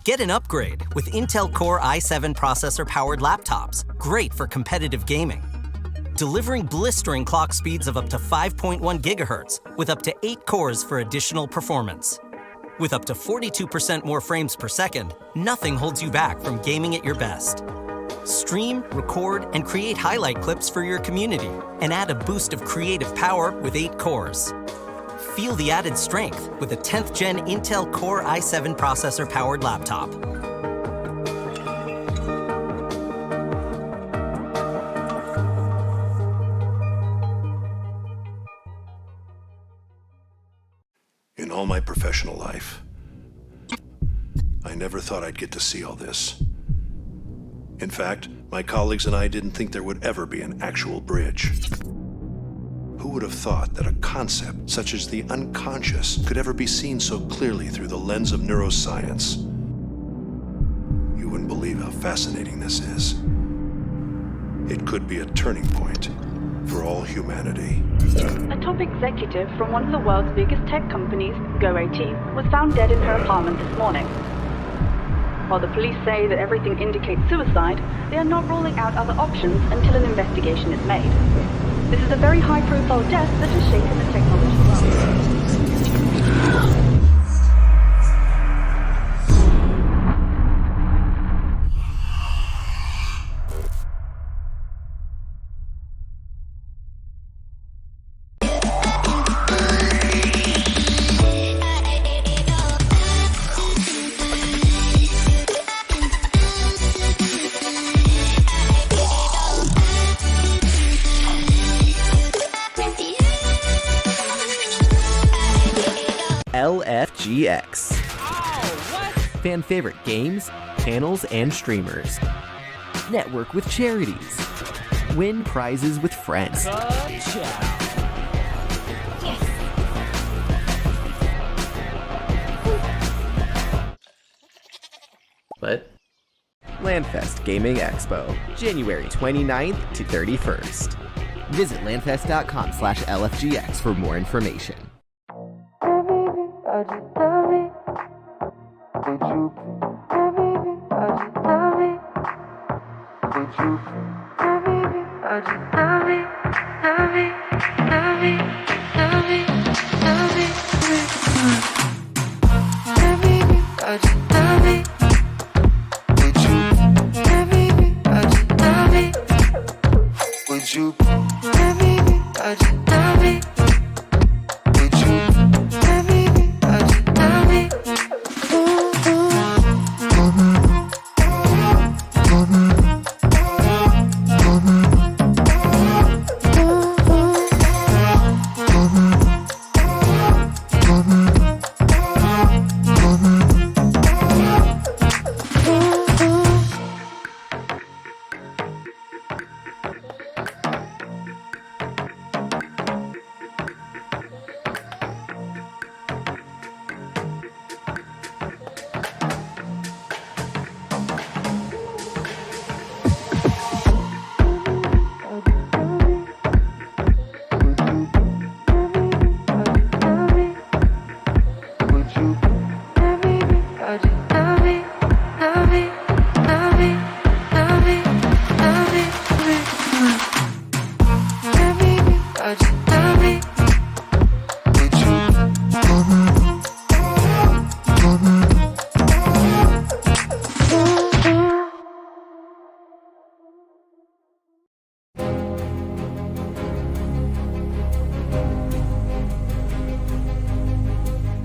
Get an upgrade with Intel Core i7 processor-powered laptops, great for competitive gaming. Delivering blistering clock speeds of up to 5.1 gigahertz with up to 8 cores for additional performance. With up to 42% more frames per second, nothing holds you back from gaming at your best. Stream, record, and create highlight clips for your community, and add a boost of creative power with 8 cores. Feel the added strength with a 10th Gen Intel Core i7 processor-powered laptop. In all my professional life, I never thought I'd get to see all this. In fact, my colleagues and I didn't think there would ever be an actual bridge. Who would have thought that a concept such as the unconscious could ever be seen so clearly through the lens of neuroscience? You wouldn't believe how fascinating this is. It could be a turning point for all humanity. A top executive from one of the world's biggest tech companies, Go18, was found dead in her apartment this morning. While the police say that everything indicates suicide, they are not ruling out other options until an investigation is made. This is a very high-profile death that has shaken the technology world. LFGX. Fan favorite games, channels, and streamers. Network with charities. Win prizes with friends. What? LANFest Gaming Expo, January 29th to 31st. Visit landfest.com/LFGX for more information.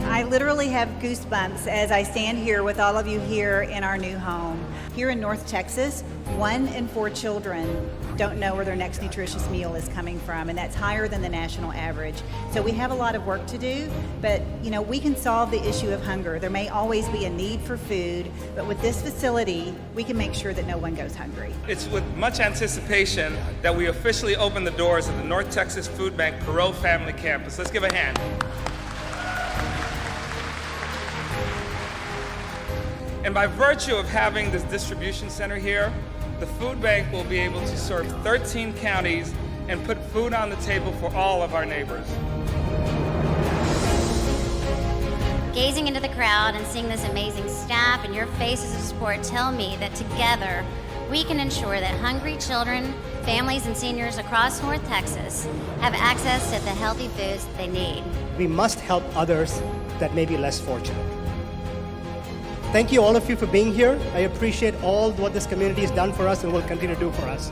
I literally have goosebumps as I stand here with all of you here in our new home. Here in North Texas, 1 in 4 children don't know where their next nutritious meal is coming from, and that's higher than the national average. So we have a lot of work to do, but we can solve the issue of hunger. There may always be a need for food, but with this facility, we can make sure that no one goes hungry. It's with much anticipation that we officially open the doors of the North Texas Food Bank Perot Family Campus. Let's give a hand. And by virtue of having this distribution center here, the food bank will be able to serve 13 counties and put food on the table for all of our neighbors. Gazing into the crowd and seeing this amazing staff and your faces of support tell me that together we can ensure that hungry children, families, and seniors across North Texas have access to the healthy foods they need. We must help others that may be less fortunate. Thank you all of you for being here. I appreciate all what this community has done for us and will continue to do for us.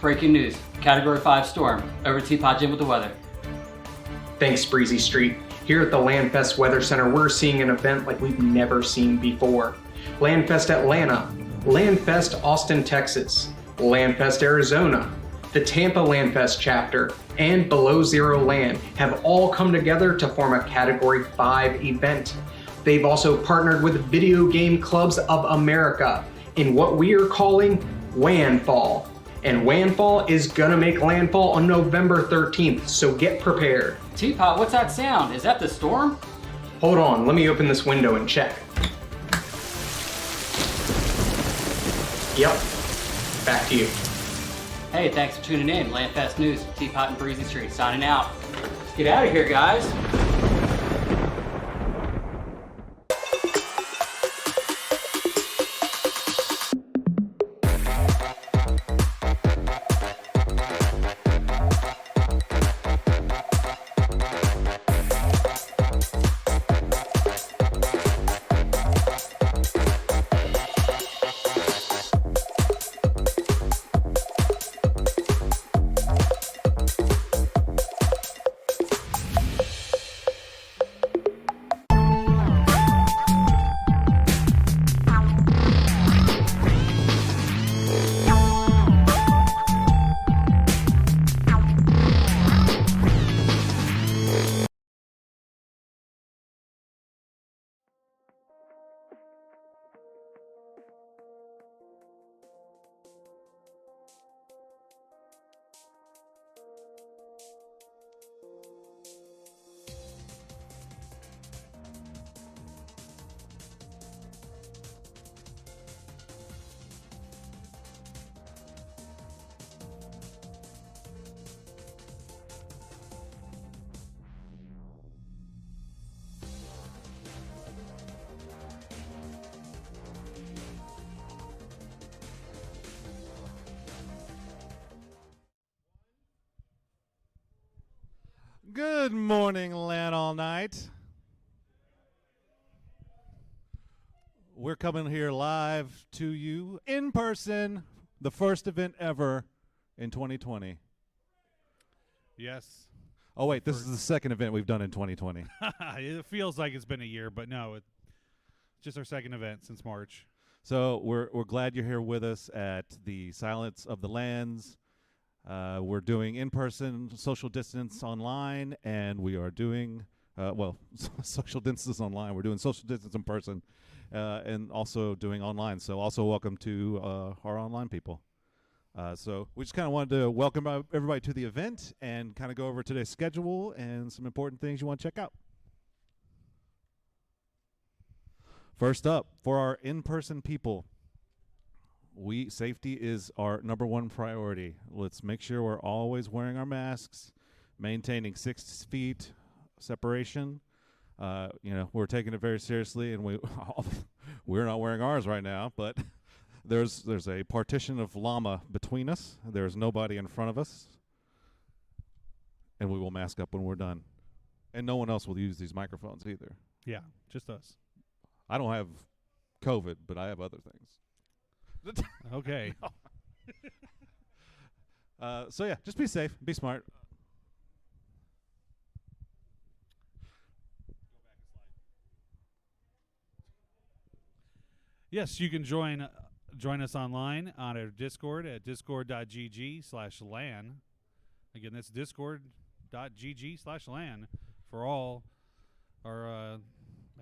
Breaking news. Category 5 storm. Over to Teapot Jim with the weather. Thanks, Breezy Street. Here at the LANFest Weather Center, we're seeing an event like we've never seen before. LANFest Atlanta, LANFest Austin, Texas, LANFest Arizona, the Tampa LANFest chapter, and Below Zero Land have all come together to form a Category 5 event. They've also partnered with Video Game Clubs of America in what we are calling WANFall. And WANFall is gonna make landfall on November 13th, so get prepared. Teapot, what's that sound? Is that the storm? Hold on, let me open this window and check. Yep, back to you. Hey, thanks for tuning in. LANFest News, Teapot and Breezy Street signing out. Let's get out of here, guys. Good morning, Lan All Night. We're coming here live to you in person, the first event ever in 2020. Yes. Oh, wait, this is the second event we've done in 2020. It feels like it's been a year, but no, it's just our second event since March. So we're glad you're here with us at the Silence of the Lands. We're doing in-person, social distance online, and we are doing, social distance online. We're doing social distance in person, and also doing online. So also welcome to our online people. So we just kind of wanted to welcome everybody to the event and kind of go over today's schedule and some important things you want to check out. First up, for our in-person people, safety is our number one priority. Let's make sure we're always wearing our masks, maintaining 6 feet separation. We're taking it very seriously, and we're not wearing ours right now, but there's a partition of llama between us. There's nobody in front of us, and we will mask up when we're done. And no one else will use these microphones either. Yeah, just us. I don't have COVID, but I have other things. Okay. So yeah, just be safe, be smart. Yes, you can join us online on our Discord at discord.gg/LAN. Again, that's discord.gg/LAN for all our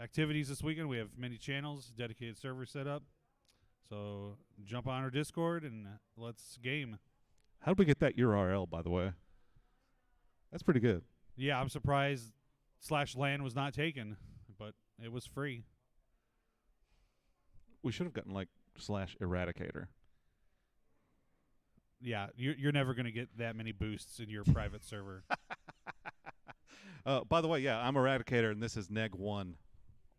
activities this weekend. We have many channels, dedicated servers set up. So jump on our Discord and let's game. How did we get that URL, by the way? That's pretty good. Yeah, I'm surprised /LAN was not taken, but it was free. We should have gotten /Eradicator. Yeah, you're never going to get that many boosts in your private server. By the way, yeah, I'm Eradicator, and this is Neg1,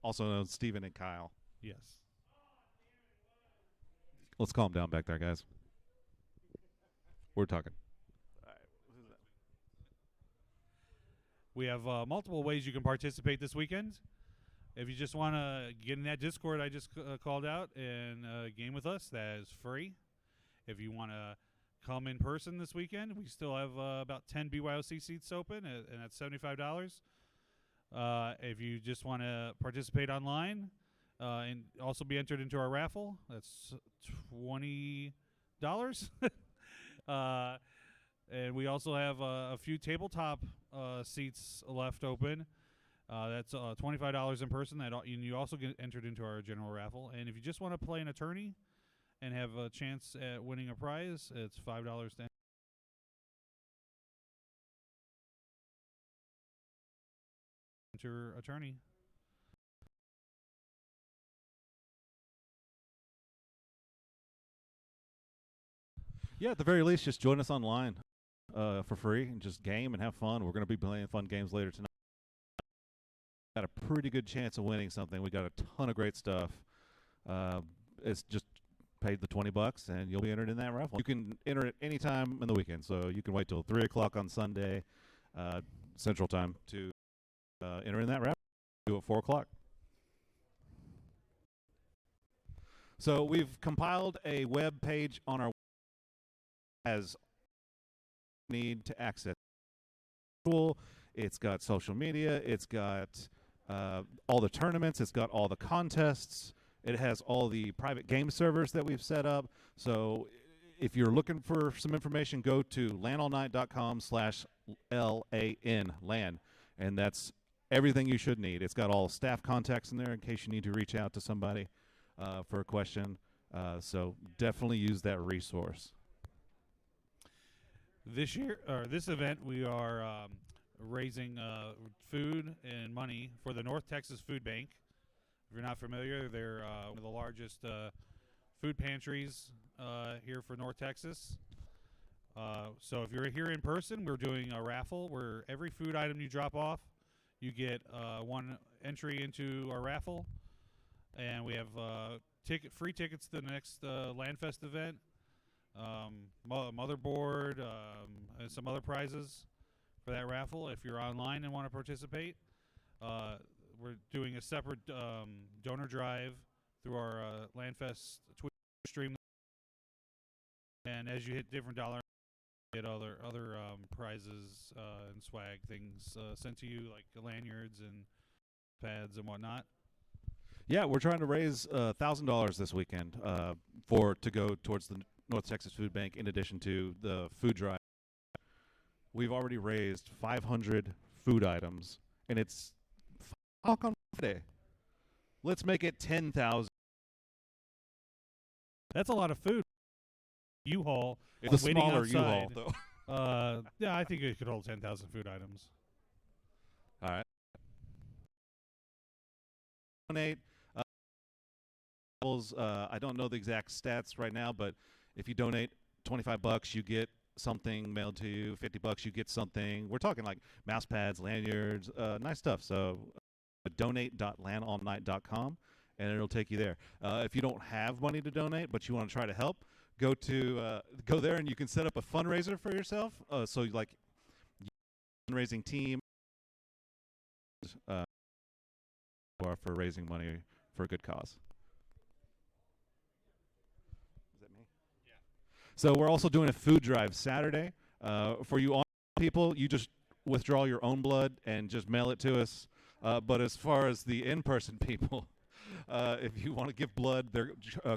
also known as Steven and Kyle. Yes. Let's calm down back there, guys. We're talking. We have multiple ways you can participate this weekend. If you just want to get in that Discord I just called out and game with us, that is free. If you want to come in person this weekend, we still have about 10 BYOC seats open, and that's $75. If you just want to participate online and also be entered into our raffle, that's $20. And we also have a few tabletop seats left open. That's $25 in person. You also get entered into our general raffle. And if you just want to play an attorney and have a chance at winning a prize, it's $5 to enter attorney. Yeah, at the very least, just join us online for free and just game and have fun. We're going to be playing fun games later tonight. Got a pretty good chance of winning something. We got a ton of great stuff. It's just paid the $20 and you'll be entered in that raffle. You can enter it any time in the weekend, so you can wait till 3 o'clock on Sunday Central Time to enter in that raffle. Do it 4 o'clock. So we've compiled a web page on our as need to access. It's got social media. It's got all the tournaments. It's got all the contests. It has all the private game servers that we've set up. So if you're looking for some information, go to LANallNIght.com/LAN, LAN, and that's everything you should need. It's got all staff contacts in there in case you need to reach out to somebody for a question. So definitely use that resource. This event, we are raising food and money for the North Texas Food Bank. If you're not familiar, they're one of the largest food pantries here for North Texas. So if you're here in person, we're doing a raffle where every food item you drop off, you get one entry into our raffle. And we have free tickets to the next LANFest event. Motherboard, and some other prizes for that raffle. If you're online and want to participate, we're doing a separate donor drive through our LANFest Twitch stream. And as you hit different dollar, you get other prizes and swag things sent to you, like lanyards and pads and whatnot. Yeah, we're trying to raise $1,000 this weekend to go towards the North Texas Food Bank. In addition to the food drive, we've already raised 500 food items, and it's on Friday. Let's make it 10,000. That's a lot of food. U-Haul. It's a waiting smaller outside. U-Haul, though. Yeah, I think it could hold 10,000 food items. All right. Donate. I don't know the exact stats right now, but if you donate $25, you get something mailed to you. $50, you get something. We're talking like mouse pads, lanyards, nice stuff. So donate.LANallNIGHT.com, and it'll take you there. If you don't have money to donate, but you want to try to help, go there, and you can set up a fundraiser for yourself. So like fundraising team or for raising money for a good cause. Is that me? Yeah. So we're also doing a food drive Saturday. For you people, you just withdraw your own blood and just mail it to us. But as far as the in-person people, if you want to give blood,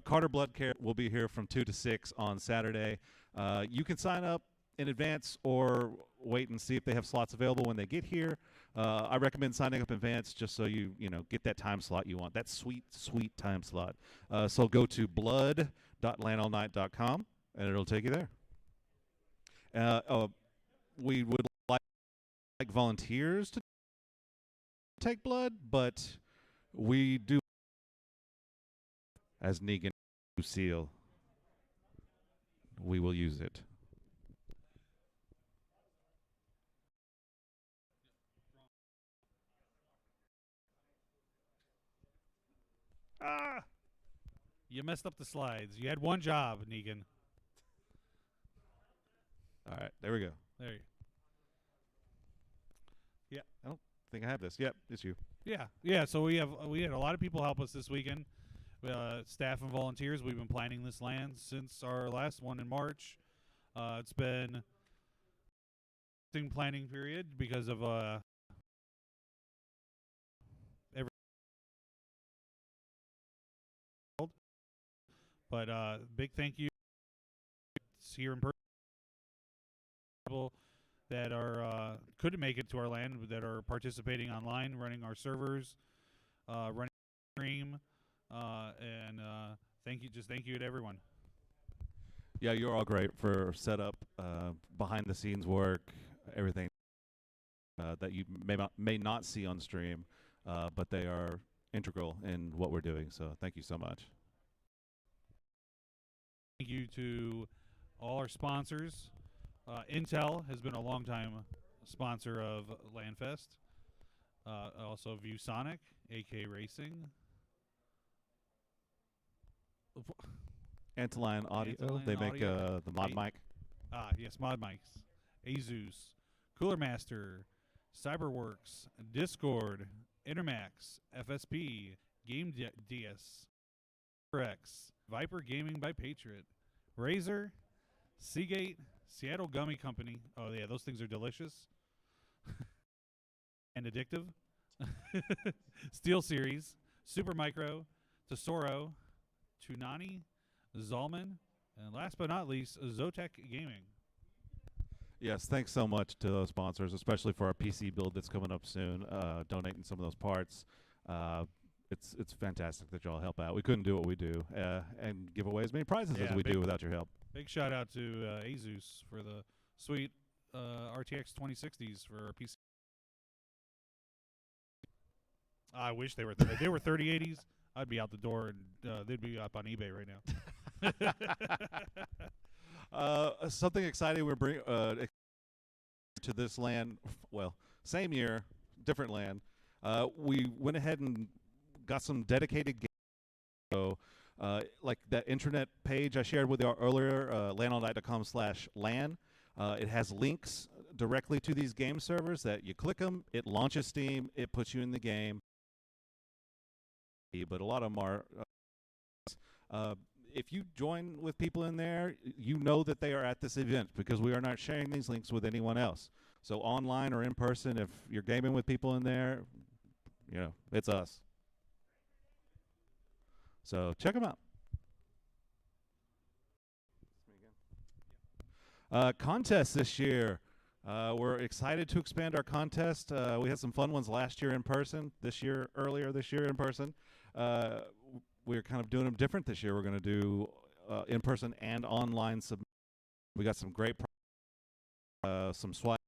Carter Blood Care will be here from 2 to 6 on Saturday. You can sign up in advance or wait and see if they have slots available when they get here. I recommend signing up in advance just so you get that time slot you want, that sweet time slot. So go to blood.LANallNIGHT.com and it'll take you there. We would like volunteers to take blood, but we do, as Negan Lucille, we will use it. You messed up the slides. You had one job, Negan. All right, there we go. There you go. Yeah. I don't think I have this. Yep, it's you. Yeah. So we had a lot of people help us this weekend. Staff and volunteers. We've been planning this land since our last one in March. It's been a planning period because of but big thank you here in person. People that are couldn't make it to our land that are participating online, running our servers, running the stream, and thank you to everyone. Yeah, you're all great for setup, behind the scenes work, everything that you may not see on stream, but they are integral in what we're doing. So thank you so much. Thank you to all our sponsors. Intel has been a long-time sponsor of LANFest. Also ViewSonic, AK Racing. LANallNIGHT Audio. They make the mod mic. Yes, mod mics. Asus, Cooler Master, Cyberworks, Discord, Intermax, FSP, Game DS, X, Viper Gaming by Patriot, Razer, Seagate, Seattle Gummy Company. Oh yeah, those things are delicious and addictive. Steel Series, Supermicro, Tesoro, Tunani, Zalman, and last but not least, Zotac Gaming. Yes, thanks so much to those sponsors, especially for our PC build that's coming up soon, donating some of those parts. It's fantastic that y'all help out. We couldn't do what we do and give away as many prizes as we do without your help. Big shout out to Asus for the sweet RTX 2060s for our PC. I wish they were. If they were 3080s, I'd be out the door and they'd be up on eBay right now. Something exciting we're bringing to this land. Well, same year, different land. We went ahead and got some dedicated games. So, like that intranet page I shared with you earlier, LANallNIGHT.com/LAN. It has links directly to these game servers that you click them, it launches Steam, it puts you in the game. But a lot of them are. If you join with people in there, you know that they are at this event because we are not sharing these links with anyone else. So online or in person, if you're gaming with people in there, you know, it's us. So check them out. Contests this year. We're excited to expand our contest. We had some fun ones last year in person. Earlier this year in person. We're kind of doing them different this year. We're going to do in person and online. We got some great, some swag,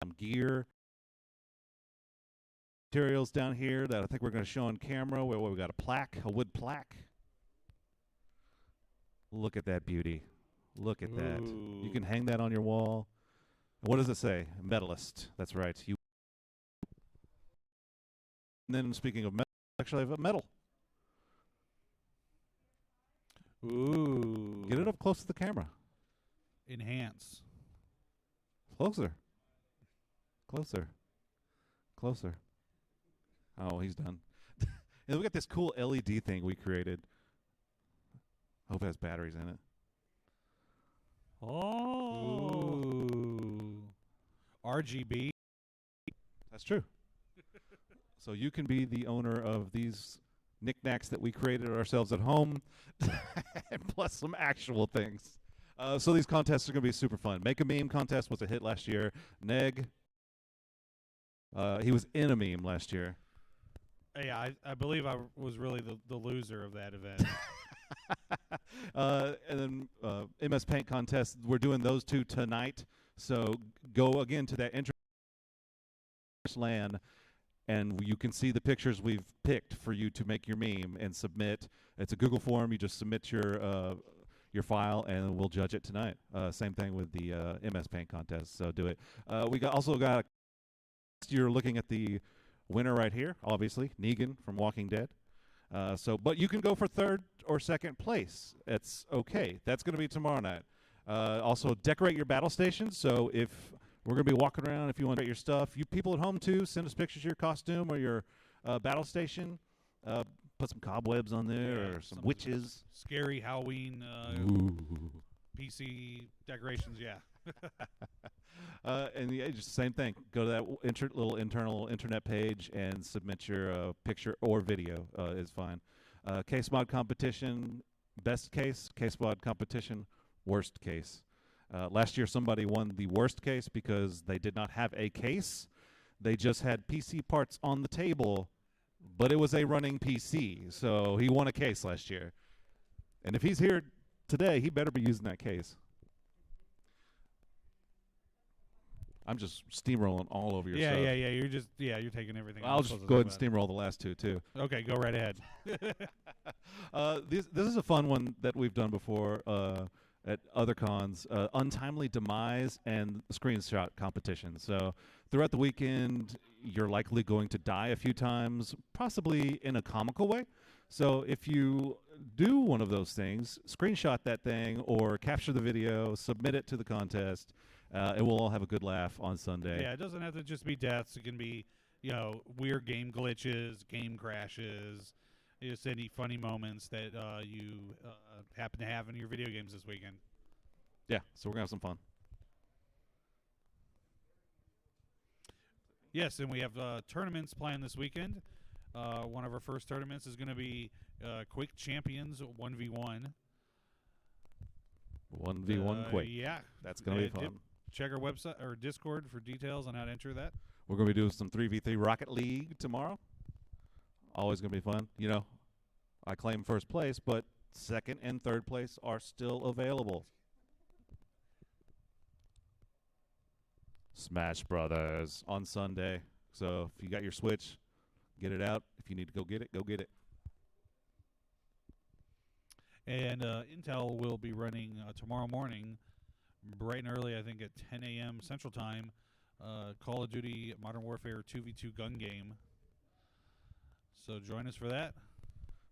some gear, materials down here that I think we're going to show on camera. Where we got a plaque, a wood plaque. Look at that beauty. Look at that. You can hang that on your wall. What does it say? Medalist. That's right. And then speaking of medal, actually I have a medal. Ooh. Get it up close to the camera. Enhance. Closer. Closer. Closer. Oh, he's done. And we got this cool LED thing we created. Hope it has batteries in it. Oh. Ooh. RGB. That's true. So you can be the owner of these knickknacks that we created ourselves at home, plus some actual things. So these contests are going to be super fun. Make a Meme contest was a hit last year. Neg, he was in a meme last year. Yeah, I believe I was really the loser of that event. And then MS Paint contest, we're doing those two tonight. So go again to that interest LAN, and you can see the pictures we've picked for you to make your meme and submit. It's a Google form. You just submit your file, and we'll judge it tonight. Same thing with the MS Paint contest. So do it. We also got. You're looking at the winner right here, obviously Negan from Walking Dead. But you can go for third or second place. It's okay. That's going to be tomorrow night. Also, decorate your battle stations. So if we're going to be walking around, if you want to decorate your stuff, you people at home too, send us pictures of your costume or your battle station. Put some cobwebs on there or some witches. Scary Halloween PC decorations, yeah. And yeah, just the same thing. Go to that little internal internet page and submit your picture or video is fine. Case mod competition, best case mod competition, worst case. Last year somebody won the worst case because they did not have a case. They just had PC parts on the table, but it was a running PC. So he won a case last year. And if he's here today, he better be using that case. I'm just steamrolling all over your stuff. Yeah. You're taking everything. I'll just go ahead and steamroll the last two too. Okay, go right ahead. This is a fun one that we've done before at other cons. Untimely demise and screenshot competition. So throughout the weekend, you're likely going to die a few times, possibly in a comical way. So if you do one of those things, screenshot that thing or capture the video, submit it to the contest. And we'll all have a good laugh on Sunday. Yeah, it doesn't have to just be deaths. It can be, weird game glitches, game crashes, just any funny moments that you happen to have in your video games this weekend. Yeah, so we're going to have some fun. Yes, and we have tournaments planned this weekend. One of our first tournaments is going to be Quick Champions 1v1. 1v1 Quick. Yeah. That's going to be fun. Check our website or Discord for details on how to enter that. We're going to be doing some 3v3 Rocket League tomorrow. Always going to be fun. I claim first place, but second and third place are still available. Smash Brothers on Sunday. So if you got your Switch, get it out. If you need to go get it, go get it. And Intel will be running tomorrow morning, bright and early, I think at 10 a.m. Central Time, Call of Duty Modern Warfare 2v2 gun game. So join us for that.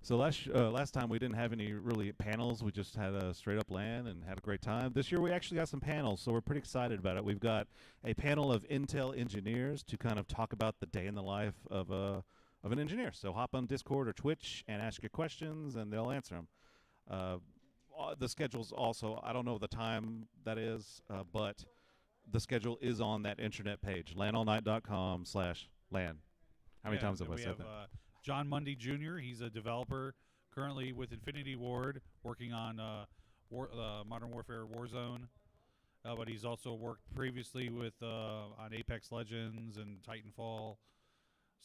So last time we didn't have any really panels. We just had a straight up LAN and had a great time. This year we actually got some panels, so we're pretty excited about it. We've got a panel of Intel engineers to kind of talk about the day in the life of an engineer. So hop on Discord or Twitch and ask your questions, and they'll answer them. The schedule's also, I don't know the time that is, but the schedule is on that internet page, LANallNIGHT.com/LAN. How many times have I said that? John Mundy Jr., he's a developer currently with Infinity Ward, working on Modern Warfare Warzone, but he's also worked previously with on Apex Legends and Titanfall.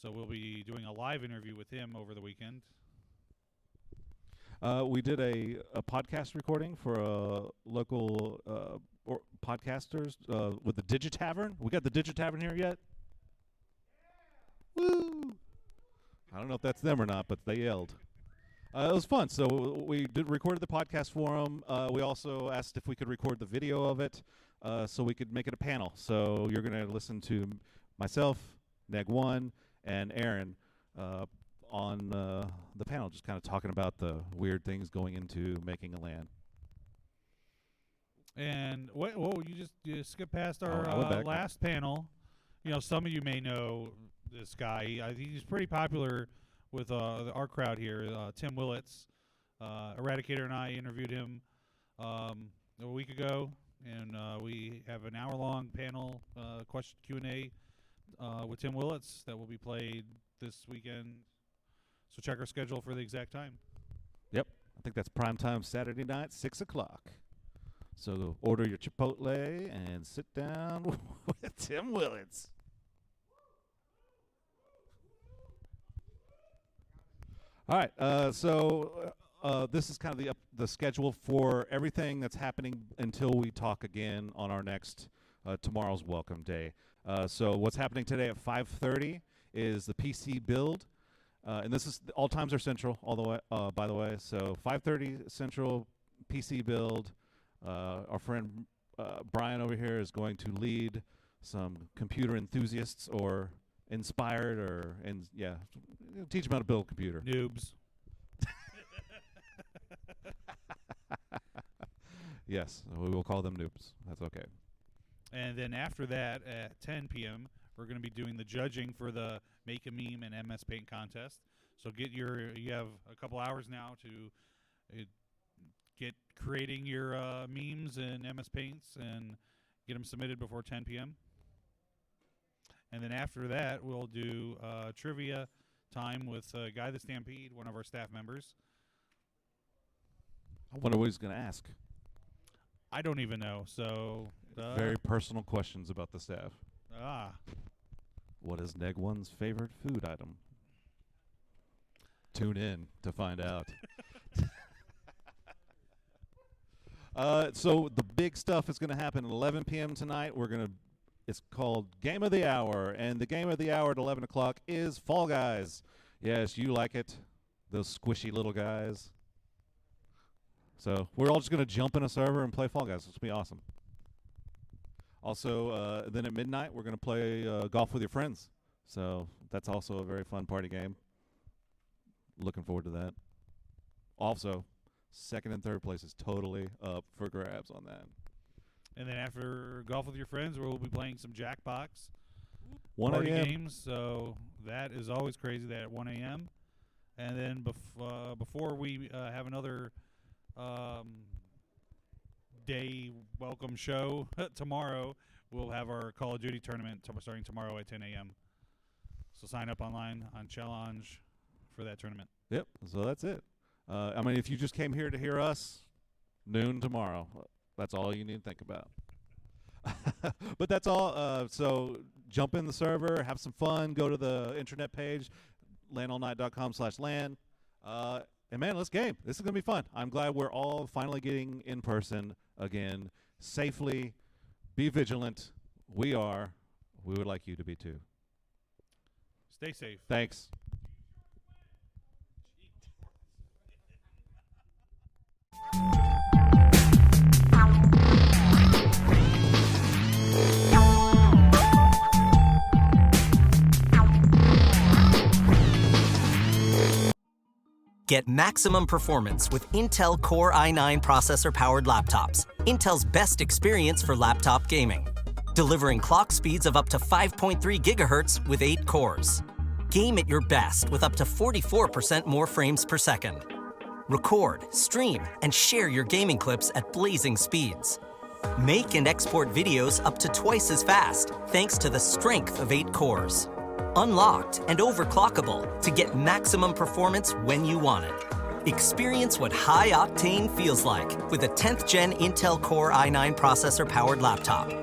So we'll be doing a live interview with him over the weekend. We did a podcast recording for local podcasters with the Digitavern. We got the Digitavern here yet? Woo! I don't know if that's them or not, but they yelled. It was fun. So we recorded the podcast for them. We also asked if we could record the video of it so we could make it a panel. So you're going to listen to myself, Neg1, and Aaron on the panel, just kind of talking about the weird things going into making a LAN. And you skipped past our last panel. You know, some of you may know this guy. He's pretty popular with our crowd here. Tim Willits, Eradicator, and I interviewed him a week ago, and we have an hour-long panel question Q&A with Tim Willits that will be played this weekend. So check our schedule for the exact time. Yep, I think that's prime time Saturday night, 6 o'clock. So order your Chipotle and sit down with Tim Willits. All right, so this is kind of the schedule for everything that's happening until we talk again on our next tomorrow's welcome day. So what's happening today at 5:30 is the PC build, and this is all times are central all the way. By the way, so 5:30 central PC build. Our friend Brian over here is going to lead some computer enthusiasts or inspired or teach them how to build a computer. Noobs. Yes, we will call them noobs. That's okay. And then after that, at 10 p.m., we're going to be doing the judging for the Make a Meme and MS Paint contest. So you have a couple hours now to get creating your memes in MS Paints and get them submitted before 10 p.m. And then after that, we'll do trivia time with Guy the Stampede, one of our staff members. I wonder what he's going to ask. I don't even know. So very personal questions about the staff. What is Neg 1's favorite food item? Tune in to find out. So the big stuff is going to happen at 11 p.m. tonight. It's called Game of the Hour, and the Game of the Hour at 11 o'clock is Fall Guys. Yes, you like it, those squishy little guys. So we're all just going to jump in a server and play Fall Guys. It's going to be awesome. Also, then at midnight, we're going to play golf with your friends. So that's also a very fun party game. Looking forward to that. Also, second and third place is totally up for grabs on that. And then after golf with your friends, we'll be playing some Jackbox 1 party a.m. games. So that is always crazy, that at 1 a.m. And then before we have another day welcome show tomorrow, we'll have our Call of Duty tournament starting tomorrow at 10 a.m. So sign up online on Challenge for that tournament. Yep, so that's it. I mean, if you just came here to hear us, noon tomorrow. That's all you need to think about. But that's all. So jump in the server, have some fun, go to the internet page, LANallNIGHT.com/LAN. And, man, let's game. This is going to be fun. I'm glad we're all finally getting in person again safely. Be vigilant. We are. We would like you to be too. Stay safe. Thanks. Get maximum performance with Intel Core i9 processor-powered laptops, Intel's best experience for laptop gaming. Delivering clock speeds of up to 5.3 gigahertz with 8 cores. Game at your best with up to 44% more frames per second. Record, stream, and share your gaming clips at blazing speeds. Make and export videos up to twice as fast thanks to the strength of 8 cores. Unlocked and overclockable to get maximum performance when you want it. Experience what high octane feels like with a 10th gen Intel Core i9 processor-powered laptop.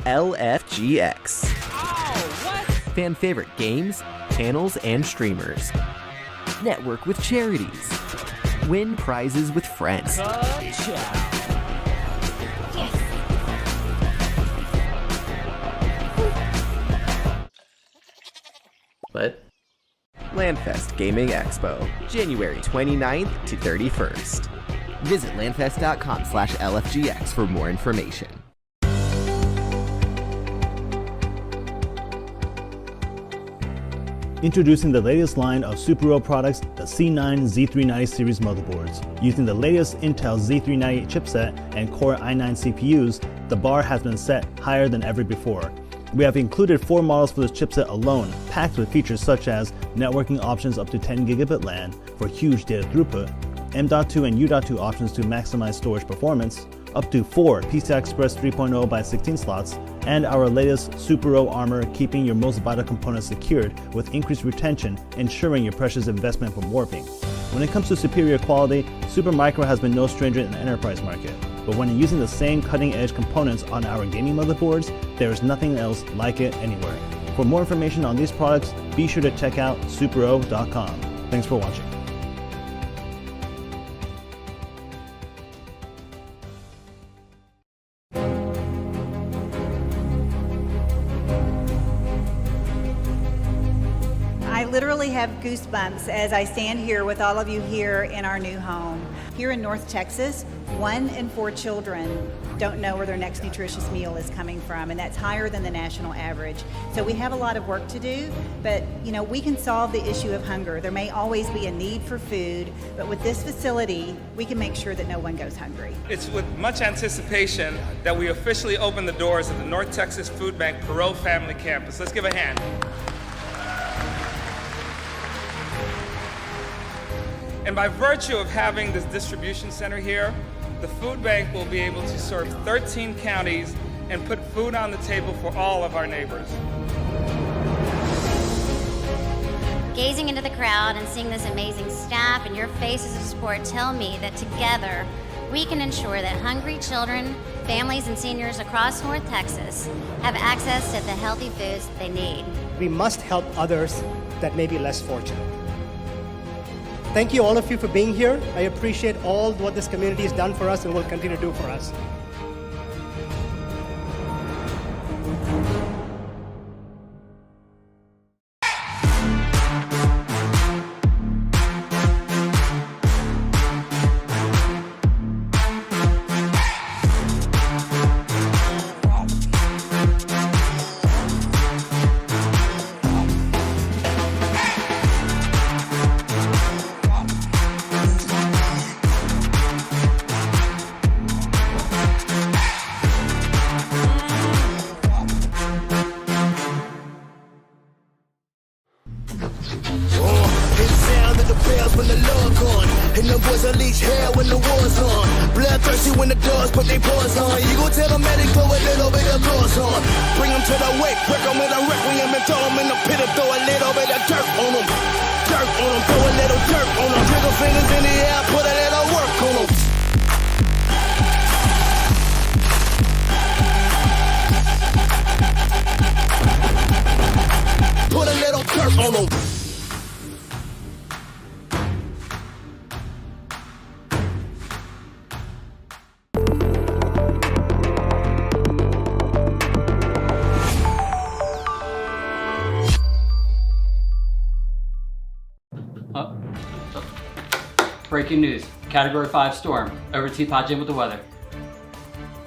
LFGX. Fan favorite games, channels, and streamers. Network with charities. Win prizes with friends. What? LANfest Gaming Expo, January 29th to 31st. Visit lanfest.com/LFGX for more information. Introducing the latest line of Supero products, the C9 Z390 series motherboards. Using the latest Intel Z390 chipset and Core i9 CPUs, the bar has been set higher than ever before. We have included 4 models for this chipset alone, packed with features such as networking options up to 10 gigabit LAN for huge data throughput, M.2 and U.2 options to maximize storage performance, up to 4 PCI Express 3.0 by 16 slots, and our latest Supero armor, keeping your most vital components secured with increased retention, ensuring your precious investment from warping. When it comes to superior quality, Supermicro has been no stranger in the enterprise market. But when using the same cutting-edge components on our gaming motherboards, there is nothing else like it anywhere. For more information on these products, be sure to check out supero.com. Thanks for watching. I literally have goosebumps as I stand here with all of you here in our new home. Here in North Texas, 1 in 4 children don't know where their next nutritious meal is coming from, and that's higher than the national average. So we have a lot of work to do, but we can solve the issue of hunger. There may always be a need for food, but with this facility, we can make sure that no one goes hungry. It's with much anticipation that we officially open the doors of the North Texas Food Bank Perot Family Campus. Let's give a hand. And by virtue of having this distribution center here, the food bank will be able to serve 13 counties and put food on the table for all of our neighbors. Gazing into the crowd and seeing this amazing staff and your faces of support tell me that together we can ensure that hungry children, families, and seniors across North Texas have access to the healthy foods they need. We must help others that may be less fortunate. Thank you all of you for being here. I appreciate all what this community has done for us and will continue to do for us. When the love gone, and the boys unleash hell when the war's on. Bloodthirsty when the dogs put their paws on. You gon' tell them that they throw a little bit of gloss on. Bring them to the wake, break them with a requiem and throw them in the pit and throw a little bit of dirt on them. Dirt on them, throw a little dirt on them. Trigger fingers in the air, put a little work on them. Put a little dirt on them. Breaking news. Category 5 storm. Over to Teapot Jim with the weather.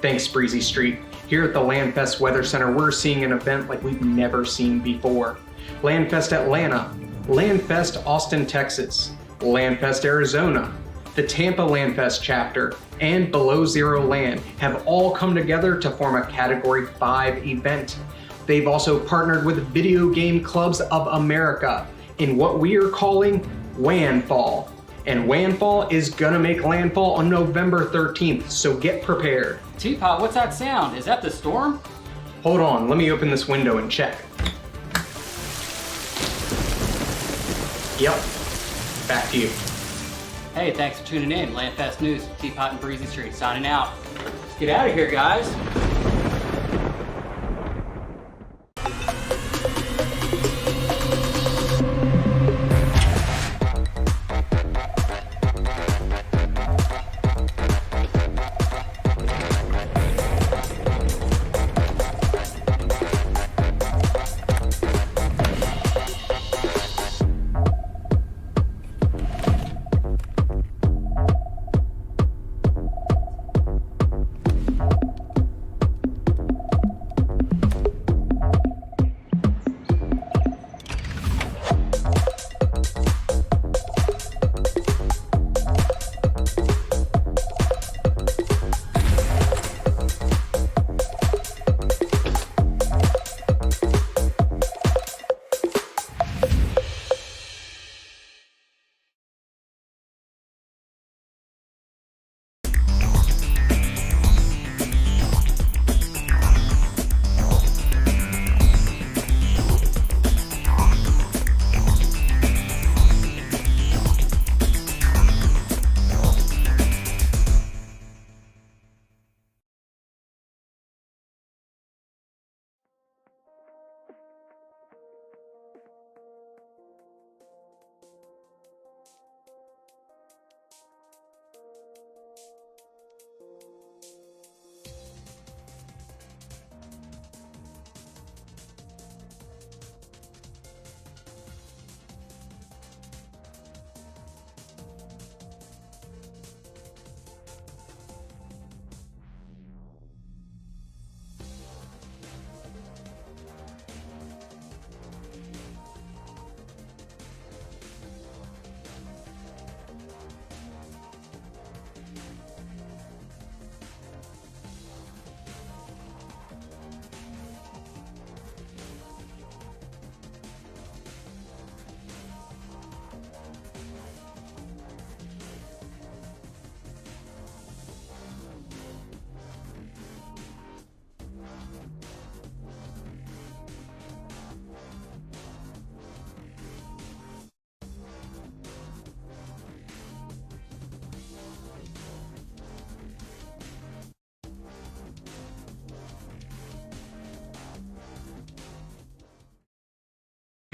Thanks, Breezy Street. Here at the LANFest Weather Center, we're seeing an event like we've never seen before. LANFest Atlanta, LANFest Austin, Texas, LANFest Arizona, the Tampa LANFest chapter, and Below Zero Land have all come together to form a Category 5 event. They've also partnered with Video Game Clubs of America in what we are calling WANFall. And WANFall is gonna make landfall on November 13th, so get prepared. Teapot, what's that sound? Is that the storm? Hold on, let me open this window and check. Yep, back to you. Hey, thanks for tuning in. LANFest News, Teapot and Breezy Street, signing out. Let's get out of here, guys.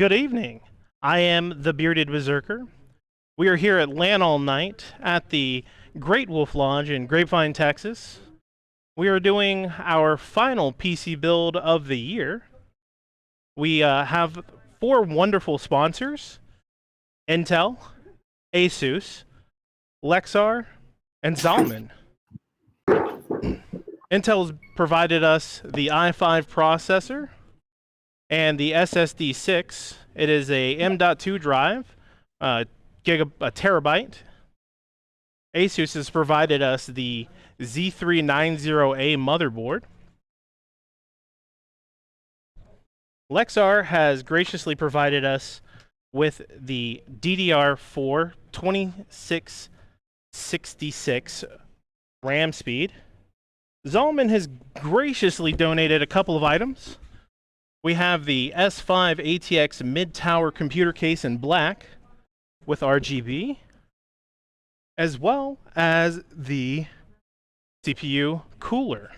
Good evening. I am the Bearded Berserker. We are here at LANallNIGHT at the Great Wolf Lodge in Grapevine, Texas. We are doing our final PC build of the year. We have 4 wonderful sponsors: Intel, Asus, Lexar, and Zalman. Intel's provided us the i5 processor and the SSD 6. It is a M.2 drive, a terabyte. Asus has provided us the Z390A motherboard. Lexar has graciously provided us with the DDR4 2666 RAM speed. Zalman has graciously donated a couple of items. We have the S5 ATX mid-tower computer case in black with RGB, as well as the CPU cooler,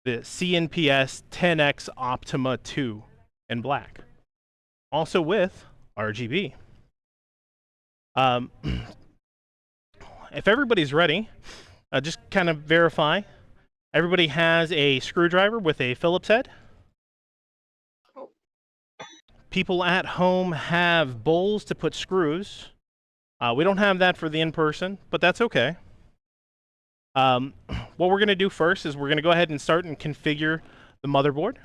the CNPS 10X Optima 2 in black, also with RGB. If everybody's ready, just kind of verify. Everybody has a screwdriver with a Phillips head. People at home have bowls to put screws. We don't have that for the in-person, but that's okay. What we're going to do first is we're going to go ahead and start and configure the motherboard.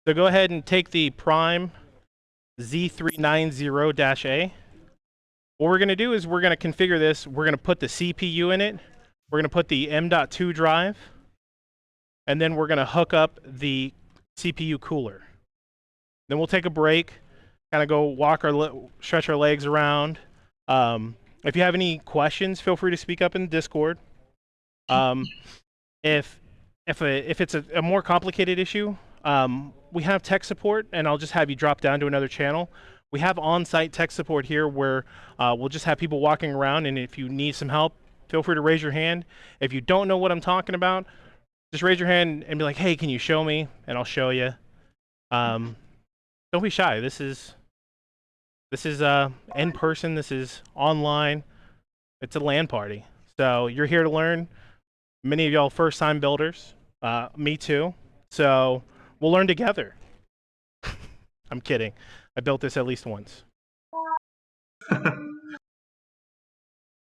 So go ahead and take the Prime Z390-A. What we're going to do is we're going to configure this. We're going to put the CPU in it. We're going to put the M.2 drive. And then we're going to hook up the CPU cooler. Then we'll take a break, kind of go walk stretch our legs around. If you have any questions, feel free to speak up in the Discord. If it's a more complicated issue, we have tech support, and I'll just have you drop down to another channel. We have on-site tech support here where we'll just have people walking around, and if you need some help, feel free to raise your hand. If you don't know what I'm talking about, just raise your hand and be like, hey, can you show me? And I'll show you. Don't be shy. This is in person. This is online. It's a LAN party. So you're here to learn. Many of y'all first-time builders. Me too. So we'll learn together. I'm kidding. I built this at least once.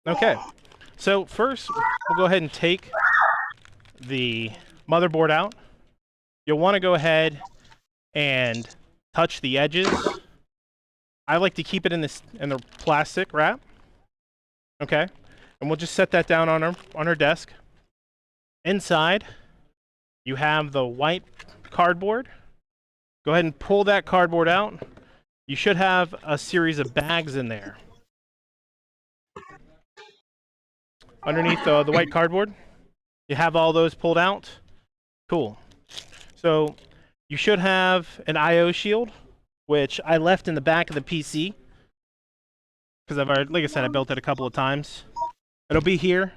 Okay. So first, we'll go ahead and take the motherboard out. You'll want to go ahead and touch the edges. I like to keep it in the plastic wrap. Okay, and we'll just set that down on our desk. Inside, you have the white cardboard. Go ahead and pull that cardboard out. You should have a series of bags in there. Underneath the white cardboard, you have all those pulled out. Cool. So you should have an I/O shield, which I left in the back of the PC because like I said, I built it a couple of times. It'll be here.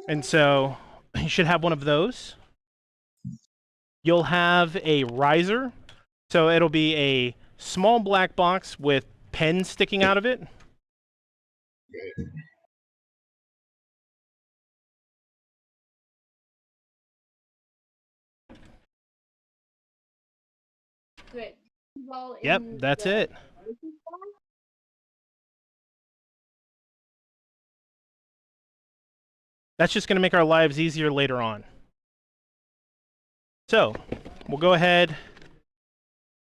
And so you should have one of those. You'll have a riser. So it'll be a small black box with pens sticking out of it. Yep, that's it. That's just going to make our lives easier later on. So, we'll go ahead,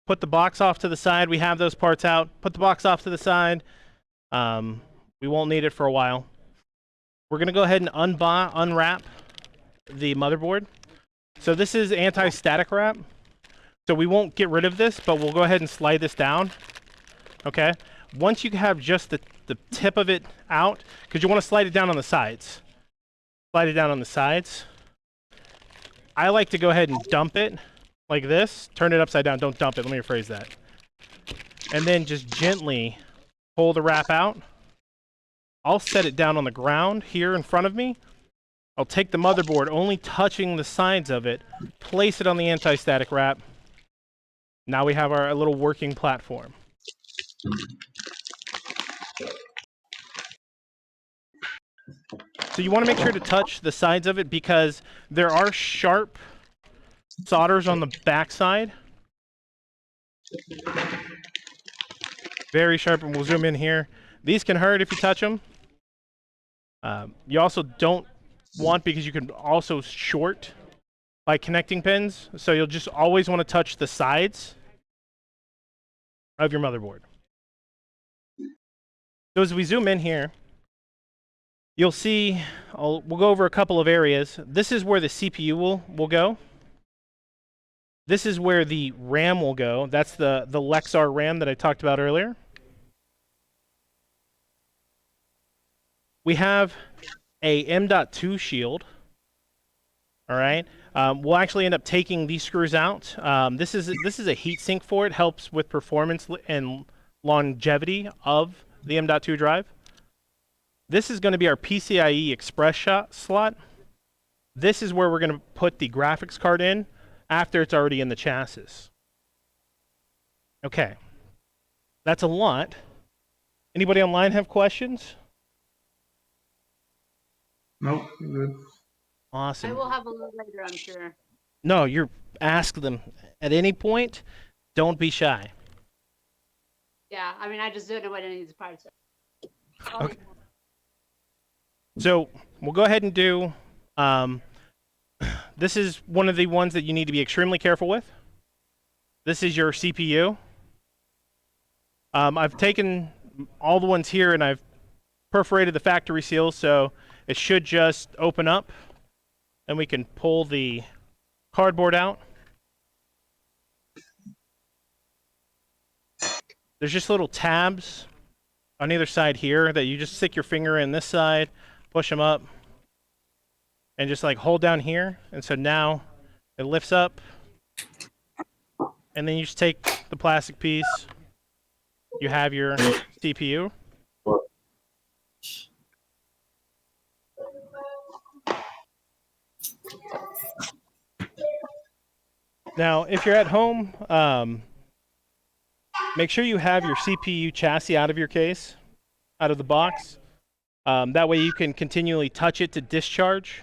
put the box off to the side. We have those parts out. Put the box off to the side. We won't need it for a while. We're going to go ahead and unwrap the motherboard. So this is anti-static wrap. So we won't get rid of this, but we'll go ahead and slide this down. Okay? Once you have just the tip of it out, because you want to slide it down on the sides. Slide it down on the sides. I like to go ahead and dump it like this. Turn it upside down. Don't dump it. Let me rephrase that. And then just gently pull the wrap out. I'll set it down on the ground here in front of me. I'll take the motherboard, only touching the sides of it, place it on the anti-static wrap. Now we have our little working platform. So you want to make sure to touch the sides of it because there are sharp solders on the backside. Very sharp, and we'll zoom in here. These can hurt if you touch them. You also don't want, because you can also short by connecting pins, so you'll just always want to touch the sides of your motherboard. So as we zoom in here, you'll see, we'll go over a couple of areas. This is where the CPU will go. This is where the RAM will go. That's the Lexar RAM that I talked about earlier. We have a M.2 shield. All right. We'll actually end up taking these screws out. This is a heatsink for it. Helps with performance and longevity of the M.2 drive. This is going to be our PCIe Express slot. This is where we're going to put the graphics card in after it's already in the chassis. Okay. That's a lot. Anybody online have questions? Nope, good. Awesome. I will have a little later, I'm sure. No, ask them at any point. Don't be shy. Yeah, I mean, I just don't know what any of these parts are. Okay. So we'll go ahead and do. This is one of the ones that you need to be extremely careful with. This is your CPU. I've taken all the ones here and I've perforated the factory seal, so it should just open up and we can pull the cardboard out. There's just little tabs on either side here that you just stick your finger in this side, push them up, and just like hold down here. And so now it lifts up, and then you just take the plastic piece. You have your CPU. Now, if you're at home, make sure you have your CPU chassis out of your case, out of the box. That way you can continually touch it to discharge.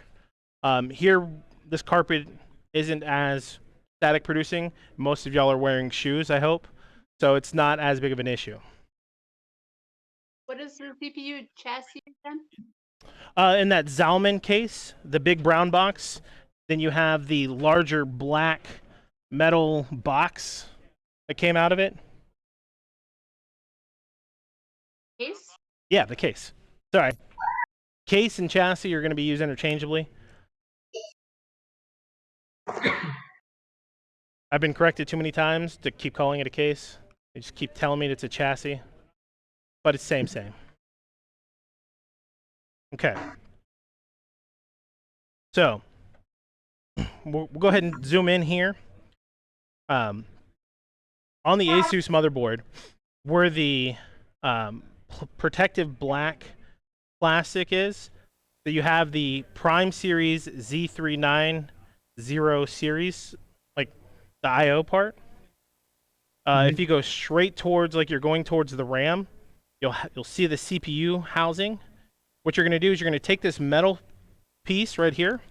Here, this carpet isn't as static producing. Most of y'all are wearing shoes, I hope. So it's not as big of an issue. What is the CPU chassis again? In that Zalman case, the big brown box, then you have the larger black metal box that came out of it. Case? Yeah, the case. Sorry. Case and chassis are going to be used interchangeably. I've been corrected too many times to keep calling it a case. They just keep telling me it's a chassis. But it's same. Okay. So, we'll go ahead and zoom in here. On the Asus motherboard, where the protective black plastic is, so you have the Prime Series Z390 series, like the I/O part. If you go straight towards, like you're going towards the RAM, you'll see the CPU housing. What you're going to do is you're going to take this metal piece right here.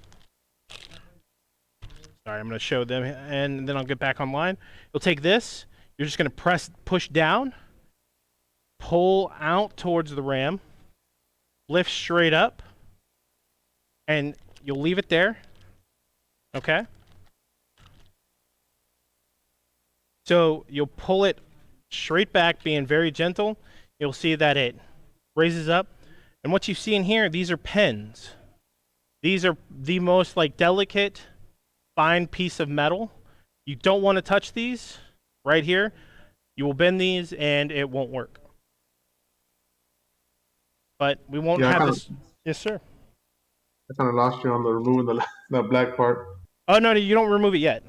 Sorry, I'm going to show them, and then I'll get back online. You'll take this. You're just going to push down, pull out towards the RAM, lift straight up, and you'll leave it there. Okay? So you'll pull it straight back, being very gentle. You'll see that it raises up. And what you see in here, these are pins. These are the most delicate, fine piece of metal. You don't want to touch these right here. You will bend these and it won't work. But we won't have this. Yes, sir. I kind of lost you on the removing the black part. Oh no, you don't remove it yet.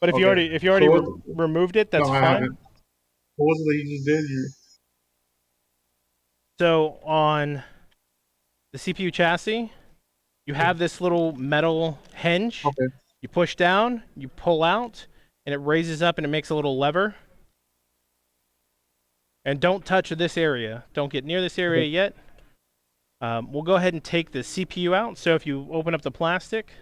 But if you already removed it, that's fine. What was it that you just did? So on the CPU chassis, You have this little metal hinge. Okay. You push down, you pull out, and it raises up and it makes a little lever. And don't touch this area. Don't get near this area yet. We'll go ahead and take the CPU out. So if you open up the plastic,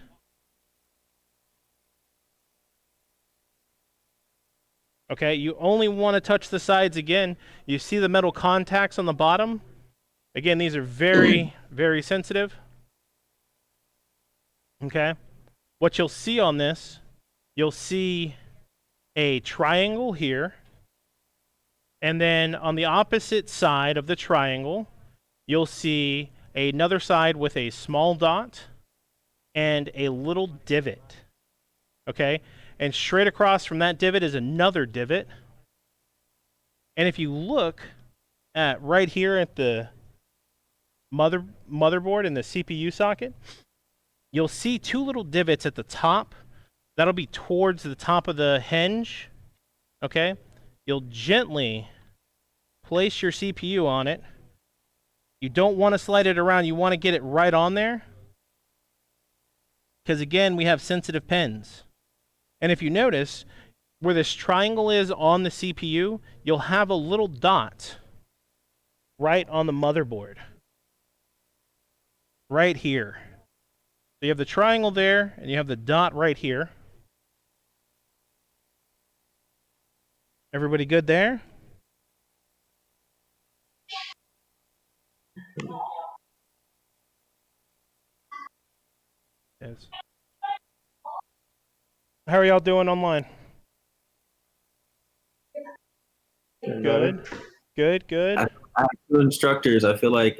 okay, you only want to touch the sides again. You see the metal contacts on the bottom. Again, these are very, very sensitive. Okay. What you'll see on this, you'll see a triangle here. And then on the opposite side of the triangle, you'll see another side with a small dot and a little divot. Okay? And straight across from that divot is another divot. And if you look at right here at the motherboard and the CPU socket, you'll see two little divots at the top. That'll be towards the top of the hinge. Okay? You'll gently place your CPU on it. You don't want to slide it around. You want to get it right on there. Because again, we have sensitive pins. And if you notice, where this triangle is on the CPU, you'll have a little dot right on the motherboard. Right here. So you have the triangle there, and you have the dot right here. Everybody good there? Yes. How are y'all doing online? Good. Good, good. I have two instructors. I feel like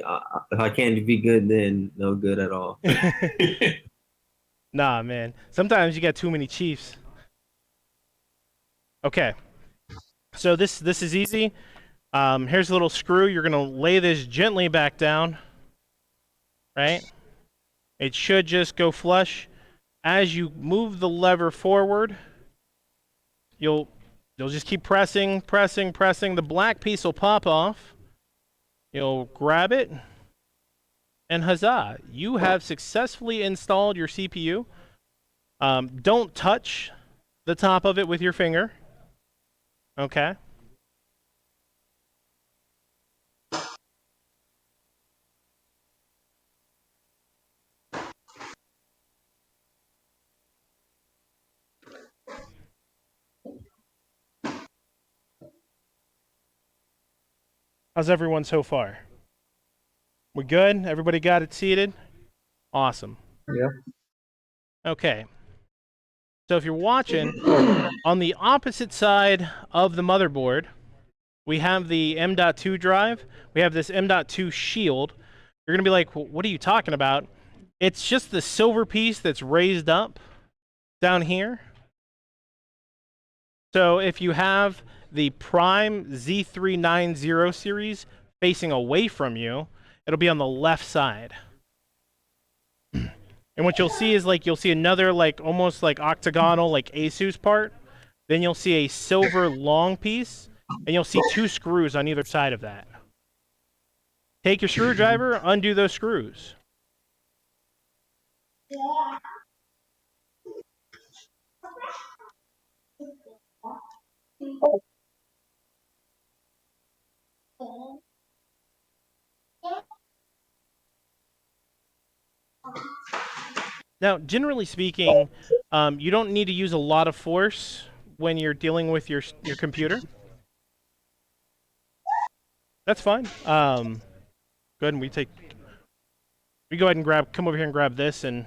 if I can't be good, then no good at all. Nah, man. Sometimes you got too many chiefs. Okay. So this is easy. Here's a little screw. You're gonna lay this gently back down. Right? It should just go flush. As you move the lever forward, you'll just keep pressing, pressing, pressing. The black piece will pop off. You'll grab it, and huzzah! You have successfully installed your CPU. Don't touch the top of it with your finger. Okay. How's everyone so far? We good? Everybody got it seated? Awesome. Yeah. Okay. So if you're watching, on the opposite side of the motherboard, we have the M.2 drive. We have this M.2 shield. You're going to be like, well, what are you talking about? It's just the silver piece that's raised up down here. So if you have the Prime Z390 series facing away from you, it'll be on the left side. And what you'll see is you'll see another almost octagonal Asus part. Then you'll see a silver long piece, and you'll see two screws on either side of that. Take your screwdriver, undo those screws. Now, generally speaking, you don't need to use a lot of force when you're dealing with your computer. That's fine. Go ahead and we go ahead and come over here and grab this, and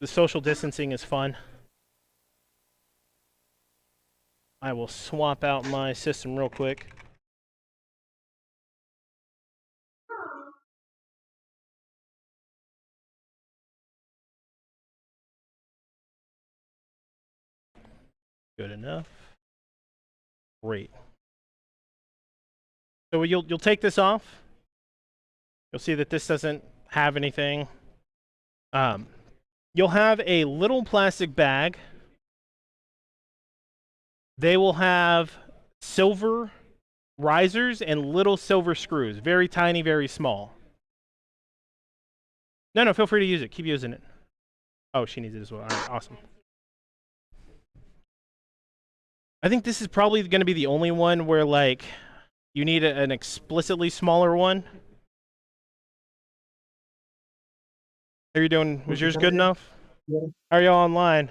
the social distancing is fun. I will swap out my system real quick. Good enough. Great. So you'll take this off. You'll see that this doesn't have anything. You'll have a little plastic bag. They will have silver risers and little silver screws, very tiny, very small. No, feel free to use it. Keep using it. Oh, she needs it as well. All right, awesome. I think this is probably going to be the only one where, like, you need an explicitly smaller one. How are you doing? Was yours good enough? Yeah. How are y'all online?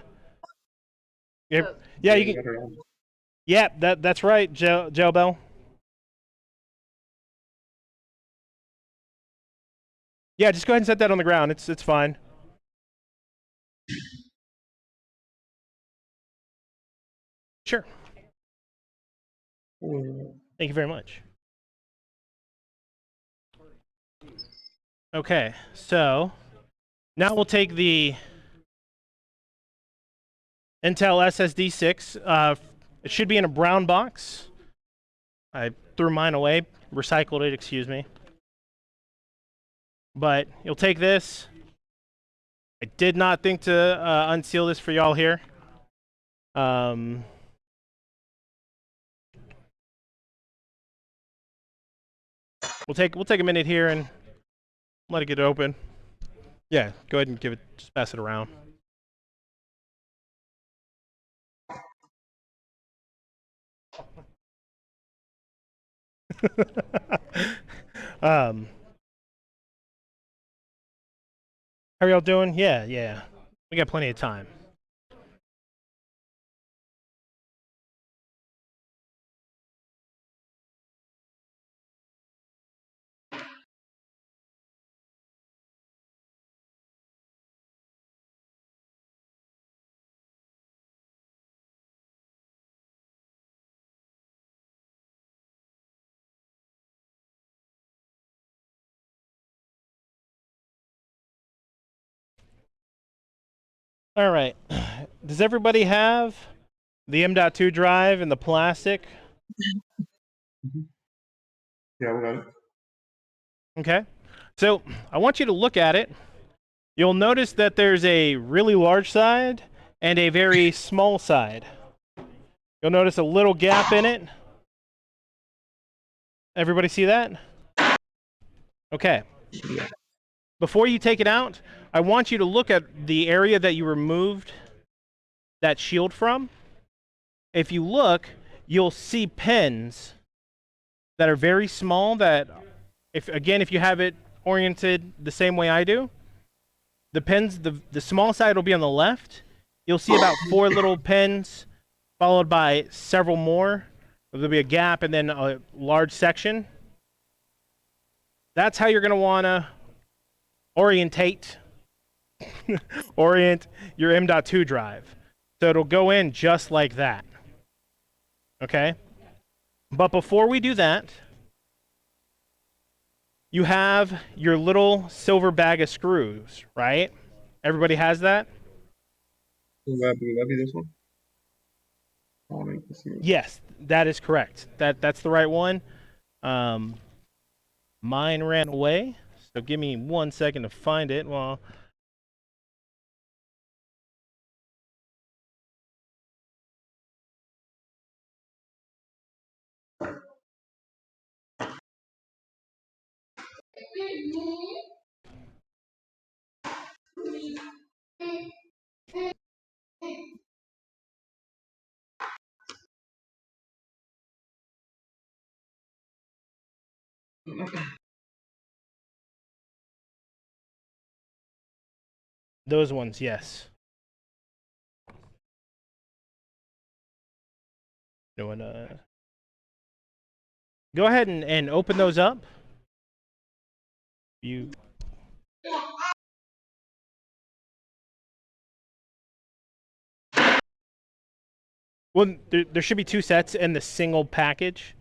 Yeah, you can. Yeah, that's right, Gel Bell. Yeah, just go ahead and set that on the ground. It's fine. Sure. Thank you very much. Okay, so now we'll take the Intel SSD 6. It should be in a brown box. I threw mine away, recycled it, excuse me. But you'll take this. I did not think to unseal this for y'all here. We'll take a minute here and let it get open. Yeah, go ahead and just pass it around. How are y'all doing? Yeah. We got plenty of time. All right. Does everybody have the M.2 drive and the plastic? Yeah, we got it. Okay. So I want you to look at it. You'll notice that there's a really large side and a very small side. You'll notice a little gap in it. Everybody see that? Okay. Before you take it out, I want you to look at the area that you removed that shield from. If you look, you'll see pins that are very small that, if you have it oriented the same way I do, the pins, the small side will be on the left. You'll see about 4 little pins followed by several more. There'll be a gap and then a large section. That's how you're going to want to orient your M.2 drive. So it'll go in just like that. Okay? But before we do that, you have your little silver bag of screws, right? Everybody has that? Will that be this one? Yes, that is correct. That's the right one. Mine ran away, so give me 1 second to find it. Well, those ones, yes. Go ahead and open those up. Well, there should be 2 sets in the single package.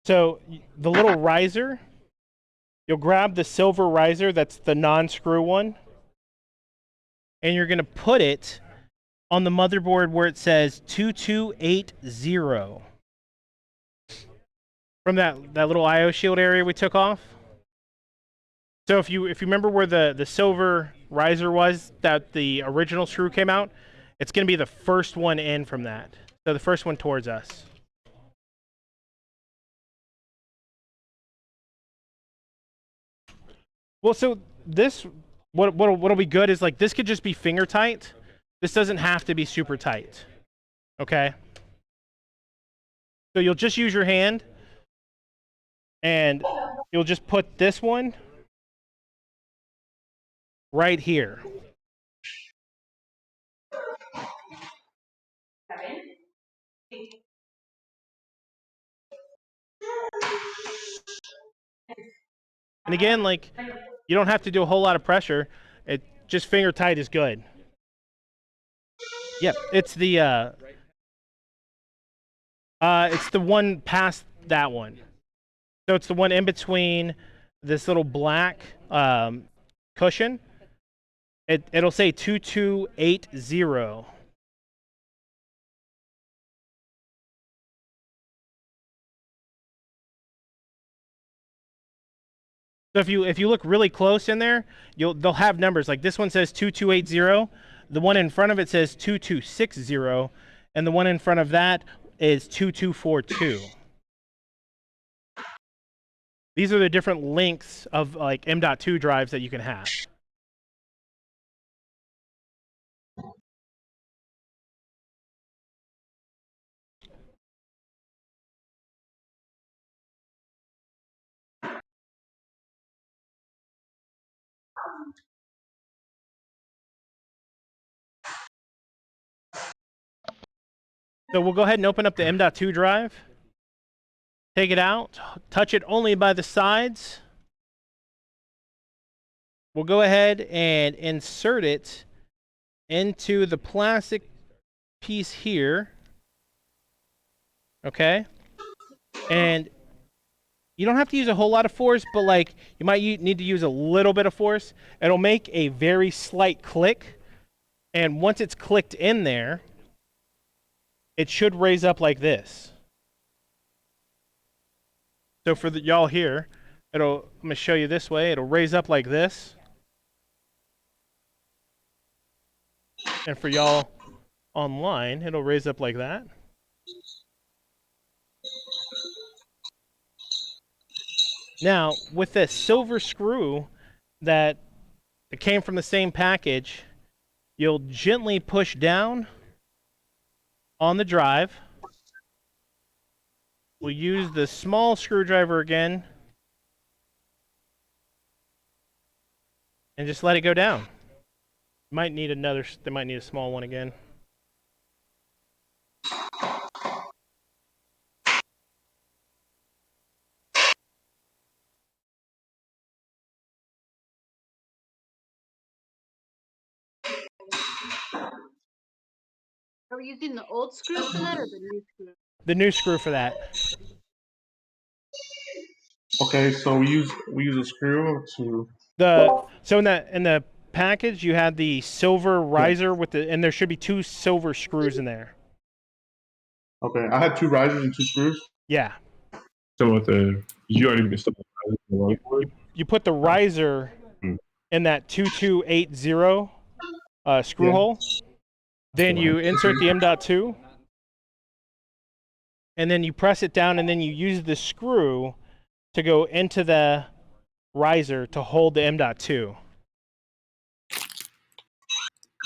So the little riser, you'll grab the silver riser, that's the non-screw one, and you're going to put it on the motherboard where it says 2280. From that little IO shield area we took off. So if you remember where the silver riser was that the original screw came out, it's going to be the first one in from that. So the first one towards us. Well, so this what'll be good is like this could just be finger tight. This doesn't have to be super tight. Okay? So you'll just use your hand and you'll just put this one right here. And again, like, you don't have to do a whole lot of pressure. It just finger tight is good. Yep, it's the one past that one. So it's the one in between this little black cushion. It'll say 2280. So if you look really close in there, they'll have numbers. Like this one says 2280, the one in front of it says 2260, and the one in front of that is 2242. These are the different lengths of like M.2 drives that you can have. So we'll go ahead and open up the M.2 drive. Take it out, touch it only by the sides. We'll go ahead and insert it into the plastic piece here. Okay? And you don't have to use a whole lot of force, but like you might need to use a little bit of force. It'll make a very slight click. And once it's clicked in there, it should raise up like this. So for y'all here, I'm going to show you this way. It'll raise up like this. And for y'all online, it'll raise up like that. Now, with this silver screw that came from the same package, you'll gently push down on the drive. We'll use the small screwdriver again and just let it go down. Might need another, they might need a small one again. Are we using the old screw for that or the new screw? The new screw for that. Okay, so we use a screw to So in the package you had the silver riser with the, and there should be 2 silver screws in there. Okay, I had 2 risers and 2 screws. Yeah. So with you already missed up the you put the riser in that 2280 screw hole. Then you insert the M.2, and then you press it down, and then you use the screw to go into the riser to hold the M.2.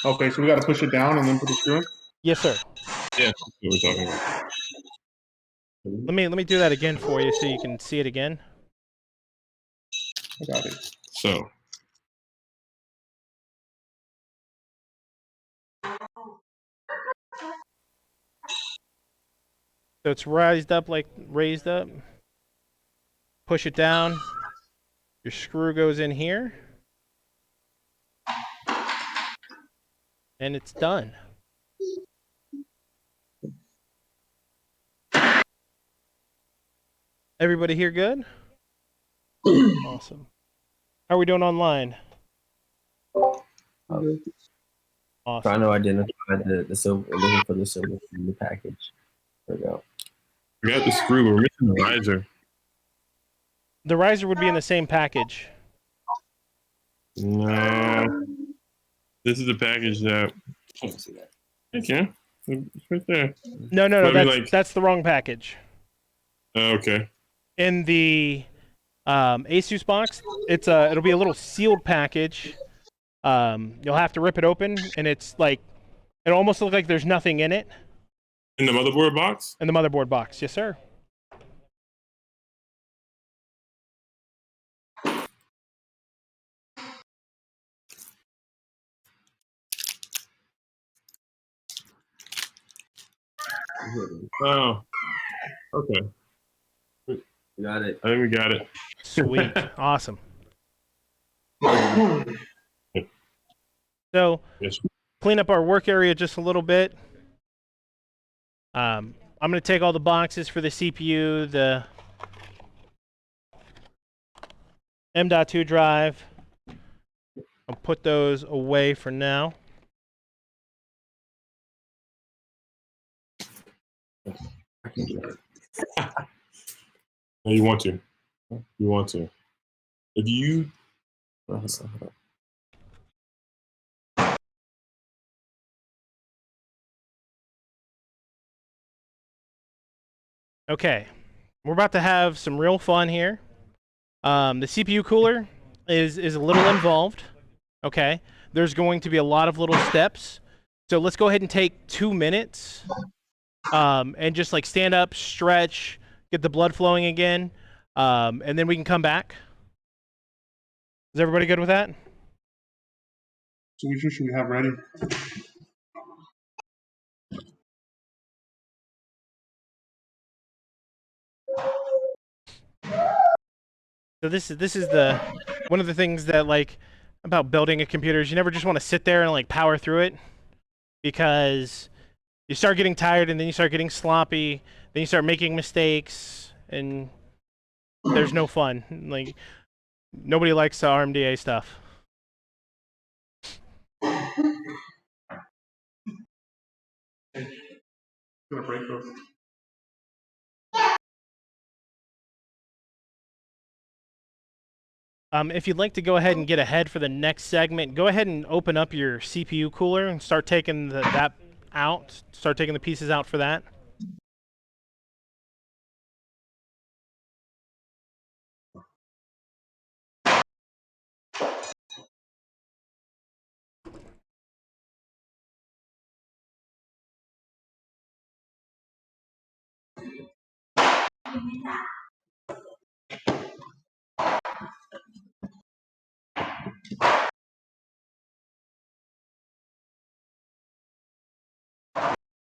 Okay, so we got to push it down and then put the screw in? Yes, sir. Yeah, that's what we're talking about. Let me do that again for you so you can see it again. I got it. So it's raised up. Push it down. Your screw goes in here. And it's done. Everybody here good? Awesome. How are we doing online? Awesome. Awesome. Trying to identify the silver, looking for the silver in the package. There we go. We got the screw, but we're missing the riser. The riser would be in the same package. No. This is the package that. Can't see that. I can. It's right there. No, But I mean, that's the wrong package. Oh, okay. In the Asus box, it'll be a little sealed package. You'll have to rip it open, and it's like it almost looks like there's nothing in it. In the motherboard box? In the motherboard box, yes, sir. Oh. Okay. Got it. I think we got it. Sweet. Awesome. So, Yes. clean up our work area just a little bit. I'm going to take all the boxes for the CPU, the M.2 drive. I'll put those away for now. No, you want to. You want to. If you. Okay, we're about to have some real fun here. The CPU cooler is a little involved. Okay, there's going to be a lot of little steps. So let's go ahead and take 2 minutes and just like stand up, stretch, get the blood flowing again, and then we can come back. Is everybody good with that? So which one should we have ready? So this is the one of the things that like about building a computer is you never just want to sit there and like power through it, because you start getting tired and then you start getting sloppy, then you start making mistakes, and there's no fun. Like nobody likes the RMDA stuff. Gonna break those. If you'd like to go ahead and get ahead for the next segment, go ahead and open up your CPU cooler and start taking that out. Start taking the pieces out for that.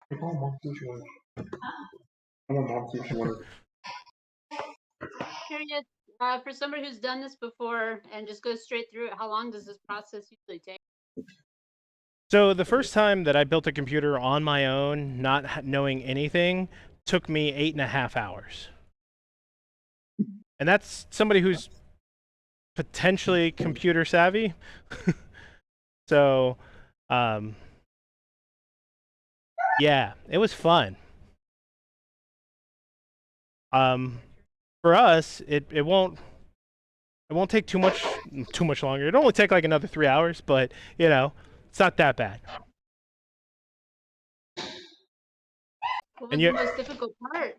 I want mom sushi one. I want mom sushi one. Curious, for somebody who's done this before and just goes straight through it, how long does this process usually take? So the first time that I built a computer on my own, not knowing anything, took me 8.5 hours. And that's somebody who's potentially computer savvy. So, yeah, it was fun. For us, it won't take too much longer. It'll only take like another 3 hours, but you know, it's not that bad. What was the most difficult part?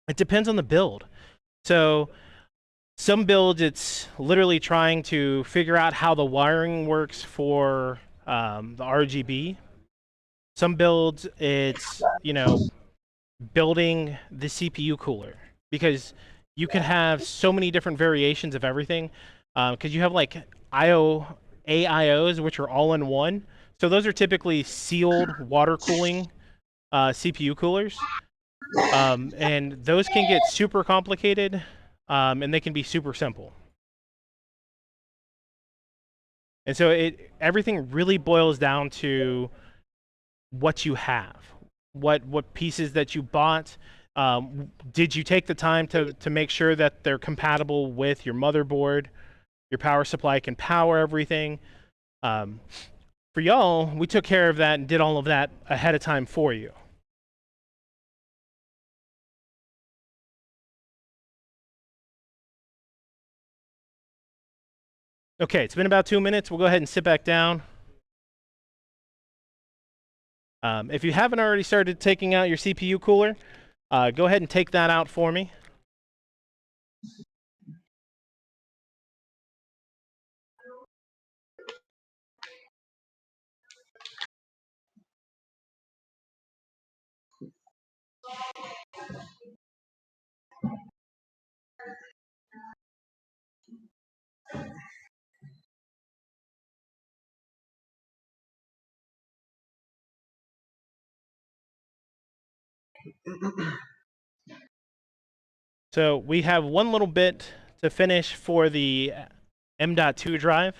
It depends on the build. So some builds, it's literally trying to figure out how the wiring works for the RGB. Some builds, it's, you know, building the CPU cooler, because you can have so many different variations of everything, because you have like AIOs, which are all in one. So those are typically sealed water cooling CPU coolers. And those can get super complicated, and they can be super simple. And so everything really boils down to what you have, what pieces that you bought. Did you take the time to make sure that they're compatible with your motherboard? Your power supply can power everything. For y'all, we took care of that and did all of that ahead of time for you. Okay, it's been about 2 minutes. We'll go ahead and sit back down. If you haven't already started taking out your CPU cooler, go ahead and take that out for me. So we have one little bit to finish for the M.2 drive.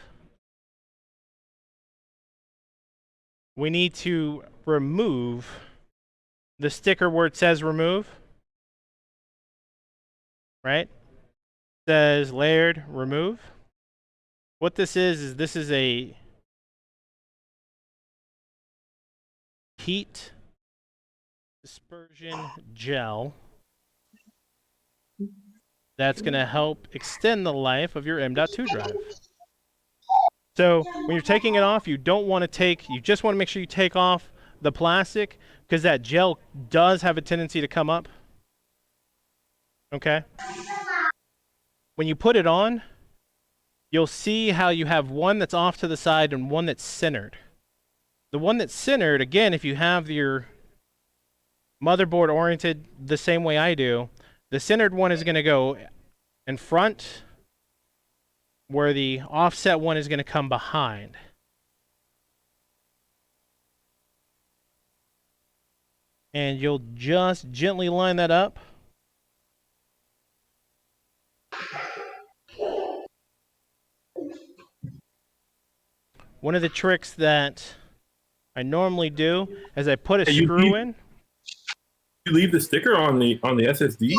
We need to remove the sticker where it says remove. Right? It says layered remove. What this is this is a heat dispersion gel that's going to help extend the life of your M.2 drive. So when you're taking it off, you don't want to take, you just want to make sure you take off the plastic because that gel does have a tendency to come up. Okay? When you put it on, you'll see how you have one that's off to the side and one that's centered. The one that's centered, again, if you have your motherboard oriented the same way I do, the centered one is going to go in front, where the offset one is going to come behind. And you'll just gently line that up. One of the tricks that I normally do is I put a screw in. You leave the sticker on the SSD?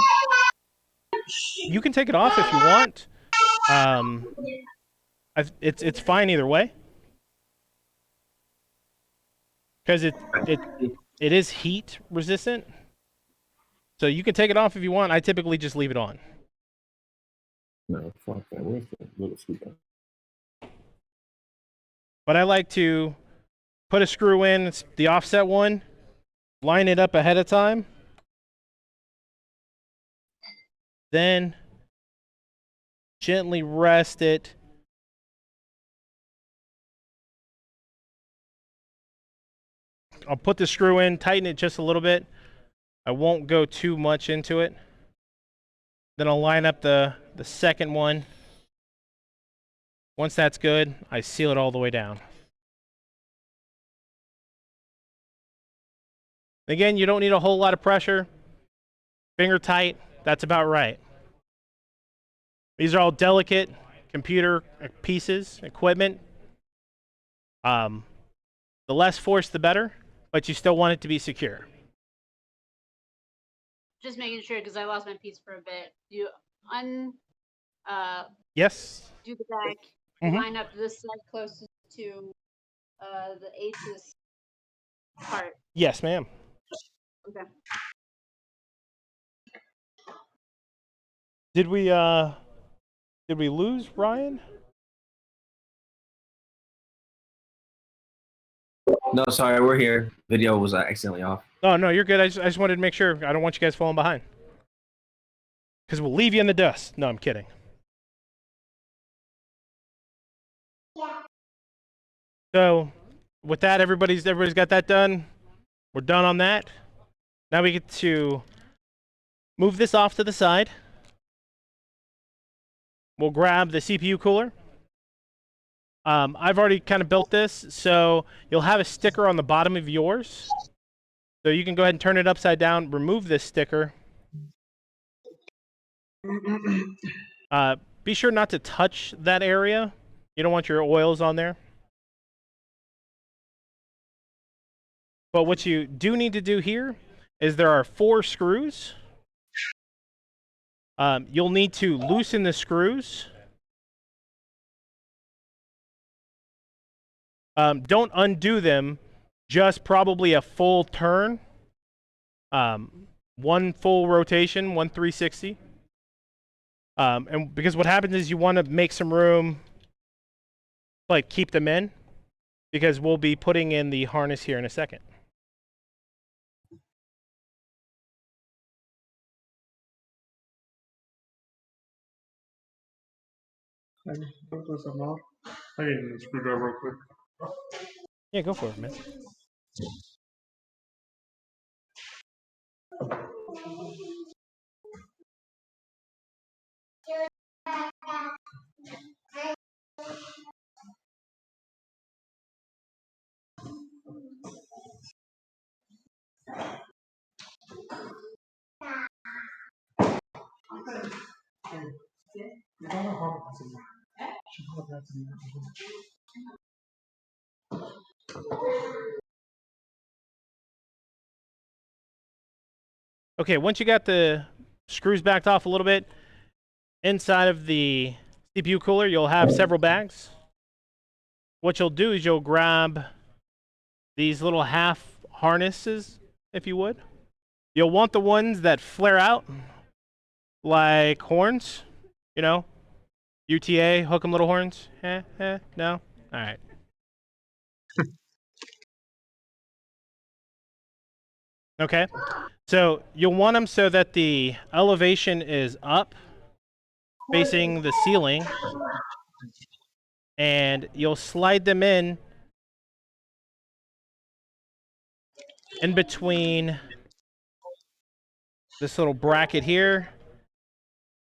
You can take it off if you want. It's fine either way, because it is heat resistant. So you can take it off if you want. I typically just leave it on. No, fuck that. Where's the little screw? But I like to put a screw in. It's the offset one. Line it up ahead of time. Then gently rest it I'll put the screw in, tighten it just a little bit. I won't go too much into it. Then I'll line up the second one. Once that's good, I seal it all the way down. Again, you don't need a whole lot of pressure. Finger tight, that's about right. These are all delicate computer pieces, equipment. The less force, the better, but you still want it to be secure. Just making sure, because I lost my piece for a bit. You Yes. do the back, Mhm. line up this side closest to the Asus part. Yes, ma'am. Okay. Did we lose Ryan? No, sorry, we're here. Video was accidentally off. Oh, no, you're good. I just wanted to make sure. I don't want you guys falling behind. Because we'll leave you in the dust. No, I'm kidding. So, with that, everybody's got that done. We're done on that. Now we get to move this off to the side. We'll grab the CPU cooler. I've already kind of built this, so you'll have a sticker on the bottom of yours. So you can go ahead and turn it upside down, remove this sticker. Be sure not to touch that area. You don't want your oils on there. But what you do need to do here is there are 4 screws. You'll need to loosen the screws. Don't undo them, just probably a full turn. One full rotation, 1 360. And because what happens is you want to make some room like keep them in, because we'll be putting in the harness here in a second. I need a screwdriver real quick. Yeah, go for it, man. Okay, once you got the screws backed off a little bit, inside of the CPU cooler, you'll have several bags. What you'll do is you'll grab these little half harnesses, if you would. You'll want the ones that flare out like horns, you know, UTA, hook 'em little horns. No? All right. Okay. So you'll want them so that the elevation is up, facing the ceiling, and you'll slide them in between this little bracket here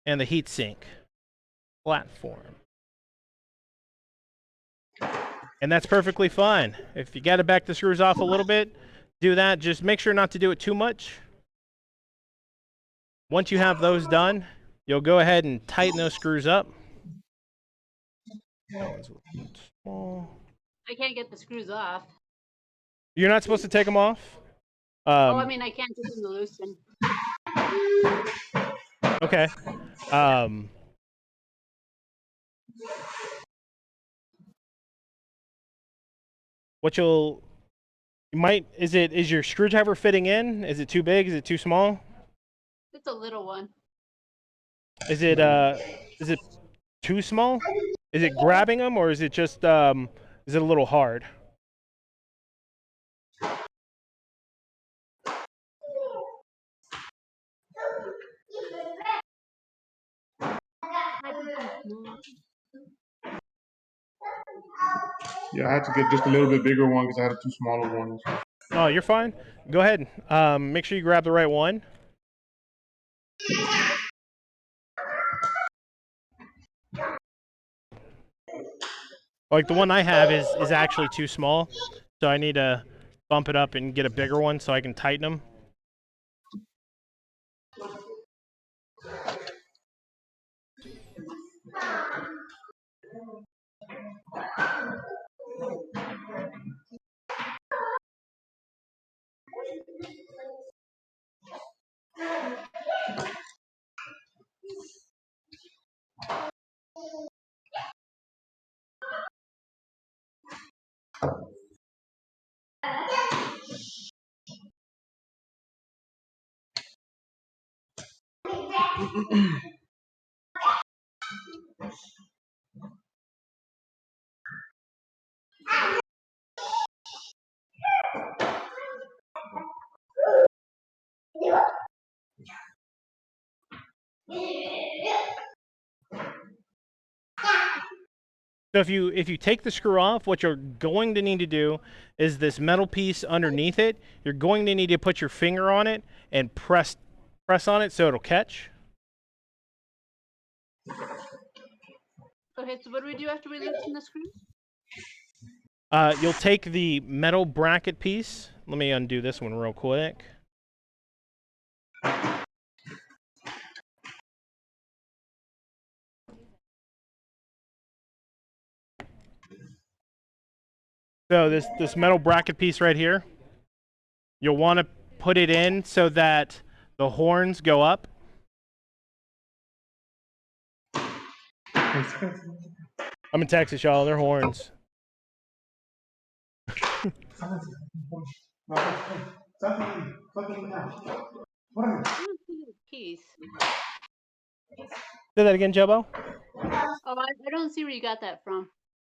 and the heatsink platform. And that's perfectly fine. If you got to back the screws off a little bit, do that. Just make sure not to do it too much. Once you have those done, you'll go ahead and tighten those screws up. That one's a little small. I can't get the screws off. You're not supposed to take them off? Oh, I mean, I can't get them to loosen. Okay. Is your screwdriver fitting in? Is it too big? Is it too small? It's a little one. Is it too small? Is it grabbing them, or is it just is it a little hard? Yeah, I had to get just a little bit bigger one because I had two smaller ones. Oh, you're fine. Go ahead. Make sure you grab the right one. Like the one I have is actually too small, so I need to bump it up and get a bigger one so I can tighten them. So if you take the screw off, what you're going to need to do is this metal piece underneath it. You're going to need to put your finger on it and press on it so it'll catch. Okay, so what do we do after we loosen the screws? You'll take the metal bracket piece. Let me undo this one real quick. So this metal bracket piece right here, you'll want to put it in so that the horns go up. I'm in Texas, y'all. They're horns. Piece. Say that again, Jobo. Oh, I don't see where you got that from.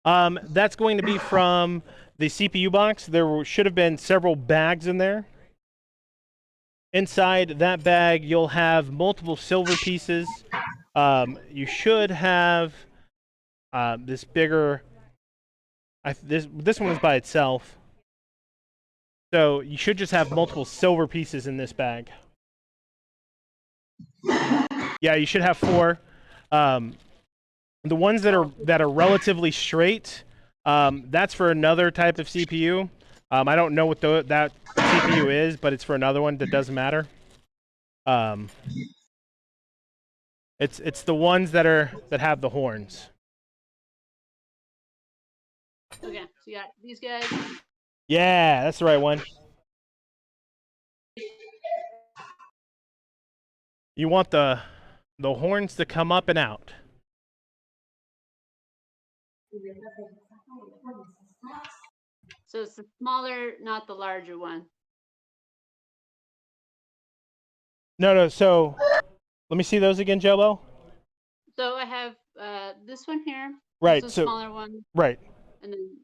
That's going to be from the CPU box. There should have been several bags in there. Inside that bag, you'll have multiple silver pieces. You should have this bigger. This one is by itself. So you should just have multiple silver pieces in this bag. Yeah, you should have 4. The ones that are relatively straight, that's for another type of CPU. I don't know what that CPU is, but it's for another one that doesn't matter. It's the ones that have the horns. Okay, so you got these guys. Yeah, that's the right one. You want the horns to come up and out. So it's the smaller, not the larger one. No. So let me see those again, Jello. So I have this one here. Right. This is So a smaller one. right. And then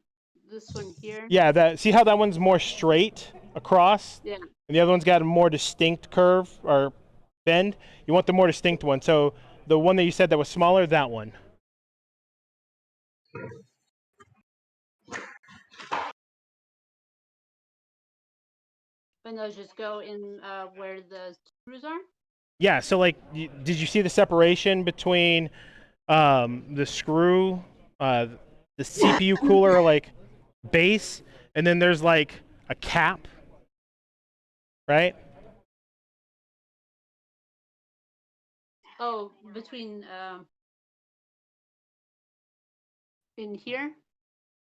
this one here. Yeah. See how that one's more straight across? Yeah. And the other one's got a more distinct curve or bend. You want the more distinct one. So the one that you said that was smaller, that one. And those just go in where the screws are? Yeah, so like, did you see the separation between the screw, the CPU cooler like base, and then there's like a cap, right? Oh, between in here?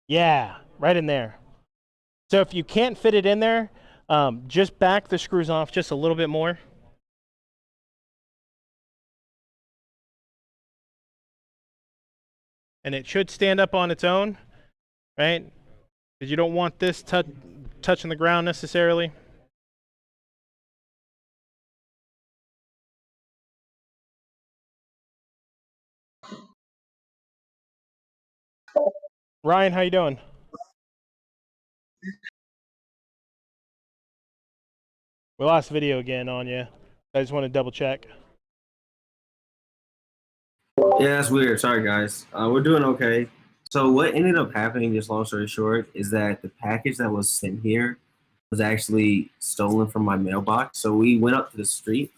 Yeah, right in there. So if you can't fit it in there, just back the screws off just a little bit more. And it should stand up on its own, right? Because you don't want this touching the ground necessarily. Ryan, how you doing? We lost video again on you. I just want to double check. Yeah, that's weird. Sorry, guys. We're doing okay. So what ended up happening, just long story short, is that the package that was sent here was actually stolen from my mailbox. So we went up to the street.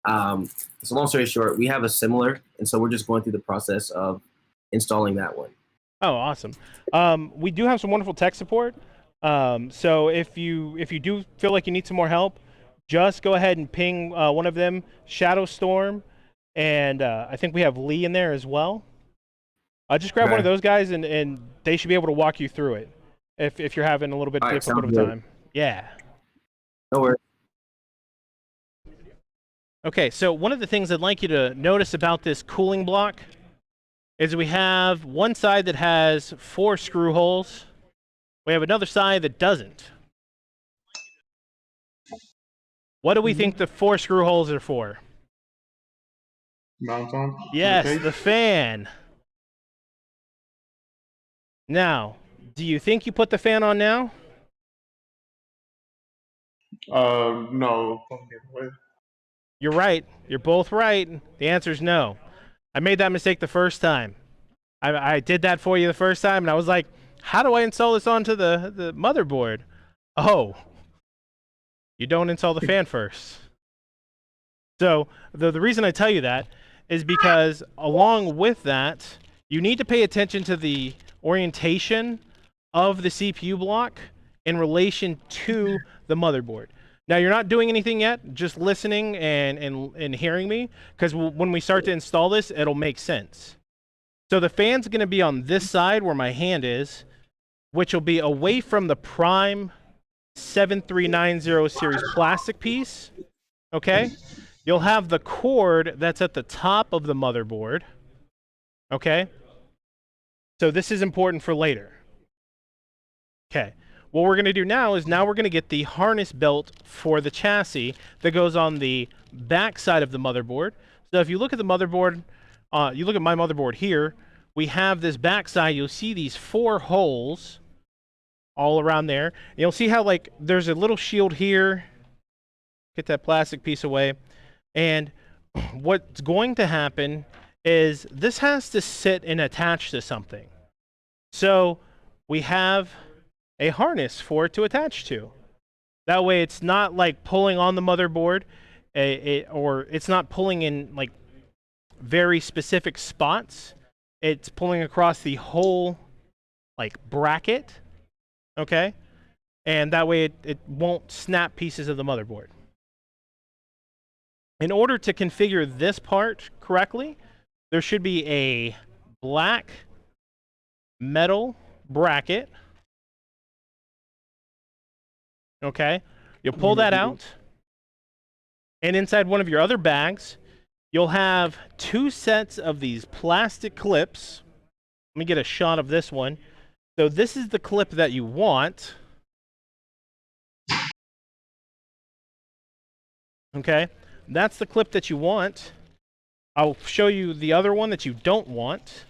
So long story short, we have a similar, and so we're just going through the process of installing that one. Oh, awesome. We do have some wonderful tech support. So if you do feel like you need some more help, just go ahead and ping one of them, Shadow Storm, and I think we have Lee in there as well. Just grab one of those guys, and they should be able to walk you through it if you're having a little bit difficult of a time. Yeah. No worries. Okay, so one of the things I'd like you to notice about this cooling block is we have one side that has 4 screw holes. We have another side that doesn't. What do we think the 4 screw holes are for? Mount on? Yes, Okay. the fan. Now, do you think you put the fan on now? No. You're right. You're both right. The answer is no. I made that mistake the first time. I did that for you the first time, and I was like, how do I install this onto the motherboard? Oh, you don't install the fan first. So the reason I tell you that is because along with that, you need to pay attention to the orientation of the CPU block in relation to the motherboard. Now, you're not doing anything yet, just listening and hearing me, because when we start to install this, it'll make sense. So the fan's going to be on this side where my hand is, which will be away from the prime 7390 series plastic piece, okay? You'll have the cord that's at the top of the motherboard, okay? So this is important for later. Okay. What we're going to do now is we're going to get the harness belt for the chassis that goes on the back side of the motherboard. So if you look at the motherboard, you look at my motherboard here, we have this backside. You'll see these 4 holes all around there. You'll see how like there's a little shield here. Get that plastic piece away. And what's going to happen is this has to sit and attach to something. So we have a harness for it to attach to. That way it's not like pulling on the motherboard, or it's not pulling in like very specific spots. It's pulling across the whole like bracket, okay? And that way it won't snap pieces of the motherboard. In order to configure this part correctly, there should be a black metal bracket. Okay, you'll pull that out, and inside one of your other bags, you'll have 2 sets of these plastic clips. Let me get a shot of this one. So this is the clip that you want. Okay, that's the clip that you want. I'll show you the other one that you don't want.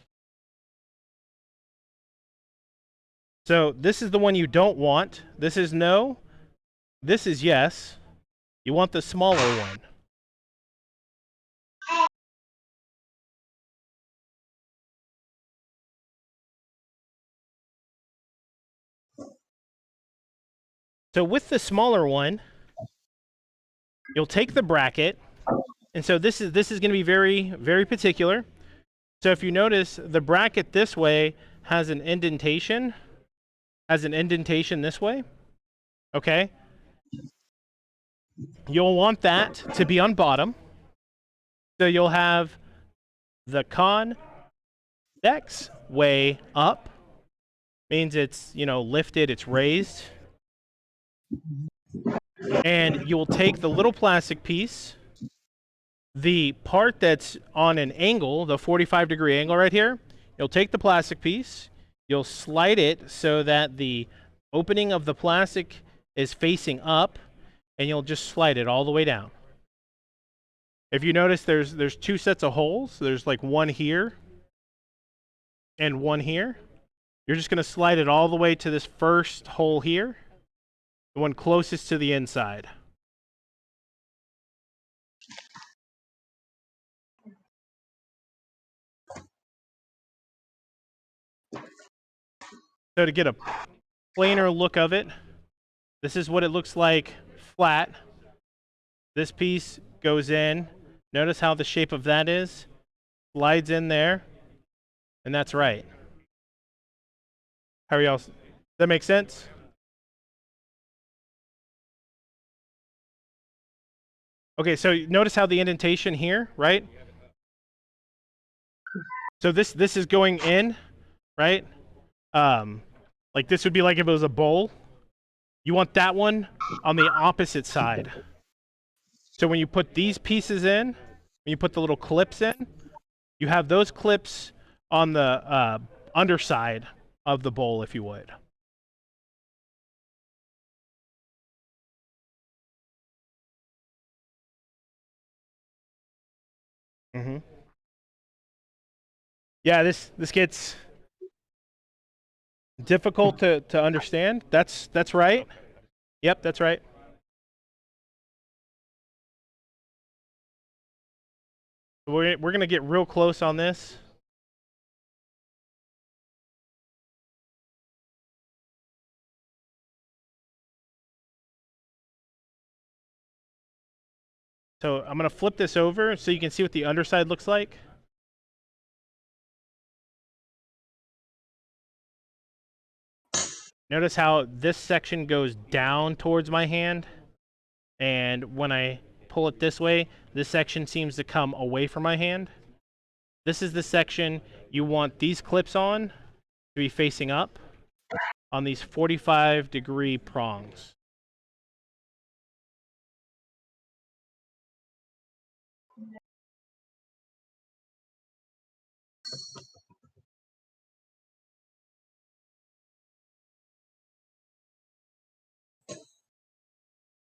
So this is the one you don't want. This is no. This is yes. You want the smaller one. So with the smaller one, you'll take the bracket, and so this is going to be very, very particular. So if you notice, the bracket this way has an indentation, this way. Okay. You'll want that to be on bottom. So you'll have the convex way up, means it's, you know, lifted, it's raised. And you will take the little plastic piece, the part that's on an angle, the 45-degree angle right here, you'll take the plastic piece, you'll slide it so that the opening of the plastic is facing up, and you'll just slide it all the way down. If you notice, there's 2 sets of holes. There's like one here and one here. You're just going to slide it all the way to this first hole here, the one closest to the inside. So to get a plainer look of it, this is what it looks like flat. This piece goes in. Notice how the shape of that is. Slides in there. And that's right. How are y'all? Does that make sense? Okay, so notice how the indentation here, right? So this is going in, right? Like this would be like if it was a bowl. You want that one on the opposite side. So when you put these pieces in, when you put the little clips in, you have those clips on the underside of the bowl, if you would. Mm-hmm. Yeah, this gets difficult to understand. That's right. Yep, that's right. We're going to get real close on this. So I'm going to flip this over so you can see what the underside looks like. Notice how this section goes down towards my hand, and when I pull it this way, this section seems to come away from my hand. This is the section you want these clips on to be facing up on these 45-degree prongs.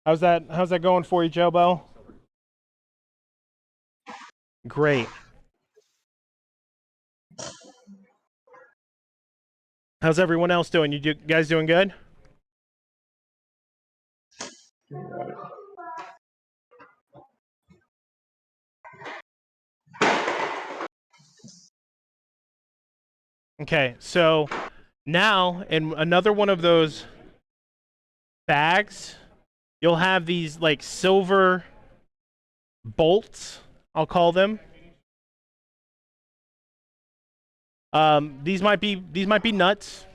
How's that going for you, Joe Bell? Great. How's everyone else doing? You guys doing good? Okay, so now in another one of those bags, you'll have these like silver bolts, I'll call them. These might be nuts.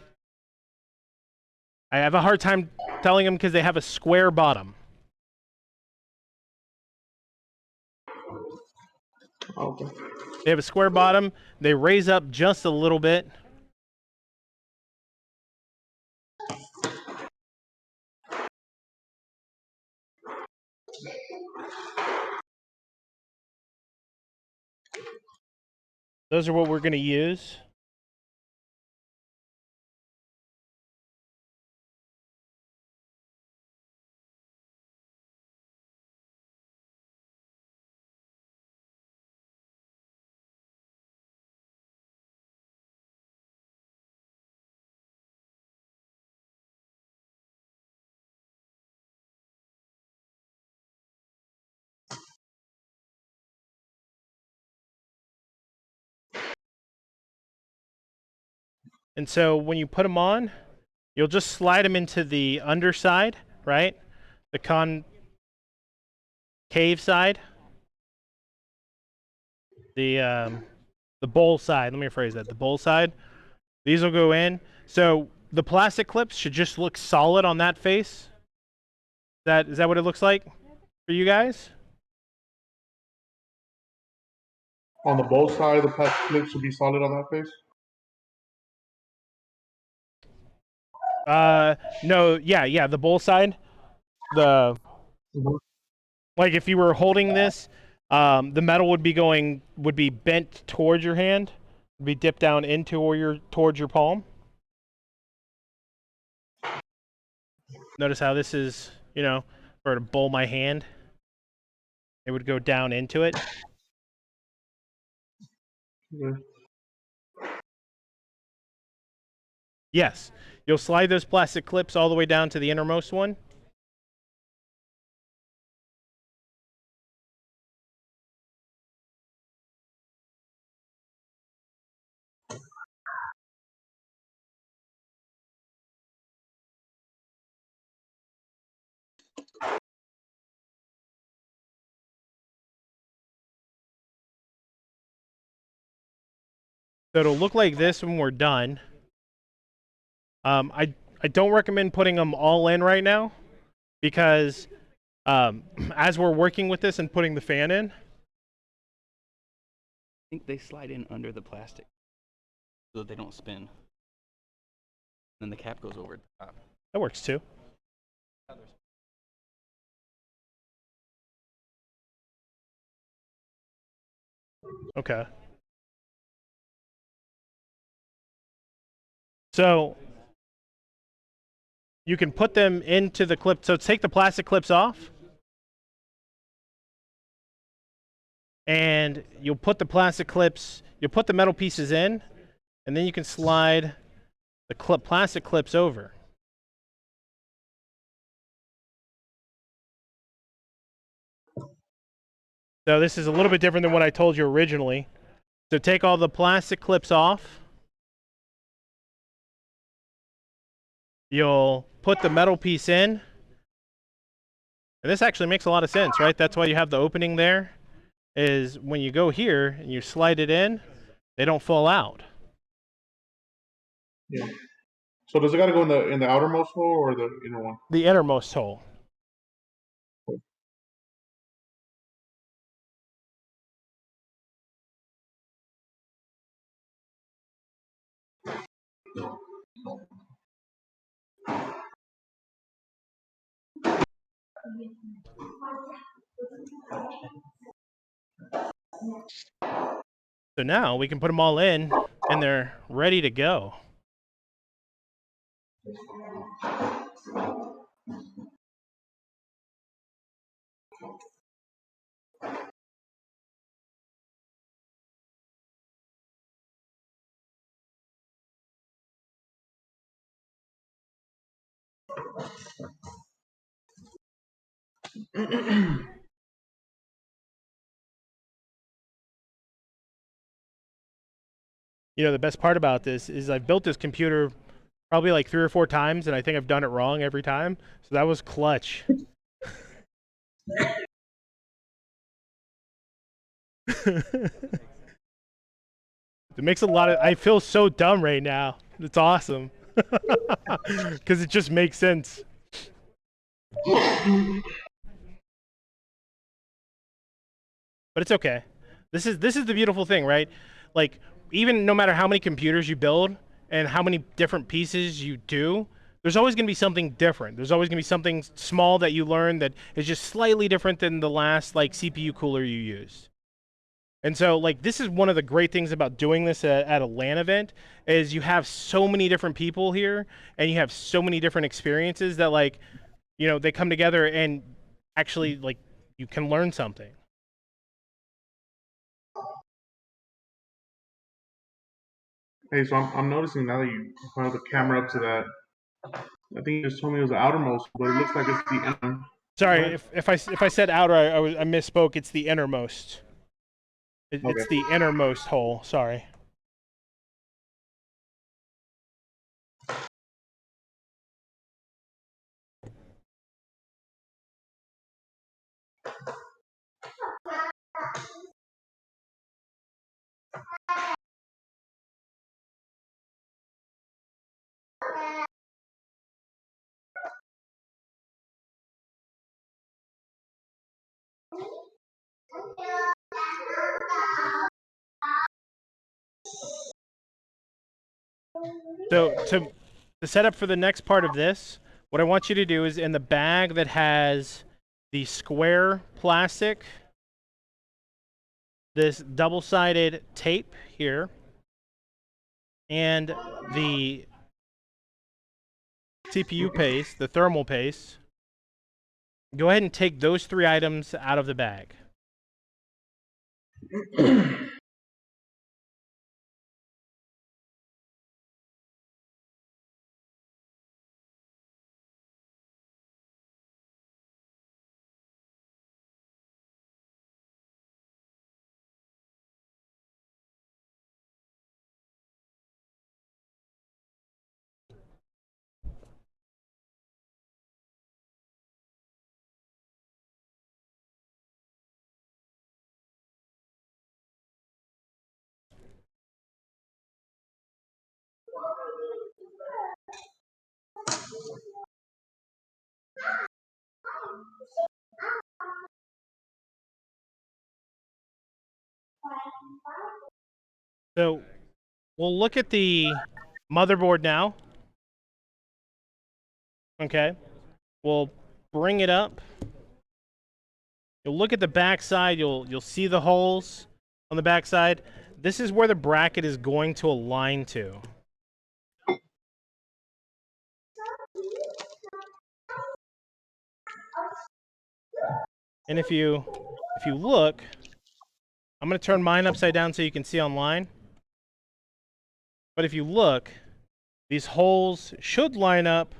I have a hard time telling them because they have a square bottom. Okay. They have a square bottom. They raise up just a little bit. Those are what we're going to use. And so when you put them on, you'll just slide them into the underside, right? The concave side. The bowl side. Let me rephrase that. The bowl side. These will go in. So the plastic clips should just look solid on that face. Is that what it looks like for you guys? On the both side, the plastic clip should be solid on that face. No, yeah, the bowl side. The like if you were holding this, the metal would be bent towards your hand, would be dipped down into or towards your palm. Notice how this is, for to bowl my hand, it would go down into it. Yeah. Yes, you'll slide those plastic clips all the way down to the innermost one. So it'll look like this when we're done. I don't recommend putting them all in right now because as we're working with this and putting the fan in, I think they slide in under the plastic so that they don't spin. Then the cap goes over the top. That works too. Okay. So you can put them into the clip. So take the plastic clips off. And you'll put the plastic clips, you'll put the metal pieces in, and then you can slide the plastic clips over. So this is a little bit different than what I told you originally. So take all the plastic clips off. You'll put the metal piece in. And this actually makes a lot of sense, right? That's why you have the opening there, is when you go here and you slide it in, they don't fall out. Yeah. So does it got to go in the outermost hole or the inner one? The innermost hole. So now we can put them all in and they're ready to go. You know, the best part about this is I've built this computer probably like 3 or 4 times, and I think I've done it wrong every time. So that was clutch. It makes a lot of. I feel so dumb right now. It's awesome because it just makes sense. But it's okay. This is the beautiful thing, right? Like, even no matter how many computers you build and how many different pieces you do, there's always going to be something different. There's always going to be something small that you learn that is just slightly different than the last like CPU cooler you used. And so, like, this is one of the great things about doing this at a LAN event is you have so many different people here and you have so many different experiences that, like, you know, they come together and actually, like, you can learn something. Hey, so I'm noticing now that you put the camera up to that. I think you just told me it was the outermost, but it looks like it's the inner. Sorry, if I said outer, I misspoke. It's the innermost. It's Okay. the innermost hole. Sorry. So to set up for the next part of this, what I want you to do is in the bag that has the square plastic, this double-sided tape here, and the CPU paste, the thermal paste, go ahead and take those 3 items out of the bag. So we'll look at the motherboard now. Okay. We'll bring it up. You'll look at the back side. You'll see the holes on the back side. This is where the bracket is going to align to. And if you look, I'm going to turn mine upside down so you can see online. But if you look, these holes should line up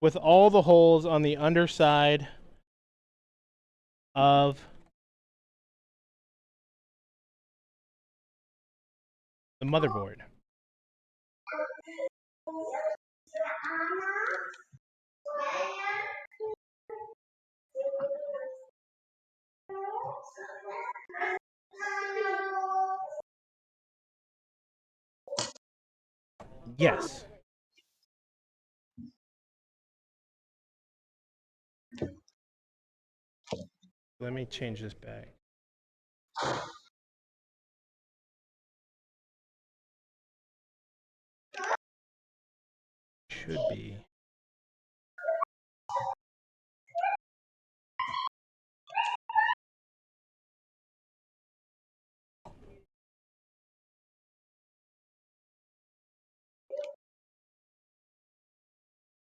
with all the holes on the underside of the motherboard. Yes. Let me change this back. Should be.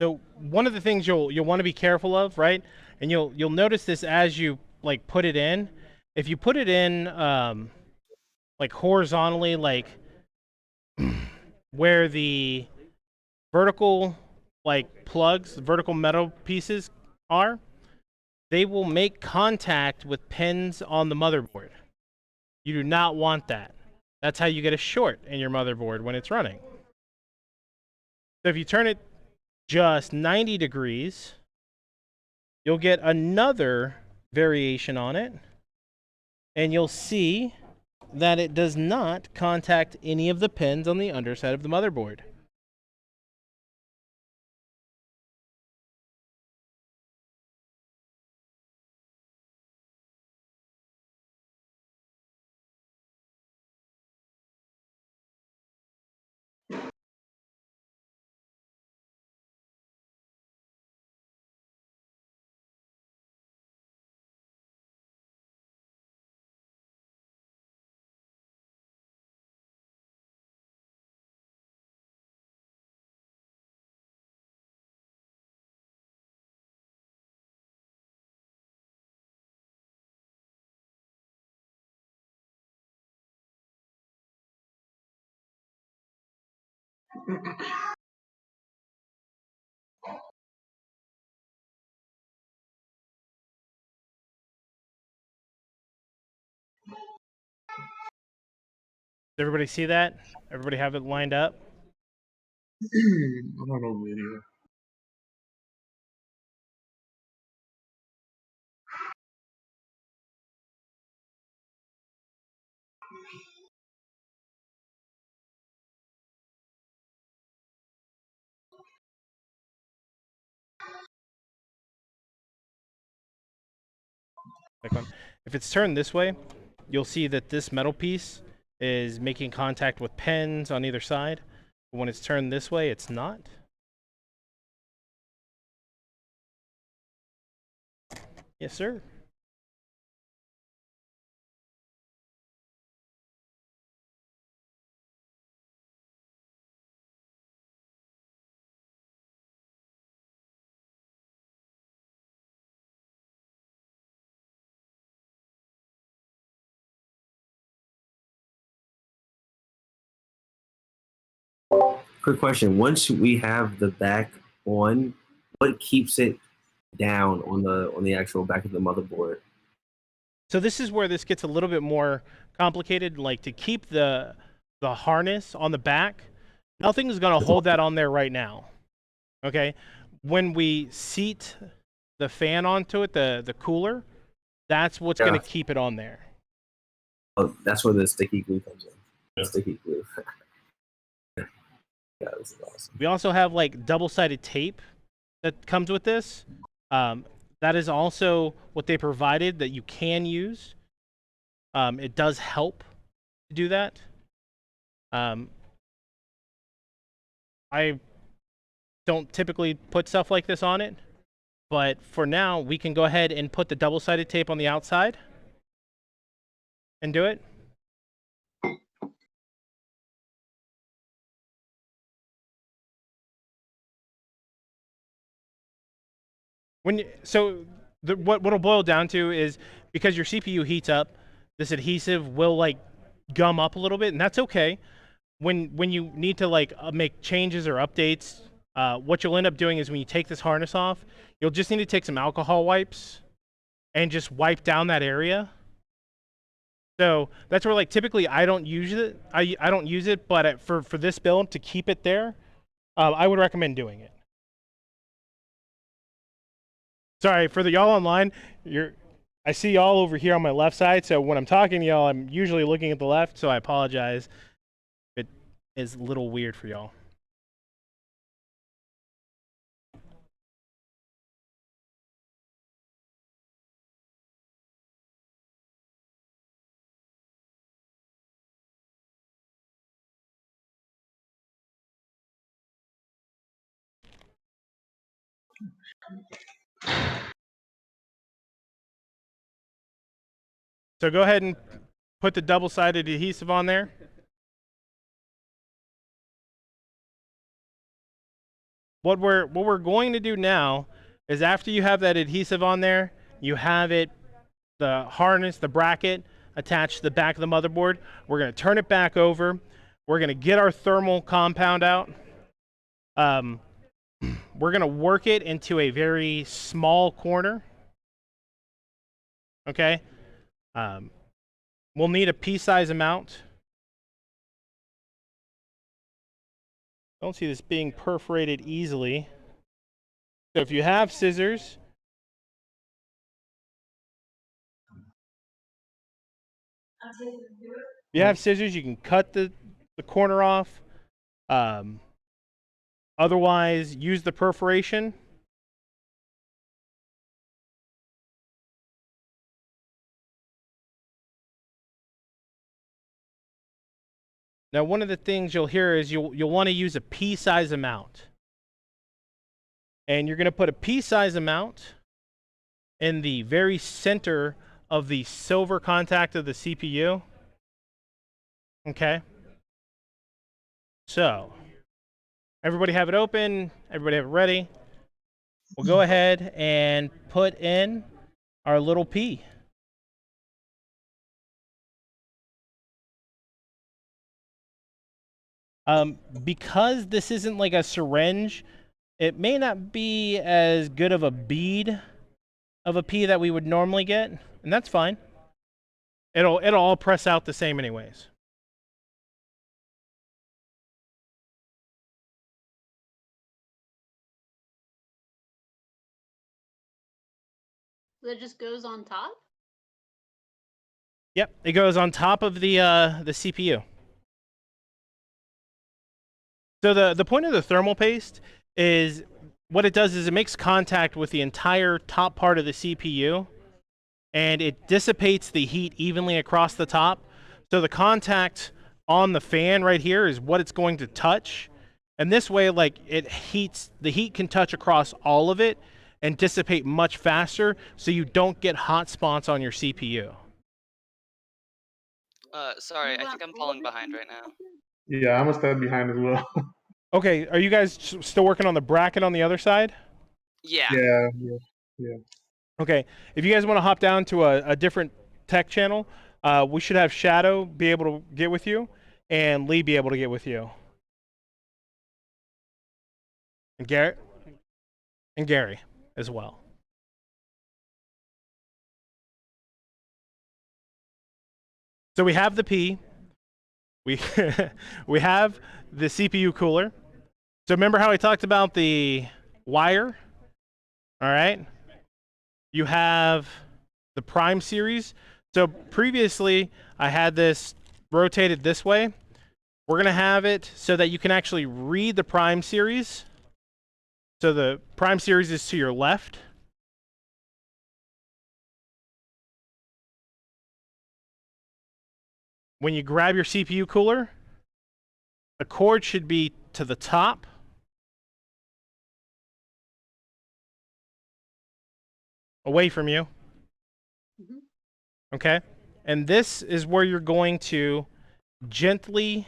So one of the things you'll want to be careful of, right? And you'll notice this as you like put it in. If you put it in like horizontally, like where the vertical like plugs, the vertical metal pieces are, they will make contact with pins on the motherboard. You do not want that. That's how you get a short in your motherboard when it's running. So if you turn it just 90 degrees, you'll get another variation on it, and you'll see that it does not contact any of the pins on the underside of the motherboard. Does everybody see that? Everybody have it lined up? I don't know video. If it's turned this way, you'll see that this metal piece is making contact with pins on either side. But when it's turned this way, it's not. Yes, sir. Quick question. Once we have the back on, what keeps it down on the actual back of the motherboard? So this is where this gets a little bit more complicated. Like, to keep the harness on the back, nothing is going to hold that on there right now. Okay? When we seat the fan onto it, the cooler, that's what's going to keep it on there. Oh, that's where the sticky glue comes in. The sticky glue. Yeah, this is awesome. We also have like double-sided tape that comes with this. That is also what they provided that you can use. It does help to do that. I don't typically put stuff like this on it, but for now, we can go ahead and put the double-sided tape on the outside and do it. What it'll boil down to is, because your CPU heats up, this adhesive will like gum up a little bit, and that's okay. When you need to like make changes or updates, what you'll end up doing is when you take this harness off, you'll just need to take some alcohol wipes and just wipe down that area. So that's where, like, typically I don't use it. I don't use it, but for this build, to keep it there, I would recommend doing it. Sorry, for the y'all online, I see y'all over here on my left side, so when I'm talking to y'all, I'm usually looking at the left, so I apologize. It is a little weird for y'all. So go ahead and put the double-sided adhesive on there. What we're going to do now is, after you have that adhesive on there, you have it, the harness, the bracket attached to the back of the motherboard. We're going to turn it back over. We're going to get our thermal compound out. We're going to work it into a very small corner. Okay. We'll need a pea-size amount. Don't see this being perforated easily. So if you have scissors, you can cut the corner off. Otherwise, use the perforation. Now, one of the things you'll hear is you'll want to use a pea-size amount. And you're going to put a pea-size amount in the very center of the silver contact of the CPU. Okay. So, everybody have it open. Everybody have it ready. We'll go ahead and put in our little pea. Because this isn't like a syringe, it may not be as good of a bead of a pea that we would normally get, and that's fine. It'll all press out the same anyways. So that just goes on top? Yep, it goes on top of the CPU. So the point of the thermal paste is what it does is it makes contact with the entire top part of the CPU, and it dissipates the heat evenly across the top. So the contact on the fan right here is what it's going to touch, and this way, like, the heat can touch across all of it and dissipate much faster, so you don't get hot spots on your CPU. Sorry, I think I'm falling behind right now. Yeah, I'm gonna stand behind as well. Okay, are you guys still working on the bracket on the other side? Yeah. Yeah. Okay, if you guys want to hop down to a different tech channel, we should have Shadow be able to get with you, and Lee be able to get with you. And Garrett? And Gary as well. So we have the P. We have the CPU cooler. So remember how I talked about the wire? All right. You have the Prime series. So previously I had this rotated this way. We're going to have it so that you can actually read the Prime series. So the Prime series is to your left. When you grab your CPU cooler, the cord should be to the top. Away from you. Mm-hmm. Okay? And this is where you're going to gently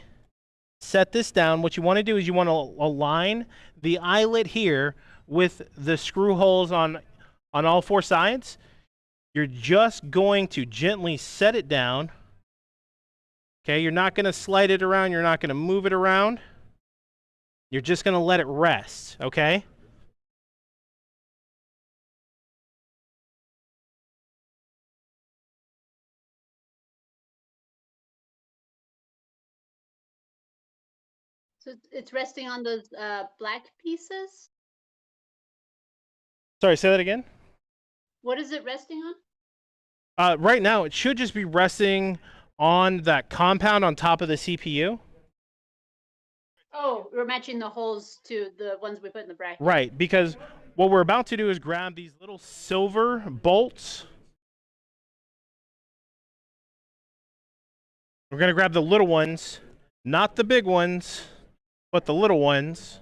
set this down. What you want to do is you want to align the eyelet here with the screw holes on all four sides. You're just going to gently set it down. Okay, you're not going to slide it around. You're not going to move it around. You're just going to let it rest, okay? So it's resting on those black pieces? Sorry, say that again? What is it resting on? Right now, it should just be resting on that compound on top of the CPU. Oh, we're matching the holes to the ones we put in the bracket. Right, because what we're about to do is grab these little silver bolts. We're going to grab the little ones, not the big ones, but the little ones.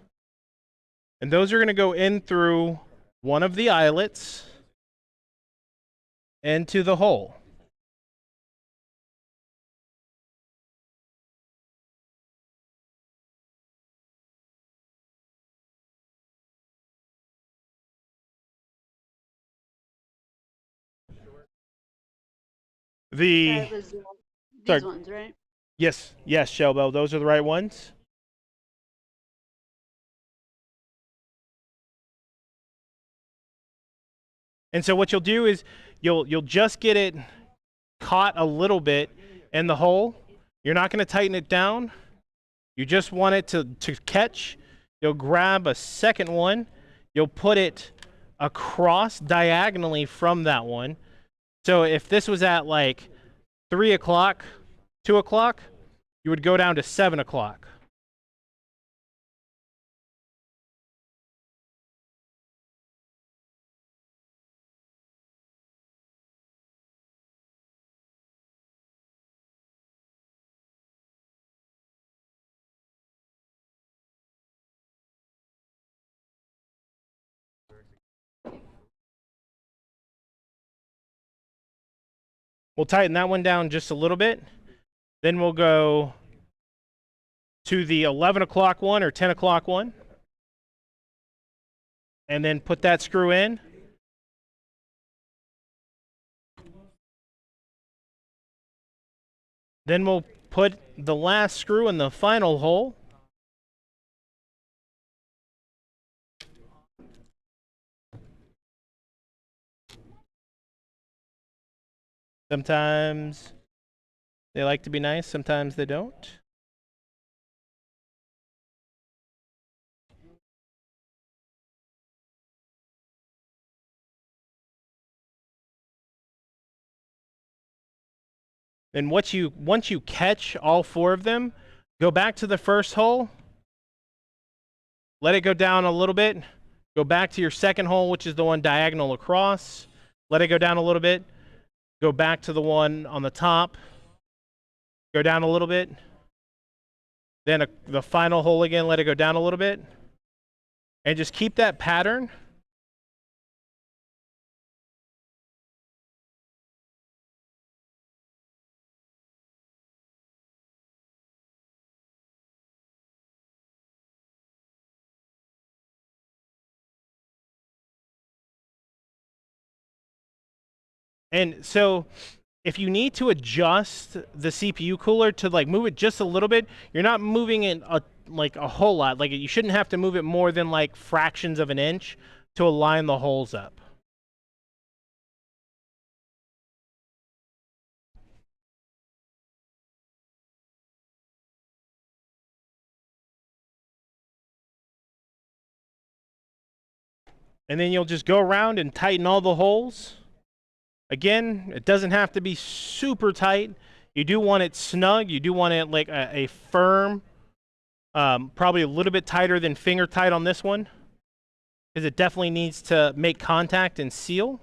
And those are going to go in through one of the eyelets into the hole. That was these ones, right? Yes, Shelbo, those are the right ones. And so what you'll do is you'll just get it caught a little bit in the hole. You're not going to tighten it down. You just want it to catch. You'll grab a second one. You'll put it across diagonally from that one. So if this was at like 3 o'clock, 2 o'clock, you would go down to 7 o'clock. We'll tighten that one down just a little bit. Then we'll go to the 11 o'clock one or 10 o'clock one. And then put that screw in. Then we'll put the last screw in the final hole. Sometimes they like to be nice, sometimes they don't. And once you catch all 4 of them, go back to the first hole, let it go down a little bit, go back to your second hole, which is the one diagonal across, let it go down a little bit, go back to the one on the top, go down a little bit, then the final hole again, let it go down a little bit, and just keep that pattern. And so if you need to adjust the CPU cooler to like move it just a little bit, you're not moving it like a whole lot. Like you shouldn't have to move it more than like fractions of an inch to align the holes up. And then you'll just go around and tighten all the holes. Again, it doesn't have to be super tight. You do want it snug. You do want it like a firm, probably a little bit tighter than finger tight on this one, because it definitely needs to make contact and seal.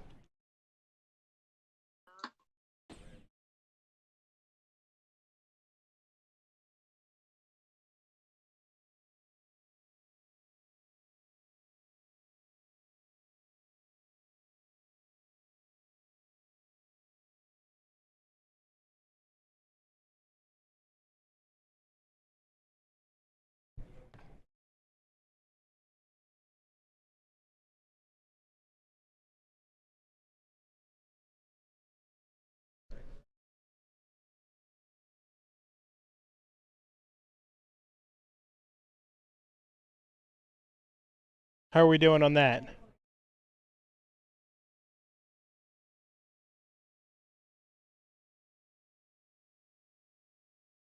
How are we doing on that?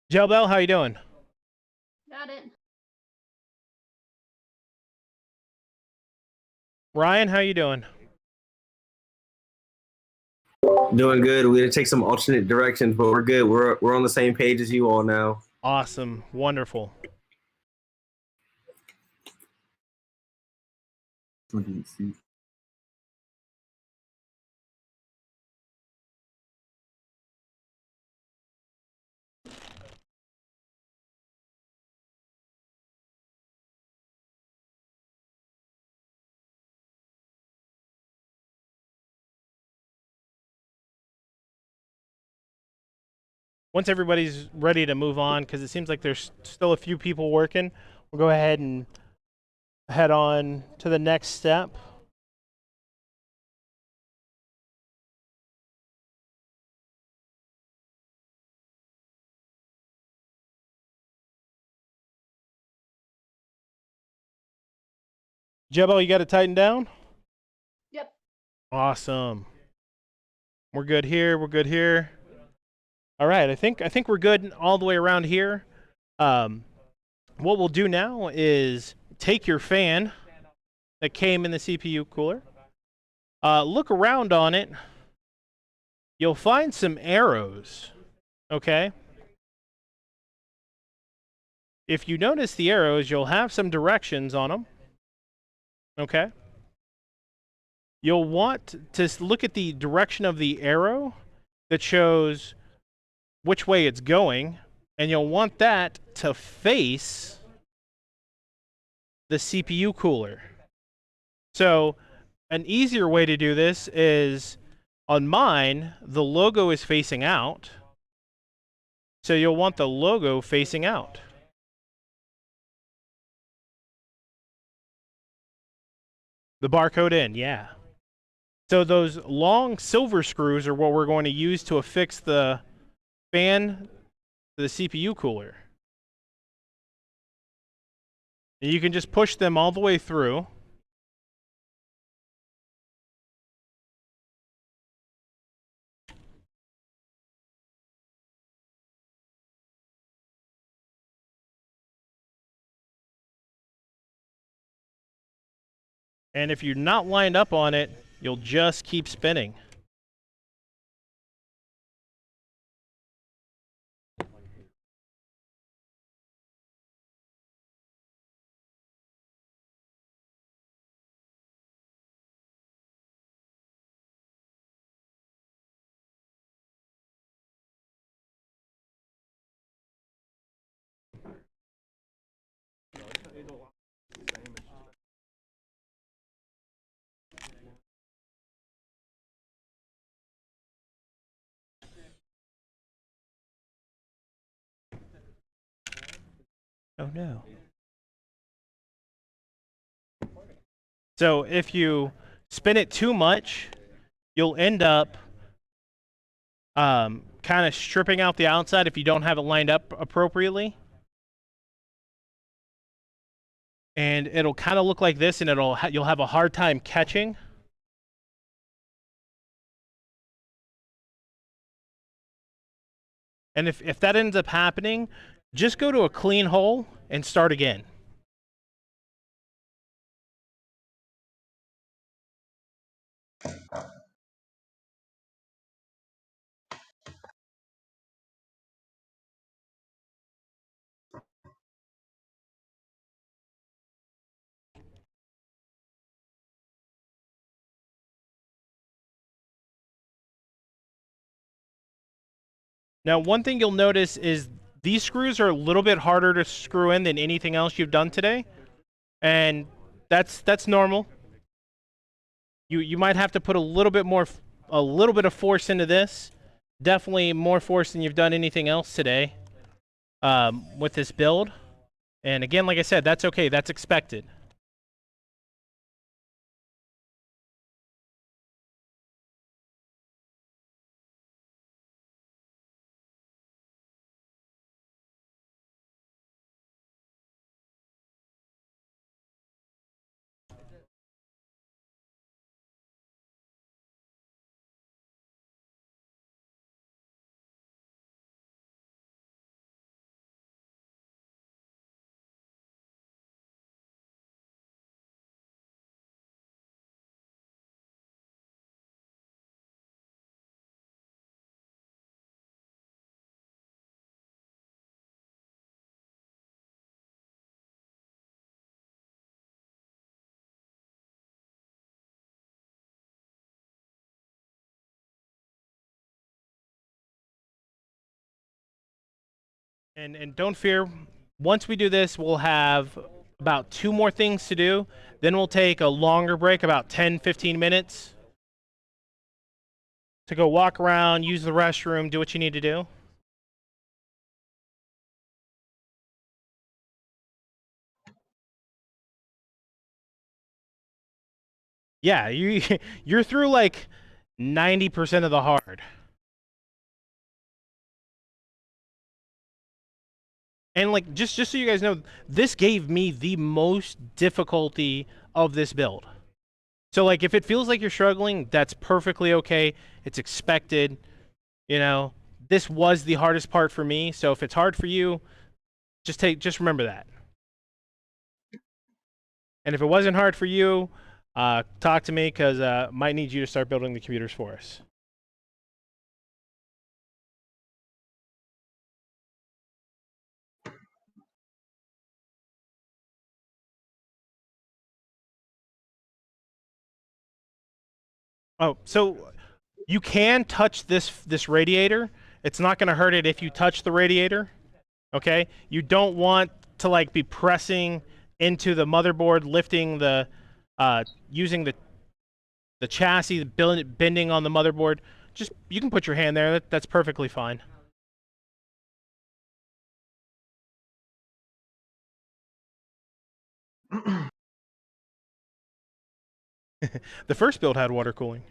Gel Bell, how you doing? Got it. Ryan, how you doing? Doing good. We had to take some alternate directions, but we're good. We're on the same page as you all now. Awesome. Wonderful. Once everybody's ready to move on, because it seems like there's still a few people working, we'll go ahead and head on to the next step. Jebo, you got it tightened down? Yep. Awesome. We're good here. We're good here. All right, I think we're good all the way around here. What we'll do now is take your fan that came in the CPU cooler. Look around on it. You'll find some arrows. Okay. If you notice the arrows, you'll have some directions on them. Okay. You'll want to look at the direction of the arrow that shows which way it's going, and you'll want that to face the CPU cooler. So an easier way to do this is, on mine, the logo is facing out. So you'll want the logo facing out. The barcode in, yeah. So those long silver screws are what we're going to use to affix the fan to the CPU cooler. And you can just push them all the way through. And if you're not lined up on it, you'll just keep spinning. Oh no. So if you spin it too much, you'll end up kind of stripping out the outside if you don't have it lined up appropriately. And it'll kind of look like this, and you'll have a hard time catching. And if that ends up happening, just go to a clean hole and start again. Now, one thing you'll notice is these screws are a little bit harder to screw in than anything else you've done today. And that's normal. You might have to put a little bit of force into this. Definitely more force than you've done anything else today with this build. And again, like I said, that's okay. That's expected. And don't fear, once we do this, we'll have about 2 more things to do. Then we'll take a longer break, about 10-15 minutes, to go walk around, use the restroom, do what you need to do. Yeah, you're through like 90% of the hard. And like just so you guys know, this gave me the most difficulty of this build. So like if it feels like you're struggling, that's perfectly okay. It's expected. You know, this was the hardest part for me. So if it's hard for you, just remember that. And if it wasn't hard for you, talk to me because might need you to start building the computers for us. Oh, so you can touch this radiator. It's not going to hurt it if you touch the radiator. Okay? You don't want to like be pressing into the motherboard, lifting the using the chassis, bending on the motherboard. Just you can put your hand there. That's perfectly fine. The first build had water cooling.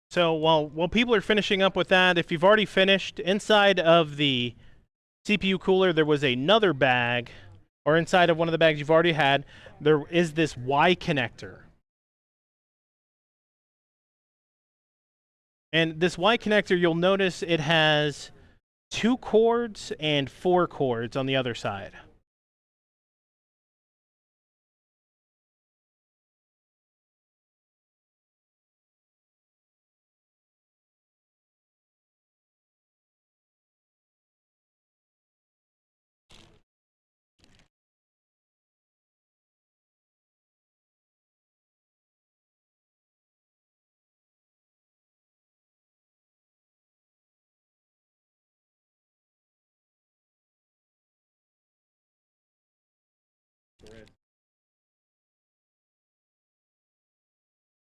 So while people are finishing up with that, if you've already finished, inside of the CPU cooler there was another bag, or inside of one of the bags you've already had, there is this Y connector. And this Y connector, you'll notice it has 2 cords and 4 cords on the other side.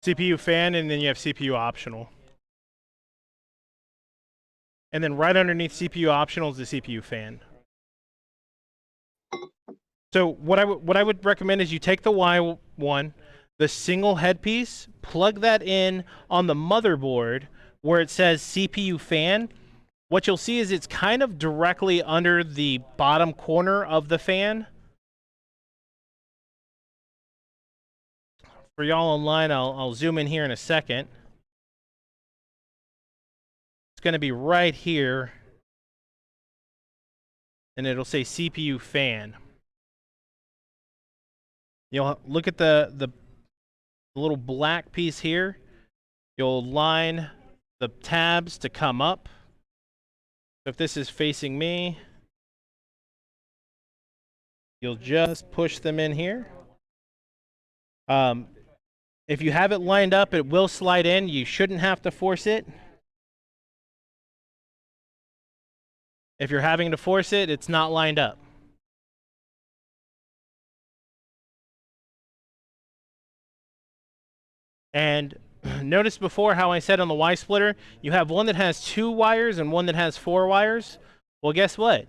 CPU fan, and then you have CPU optional. And then right underneath CPU optional is the CPU fan. So what I would recommend is you take the Y1, the single headpiece, plug that in on the motherboard where it says CPU fan. What you'll see is it's kind of directly under the bottom corner of the fan. For y'all online, I'll zoom in here in a second. It's going to be right here, and it'll say CPU fan. You'll look at the little black piece here. You'll line the tabs to come up. So if this is facing me, you'll just push them in here. If you have it lined up, it will slide in. You shouldn't have to force it. If you're having to force it, it's not lined up. And notice before how I said on the Y splitter, you have one that has 2 wires and one that has 4 wires. Well, guess what?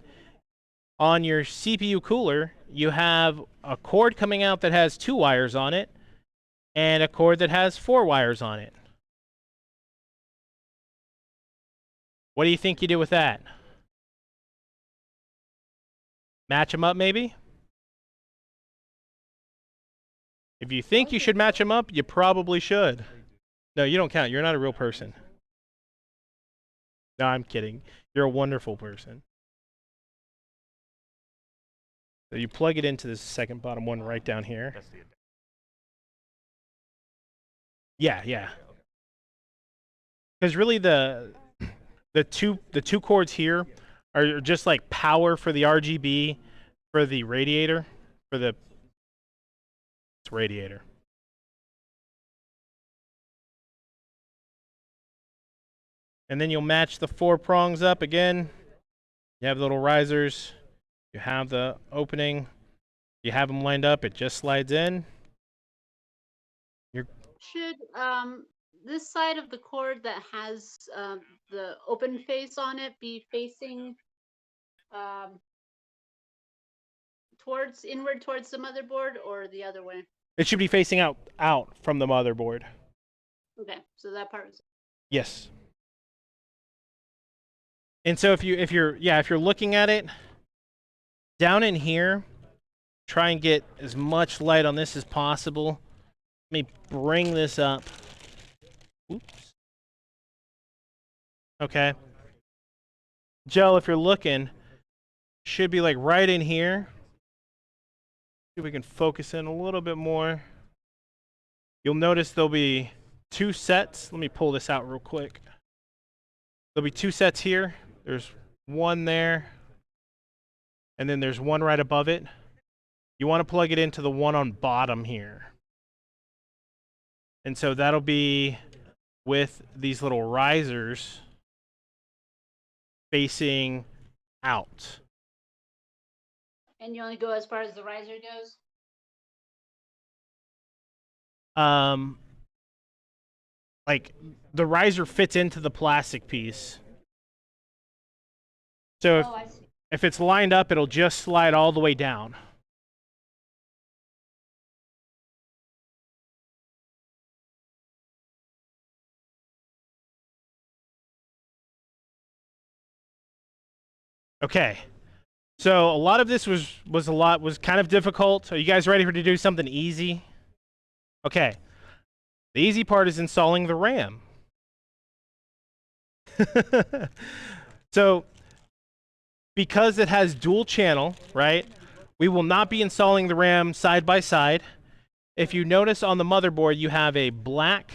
On your CPU cooler, you have a cord coming out that has 2 wires on it, and a cord that has 4 wires on it. What do you think you do with that? Match them up, maybe? If you think you should match them up, you probably should. No, you don't count. You're not a real person. No, I'm kidding. You're a wonderful person. So you plug it into this second bottom one right down here. Yeah. Because really the two cords here are just like power for the RGB for the radiator, for the radiator. And then you'll match the 4 prongs up again. You have the little risers. You have the opening. You have them lined up. It just slides in. Should this side of the cord that has the open face on it be facing inward towards the motherboard, or the other way? It should be facing out from the motherboard. Okay, so that part is... Yes. And so if you're looking at it down in here, try and get as much light on this as possible. Let me bring this up. Oops. Okay. Joe, if you're looking, should be like right in here. See if we can focus in a little bit more. You'll notice there'll be 2 sets. Let me pull this out real quick. There'll be 2 sets here. There's one there, and then there's one right above it. You want to plug it into the one on bottom here. And so that'll be with these little risers facing out. And you only go as far as the riser goes? Like the riser fits into the plastic piece. So if it's lined up, it'll just slide all the way down. Okay. So a lot of this was kind of difficult. Are you guys ready to do something easy? Okay. The easy part is installing the RAM. So because it has dual channel, right? We will not be installing the RAM side by side. If you notice on the motherboard, you have a black,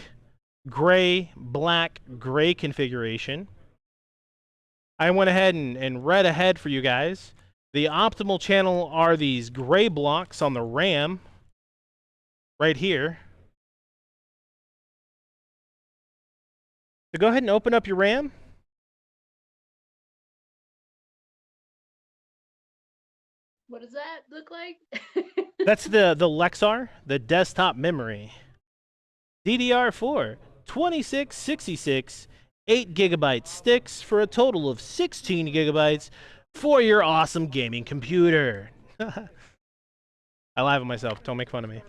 gray configuration. I went ahead and read ahead for you guys. The optimal channel are these gray blocks on the RAM right here. So go ahead and open up your RAM. What does that look like? That's the Lexar, the desktop memory. DDR4, 2666, 8 gigabyte sticks for a total of 16 gigabytes for your awesome gaming computer. I laugh at myself. Don't make fun of me.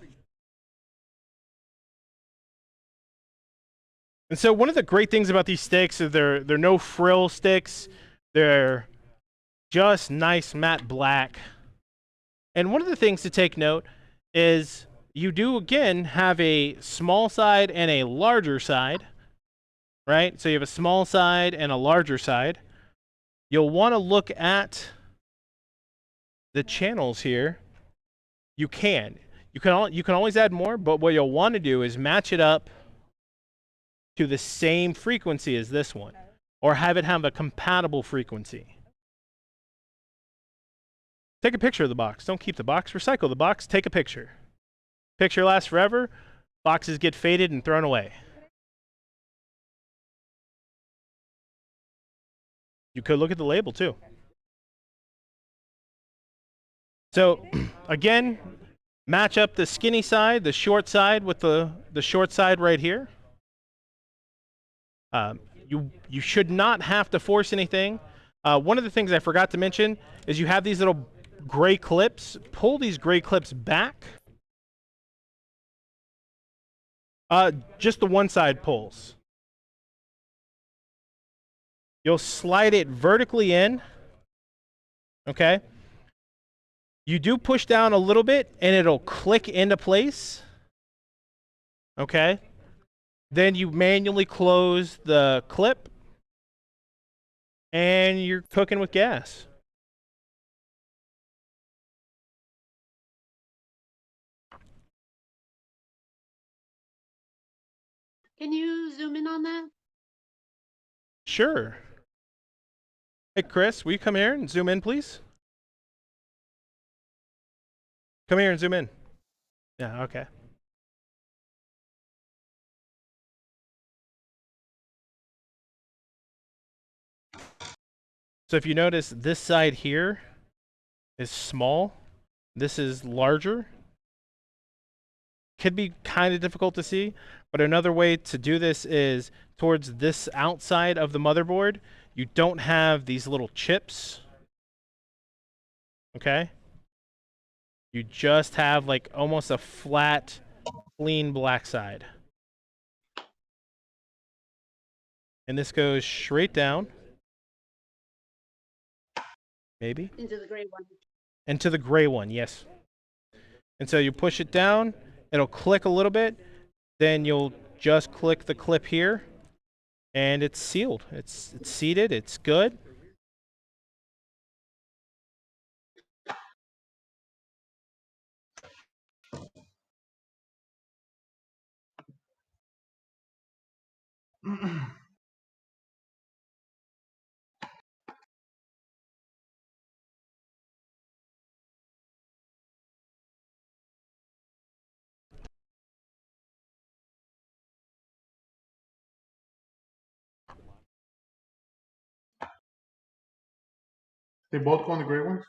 And so one of the great things about these sticks is they're no frill sticks. They're just nice matte black. And one of the things to take note is you do, again, have a small side and a larger side, right? So you have a small side and a larger side. You'll want to look at the channels here. You can always add more, but what you'll want to do is match it up to the same frequency as this one, or have it have a compatible frequency. Take a picture of the box. Don't keep the box. Recycle the box. Take a picture. Picture lasts forever. Boxes get faded and thrown away. You could look at the label too. So again, match up the skinny side, the short side with the short side right here. You should not have to force anything. One of the things I forgot to mention is you have these little gray clips. Pull these gray clips back. Just the one side pulls. You'll slide it vertically in. Okay. You do push down a little bit and it'll click into place. Okay. Then you manually close the clip and you're cooking with gas. Can you zoom in on that? Sure. Hey, Chris, will you come here and zoom in, please? Come here and zoom in. Yeah, okay. So if you notice, this side here is small. This is larger. Could be kind of difficult to see, but another way to do this is towards this outside of the motherboard. You don't have these little chips. Okay? You just have like almost a flat, clean black side. And this goes straight down. maybe. Into the gray one. Into the gray one, yes. And so you push it down, it'll click a little bit, then you'll just click the clip here, and it's sealed. It's seated, it's good. They both go in the gray ones?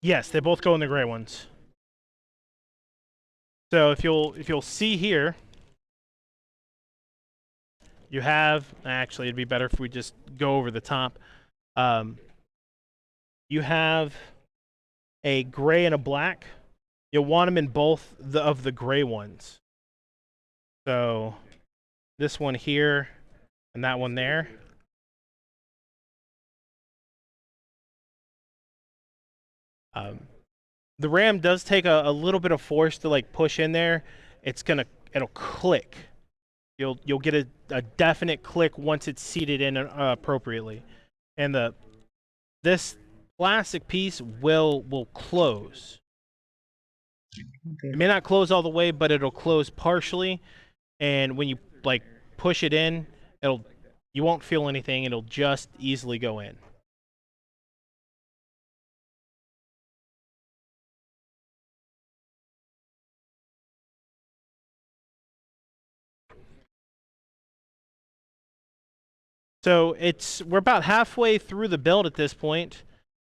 Yes, they both go in the gray ones. So if you'll see here, you have, actually it'd be better if we just go over the top. You have a gray and a black. You'll want them in both of the gray ones. So this one here and that one there. The RAM does take a little bit of force to like push in there. It'll click. You'll get a definite click once it's seated in appropriately, and this plastic piece will close. Okay. It may not close all the way, but it'll close partially, and when you like push it in, you won't feel anything. It'll just easily go in. So we're about halfway through the build at this point.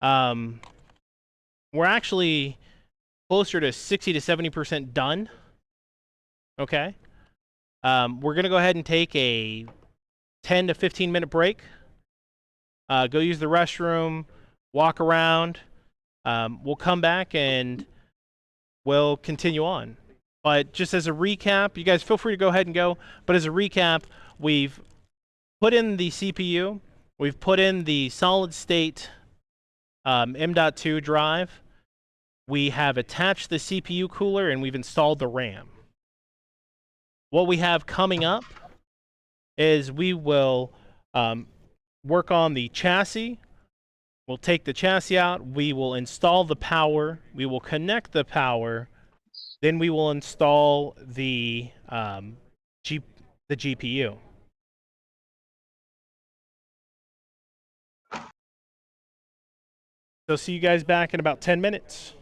We're actually closer to 60 to 70% done. Okay. We're gonna go ahead and take a 10 to 15 minute break. Go use the restroom, walk around. We'll come back and we'll continue on. But just as a recap, you guys feel free to go ahead and go. But as a recap, we've put in the CPU, we've put in the solid state M.2 drive, we have attached the CPU cooler, and we've installed the RAM. What we have coming up is we will work on the chassis. We'll take the chassis out, we will install the power, we will connect the power, then we will install the GPU. So see you guys back in about 10 minutes.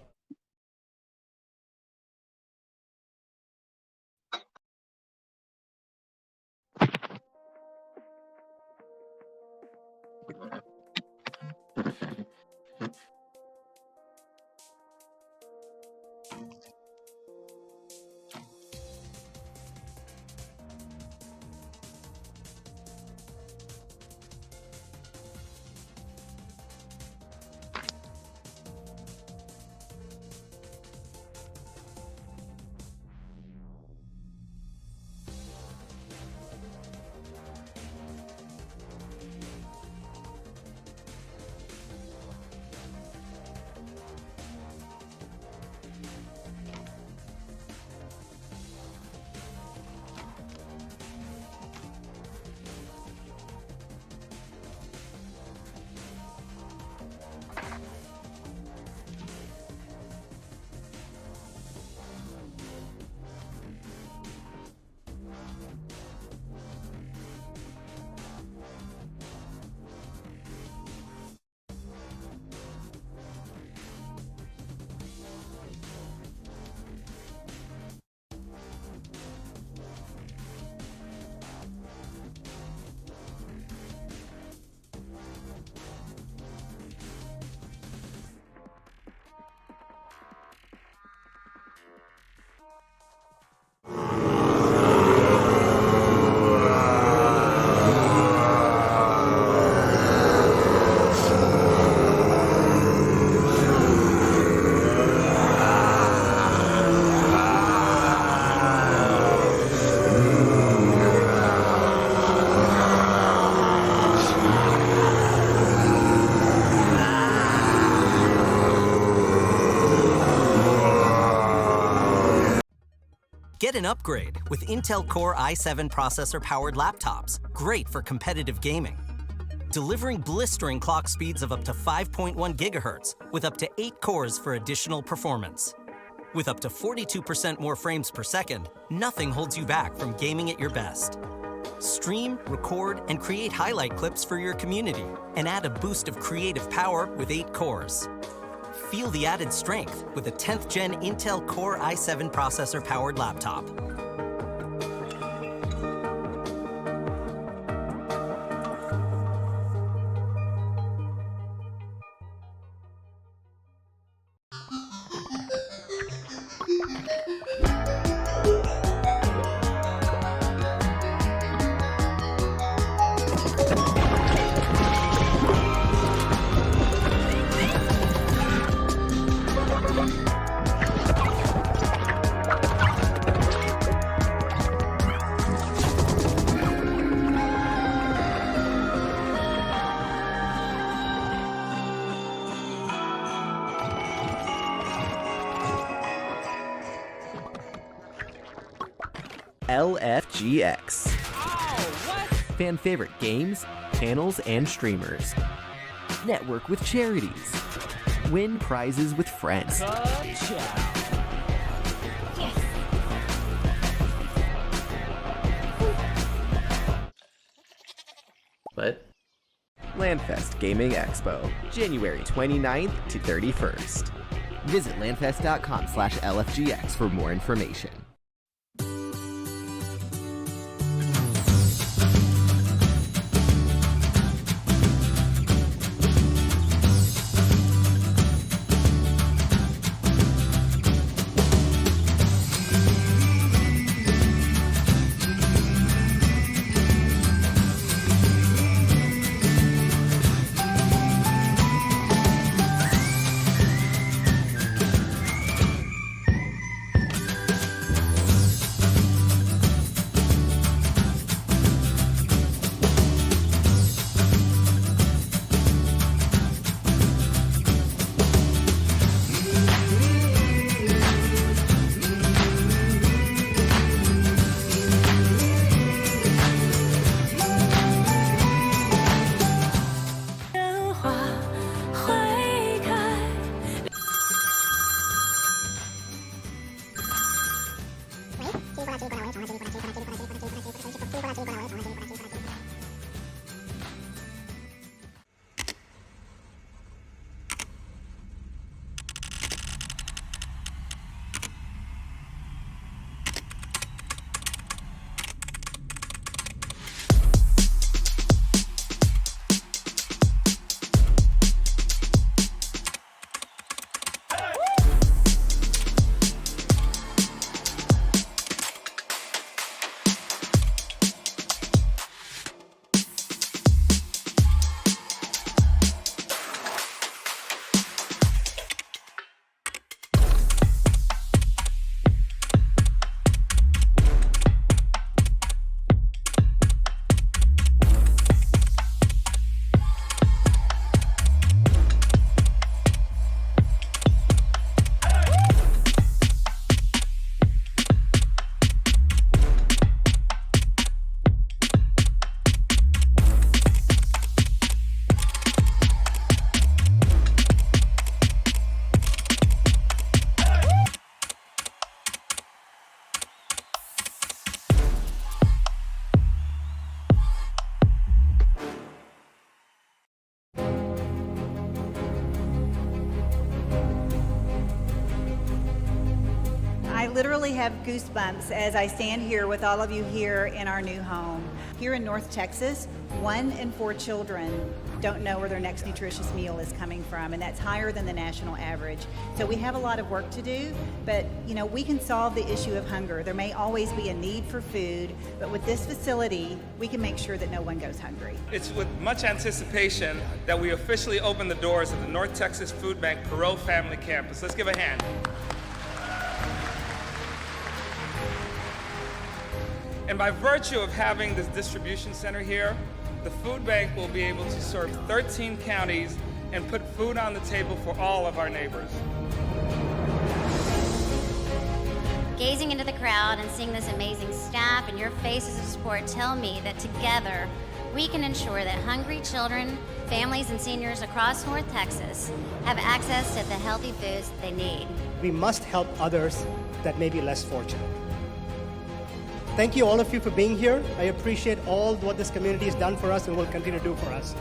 Get an upgrade with Intel Core i7 processor-powered laptops, great for competitive gaming. Delivering blistering clock speeds of up to 5.1 gigahertz with up to 8 cores for additional performance. With up to 42% more frames per second, nothing holds you back from gaming at your best. Stream, record, and create highlight clips for your community, and add a boost of creative power with 8 cores. Feel the added strength with a 10th Gen Intel Core i7 processor-powered laptop. LFGX. Fan favorite games, channels, and streamers. Network with charities. Win prizes with friends. What? LANFest Gaming Expo, January 29th to 31st. Visit lanfest.com/LFGX for more information. Literally have goosebumps as I stand here with all of you here in our new home. Here in North Texas, 1 in 4 children don't know where their next nutritious meal is coming from, and that's higher than the national average. So we have a lot of work to do, but we can solve the issue of hunger. There may always be a need for food, but with this facility, we can make sure that no one goes hungry. It's with much anticipation that we officially open the doors of the North Texas Food Bank Perot Family Campus. Let's give a hand. And by virtue of having this distribution center here, the food bank will be able to serve 13 counties and put food on the table for all of our neighbors. Gazing into the crowd and seeing this amazing staff and your faces of support tell me that together we can ensure that hungry children, families, and seniors across North Texas have access to the healthy foods they need. We must help others that may be less fortunate. Thank you all of you for being here. I appreciate all what this community has done for us and will continue to do for us.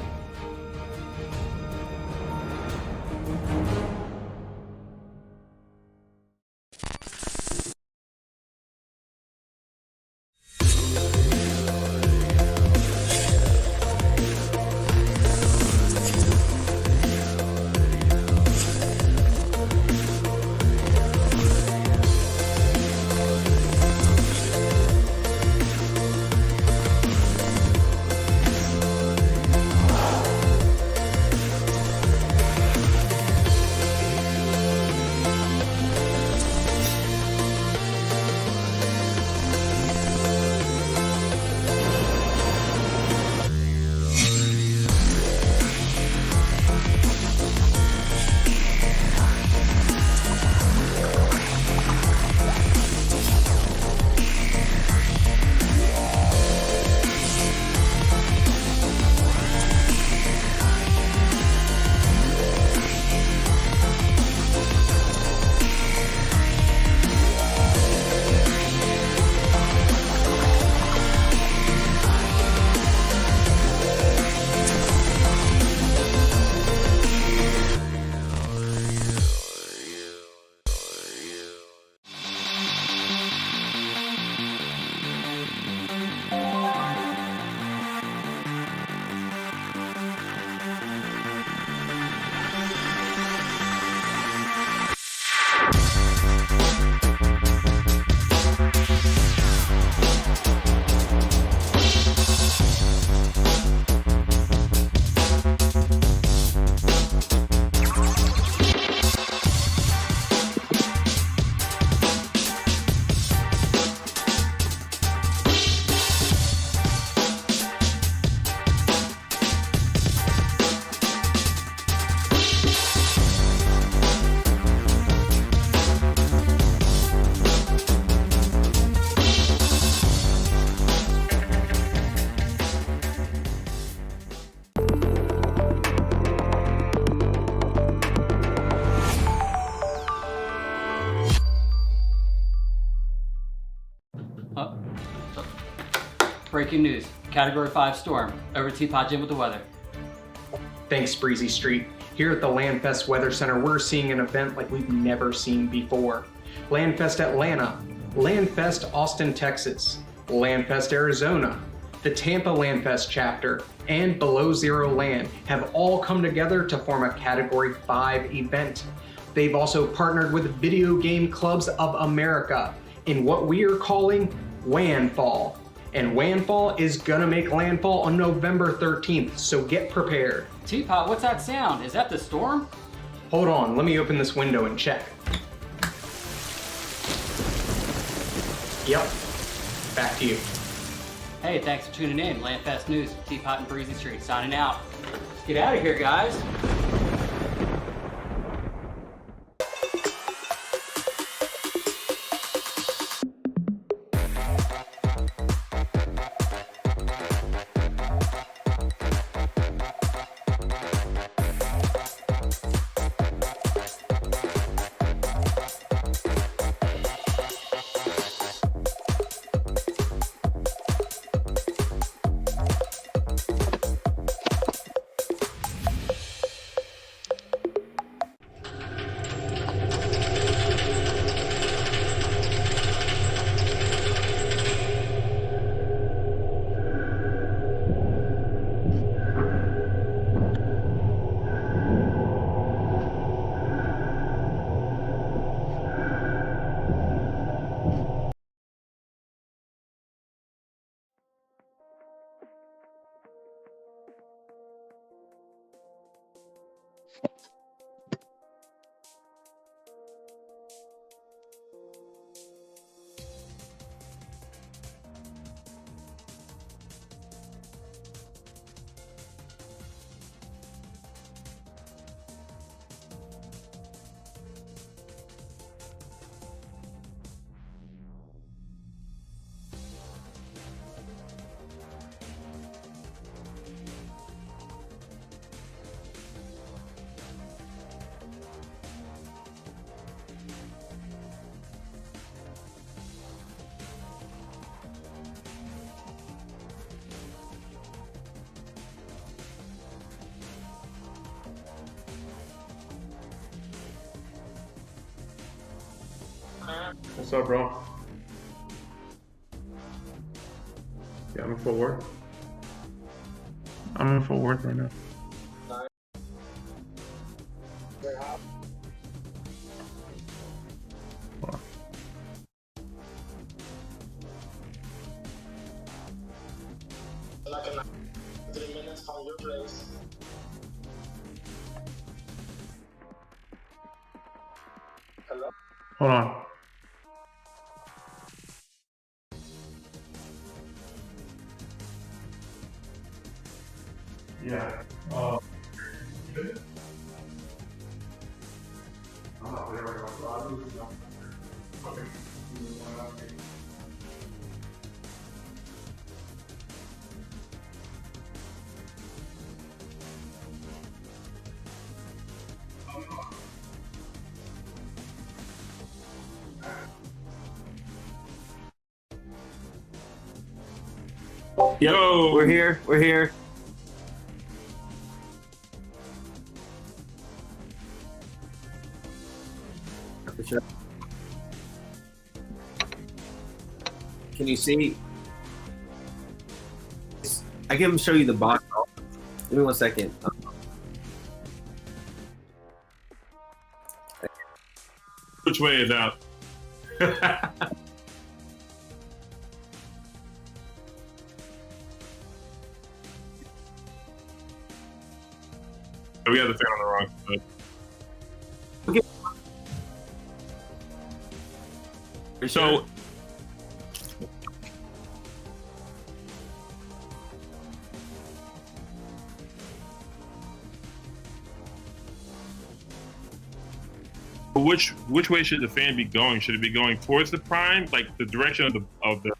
Breaking news. Category 5 storm. Over to Teapot Jim with the weather. Thanks, Breezy Street. Here at the LANFest Weather Center, we're seeing an event like we've never seen before. LANFest Atlanta, LANFest Austin, Texas, LANFest Arizona, the Tampa LANFest chapter, and Below Zero Land have all come together to form a Category 5 event. They've also partnered with Video Game Clubs of America in what we are calling WANFall. And WANFall is gonna make landfall on November 13th, so get prepared. Teapot, what's that sound? Is that the storm? Hold on, let me open this window and check. Yep, back to you. Hey, thanks for tuning in. LANFest News, Teapot and Breezy Street, signing out. Let's get out of here, guys. What's up, bro? Yeah, I'm in Fort Worth. I'm in Fort Worth right now. Hold on. Yeah. Yep, we're here. We're here. For sure. Can you see? I can show you the box. Give me 1 second. Which way is out? We have the fan on the wrong side. Okay. So, which way should the fan be going? Should it be going towards the prime, like the direction of the?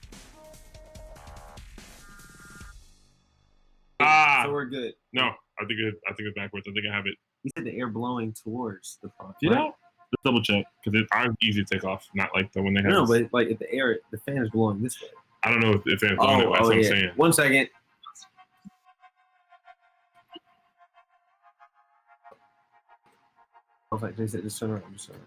So we're good. No, I think it's backwards. I think I have it. You said the air blowing towards the prime. You right? know? Just double check because it's easy to take off, not like the when they have. No, this. but like if the fan is blowing this way. I don't know if the fan's blowing that way. That's what I'm saying. 1 second. Oh, in fact, just turn around. Just turn around.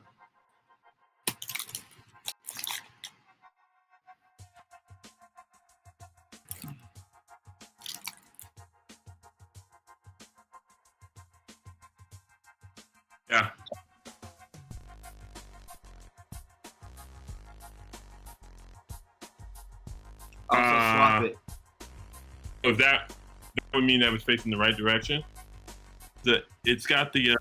Yeah. Swap it. If that would mean that it's facing the right direction. It's got the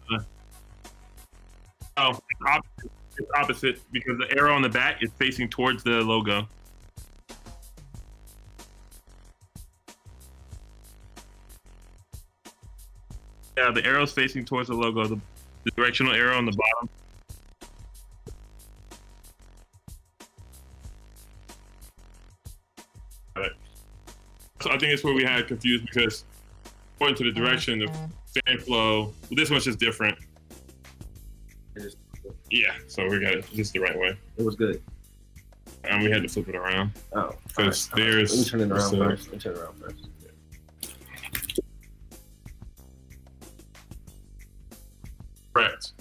it's opposite because the arrow on the back is facing towards the logo. Yeah, the arrow's facing towards the logo. The directional arrow on the bottom. So I think it's where we had confused because according to the direction of fan flow, well, this one's just different. Yeah, so we got it just the right way. It was good. And we had to flip it around. Oh, because all right. there's. Let me turn it around first. Let me turn it around first. Correct.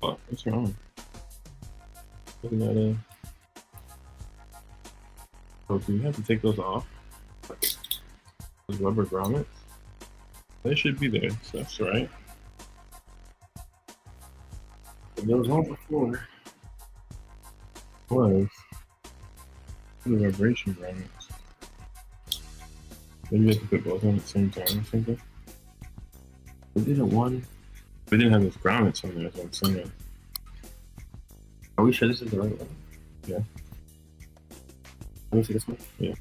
What? What's wrong? Looking at it. Oh, do you have to take those off? Those rubber grommets? They should be there, so that's right. There was one before. Was the vibration grommets. Maybe you have to put both on at the same time or something. We did it one. We didn't have those grommets on there, so I'm saying. Are we sure this is the right one? Yeah. Let me see this one. Yeah.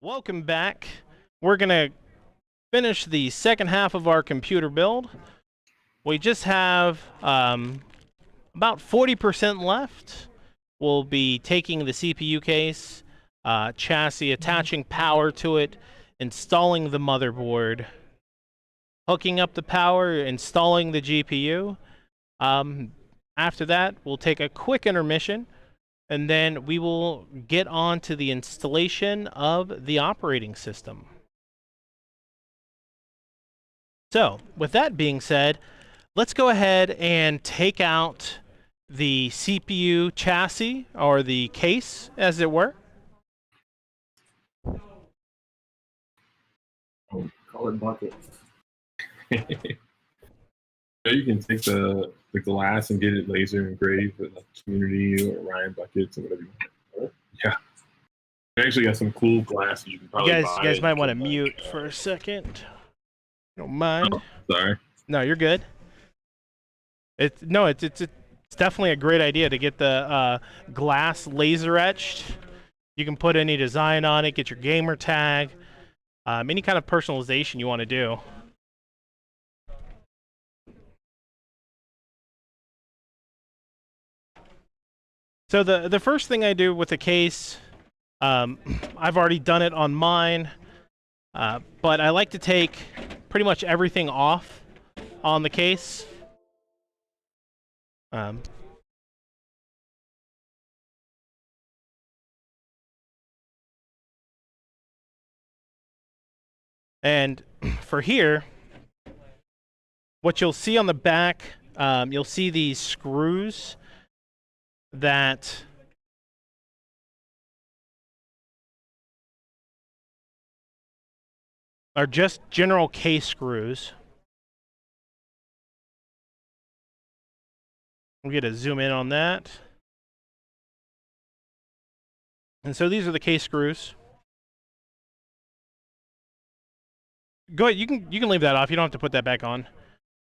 Welcome back. We're going to finish the second half of our computer build. We just have about 40% left. We'll be taking the CPU case, chassis, attaching power to it, installing the motherboard, hooking up the power, installing the GPU. After that, we'll take a quick intermission, and then we will get on to the installation of the operating system. So, with that being said, let's go ahead and take out the CPU chassis, or the case, as it were. Call it bucket. You can take the glass and get it laser engraved with like Community or Ryan buckets or whatever you want. Yeah. We actually got some cool glasses you can probably buy. You guys might want to mute for a second. Don't mind. Oh, sorry. No, you're good. It's definitely a great idea to get the glass laser etched. You can put any design on it, get your gamer tag, any kind of personalization you want to do. So the first thing I do with the case, I've already done it on mine, but I like to take pretty much everything off on the case. And for here, what you'll see on the back, you'll see these screws that are just general case screws. We'll get a zoom in on that. And so these are the case screws. Go ahead, you can leave that off. You don't have to put that back on.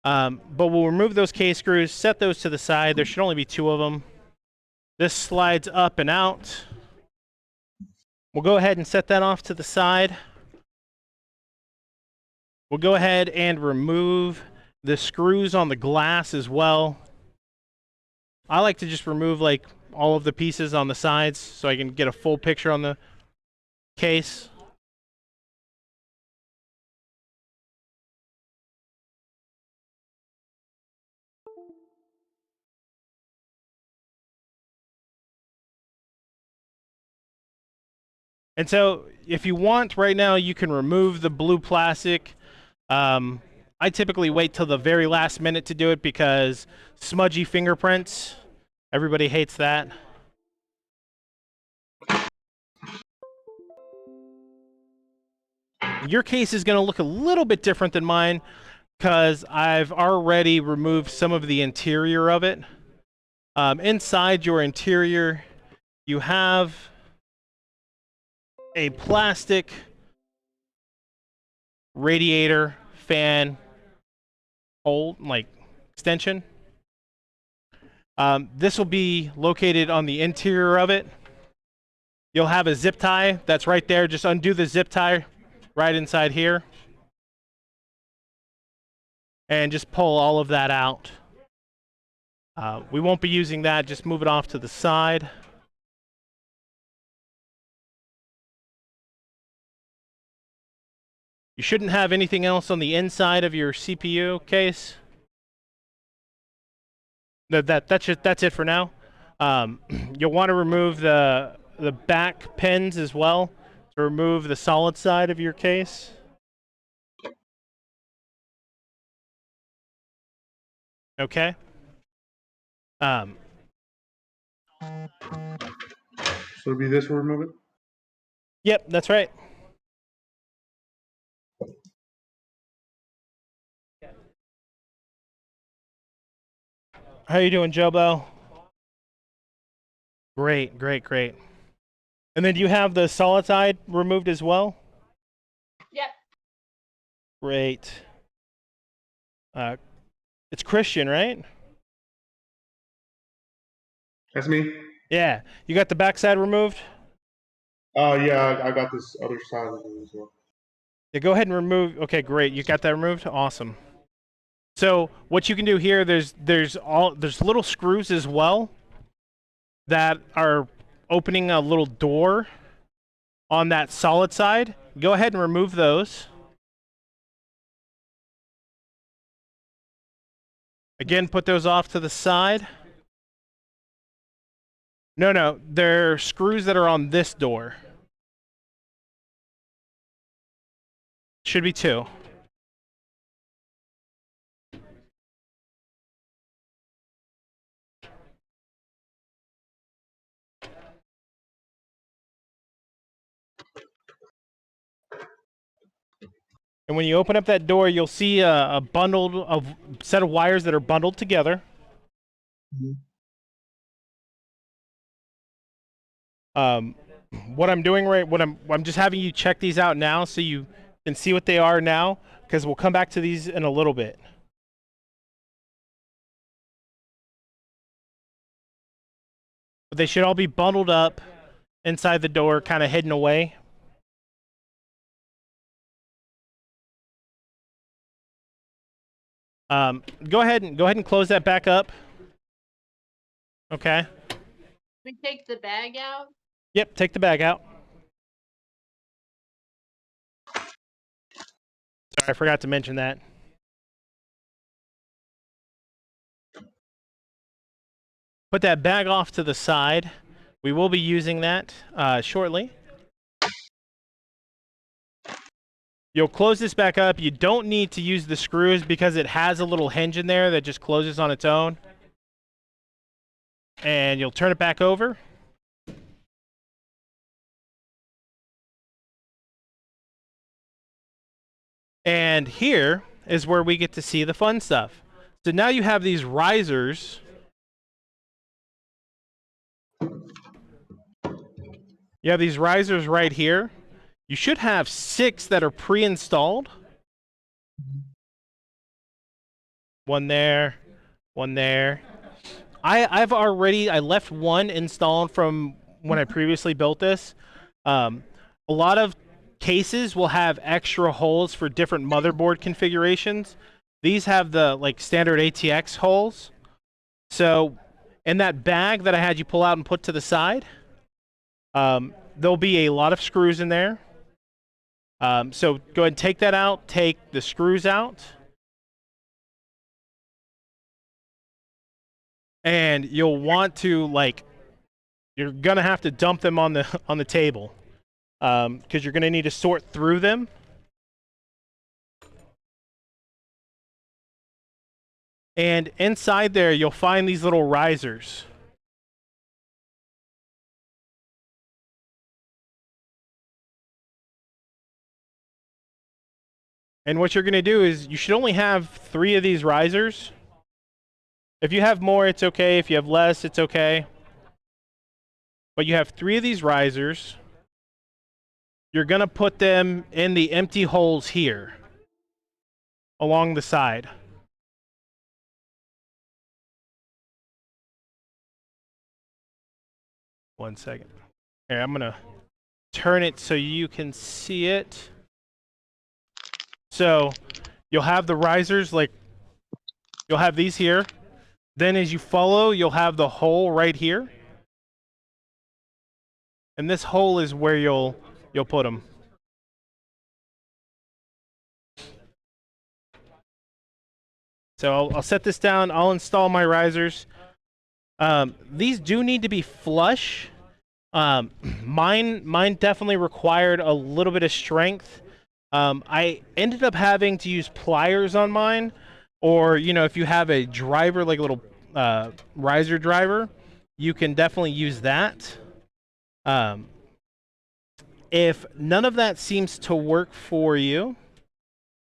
But we'll remove those case screws, set those to the side. There should only be 2 of them. This slides up and out. We'll go ahead and set that off to the side. We'll go ahead and remove the screws on the glass as well. I like to just remove like all of the pieces on the sides so I can get a full picture on the case. And so if you want right now, you can remove the blue plastic. I typically wait till the very last minute to do it because smudgy fingerprints, everybody hates that. Your case is going to look a little bit different than mine because I've already removed some of the interior of it. Inside your interior, you have a plastic radiator fan hole, like extension. This will be located on the interior of it. You'll have a zip tie that's right there. Just undo the zip tie right inside here. And just pull all of that out. We won't be using that. Just move it off to the side. You shouldn't have anything else on the inside of your CPU case. That's it for now. You'll want to remove the back pins as well to remove the solid side of your case. Okay. So it'll be this, we'll remove it? Yep, that's right. How you doing, Jobo? Great, great, great. And then do you have the solid side removed as well? Yep. Great. It's Christian, right? That's me. Yeah. You got the backside removed? Yeah, I got this other side as well. Yeah, go ahead and remove. Okay, great. You got that removed? Awesome. So what you can do here, there's little screws as well that are opening a little door on that solid side. Go ahead and remove those. Again, put those off to the side. No, they're screws that are on this door. Should be 2. And when you open up that door, you'll see a set of wires that are bundled together. What I'm doing I'm just having you check these out now so you can see what they are now, because we'll come back to these in a little bit. But they should all be bundled up inside the door, kind of hidden away. Go ahead and close that back up. Okay. We take the bag out. Yep, take the bag out. Sorry, I forgot to mention that. Put that bag off to the side. We will be using that shortly. You'll close this back up. You don't need to use the screws because it has a little hinge in there that just closes on its own. And you'll turn it back over. And here is where we get to see the fun stuff. So now you have these risers. You have these risers right here. You should have 6 that are pre-installed. One there, one there. I left one installed from when I previously built this. A lot of cases will have extra holes for different motherboard configurations. These have the standard ATX holes. So in that bag that I had you pull out and put to the side, there'll be a lot of screws in there. So go ahead and take that out. Take the screws out. And you'll want to, like, you're going to have to dump them on the table because you're going to need to sort through them. And inside there, you'll find these little risers. And what you're going to do is you should only have 3 of these risers. If you have more, it's okay. If you have less, it's okay. But you have 3 of these risers. You're going to put them in the empty holes here along the side. One second. Here, I'm going to turn it so you can see it. So you'll have the risers, like, you'll have these here. Then as you follow, you'll have the hole right here. And this hole is where you'll put them. So I'll set this down. I'll install my risers. These do need to be flush. Mine definitely required a little bit of strength. I ended up having to use pliers on mine, or if you have a driver, like a little riser driver, you can definitely use that. If none of that seems to work for you,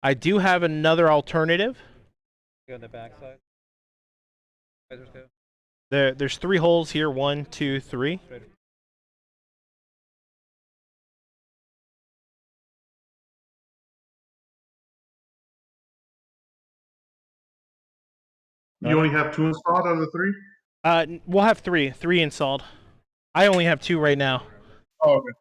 I do have another alternative. Go on the back side. Risers go. There's 3 holes here. 1, 2, 3. You only have 2 installed out of the 3? We'll have 3 installed. I only have 2 right now. Oh, okay.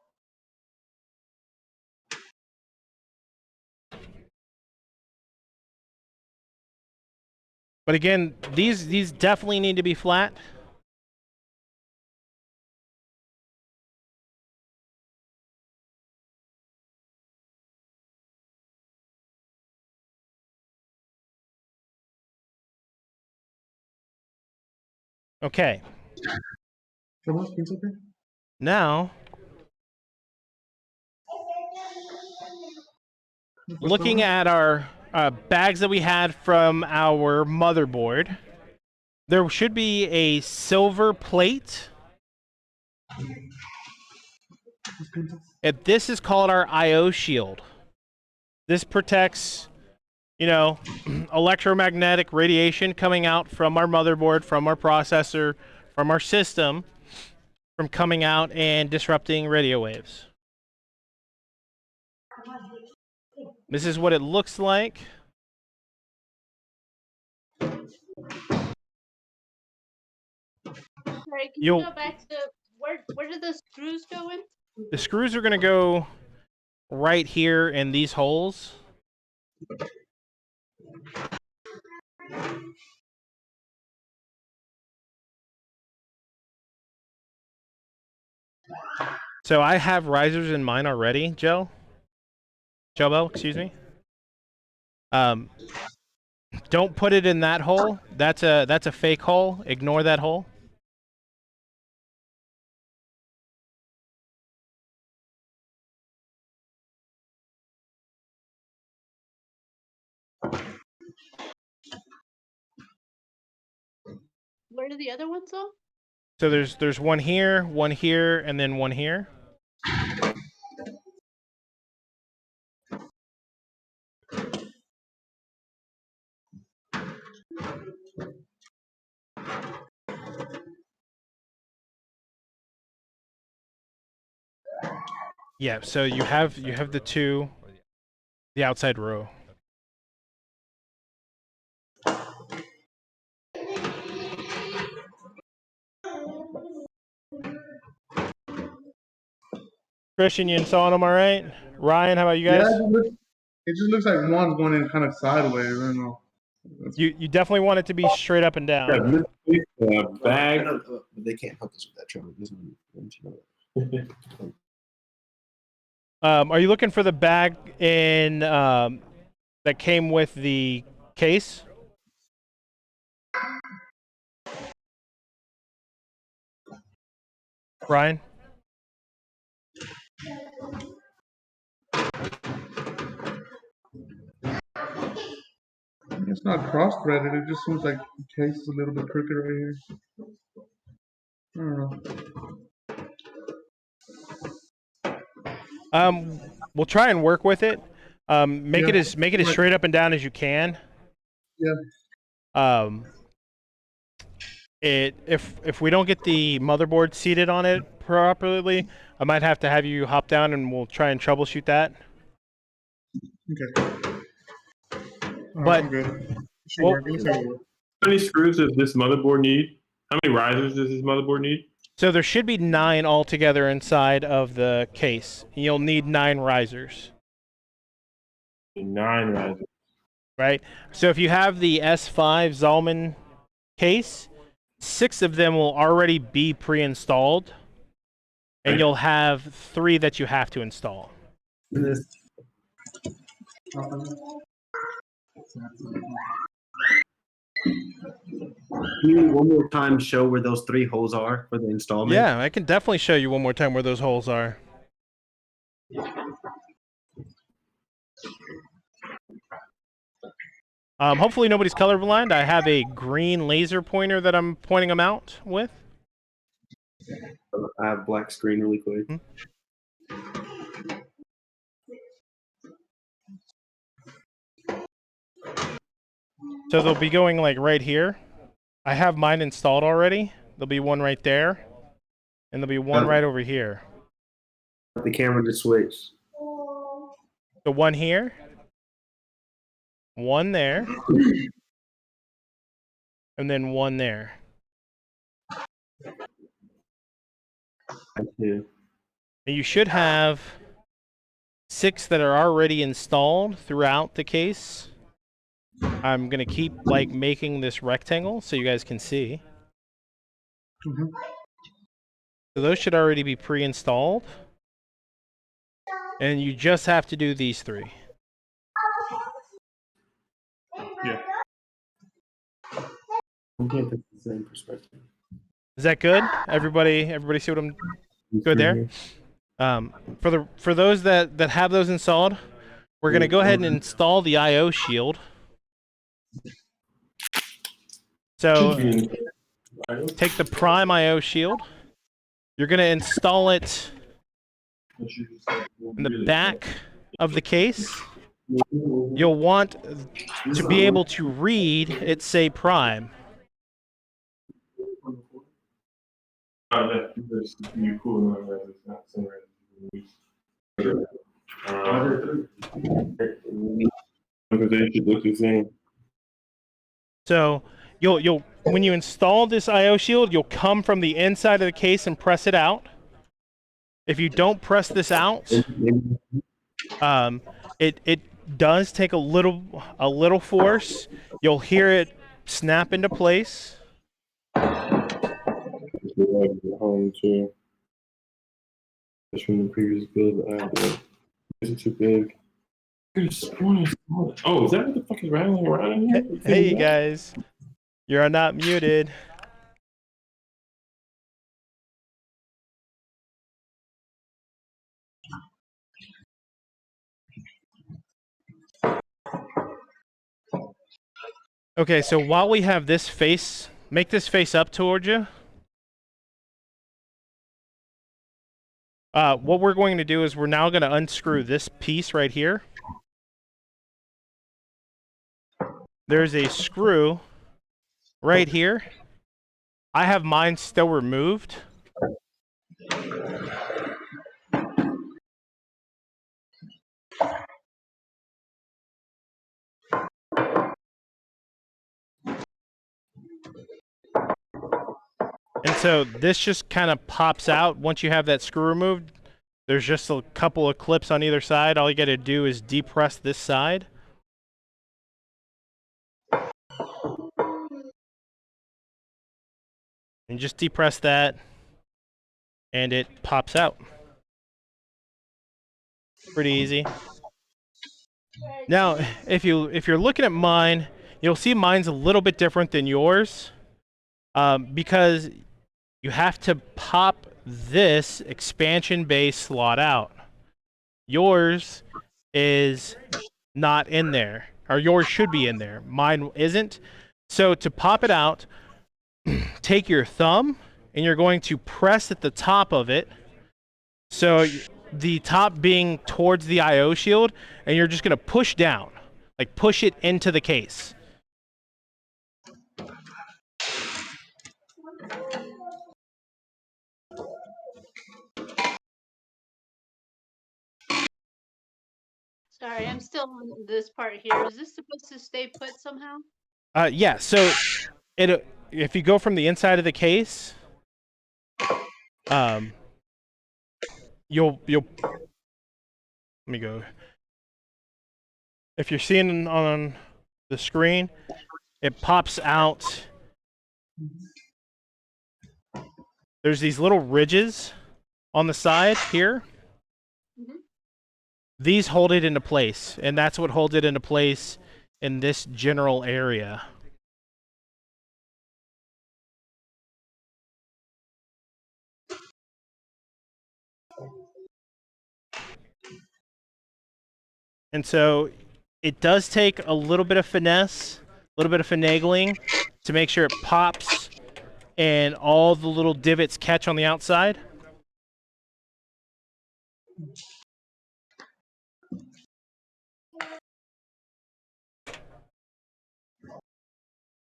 But again, these definitely need to be flat. Okay. Now, looking at our bags that we had from our motherboard, there should be a silver plate. And this is called our I/O shield. This protects, electromagnetic radiation coming out from our motherboard, from our processor, from our system, from coming out and disrupting radio waves. This is what it looks like. Sorry, can you go back to where did the screws go in? The screws are going to go right here in these holes. So I have risers in mine already, Jobo, excuse me. Don't put it in that hole. That's a fake hole. Ignore that hole. Where do the other ones go? So there's one here, and then one here. Yeah, so you have the 2, the outside row. Christian, you installing them all right? Ryan, how about you guys? Yeah, it just looks like one's going in kind of sideways. I don't know. You definitely want it to be straight up and down. Bag. They can't hook us with that trailer. Are you looking for the bag in that came with the case? Brian? It's not cross-threaded. It just seems like the case is a little bit crooked right here. I don't know. We'll try and work with it. Make Yeah. it as straight up and down as you can. Yeah. If we don't get the motherboard seated on it properly, I might have to have you hop down and we'll try and troubleshoot that. Okay. But I'm good. Should well, work. Let me take a look. How many screws does this motherboard need? How many risers does this motherboard need? So there should be 9 altogether inside of the case. You'll need 9 risers. 9 risers. Right? So if you have the S5 Zalman case, 6 of them will already be pre-installed, and you'll have 3 that you have to install. Can you one more time show where those 3 holes are for the installment? Yeah, I can definitely show you one more time where those holes are. Hopefully nobody's colorblind. I have a green laser pointer that I'm pointing them out with. I have black screen really quick. So they'll be going like right here. I have mine installed already. There'll be one right there, and there'll be one right over here. The camera just switched. The one here, one there, and then one there. Thank you. And you should have 6 that are already installed throughout the case. I'm gonna keep like making this rectangle so you guys can see. So those should already be pre-installed. And you just have to do these 3. Yeah. I'm getting the same perspective. Is that good? Everybody see what I'm good there? For those that have those installed, we're gonna go ahead and install the I/O shield. So take the Prime I/O shield. You're gonna install it in the back of the case. You'll want to be able to read it say Prime. So you'll when you install this I/O shield, you'll come from the inside of the case and press it out. If you don't press this out, it does take a little force. You'll hear it snap into place. Home too. That's from the previous build. It's too big. Oh, is that what the fuck is rattling around in here? Hey guys, you're not muted. Okay, so while we have this face, make this face up toward you. What we're going to do is we're now going to unscrew this piece right here. There's a screw right here. I have mine still removed. And so this just kind of pops out once you have that screw removed. There's just a couple of clips on either side. All you got to do is depress this side. And just depress that, and it pops out. Pretty easy. Now, if you're looking at mine, you'll see mine's a little bit different than yours, because you have to pop this expansion bay slot out. Yours is not in there, or yours should be in there. Mine isn't. So to pop it out, take your thumb and you're going to press at the top of it. So the top being towards the IO shield, and you're just going to push down, like push it into the case. Sorry, I'm still on this part here. Is this supposed to stay put somehow? Yeah, so if you go from the inside of the case, you'll let me go. If you're seeing on the screen, it pops out. There's these little ridges on the side here. These hold it into place, and that's what holds it into place in this general area. And so it does take a little bit of finesse, a little bit of finagling to make sure it pops and all the little divots catch on the outside.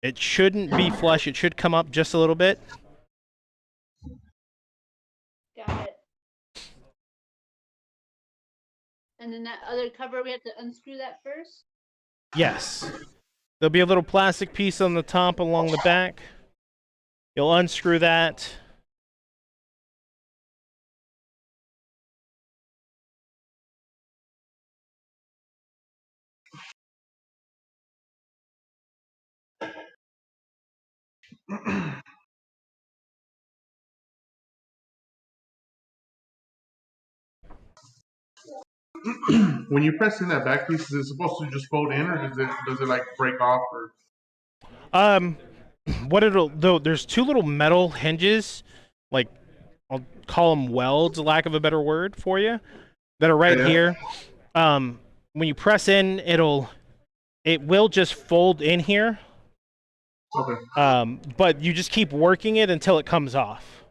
It shouldn't be flush. It should come up just a little bit. Got it. And then that other cover, we have to unscrew that first? Yes. There'll be a little plastic piece on the top along the back. You'll unscrew that. When you press in that back piece, is it supposed to just fold in, or does it like break off? Or What there's two little metal hinges, like I'll call them welds, lack of a better word for you, that are right here. When you press in, it will just fold in here. Okay. But you just keep working it until it comes off.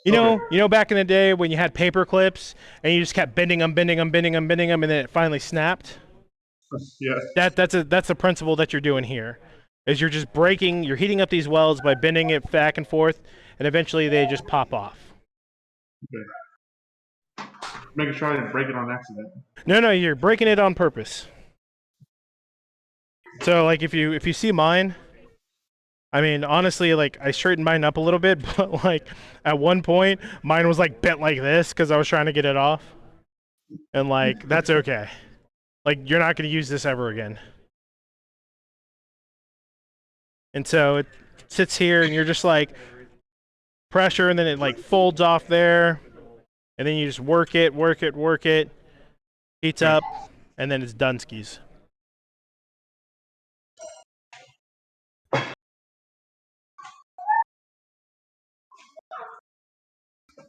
You know, back in the day when you had paper clips and you just kept bending them, and then it finally snapped. Yeah. That's a principle that you're doing here. Is you're just you're heating up these welds by bending it back and forth, and eventually they just pop off. Okay. Making sure I didn't break it on accident. No, you're breaking it on purpose. So like if you see mine, I mean, honestly, like I straightened mine up a little bit, but like at one point mine was like bent like this because I was trying to get it off. And like, that's okay. Like you're not going to use this ever again. And so it sits here and you're just like pressure, and then it like folds off there. And then you just work it, heats up, and then it's done skis.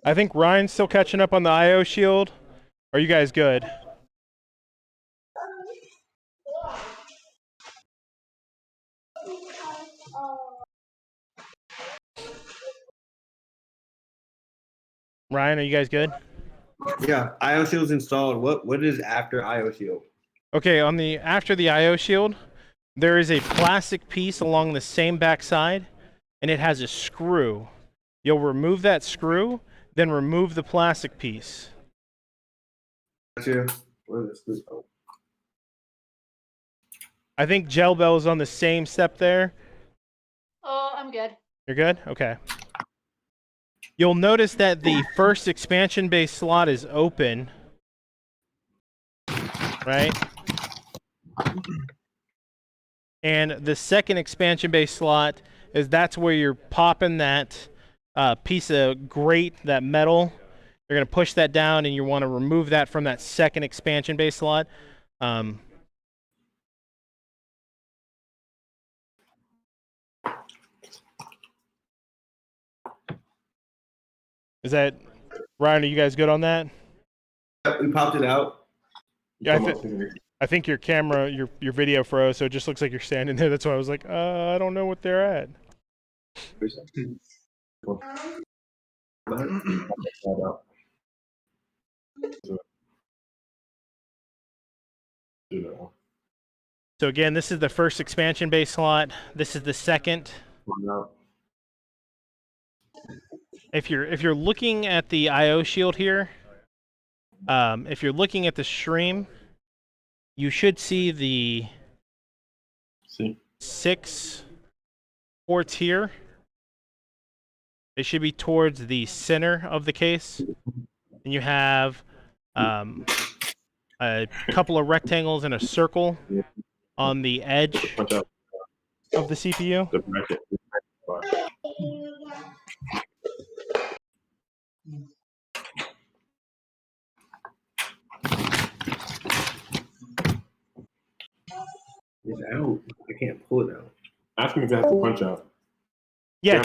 I think Ryan's still catching up on the IO shield. Are you guys good? Ryan, are you guys good? Yeah, IO shield's installed. What is after IO shield? Okay, after the IO shield, there is a plastic piece along the same back side, and it has a screw. You'll remove that screw, then remove the plastic piece. Gotcha. Where is this? Oh. I think Gel Bell is on the same step there. Oh, I'm good. You're good? Okay. You'll notice that the first expansion bay slot is open, right? And the second expansion bay slot that's where you're popping that piece of grate, that metal, You're going to push that down, and you want to remove that from that second expansion bay slot. Is that, Ryan, are you guys good on that? We popped it out. Yeah, I think your camera, your video froze, so it just looks like you're standing there. That's why I was like, I don't know what they're at. So again, this is the first expansion bay slot. This is the second. If you're looking at the IO shield here, if you're looking at the stream, you should see the 6 ports here. They should be towards the center of the case. And you have a couple of rectangles and a circle on the edge of the CPU. It's out. I can't pull it out. Ask me if it has to punch out. Yeah, it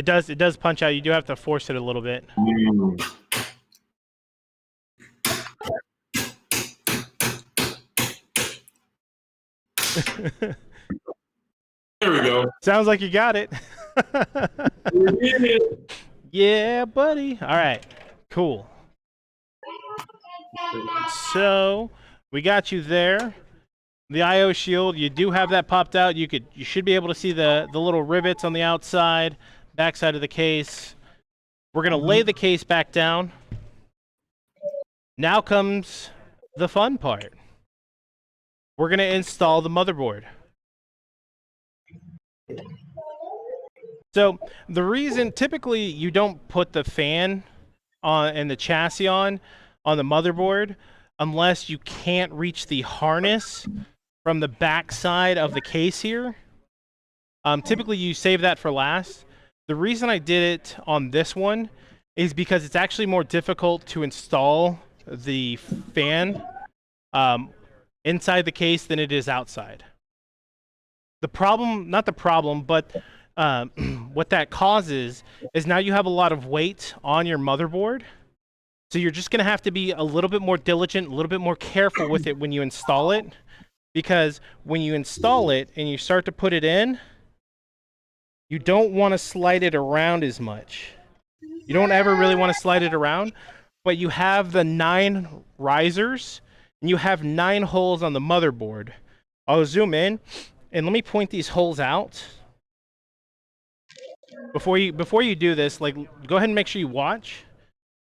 does. It does punch out. You do have to force it a little bit. There we go. Sounds like you got it. Yeah, buddy. All right, cool. So we got you there. The IO shield, you do have that popped out. You should be able to see the little rivets on the outside, backside of the case. We're gonna lay the case back down. Now comes the fun part. We're gonna install the motherboard. So the reason typically you don't put the fan on and the chassis on the motherboard unless you can't reach the harness from the back side of the case here. Typically you save that for last. The reason I did it on this one is because it's actually more difficult to install the fan inside the case than it is outside. The problem, not the problem, but what that causes is now you have a lot of weight on your motherboard. So you're just going to have to be a little bit more diligent, a little bit more careful with it when you install it. Because when you install it and you start to put it in, you don't want to slide it around as much. You don't ever really want to slide it around, but you have the 9 risers and you have 9 holes on the motherboard. I'll zoom in and let me point these holes out. Before you do this, like, go ahead and make sure you watch.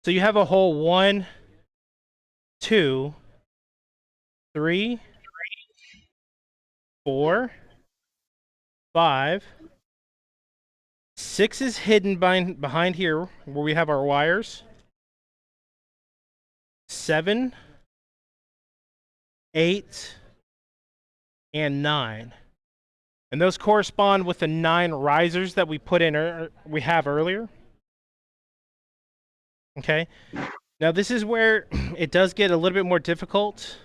So you have a hole 1, 2, 3, 4, 5, 6 is hidden behind here where we have our wires. 7, 8, and 9. And those correspond with the 9 risers that we put in we have earlier. Okay. Now this is where it does get a little bit more difficult.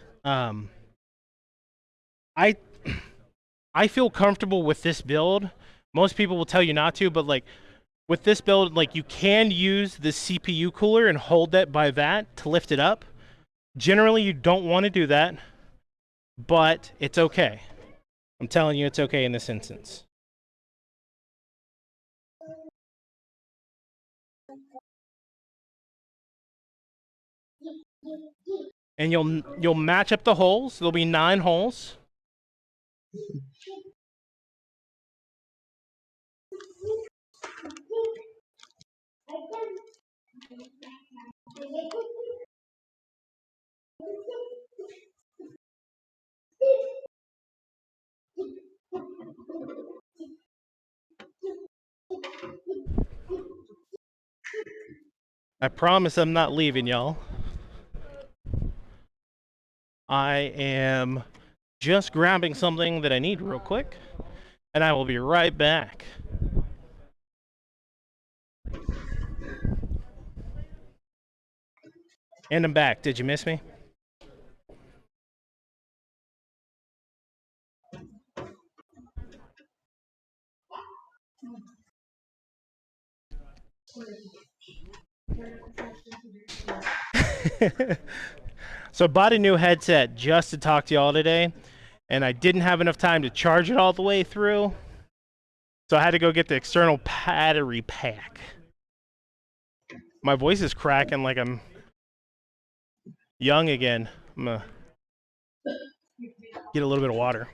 I feel comfortable with this build. Most people will tell you not to, but like with this build, like you can use the CPU cooler and hold that by that to lift it up. Generally, you don't want to do that, but it's okay. I'm telling you, it's okay in this instance. And you'll match up the holes. There'll be 9 holes. I promise I'm not leaving, y'all. I am just grabbing something that I need real quick, and I will be right back. And I'm back. Did you miss me? So I bought a new headset just to talk to y'all today, and I didn't have enough time to charge it all the way through, so I had to go get the external battery pack. My voice is cracking like I'm young again. I'm gonna get a little bit of water.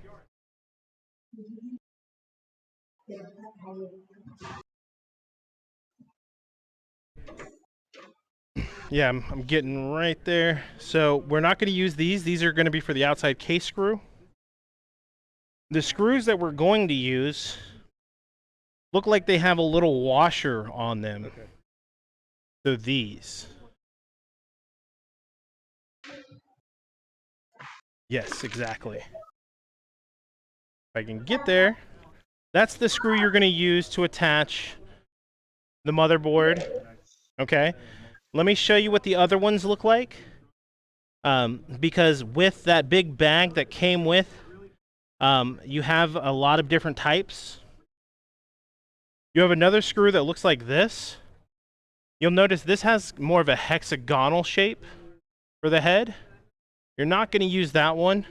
Yeah, I'm getting right there. So we're not going to use these. These are going to be for the outside case screw. The screws that we're going to use look like they have a little washer on them. Okay. So these. Yes, exactly. If I can get there. That's the screw you're going to use to attach the motherboard. Okay. Let me show you what the other ones look like. Because with that big bag that came with, you have a lot of different types. You have another screw that looks like this. You'll notice this has more of a hexagonal shape for the head. You're not going to use that one.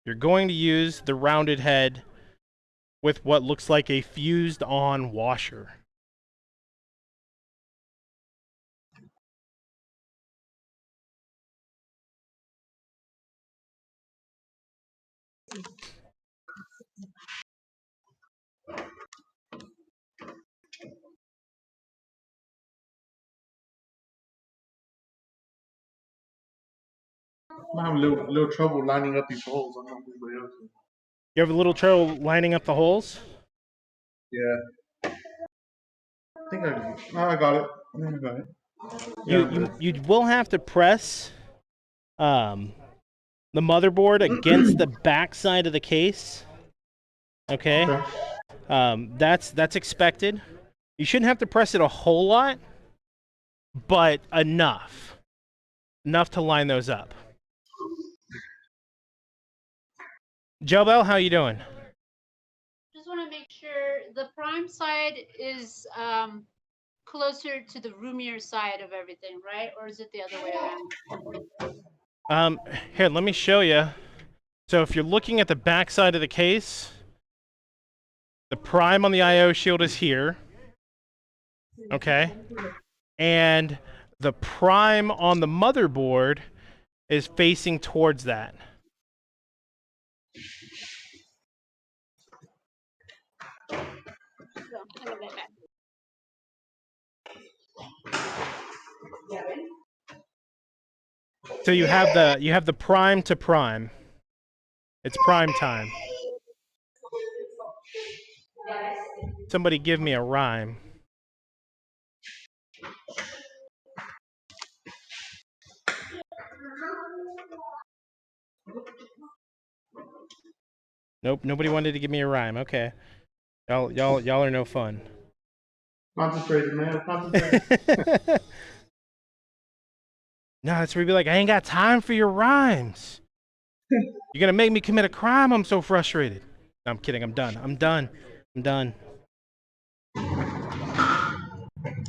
You're going to use the rounded head with what looks like a fused on washer. I'm having a little trouble lining up these holes. I don't know if anybody else is. You have a little trouble lining up the holes? Yeah. I think I got it. I got it. You will have to press the motherboard against the back side of the case. Okay. That's expected. You shouldn't have to press it a whole lot, but enough to line those up. Joe Bell, how you doing? Just want to make sure the prime side is closer to the roomier side of everything, right? Or is it the other way around? Here, let me show you. So if you're looking at the back side of the case, the prime on the I/O shield is here. Okay. And the prime on the motherboard is facing towards that. So you have the prime to prime. It's prime time. Somebody give me a rhyme. Nope, nobody wanted to give me a rhyme. Okay. Y'all are no fun. Concentrated, man. Concentrated. No, that's where you'd be like, I ain't got time for your rhymes. You're gonna make me commit a crime. I'm so frustrated. No, I'm kidding. I'm done. I'm done.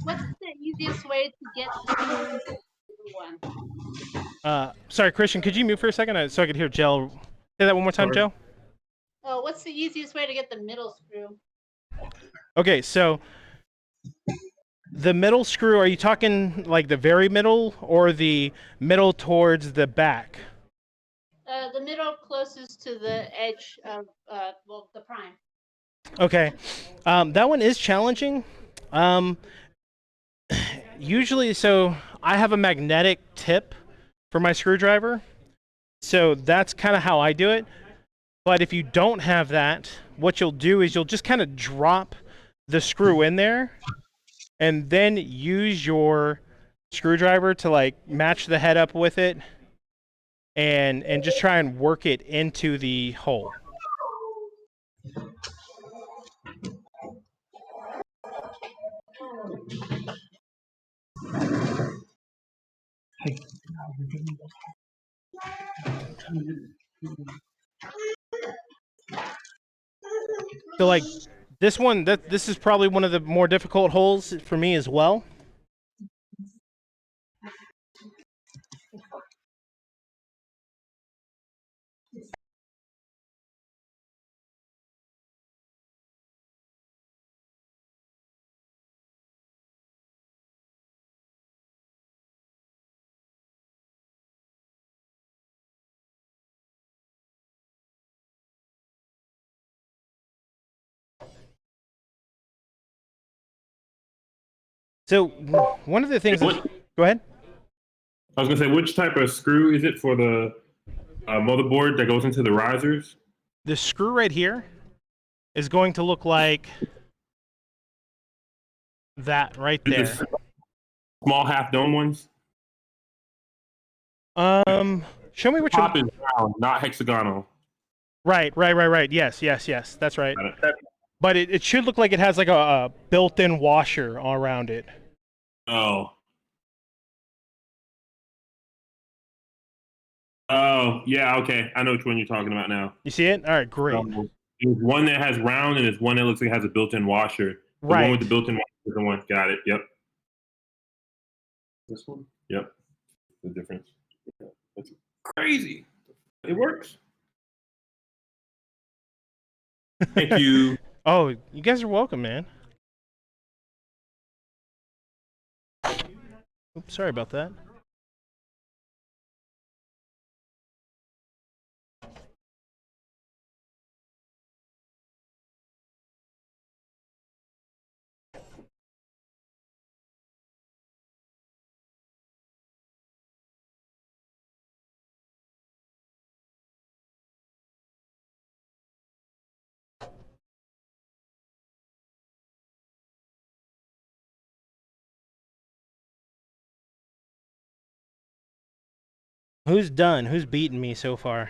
What's the easiest way to get to one? Sorry, Christian, could you mute for a second so I could hear Jill? Say that one more time, Joe. Oh, what's the easiest way to get the middle screw? Okay, so the middle screw, are you talking like the very middle or the middle towards the back? The middle closest to the edge of the prime. Okay, that one is challenging. Usually, so I have a magnetic tip for my screwdriver, so that's kind of how I do it. But if you don't have that, what you'll do is you'll just kind of drop the screw in there and then use your screwdriver to like match the head up with it and just try and work it into the hole. So like this one, this is probably one of the more difficult holes for me as well. So one of the things that, go ahead. I was gonna say, which type of screw is it for the motherboard that goes into the risers? The screw right here is going to look like that right there. Small half dome ones. Show me which top one. is round, not hexagonal. Right. Yes. That's right. But it should look like it has like a built-in washer all around it. Oh. Oh, yeah, okay. I know which one you're talking about now. You see it? All right, great. There's one that has round, and there's one that looks like it has a built-in washer. The one with the built-in washer is the one. Got it. Yep. This one? Yep. The difference. That's crazy. It works. Thank you. Oh, you guys are welcome, man. Oops, sorry about that. Who's done? Who's beaten me so far?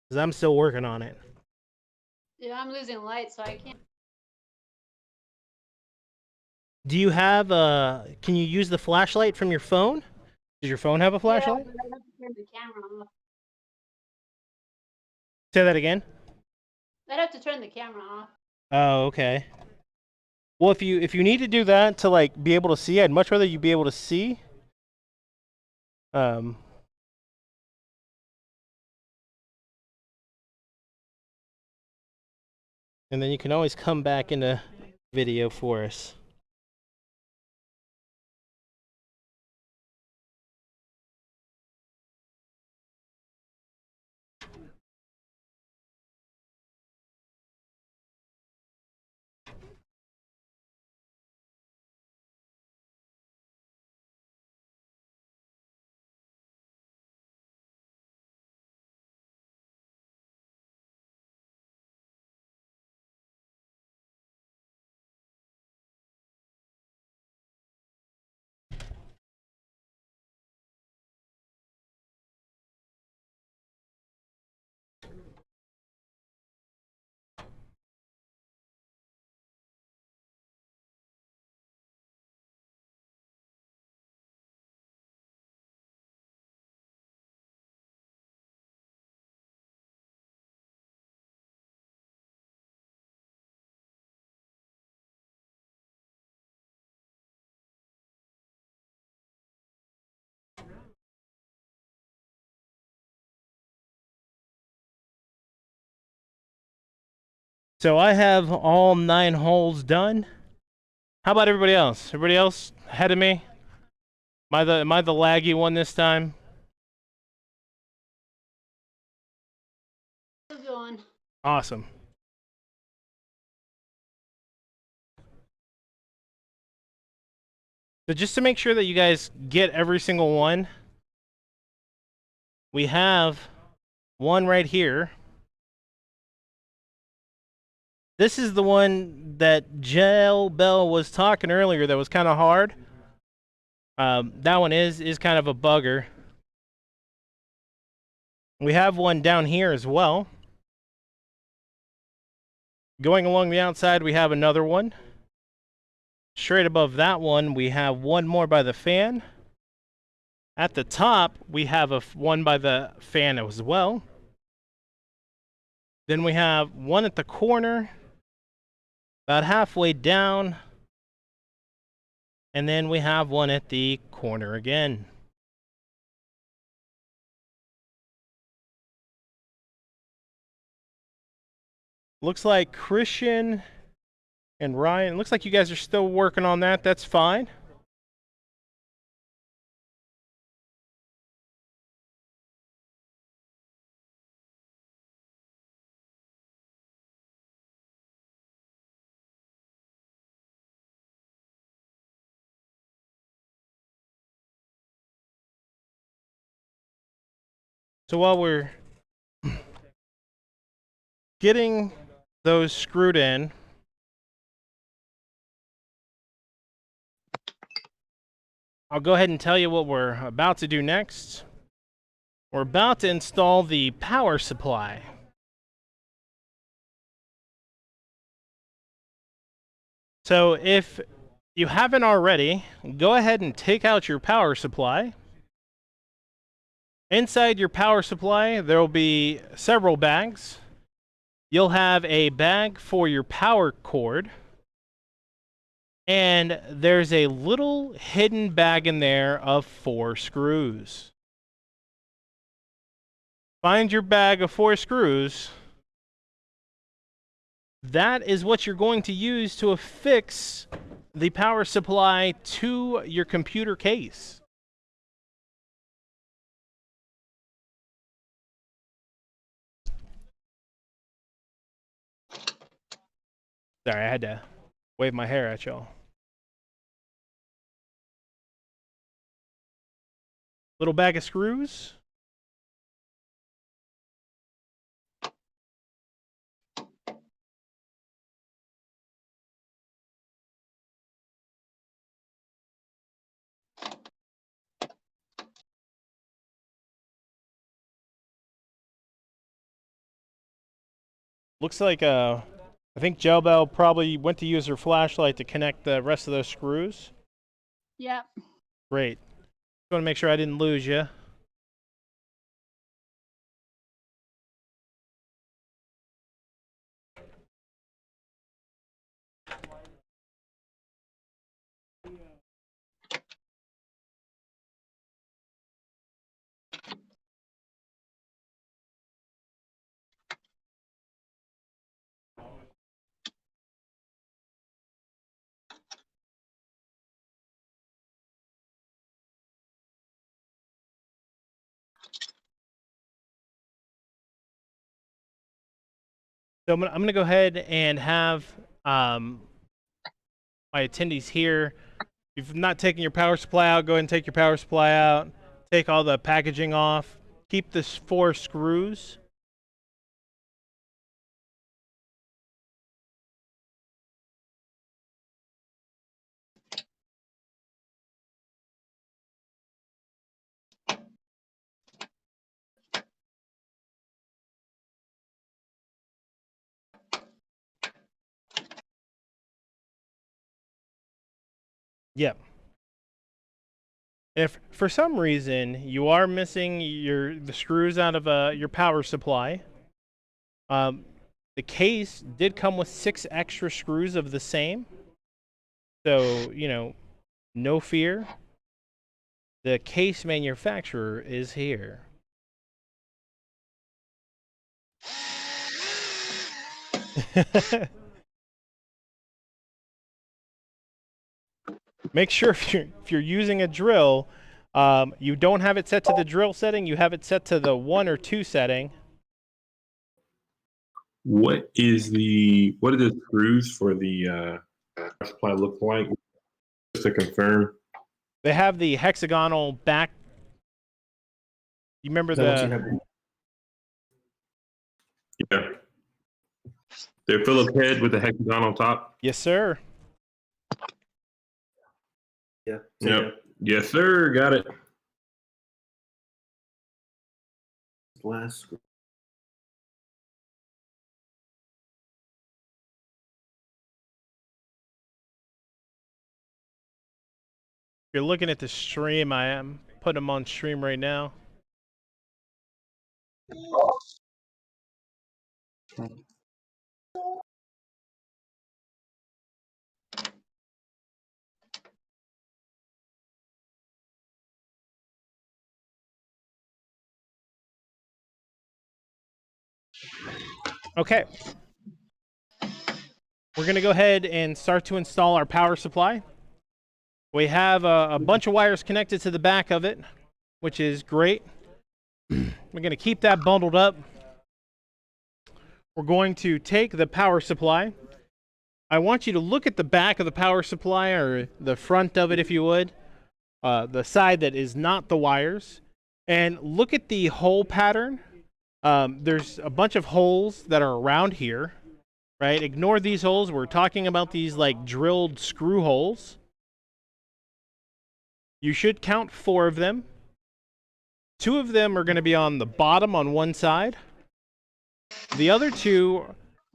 Because I'm still working on it. Yeah, I'm losing light, so I can't. Do you have can you use the flashlight from your phone? Does your phone have a flashlight? Yeah, but I have to turn the camera off. Say that again. I'd have to turn the camera off. Oh, okay. Well, if you need to do that to like be able to see, I'd much rather you be able to see. And then you can always come back into video for us. So I have all 9 holes done. How about everybody else? Everybody else ahead of me? Am I the laggy one this time? Still going. Awesome. So just to make sure that you guys get every single one, we have one right here. This is the one that Jell Bell was talking earlier that was kind of hard. That one is kind of a bugger. We have one down here as well. Going along the outside, we have another one. Straight above that one, we have one more by the fan. At the top, we have one by the fan as well. Then we have one at the corner, about halfway down. And then we have one at the corner again. Looks like Christian and Ryan, looks like you guys are still working on that. That's fine. So while we're getting those screwed in, I'll go ahead and tell you what we're about to do next. We're about to install the power supply. So if you haven't already, go ahead and take out your power supply. Inside your power supply, there will be several bags. You'll have a bag for your power cord. And there's a little hidden bag in there of 4 screws. Find your bag of 4 screws. That is what you're going to use to affix the power supply to your computer case. Sorry, I had to wave my hair at y'all. Little bag of screws. Looks like I think Jelbel probably went to use her flashlight to connect the rest of those screws. Yep. Great. Just want to make sure I didn't lose you. So I'm gonna go ahead and have my attendees here. If you've not taken your power supply out, go ahead and take your power supply out. Take all the packaging off. Keep the 4 screws. Yep. If for some reason you are missing the screws out of your power supply, the case did come with 6 extra screws of the same. So, you know, no fear. The case manufacturer is here. Make sure if you're using a drill, you don't have it set to the drill setting. You have it set to the 1 or 2 setting. What do the screws for the supply look like? Just to confirm. They have the hexagonal back. You remember Yeah. They're Phillips head with the hexagonal top. Yes, sir. Yeah. Yep. Yes, sir. Got it. Last screw. If you're looking at the stream, I am putting them on stream right now. Okay. We're going to go ahead and start to install our power supply. We have a bunch of wires connected to the back of it, which is great. We're going to keep that bundled up. We're going to take the power supply. I want you to look at the back of the power supply, or the front of it if you would, the side that is not the wires, and look at the hole pattern. There's a bunch of holes that are around here, right? Ignore these holes. We're talking about these like drilled screw holes. You should count 4 of them. 2 of them are going to be on the bottom on one side. The other 2,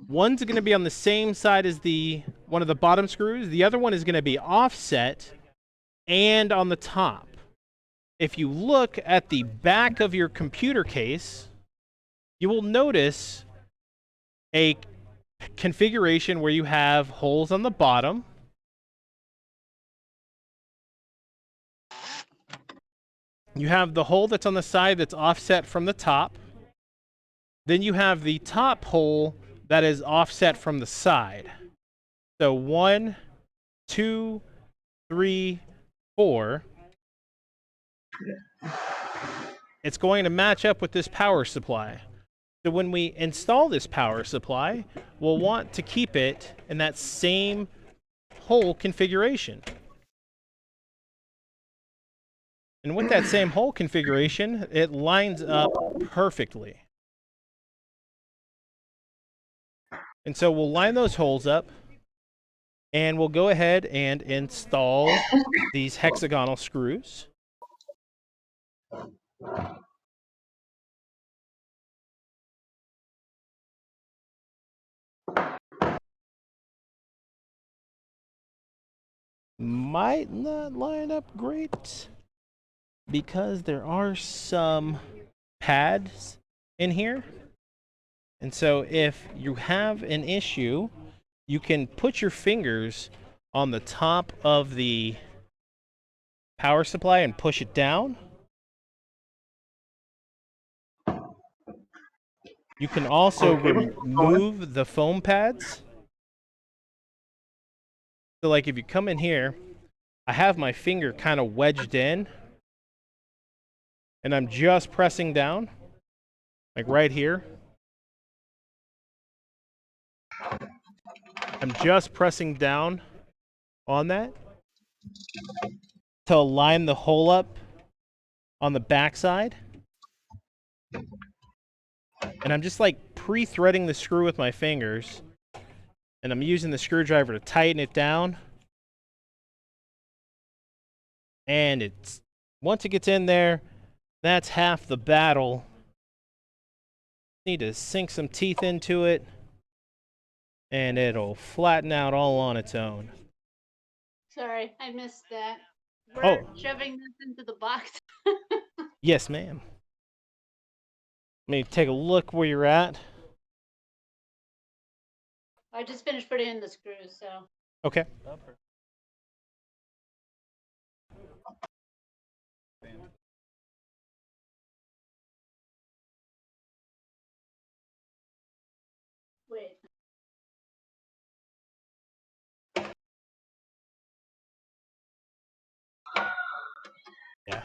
one's going to be on the same side as one of the bottom screws. The other one is going to be offset and on the top. If you look at the back of your computer case, you will notice a configuration where you have holes on the bottom. You have the hole that's on the side that's offset from the top. Then you have the top hole that is offset from the side. So 1, 2, 3, 4. It's going to match up with this power supply. So when we install this power supply, we'll want to keep it in that same hole configuration. And with that same hole configuration, it lines up perfectly. And so we'll line those holes up, and we'll go ahead and install these hexagonal screws. Might not line up great because there are some pads in here. And so if you have an issue, you can put your fingers on the top of the power supply and push it down. You can also remove the foam pads. So like if you come in here, I have my finger kind of wedged in, and I'm just pressing down, like right here. I'm just pressing down on that to line the hole up on the backside. And I'm just like pre-threading the screw with my fingers. And I'm using the screwdriver to tighten it down. And once it gets in there, that's half the battle. Need to sink some teeth into it, and it'll flatten out all on its own. Sorry, I missed that. We're shoving this into the box. Yes, ma'am. Let me take a look where you're at. I just finished putting in the screws, so. Okay. Wait. Yeah.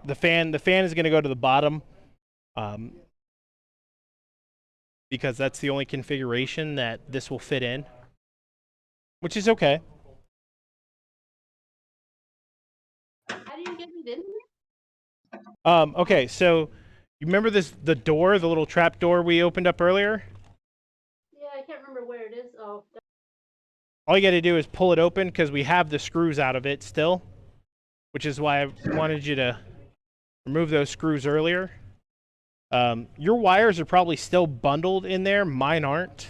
The fan is going to go to the bottom, because that's the only configuration that this will fit in, which is okay. How do you get it in there? Okay, so you remember the door, the little trap door we opened up earlier? Yeah, I can't remember where it is. Oh. All you got to do is pull it open because we have the screws out of it still, which is why I wanted you to remove those screws earlier. Your wires are probably still bundled in there. Mine aren't,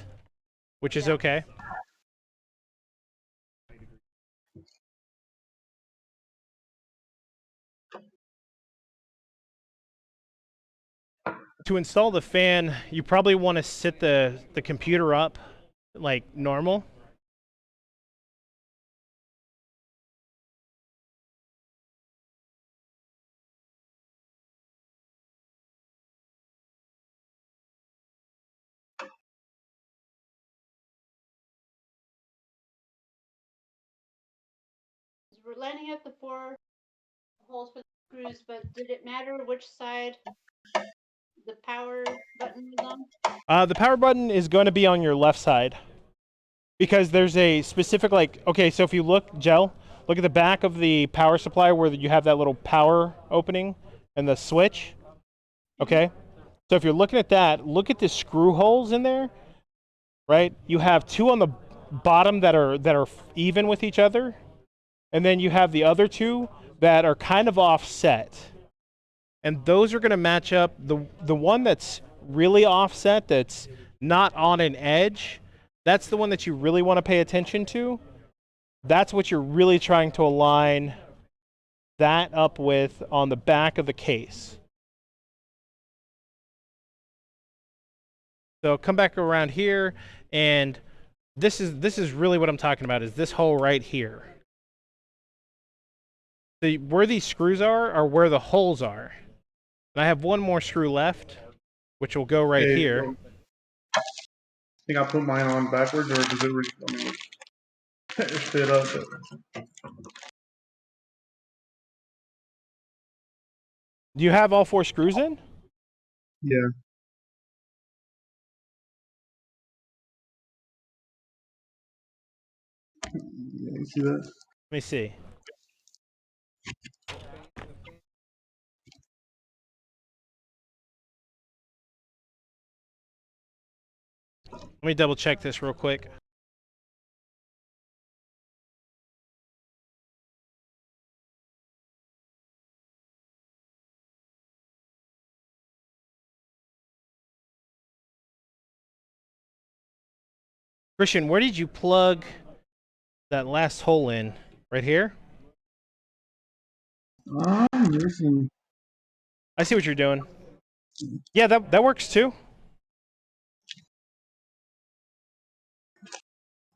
which is okay. To install the fan, you probably want to sit the computer up like normal. We're lining up the 4 holes for the screws, but did it matter which side the power button was on? The power button is going to be on your left side because there's a specific, like, okay, so if you look at the back of the power supply where you have that little power opening and the switch. Okay, so if you're looking at that, look at the screw holes in there, right? You have 2 on the bottom that are even with each other, and then you have the other 2 that are kind of offset. And those are going to match up. The one that's really offset, that's not on an edge, that's the one that you really want to pay attention to. That's what you're really trying to align that up with on the back of the case. So come back around here, and this is really what I'm talking about, is this hole right here. Where these screws are where the holes are. And I have one more screw left, which will go right here. I think I put mine on backwards, or does it fit up? Do you have all 4 screws in? Yeah. You see that? Let me see. Let me double check this real quick. Christian, where did you plug that last hole in? Right here? Listen. I see what you're doing. Yeah, that works too.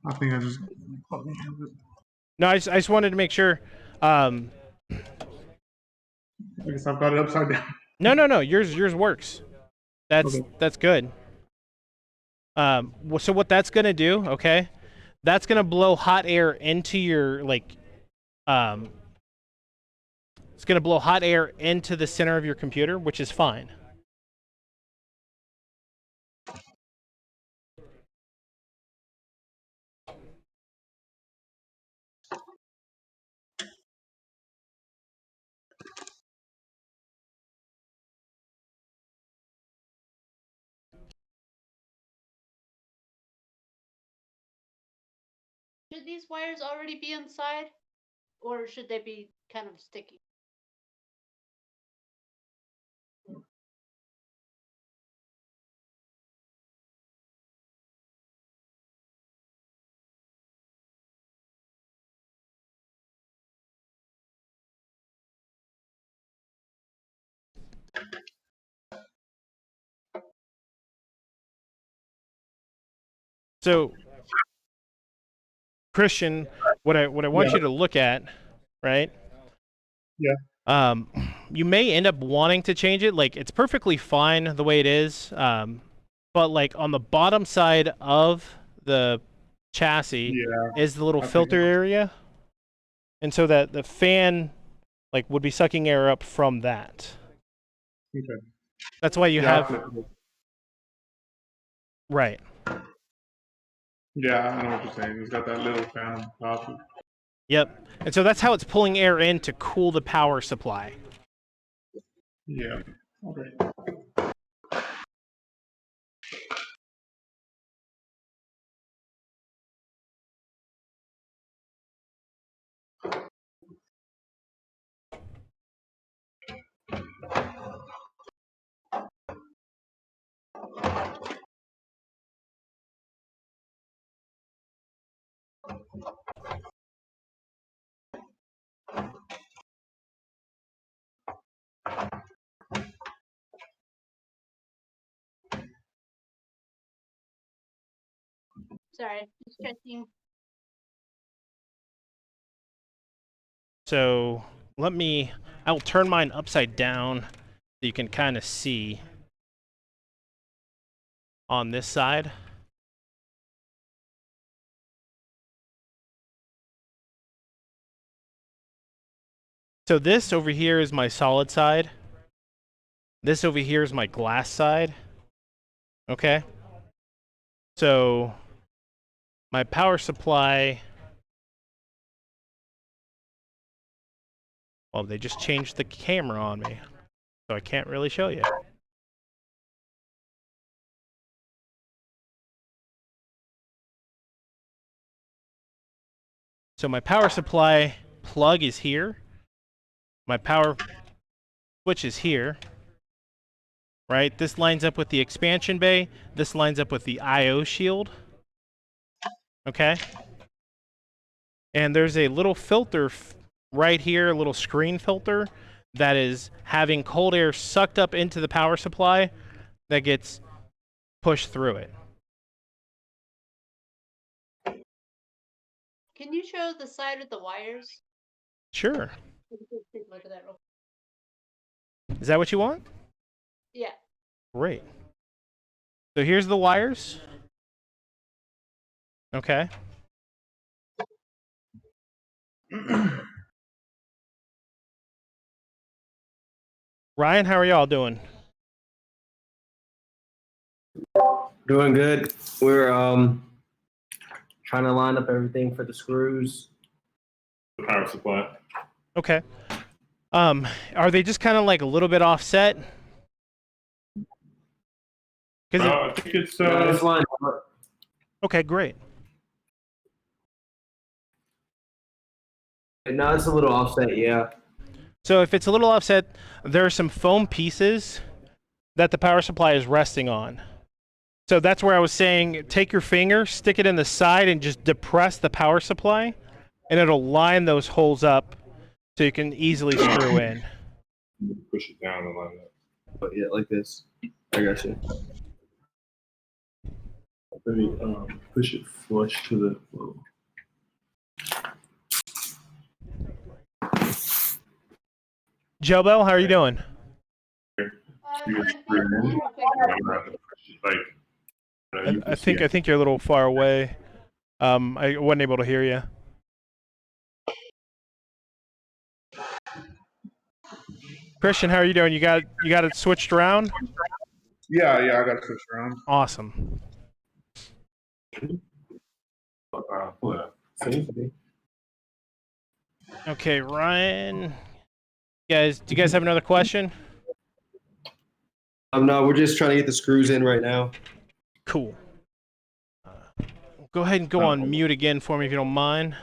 I think I just. No, I just wanted to make sure. I guess I've got it upside down. No. Yours works. That's good. So what that's gonna do, okay? That's gonna blow hot air into your it's gonna blow hot air into the center of your computer, which is fine. Should these wires already be inside, or should they be kind of sticky? So, Christian, what I want you to look at, right? Yeah. You may end up wanting to change it. Like, it's perfectly fine the way it is. But like on the bottom side of the chassis is the little filter area, and so that the fan would be sucking air up from that. Okay. That's why you have. Right. Yeah, I know what you're saying. It's got that little fan on top. Yep. And so that's how it's pulling air in to cool the power supply. Yeah. Okay. Sorry, just checking. So I'll turn mine upside down so you can kind of see on this side. So this over here is my solid side. This over here is my glass side. Okay. So my power supply, well, they just changed the camera on me, so I can't really show you. So my power supply plug is here. My power switch is here. Right? This lines up with the expansion bay. This lines up with the I/O shield. Okay? And there's a little filter right here, a little screen filter that is having cold air sucked up into the power supply that gets pushed through it. Can you show the side of the wires? Sure. Take a look at that real Is that what you want? Yeah. Great. So here's the wires. Okay. Ryan, how are y'all doing? Doing good. We're trying to line up everything for the screws. The power supply. Okay. Are they just kind of like a little bit offset? I think it's it's lined up. Okay, great. No, it's a little offset, yeah. So if it's a little offset, there are some foam pieces that the power supply is resting on. So that's where I was saying, take your finger, stick it in the side, and just depress the power supply, and it'll line those holes up so you can easily screw in. Push it down and line it up. But yeah, like this. I got you. Let me push it flush to the floor. Joe Bell, how are you doing? I think you're a little far away. I wasn't able to hear you. Christian, how are you doing? You got it switched around? Yeah, I got it switched around. Awesome. Okay, Ryan. Do you guys have another question? No, we're just trying to get the screws in right now. Cool. Go ahead and go on mute again for me if you don't mind.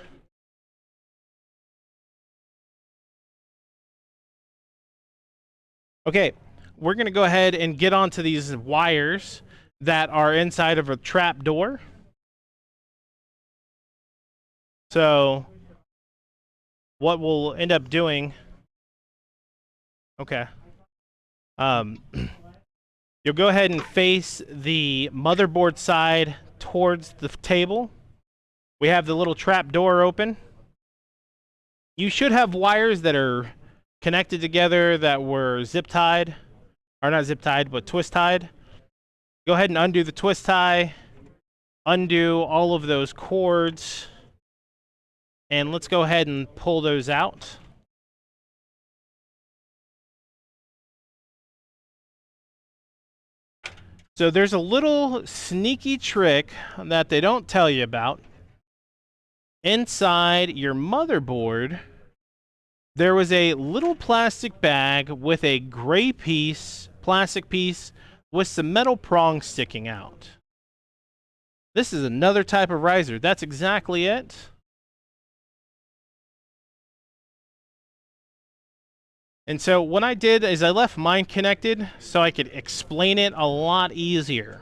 Okay, we're going to go ahead and get onto these wires that are inside of a trap door. So what we'll end up doing, okay, you'll go ahead and face the motherboard side towards the table. We have the little trap door open. You should have wires that are connected together that were zip tied, or not zip tied, but twist tied. Go ahead and undo the twist tie, undo all of those cords, and let's go ahead and pull those out. So there's a little sneaky trick that they don't tell you about. Inside your motherboard, there was a little plastic bag with a gray plastic piece with some metal prongs sticking out. This is another type of riser. That's exactly it. And so what I did is I left mine connected so I could explain it a lot easier.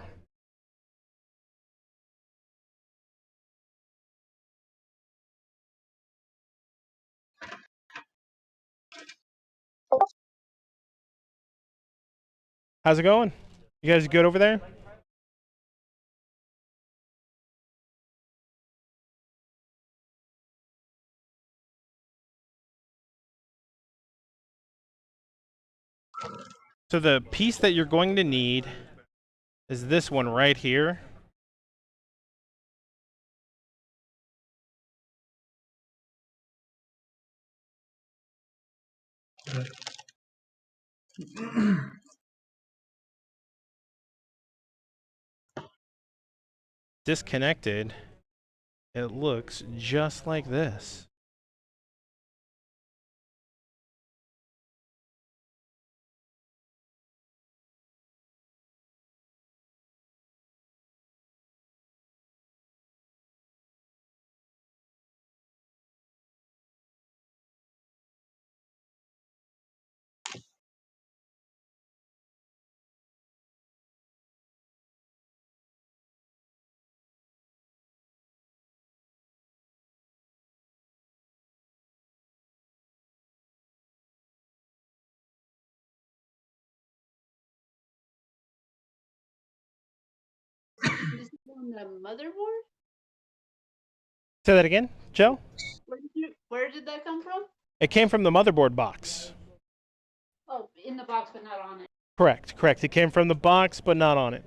How's it going? You guys good over there? So the piece that you're going to need is this one right here. Disconnected, it looks just like this. This is on the motherboard? Say that again, Joe? Where did that come from? It came from the motherboard box. Oh, in the box, but not on it. Correct, correct. It came from the box, but not on it.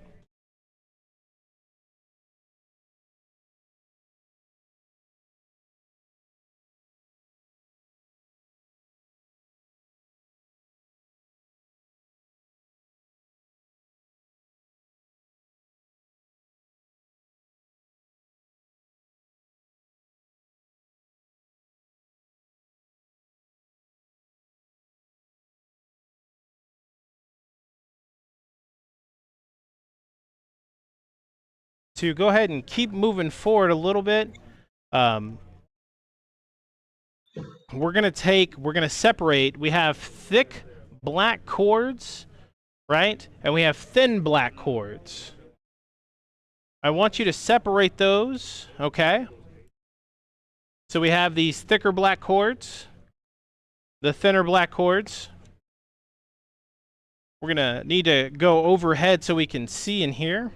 To go ahead and keep moving forward a little bit, we're gonna separate. We have thick black cords, right? And we have thin black cords. I want you to separate those, okay? So we have these thicker black cords, the thinner black cords. We're gonna need to go overhead so we can see in here.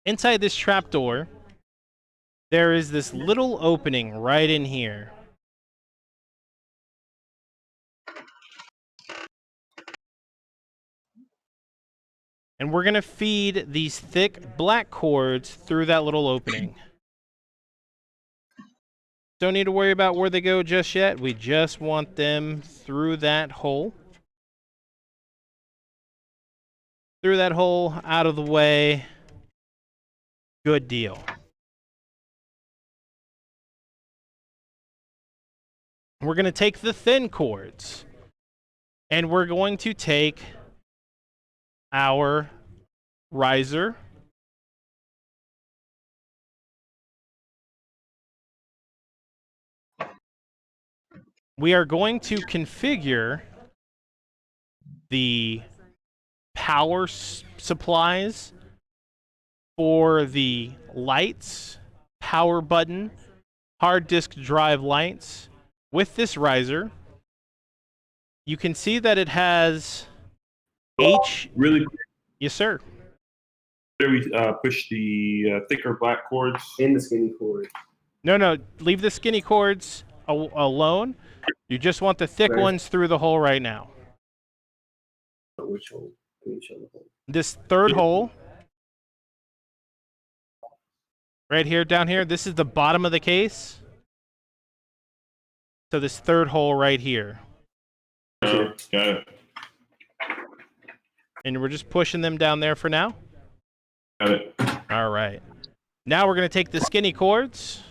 Inside this trapdoor, there is this little opening right in here. And we're gonna feed these thick black cords through that little opening. Don't need to worry about where they go just yet. We just want them through that hole. Through that hole, out of the way. Good deal. We're going to take the thin cords, and we're going to take our riser. We are going to configure the power supplies for the lights, power button, hard disk drive lights with this riser. You can see that it has Really quick. Yes, sir. There we push the thicker black cords in the skinny cord. No, leave the skinny cords alone. You just want the thick ones through the hole right now. Which hole? Can you show the hole? This third hole. Right here, down here. This is the bottom of the case. So this third hole right here. Got it. And we're just pushing them down there for now. Got it. All right. Now we're going to take the skinny cords.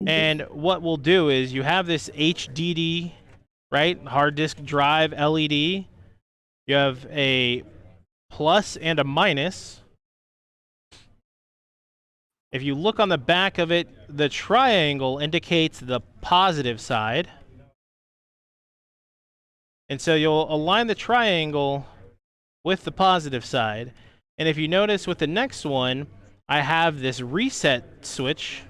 And what we'll do is you have this HDD, right? Hard disk drive LED. You have a plus and a minus. If you look on the back of it, the triangle indicates the positive side. And so you'll align the triangle with the positive side. And if you notice with the next one, I have this reset switch.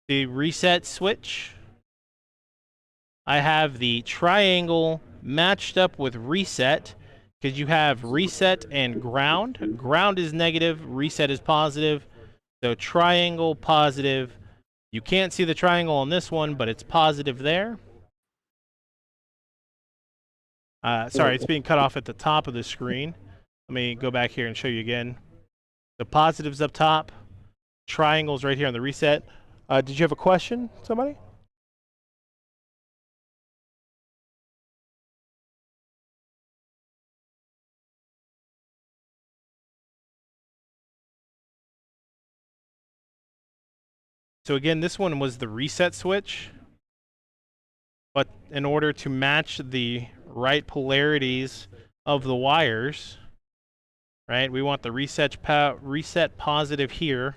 The reset switch. I have the triangle matched up with reset. Because you have reset and ground. Ground is negative, reset is positive. So triangle, positive. You can't see the triangle on this one, but it's positive there. Sorry, it's being cut off at the top of the screen. Let me go back here and show you again. The positives up top, triangles right here on the reset. Did you have a question, somebody? So again, this one was the reset switch, but in order to match the right polarities of the wires, right, we want the reset positive here.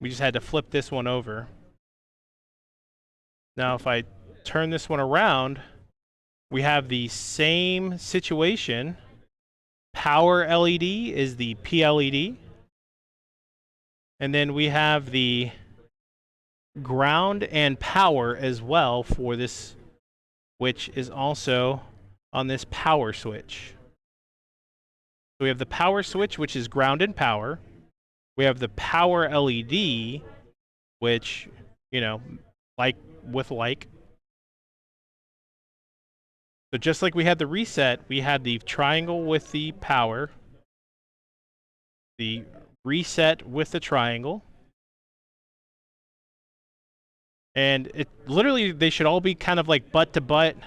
We just had to flip this one over. Now if I turn this one around, we have the same situation. Power LED is the PLED. And then we have the ground and power as well for this, which is also on this power switch. So we have the power switch, which is ground and power. We have the power LED, which, you know, like with like. So just like we had the reset, we had the triangle with the power, the reset with the triangle. And it literally, they should all be kind of like butt to butt,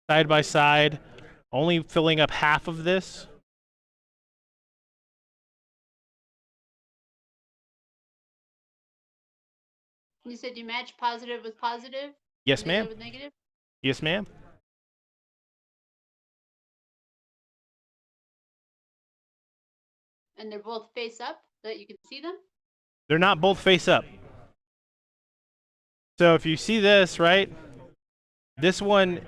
side by side, only filling up half of this. You said you match positive with positive? Yes, ma'am. Negative with negative? Yes, ma'am. And they're both face up so that you can see them? They're not both face up. So if you see this, right, this one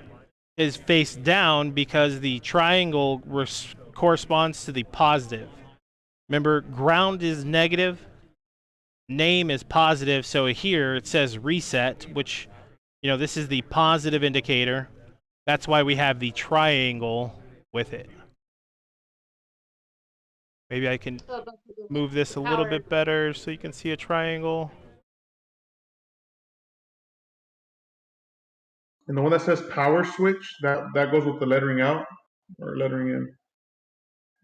is face down because the triangle corresponds to the positive. Remember, ground is negative, name is positive, so here it says reset, which, you know, this is the positive indicator. That's why we have the triangle with it. Maybe I can move this a little bit better so you can see a triangle. And the one that says power switch, that goes with the lettering out or lettering in.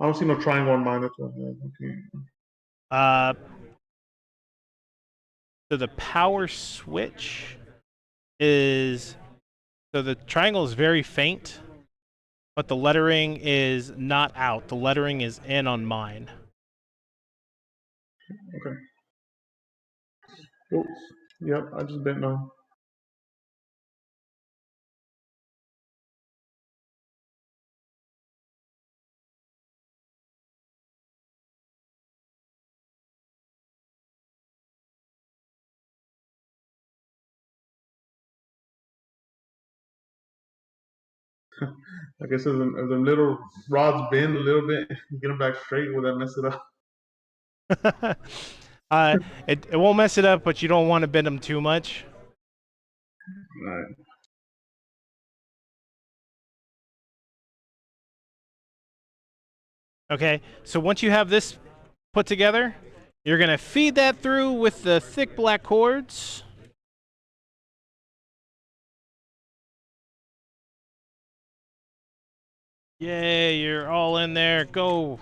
I don't see no triangle on mine. That's what okay. So the power switch is, so the triangle is very faint, but the lettering is not out. The lettering is in on mine. Okay. Oops. Yep, I just didn't know. I guess if them little rods bend a little bit, you get them back straight, will that mess it up? It won't mess it up, but you don't want to bend them too much. Right. Okay, so once you have this put together, you're going to feed that through with the thick black cords. Yay, you're all in there. Go.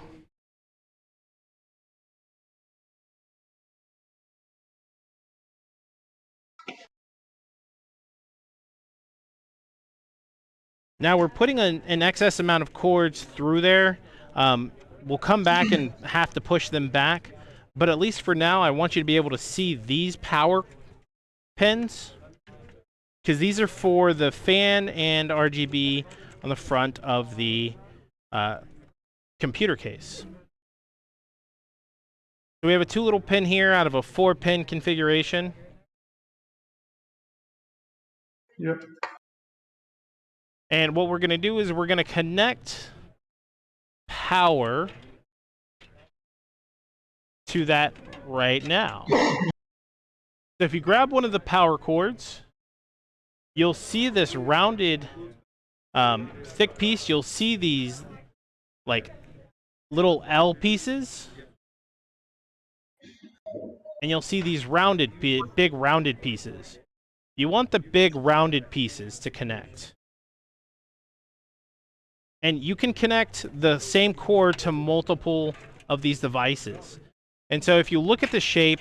Now we're putting an excess amount of cords through there. We'll come back and have to push them back. But at least for now, I want you to be able to see these power pins, because these are for the fan and RGB on the front of the computer case. So we have a 2 little pin here out of a 4-pin configuration. Yep. And what we're going to do is we're going to connect power to that right now. So if you grab one of the power cords, you'll see this rounded thick piece. You'll see these like little L pieces. And you'll see these rounded, big rounded pieces. You want the big rounded pieces to connect. And you can connect the same cord to multiple of these devices. And so if you look at the shape,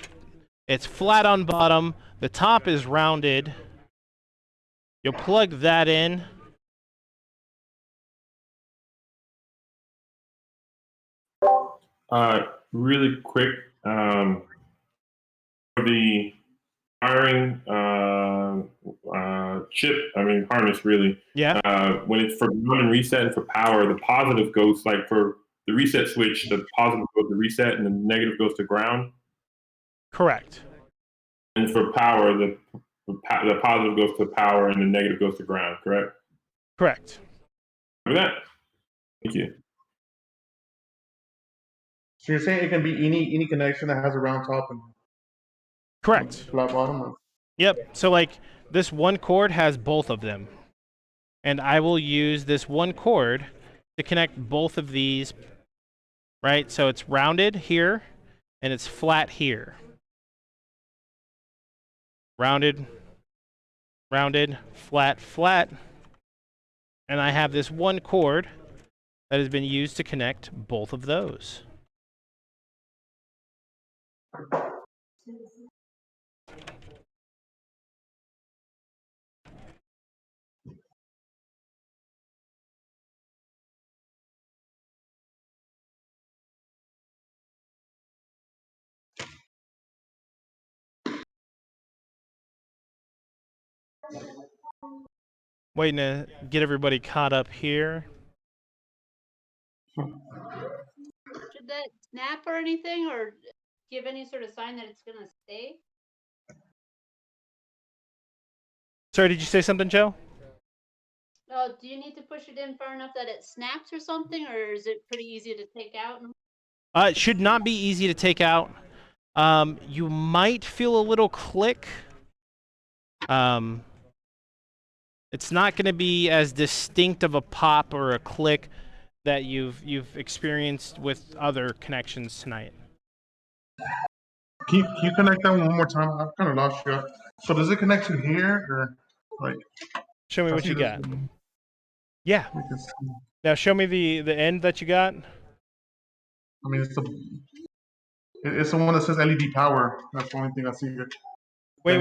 it's flat on bottom, the top is rounded. You'll plug that in. Really quick, for the wiring harness really. Yeah. When it's for ground and reset and for power, the positive goes like for the reset switch, the positive goes to reset and the negative goes to ground. Correct. And for power, the positive goes to power and the negative goes to ground, correct? Correct. Remember that? Thank you. So you're saying it can be any connection that has a round top and Correct. flat bottom? Yep. So like this one cord has both of them. And I will use this one cord to connect both of these, right? So it's rounded here and it's flat here. Rounded, rounded, flat, flat. And I have this one cord that has been used to connect both of those. Waiting to get everybody caught up here. Should that snap or anything, or give any sort of sign that it's gonna stay? Sorry, did you say something, Joe? Oh, do you need to push it in far enough that it snaps or something, or is it pretty easy to take out? It should not be easy to take out. You might feel a little click. It's not going to be as distinct of a pop or a click that you've experienced with other connections tonight. Can you connect that one more time? I've kind of lost you. So does it connect to here or like? Show me what you got. Yeah. Now show me the end that you got. I mean, it's the one that says LED power. That's the only thing I see here. Wait.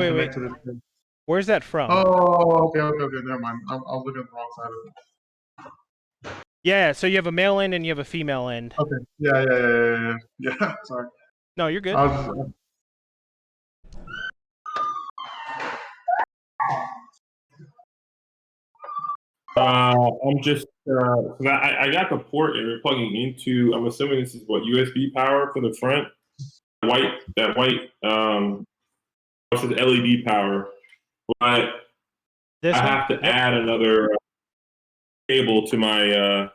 Where's that from? Oh, okay. Never mind. I was looking at the wrong side of it. Yeah, so you have a male end and you have a female end. Okay. Yeah. Sorry. No, you're good. I'm just I got the port and we're plugging into. I'm assuming this is what USB power for the front. That white this is LED power, but I have to add another cable to my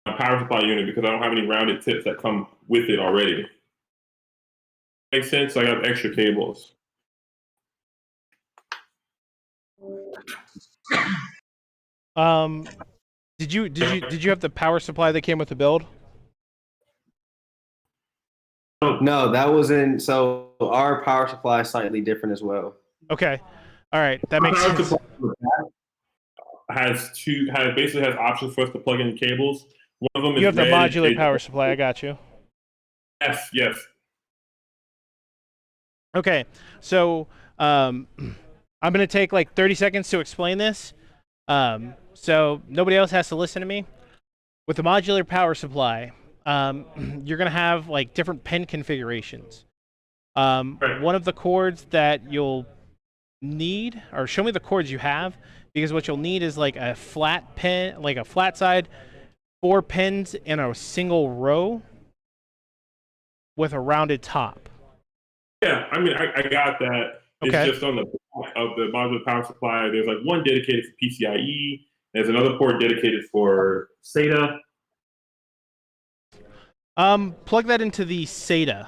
power supply unit because I don't have any rounded tips that come with it already. Makes sense. So I got extra cables. Did you have the power supply that came with the build? No, that wasn't. So our power supply is slightly different as well. Okay, all right, that makes sense. Basically has options for us to plug in cables. One of them is you have the modular power supply. I got you. Yes. Okay, so I'm gonna take like 30 seconds to explain this. So nobody else has to listen to me. With the modular power supply, you're gonna have like different pin configurations. One of the cords that you'll need, or show me the cords you have, because what you'll need is like a flat pin, like a flat side, 4 pins in a single row with a rounded top. Yeah, I mean, I got that. Okay. It's just on the back of the modular power supply. There's like one dedicated for PCIe. There's another port dedicated for SATA. Plug that into the SATA.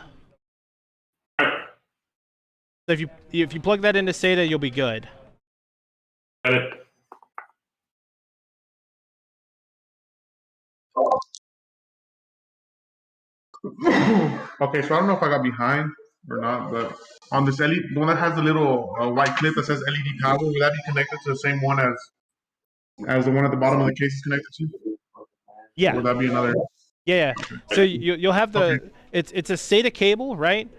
So if you plug that into SATA, you'll be good. Got it. Okay, so I don't know if I got behind or not, but on this LED, the one that has the little white clip that says LED power, will that be connected to the same one as As the one at the bottom of the case is connected to? Yeah. Or would that be another? Yeah. So you'll have the it's a SATA cable, right?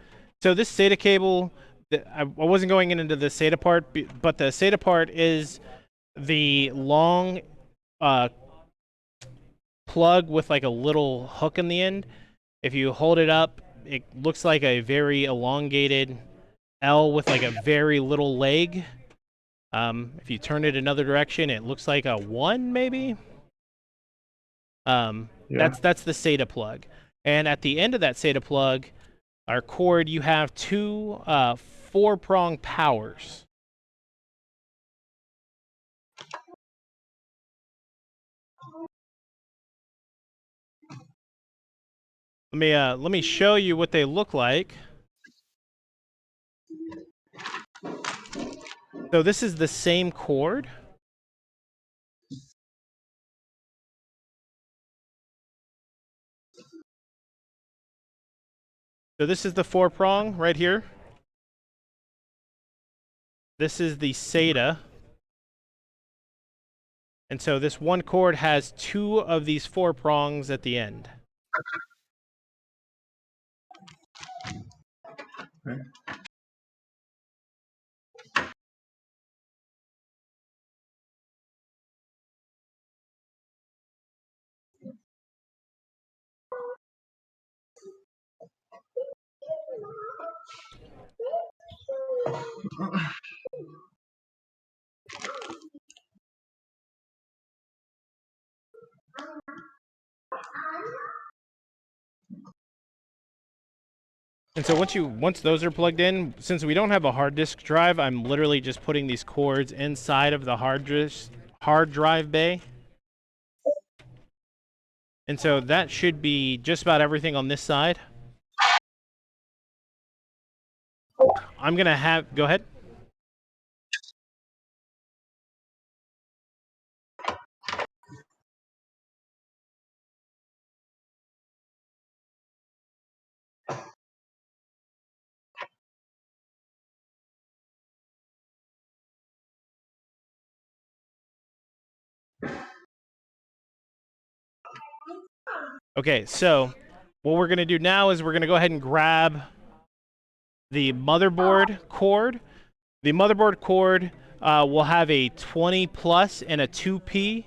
So this SATA cable, I wasn't going into the SATA part, but the SATA part is the long plug with like a little hook in the end. If you hold it up, it looks like a very elongated L with like a very little leg. If you turn it another direction, it looks like a 1 maybe. That's the SATA plug. And at the end of that SATA plug, our cord, you have two 4-prong powers. Let me show you what they look like. So this is the same cord. So this is the 4-prong right here. This is the SATA. And so this one cord has 2 of these 4 prongs at the end. Okay. And so once those are plugged in, since we don't have a hard disk drive, I'm literally just putting these cords inside of the hard drive bay. And so that should be just about everything on this side. I'm going to go ahead. Okay, so what we're going to do now is we're going to go ahead and grab the motherboard cord. The motherboard cord will have a 20 plus and a 2P.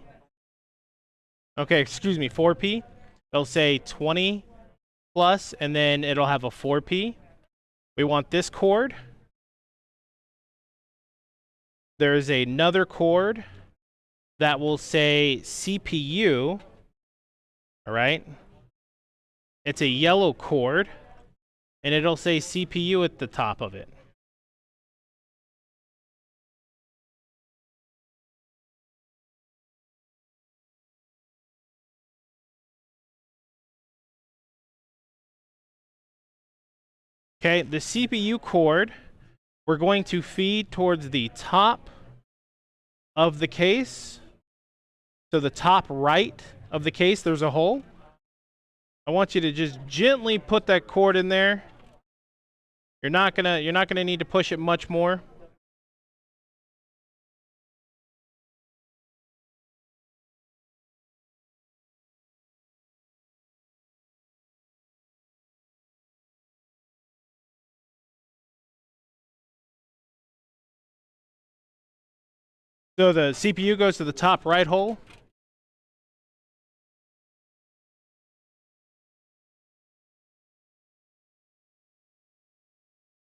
Okay, excuse me, 4P. It'll say 20 plus, and then it'll have a 4P. We want this cord. There's another cord that will say CPU. All right. It's a yellow cord, and it'll say CPU at the top of it. Okay, the CPU cord, we're going to feed towards the top of the case. So the top right of the case, there's a hole. I want you to just gently put that cord in there. You're not gonna need to push it much more. So the CPU goes to the top right hole.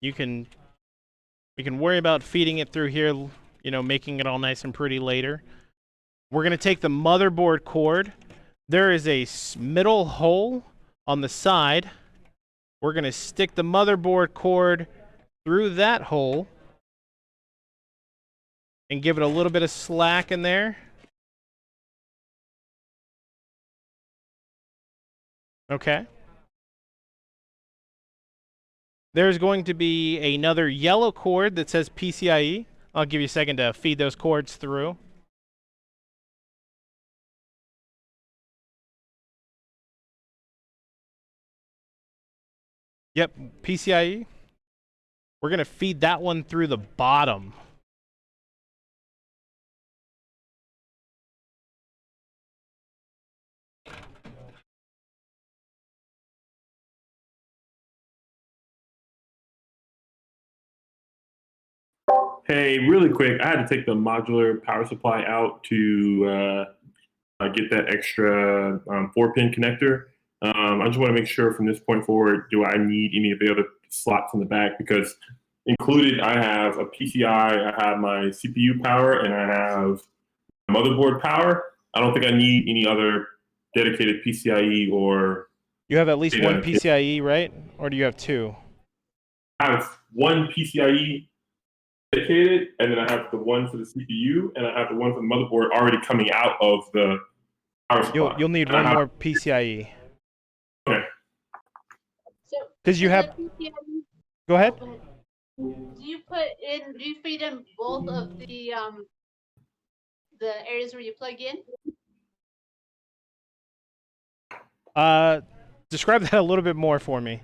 We can worry about feeding it through here, you know, making it all nice and pretty later. We're going to take the motherboard cord. There is a middle hole on the side. We're going to stick the motherboard cord through that hole and give it a little bit of slack in there. Okay. There's going to be another yellow cord that says PCIe. I'll give you a second to feed those cords through. Yep, PCIe. We're going to feed that one through the bottom. Hey, really quick, I had to take the modular power supply out to get that extra 4-pin connector. I just want to make sure from this point forward, do I need any of the other slots in the back? Because included, I have a PCI, I have my CPU power, and I have motherboard power. I don't think I need any other dedicated PCIe or. You have at least one data. PCIe, right? Or do you have two? I have one PCIe dedicated, and then I have the one for the CPU, and I have the one for the motherboard already coming out of the power supply. You'll need one more PCIe. Okay. Because you have. Go ahead. Do you feed in both of the areas where you plug in? Describe that a little bit more for me.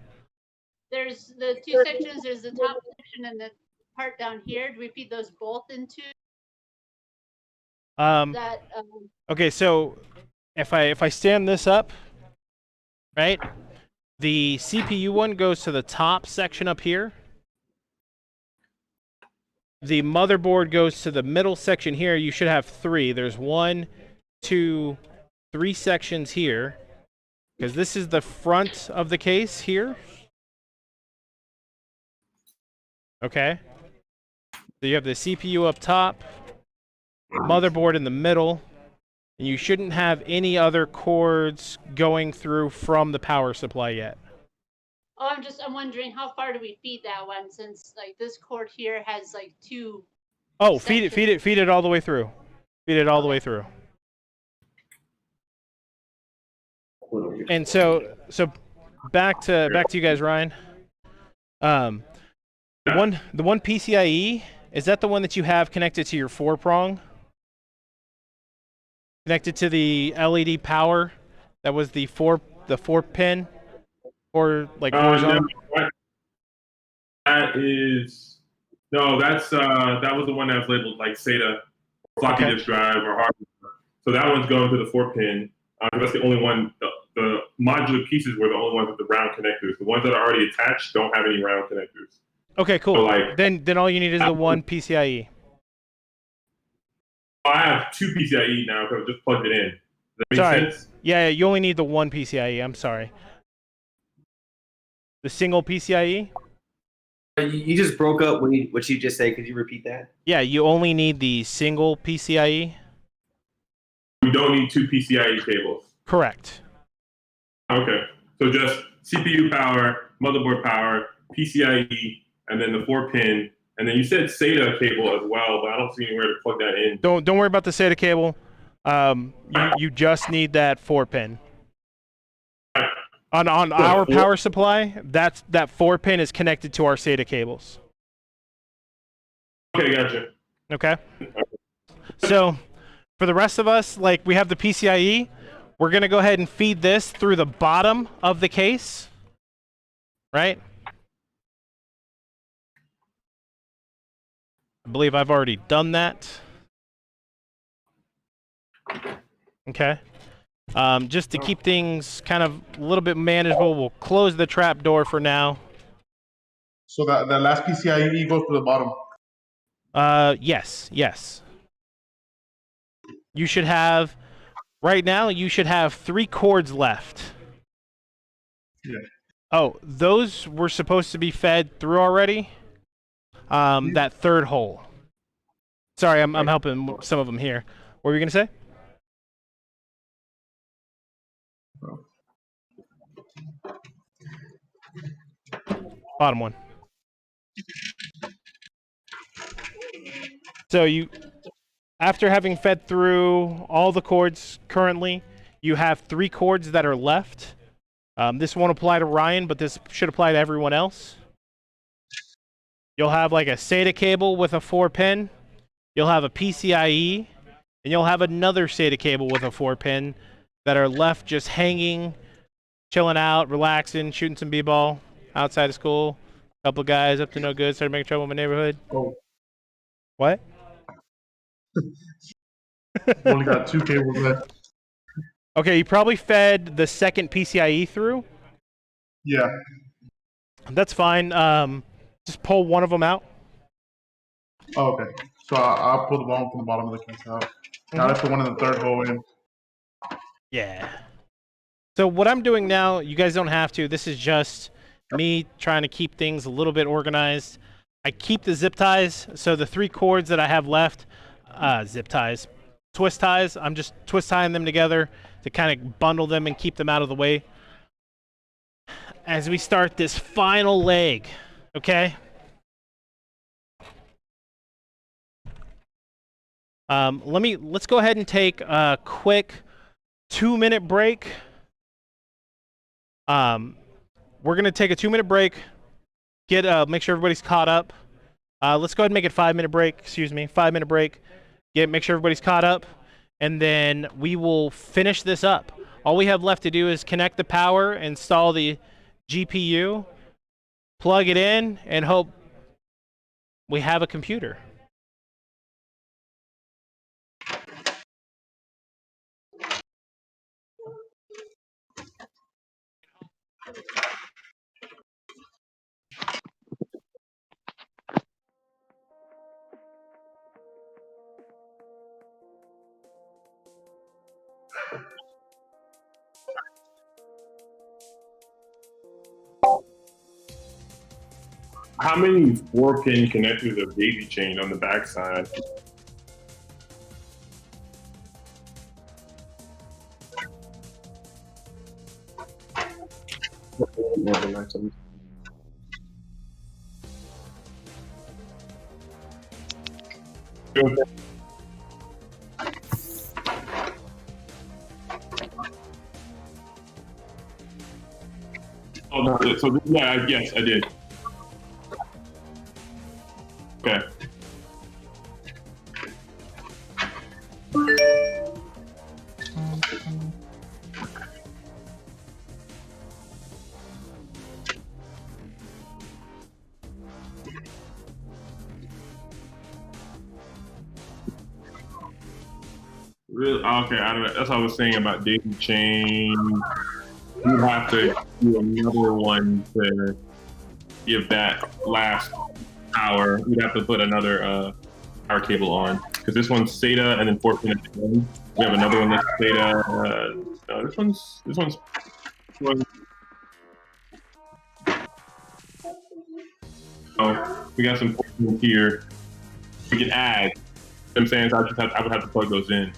There's the two sections. There's the top section and the part down here. Do we feed those both into that? Okay, so if I stand this up, right, the CPU one goes to the top section up here. The motherboard goes to the middle section here. You should have three. There's 1, 2, 3 sections here, because this is the front of the case here. Okay. So you have the CPU up top, motherboard in the middle, and you shouldn't have any other cords going through from the power supply yet. Oh, I'm wondering how far do we feed that one, since like this cord here has like 2. Oh, feed it all the way through. Feed it all the way through. And so back to you guys, Ryan. The one PCIe, is that the one that you have connected to your 4-prong? Connected to the LED power? That was the 4-pin? Or like horizontal? No, that was the one that was labeled like SATA, floppy disk drive, or hard. So that one's going to the 4-pin. That's the only one. The modular pieces were the only ones with the round connectors. The ones that are already attached don't have any round connectors. Okay, cool. So then all you need is the one PCIe. I have 2 PCIe now because I just plugged it in. Does that make sense? Yeah, you only need the one PCIe. I'm sorry. The single PCIe? You just broke up what you just said. Could you repeat that? Yeah, you only need the single PCIe. We don't need 2 PCIe cables. Correct. Okay, so just CPU power, motherboard power, PCIe, and then the 4-pin. And then you said SATA cable as well, but I don't see anywhere to plug that in. Don't worry about the SATA cable. You just need that 4-pin. On our power supply, that 4-pin is connected to our SATA cables. Okay, gotcha. Okay. So for the rest of us, like we have the PCIe, we're gonna go ahead and feed this through the bottom of the case, right? I believe I've already done that. Okay. Just to keep things kind of a little bit manageable, we'll close the trap door for now. So that last PCIe goes to the bottom. Yes. You should have, right now, you should have 3 cords left. Yeah. Oh, those were supposed to be fed through already. That third hole. Sorry, I'm helping some of them here. What were you gonna say? Bottom one. So after having fed through all the cords currently, you have 3 cords that are left. This won't apply to Ryan, but this should apply to everyone else. You'll have like a SATA cable with a 4-pin. You'll have a PCIe, and you'll have another SATA cable with a 4-pin that are left just hanging, chilling out, relaxing, shooting some b-ball outside of school. A couple of guys up to no good started making trouble in my neighborhood. Oh. What? Only got 2 cables left. Okay, you probably fed the second PCIe through. Yeah. That's fine. Just pull one of them out. Oh, okay. So I'll pull the ball from the bottom of the case out. Now that's the one in the third hole in. Yeah. So what I'm doing now, you guys don't have to. This is just me trying to keep things a little bit organized. I keep the zip ties, so the 3 cords that I have left, zip ties, twist ties, I'm just twist tying them together to kind of bundle them and keep them out of the way as we start this final leg, okay? Let's go ahead and take a quick 2-minute break. We're gonna take a 2-minute break. Make sure everybody's caught up. Let's go ahead and make it 5-minute break. Excuse me, 5-minute break. Make sure everybody's caught up, and then we will finish this up. All we have left to do is connect the power, install the GPU, plug it in, and hope we have a computer. How many 4-pin connectors are daisy chained on the backside? Oh, no, so yeah, yes, I did. Okay. Really? Okay, I don't know. That's what I was saying about daisy chain. You have to do another one to give that last power. You'd have to put another power cable on because this one's SATA and then 4-pin at the end. We have another one that's SATA. No, this one's. Oh, we got some 4-pins here. We can add. You know what I'm saying, so I would have to plug those in.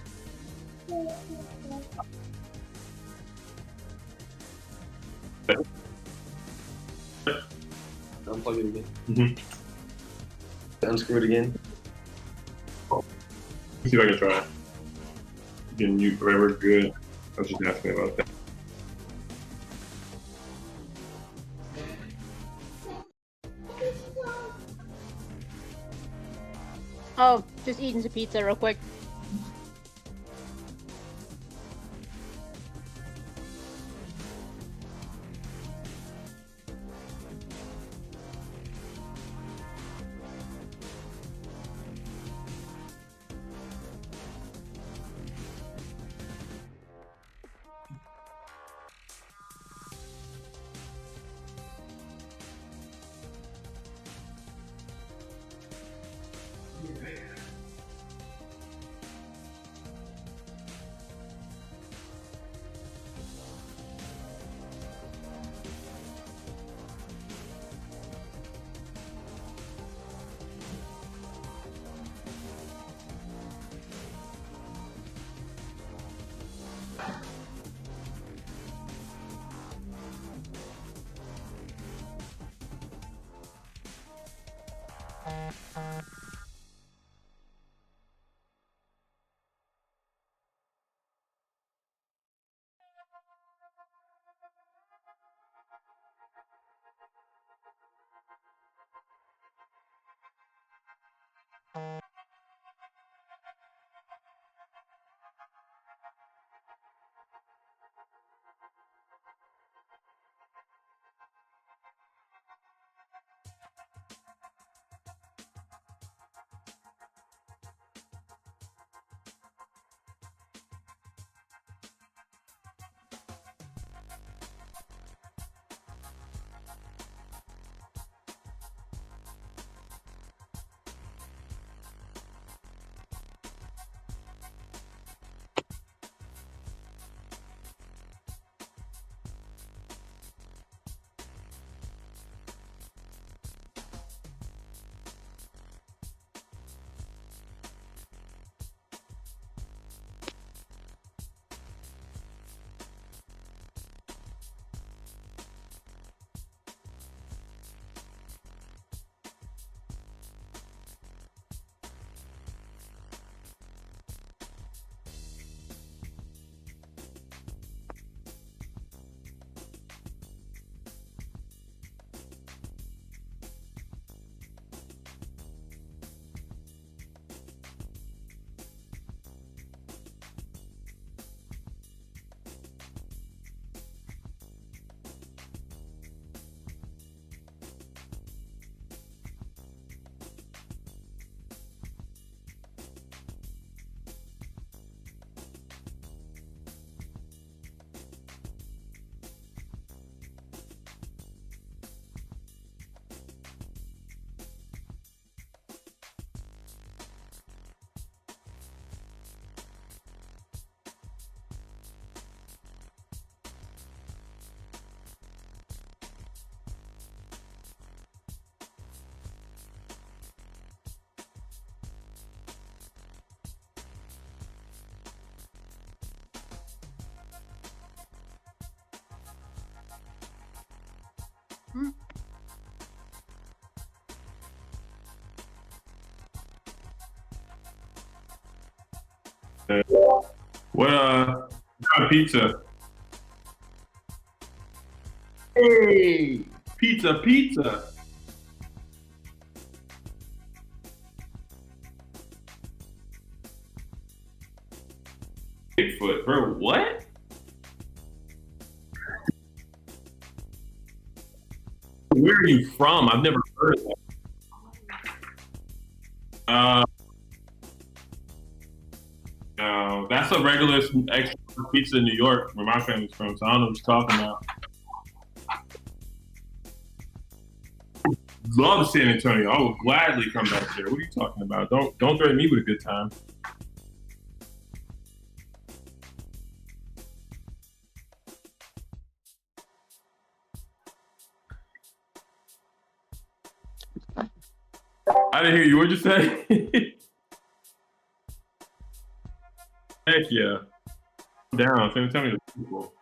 Unplug it again. Mm-hmm. Unscrew it again. Let's see if I can try it. Getting mute forever, good. I was just asking about that. Oh, just eating some pizza real quick. What kind of pizza? Hey, pizza. Bigfoot, bro. What? Where are you from? I've never heard of that. No, that's a regular extra pizza in New York, where my family's from. So I don't know what you're talking about. Love San Antonio. I will gladly come back there. What are you talking about? Don't threaten me with a good time. I didn't hear you. What'd you say? Heck yeah. I'm down. San Antonio is beautiful.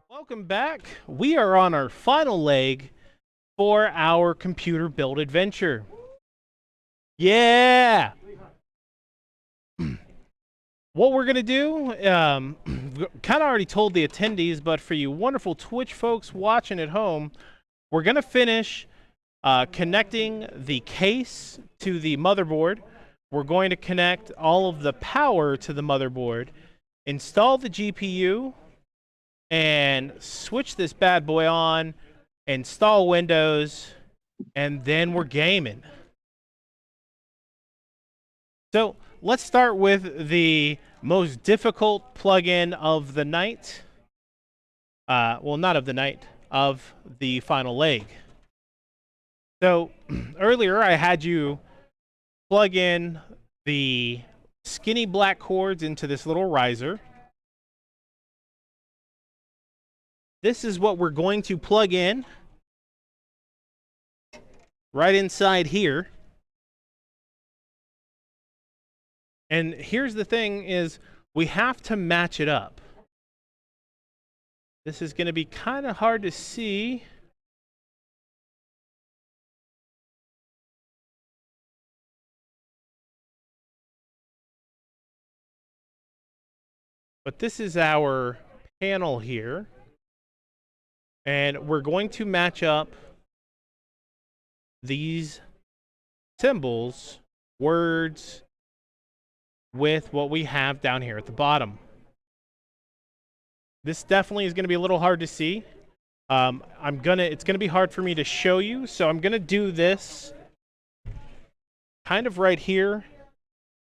Welcome back. We are on our final leg for our computer build adventure. Yeah! What we're going to do, kind of already told the attendees, but for you wonderful Twitch folks watching at home, we're going to finish connecting the case to the motherboard. We're going to connect all of the power to the motherboard, install the GPU, and switch this bad boy on, install Windows, and then we're gaming. So let's start with the most difficult plugin of the night. Well, not of the night, of the final leg. So earlier I had you plug in the skinny black cords into this little riser. This is what we're going to plug in right inside here. And here's the thing is we have to match it up. This is going to be kind of hard to see. But this is our panel here. And we're going to match up these symbols, words, with what we have down here at the bottom. This definitely is going to be a little hard to see. It's going to be hard for me to show you, so I'm going to do this kind of right here.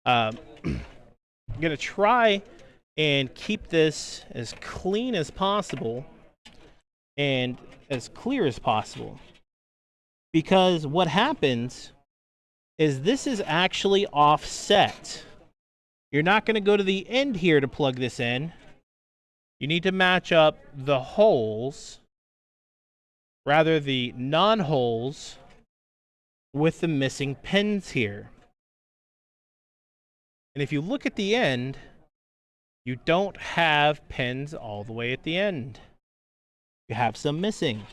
I'm going to try and keep this as clean as possible and as clear as possible, because what happens is this is actually offset. You're not going to go to the end here to plug this in. You need to match up the holes, rather the non-holes, with the missing pins here. And if you look at the end, you don't have pins all the way at the end. You have some missing.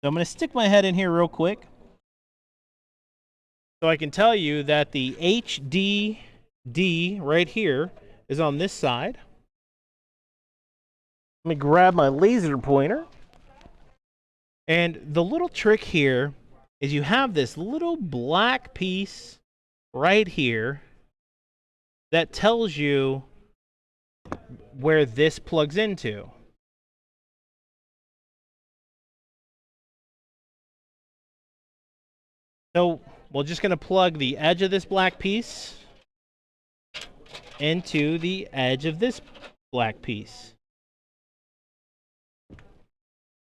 So I'm going to stick my head in here real quick so I can tell you that the HDD right here is on this side. Let me grab my laser pointer. And the little trick here is you have this little black piece right here that tells you where this plugs into. So we're just going to plug the edge of this black piece into the edge of this black piece.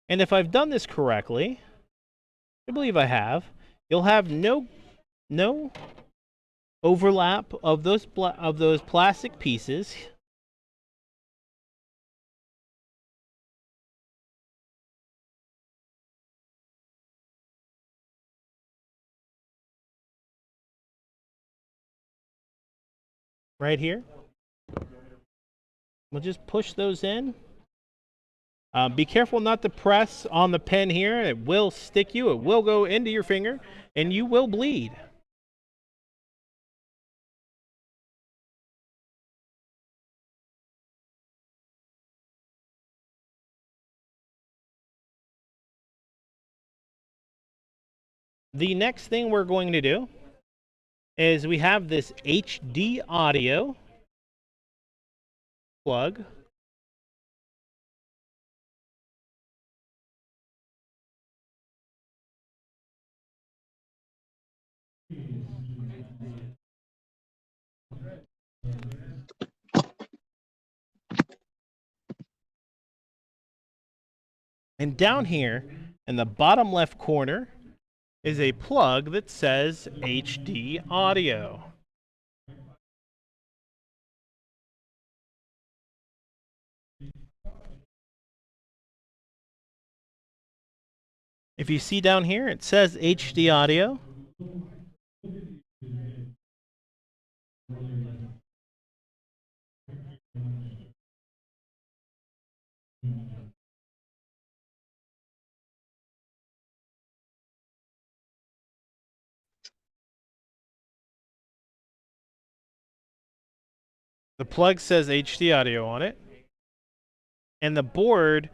And if I've done this correctly, I believe I have, you'll have no overlap of those plastic pieces. Right here. We'll just push those in. Be careful not to press on the pen here. It will stick you. It will go into your finger, and you will bleed. The next thing we're going to do is we have this HD audio plug. And down here in the bottom left corner is a plug that says HD audio. If you see down here, it says HD audio. The plug says HD audio on it. And the board,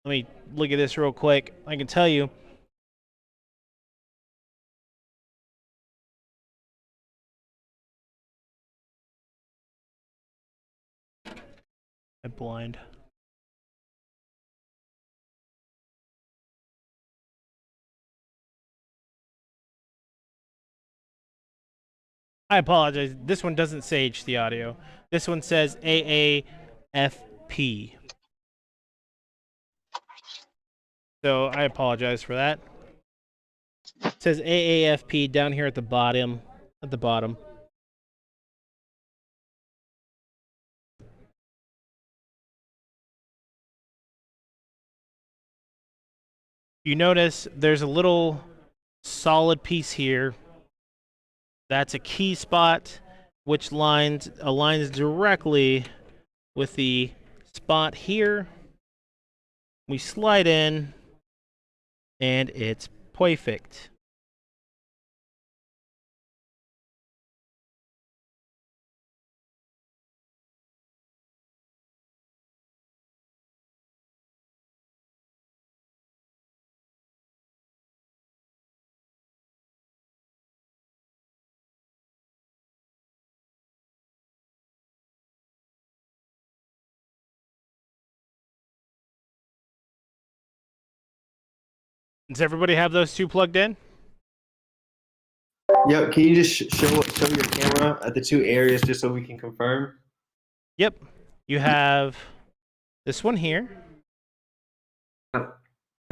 let me look at this real quick. I can tell you, I'm blind. I apologize. This one doesn't say HD audio. This one says AAFP. So I apologize for that. It says AAFP down here at the bottom. You notice there's a little solid piece here. That's a key spot, which aligns directly with the spot here. We slide in, and it's perfect. Does everybody have those two plugged in? Yep. Can you just show your camera at the two areas just so we can confirm? Yep. You have this one here.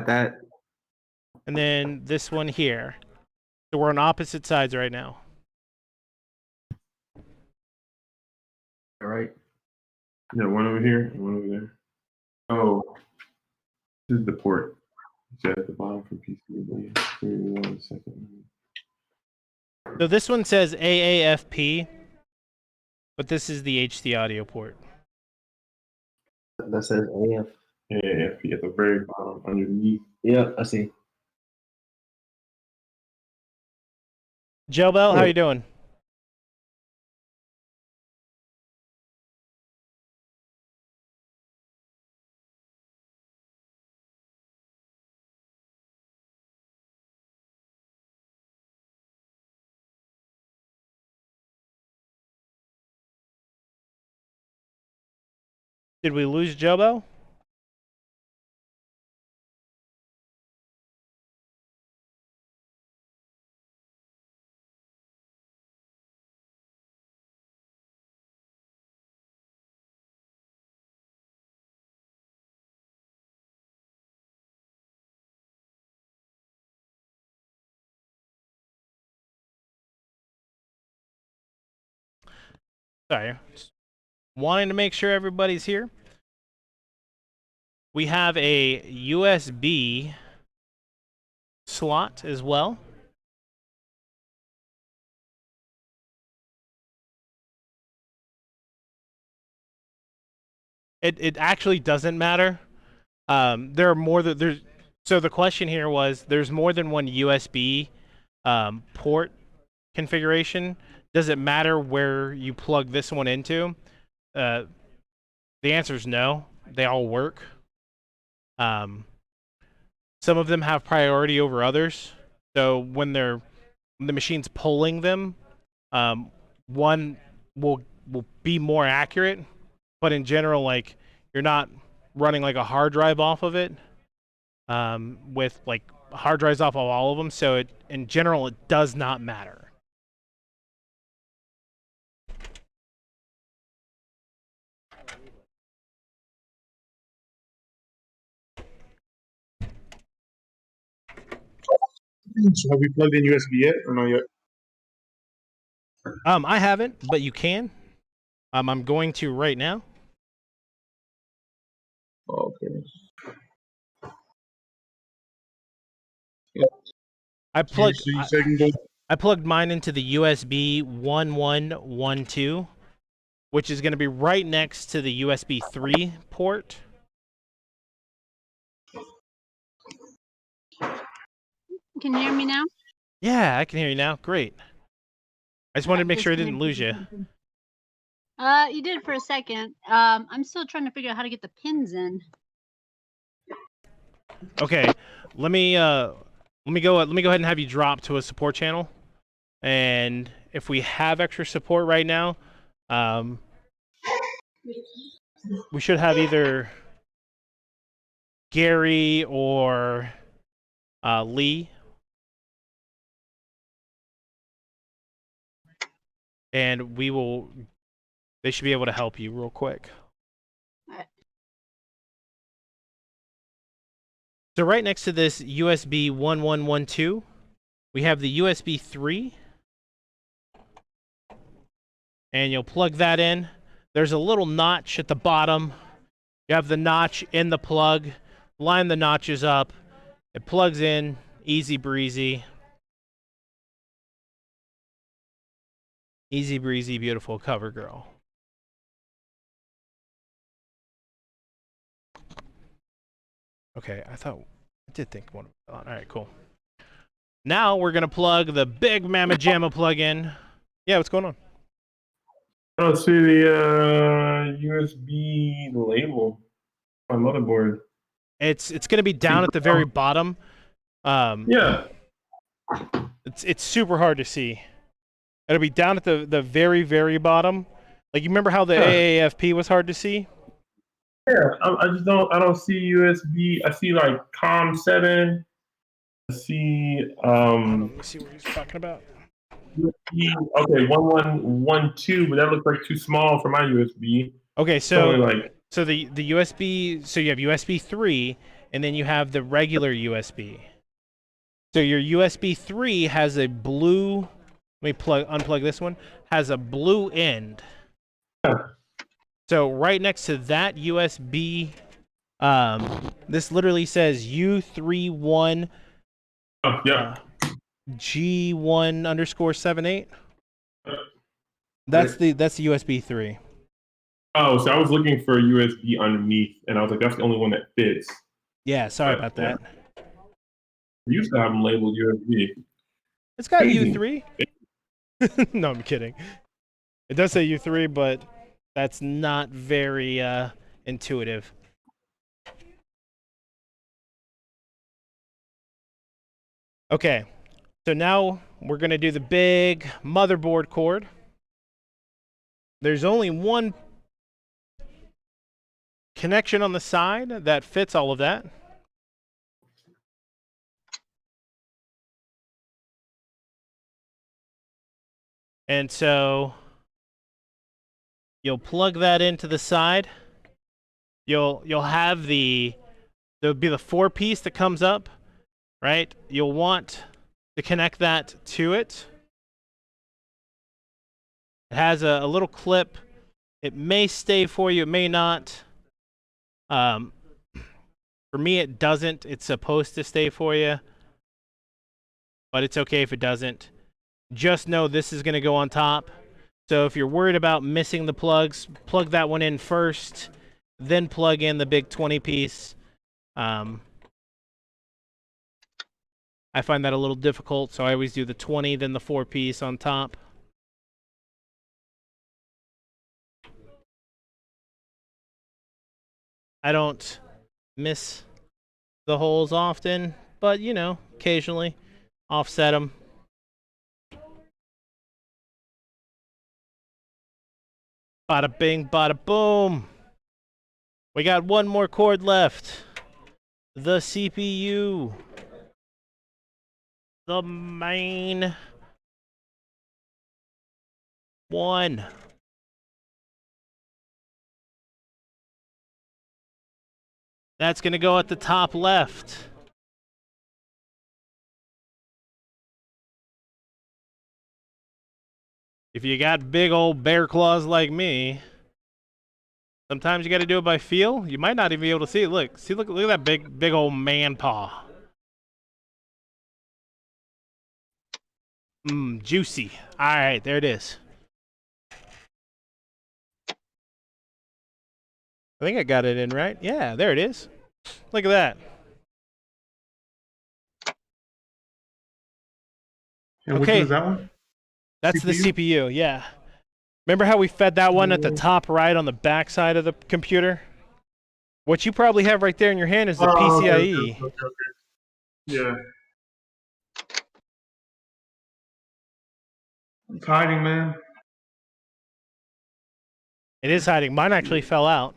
That. And then this one here. So we're on opposite sides right now. All right. Yeah, one over here and one over there. Oh, this is the port. It's at the bottom for PCB. Give me 1 second. So this one says AAFP, but this is the HD audio port. That says AF. AAFP at the very bottom underneath. Yep, I see. Joe Bell, how you doing? Did we lose Jobo? Sorry. Just wanting to make sure everybody's here. We have a USB slot as well. It actually doesn't matter. There are more than there's. So the question here was, there's more than one USB port configuration. Does it matter where you plug this one into? The answer is no. They all work. Some of them have priority over others. So when the machine's pulling them, one will be more accurate. But in general, like, you're not running like a hard drive off of it, with like hard drives off of all of them. So in general, it does not matter. So have we plugged in USB yet or not yet? I haven't, but you can. I'm going to right now. Okay. I plugged mine into the USB 1112, which is going to be right next to the USB 3 port. Can you hear me now? Yeah, I can hear you now. Great. I just wanted to make sure I didn't lose you. You did for a second. I'm still trying to figure out how to get the pins in. Okay, let me go ahead and have you drop to a support channel, and if we have extra support right now, we should have either Gary or Lee, and they should be able to help you real quick. So right next to this USB 1112, we have the USB 3. And you'll plug that in. There's a little notch at the bottom. You have the notch in the plug. Line the notches up. It plugs in, easy breezy. Easy breezy, beautiful cover girl. Okay, I did think one. All right, cool. Now we're gonna plug the big Mamma Jamma plug in. Yeah, what's going on? I don't see the USB label on motherboard. It's gonna be down at the very bottom. Yeah. It's super hard to see. It'll be down at the very, very bottom. Like, you remember how the AAFP was hard to see? Yeah, I don't see USB. I see like COM7. I see Let me see what he's talking about. USB, okay, 1112, but that looks like too small for my USB. Okay, so like, so the USB, so you have USB 3, and then you have the regular USB. So your USB 3 has a blue. Let me unplug this one. Has a blue end. So right next to that USB, this literally says U31 G1_78. That's the USB 3. Oh, so I was looking for a USB underneath, and I was like, that's the only one that fits. Yeah, sorry about that. We used to have them labeled USB. It's got U3. No, I'm kidding. It does say U3, but that's not very intuitive. Okay, so now we're going to do the big motherboard cord. There's only one connection on the side that fits all of that. And so you'll plug that into the side. You'll have there'll be the 4-piece that comes up, right? You'll want to connect that to it. It has a little clip. It may stay for you, it may not. For me, it doesn't. It's supposed to stay for you, but it's okay if it doesn't. Just know this is going to go on top. So if you're worried about missing the plugs, plug that one in first, then plug in the big 20-piece. I find that a little difficult, so I always do the 20, then the 4-piece on top. I don't miss the holes often, but, you know, occasionally offset them. Bada bing, bada boom. We got one more cord left. The CPU. The main one. That's going to go at the top left. If you got big old bear claws like me, sometimes you got to do it by feel. You might not even be able to see it. Look at that big old man paw. Juicy. All right, there it is. I think I got it in right. Yeah, there it is. Look at that. And which one is that one? That's CPU? The CPU, yeah. Remember how we fed that one at the top right on the back side of the computer? What you probably have right there in your hand is the PCIe. Okay. Yeah. It's hiding, man. It is hiding. Mine actually fell out.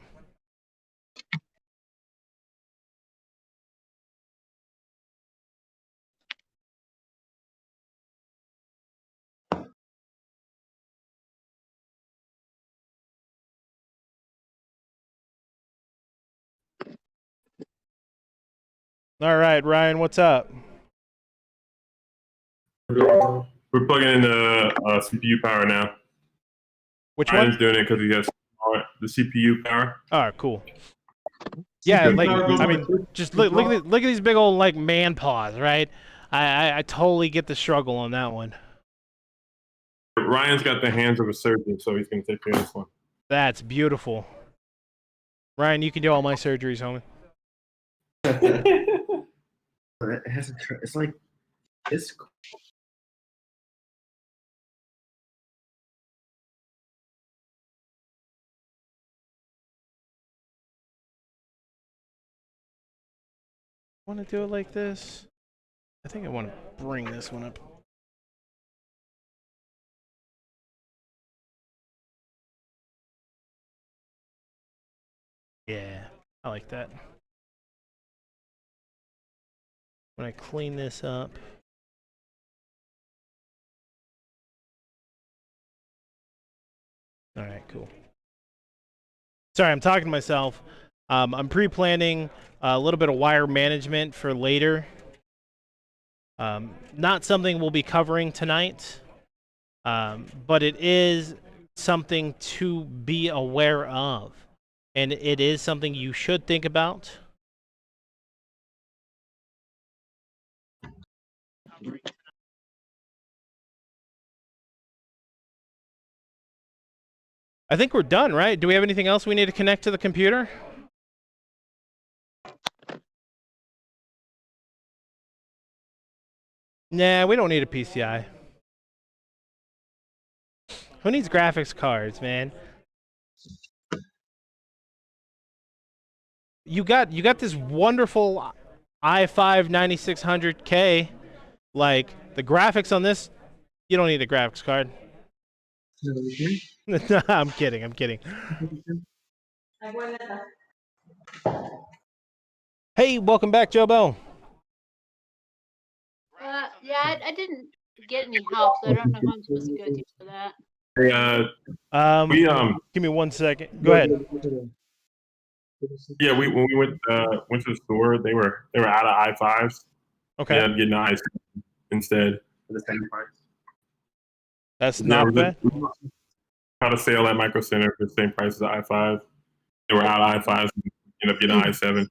All right, Ryan, what's up? We're plugging in the CPU power now. Which Ryan's one? doing it because he has the CPU power. All right, cool. Yeah, like I mean, just look at these big old like man paws, right? I totally get the struggle on that one. Ryan's got the hands of a surgeon, so he's going to take care of this one. That's beautiful. Ryan, you can do all my surgeries, homie. It's like it's. Want to do it like this? I think I want to bring this one up. Yeah, I like that. When I clean this up. All right, cool. Sorry, I'm talking to myself. I'm pre-planning a little bit of wire management for later. Not something we'll be covering tonight, but it is something to be aware of. And it is something you should think about. I think we're done, right? Do we have anything else we need to connect to the computer? Nah, we don't need a PCI. Who needs graphics cards, man? You got this wonderful i5 9600K. Like, the graphics on this, you don't need a graphics card. No, I'm kidding. Hey, welcome back, Joe Bell. Yeah, I didn't get any help, so I don't know who I'm supposed to go to for that. Hey, give me 1 second. Go ahead. Yeah, when we went to the store, they were out of i5s. Okay. We had to get an i7 instead for the same price. That's not bad. Had a sale at Micro Center for the same price as the i5. They were out of i5s and ended up getting an i7.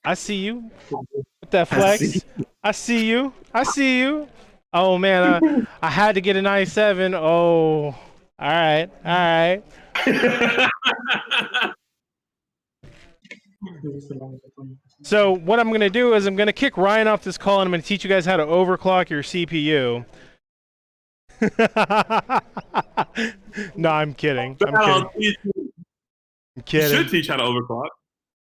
I see you with that flex. I see you. I see you. Oh man, I had to get an i7. Oh, all right, all right. So what I'm gonna do is I'm gonna kick Ryan off this call and I'm gonna teach you guys how to overclock your CPU. No, I'm kidding. I'm kidding. I'm kidding. You should teach how to overclock.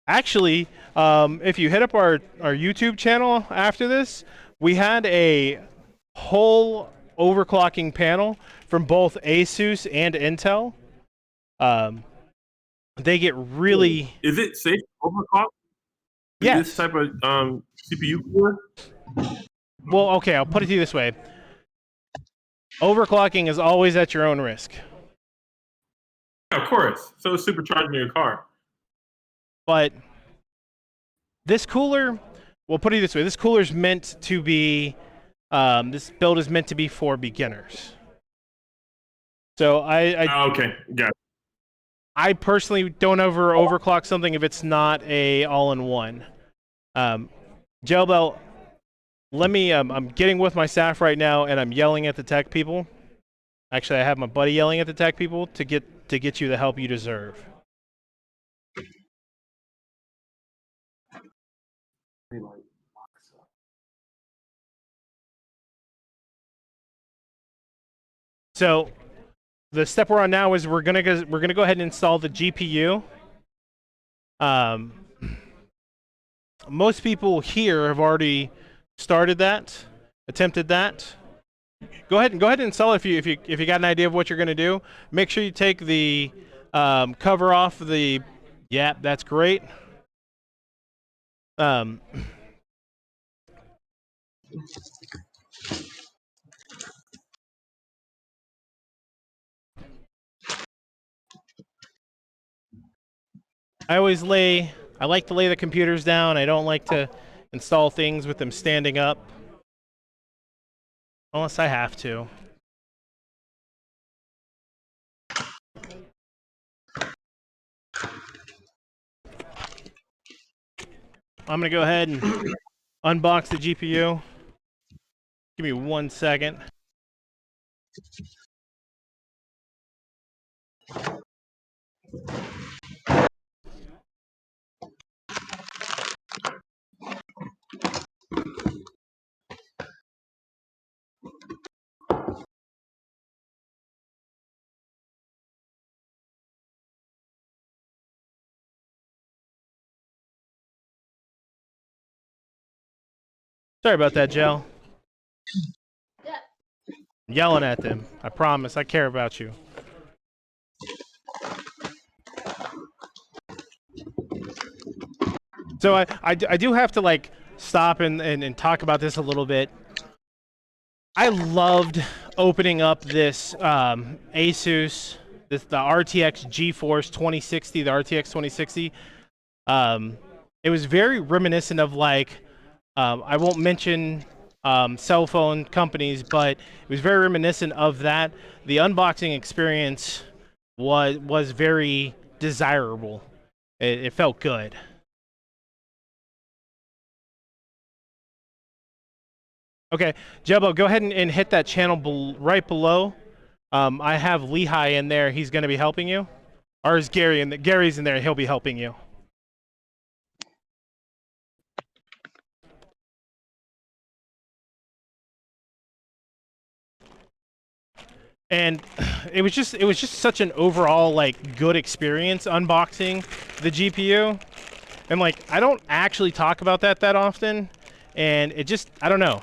Actually, if you hit up our YouTube channel after this, we had a whole overclocking panel from both Asus and Intel. They get really... Is it safe to overclock? Yes. This type of CPU core? Well, okay, I'll put it to you this way. Overclocking is always at your own risk. Of course. So is supercharging your car. But this cooler, we'll put it this way, this cooler is meant to be, this build is meant to be for beginners. So okay, got it. I personally don't overclock something if it's not a all-in-one. Joe Bell, let me, I'm getting with my staff right now and I'm yelling at the tech people. Actually, I have my buddy yelling at the tech people to get you the help you deserve. So the step we're on now is we're gonna go ahead and install the GPU. Most people here have already started that, attempted that. Go ahead and install it if you got an idea of what you're gonna do. Make sure you take the cover off the. Yeah, that's great. I like to lay the computers down. I don't like to install things with them standing up. Unless I have to. I'm gonna go ahead and unbox the GPU. Give me 1 second. Sorry about that, Joe. I'm yelling at them. I promise. I care about you. So I do have to like stop and talk about this a little bit. I loved opening up this Asus, the RTX GeForce 2060, the RTX 2060. It was very reminiscent of like, I won't mention cell phone companies, but it was very reminiscent of that. The unboxing experience was very desirable. It felt good. Okay, Jebbo, go ahead and hit that channel right below. I have Lehigh in there. He's going to be helping you. Or is Gary in there? Gary's in there. He'll be helping you. And it was just such an overall like good experience unboxing the GPU. And like I don't actually talk about that often, and it just I don't know.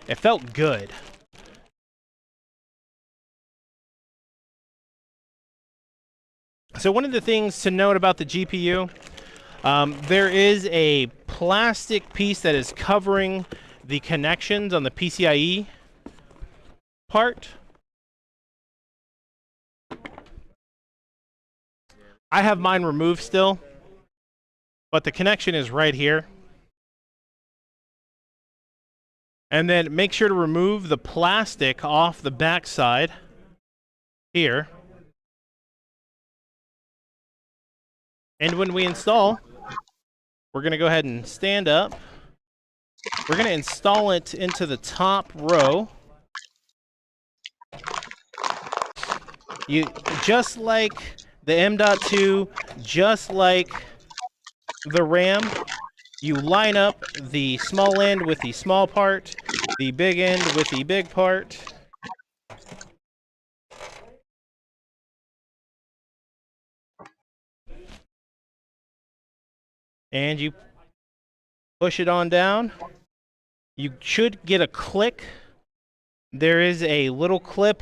It felt good. So one of the things to note about the GPU, there is a plastic piece that is covering the connections on the PCIe part. I have mine removed still, but the connection is right here. And then make sure to remove the plastic off the back side here. And when we install, we're going to go ahead and stand up. We're going to install it into the top row. Just like the M.2, just like the RAM, you line up the small end with the small part, the big end with the big part. And you push it on down. You should get a click. There is a little clip.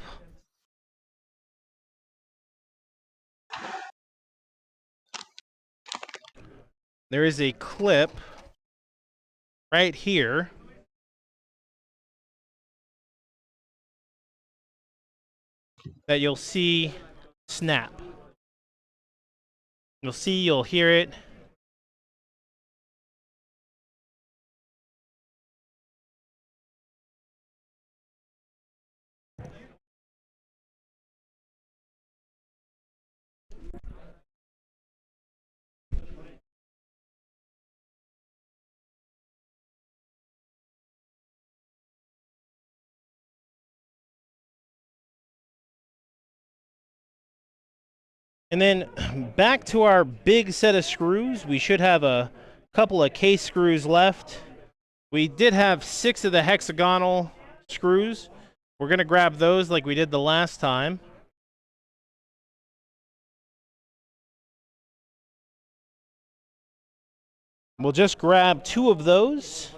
There is a clip right here that you'll see snap. You'll hear it. And then back to our big set of screws. We should have a couple of case screws left. We did have 6 of the hexagonal screws. We're going to grab those like we did the last time. We'll just grab 2 of those.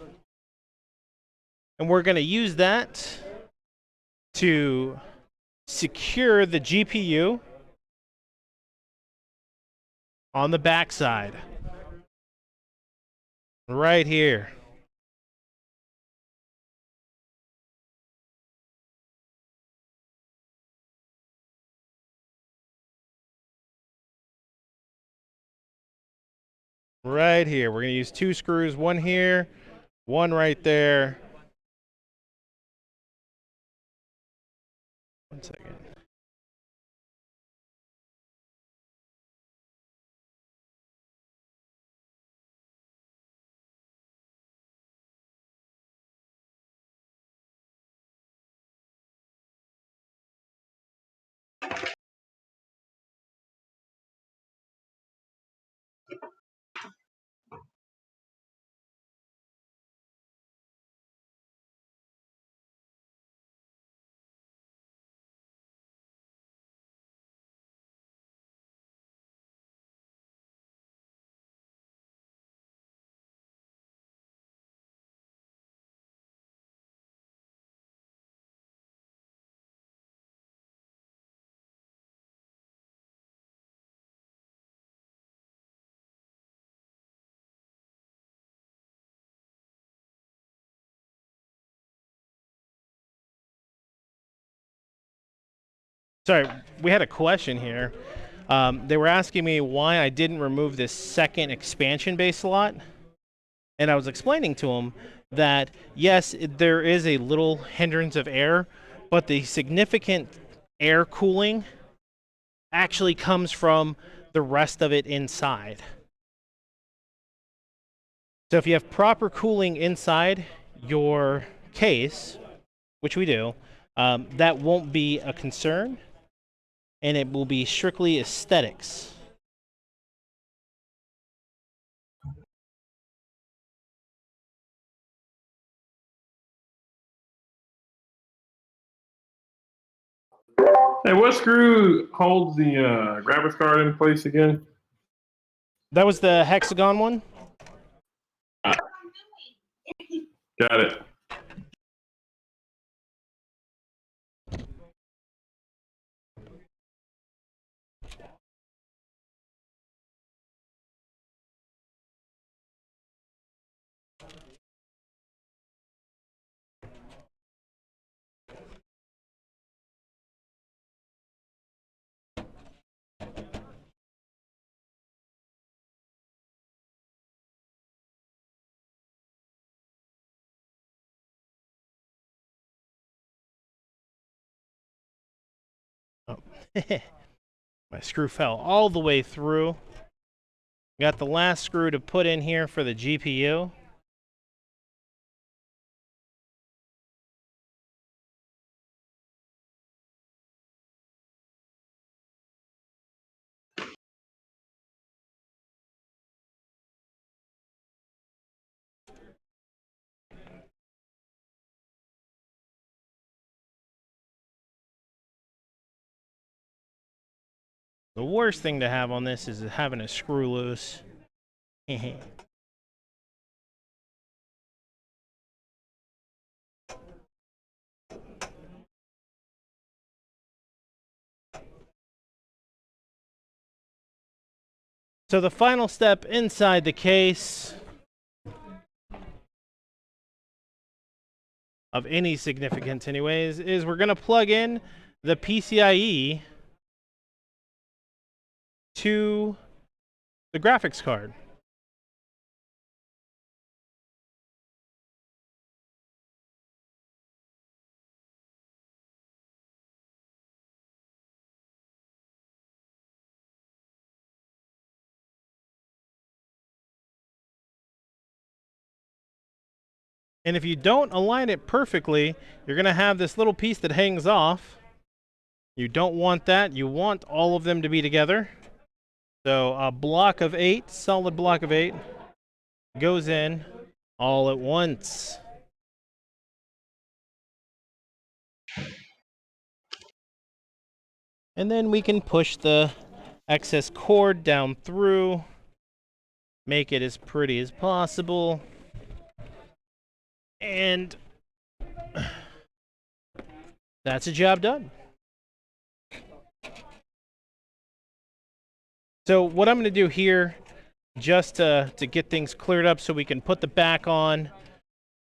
And we're going to use that to secure the GPU on the back side. Right here. Right here. We're going to use 2 screws, one here, one right there. One second. Sorry, we had a question here. They were asking me why I didn't remove this second expansion bay slot. And I was explaining to them that, yes, there is a little hindrance of air, but the significant air cooling actually comes from the rest of it inside. So if you have proper cooling inside your case, which we do, that won't be a concern. And it will be strictly aesthetics. Hey, what screw holds the graphics card in place again? That was the hexagon one. Got it. Oh. My screw fell all the way through. Got the last screw to put in here for the GPU. The worst thing to have on this is having a screw loose. So the final step inside the case of any significance anyways is we're going to plug in the PCIe to the graphics card. And if you don't align it perfectly, you're going to have this little piece that hangs off. You don't want that. You want all of them to be together. So a block of 8, solid block of 8, goes in all at once. And then we can push the excess cord down through, make it as pretty as possible. And that's a job done. So what I'm going to do here, just to get things cleared up so we can put the back on,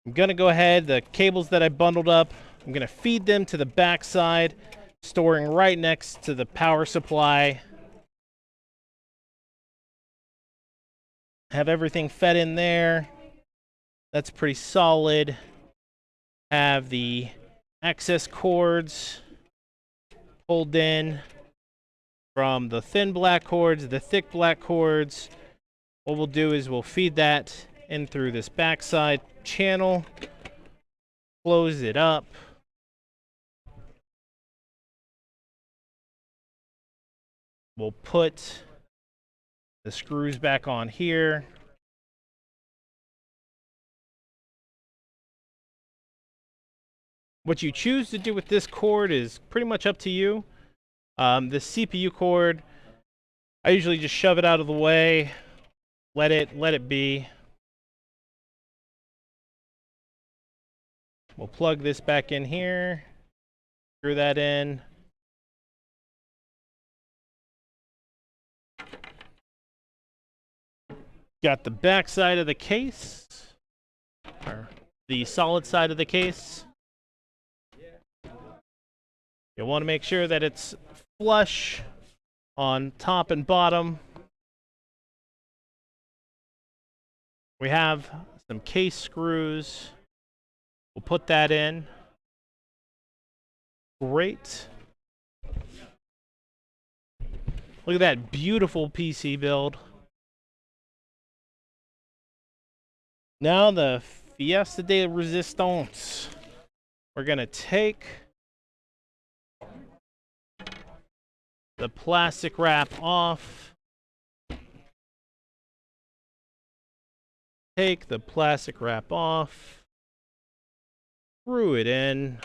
I'm going to go ahead, the cables that I bundled up, I'm going to feed them to the back side, storing right next to the power supply. Have everything fed in there. That's pretty solid. Have the excess cords pulled in from the thin black cords, the thick black cords. What we'll do is we'll feed that in through this backside channel, close it up. We'll put the screws back on here. What you choose to do with this cord is pretty much up to you. The CPU cord, I usually just shove it out of the way, let it be. We'll plug this back in here, screw that in. Got the back side of the case, or the solid side of the case. You want to make sure that it's flush on top and bottom. We have some case screws. We'll put that in. Great. Look at that beautiful PC build. Now the Fiesta de Resistance. We're going to take the plastic wrap off. Take the plastic wrap off. Screw it in.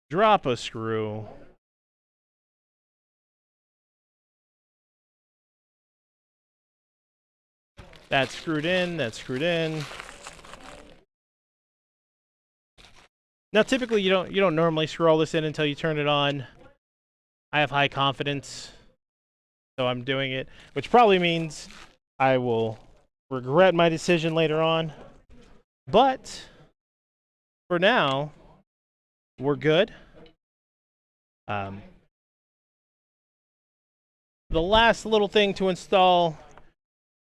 Drop a screw. That's screwed in, that's screwed in. Now typically you don't normally screw all this in until you turn it on. I have high confidence, so I'm doing it, which probably means I will regret my decision later on. But for now, we're good. The last little thing to install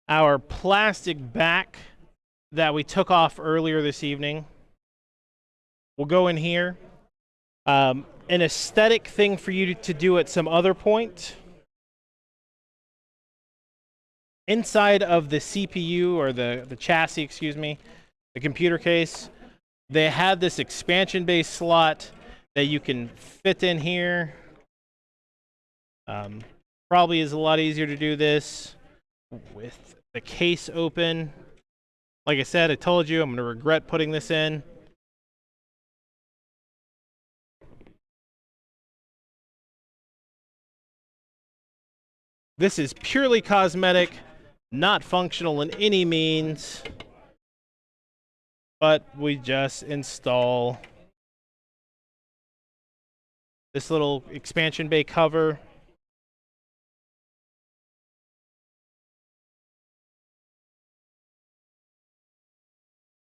our plastic back that we took off earlier this evening. We'll go in here. An aesthetic thing for you to do at some other point. Inside of the CPU, or the chassis, excuse me, the computer case, they have this expansion bay slot that you can fit in here. Probably is a lot easier to do this with the case open. Like I said, I told you I'm going to regret putting this in. This is purely cosmetic, not functional in any means, but we just install this little expansion bay cover.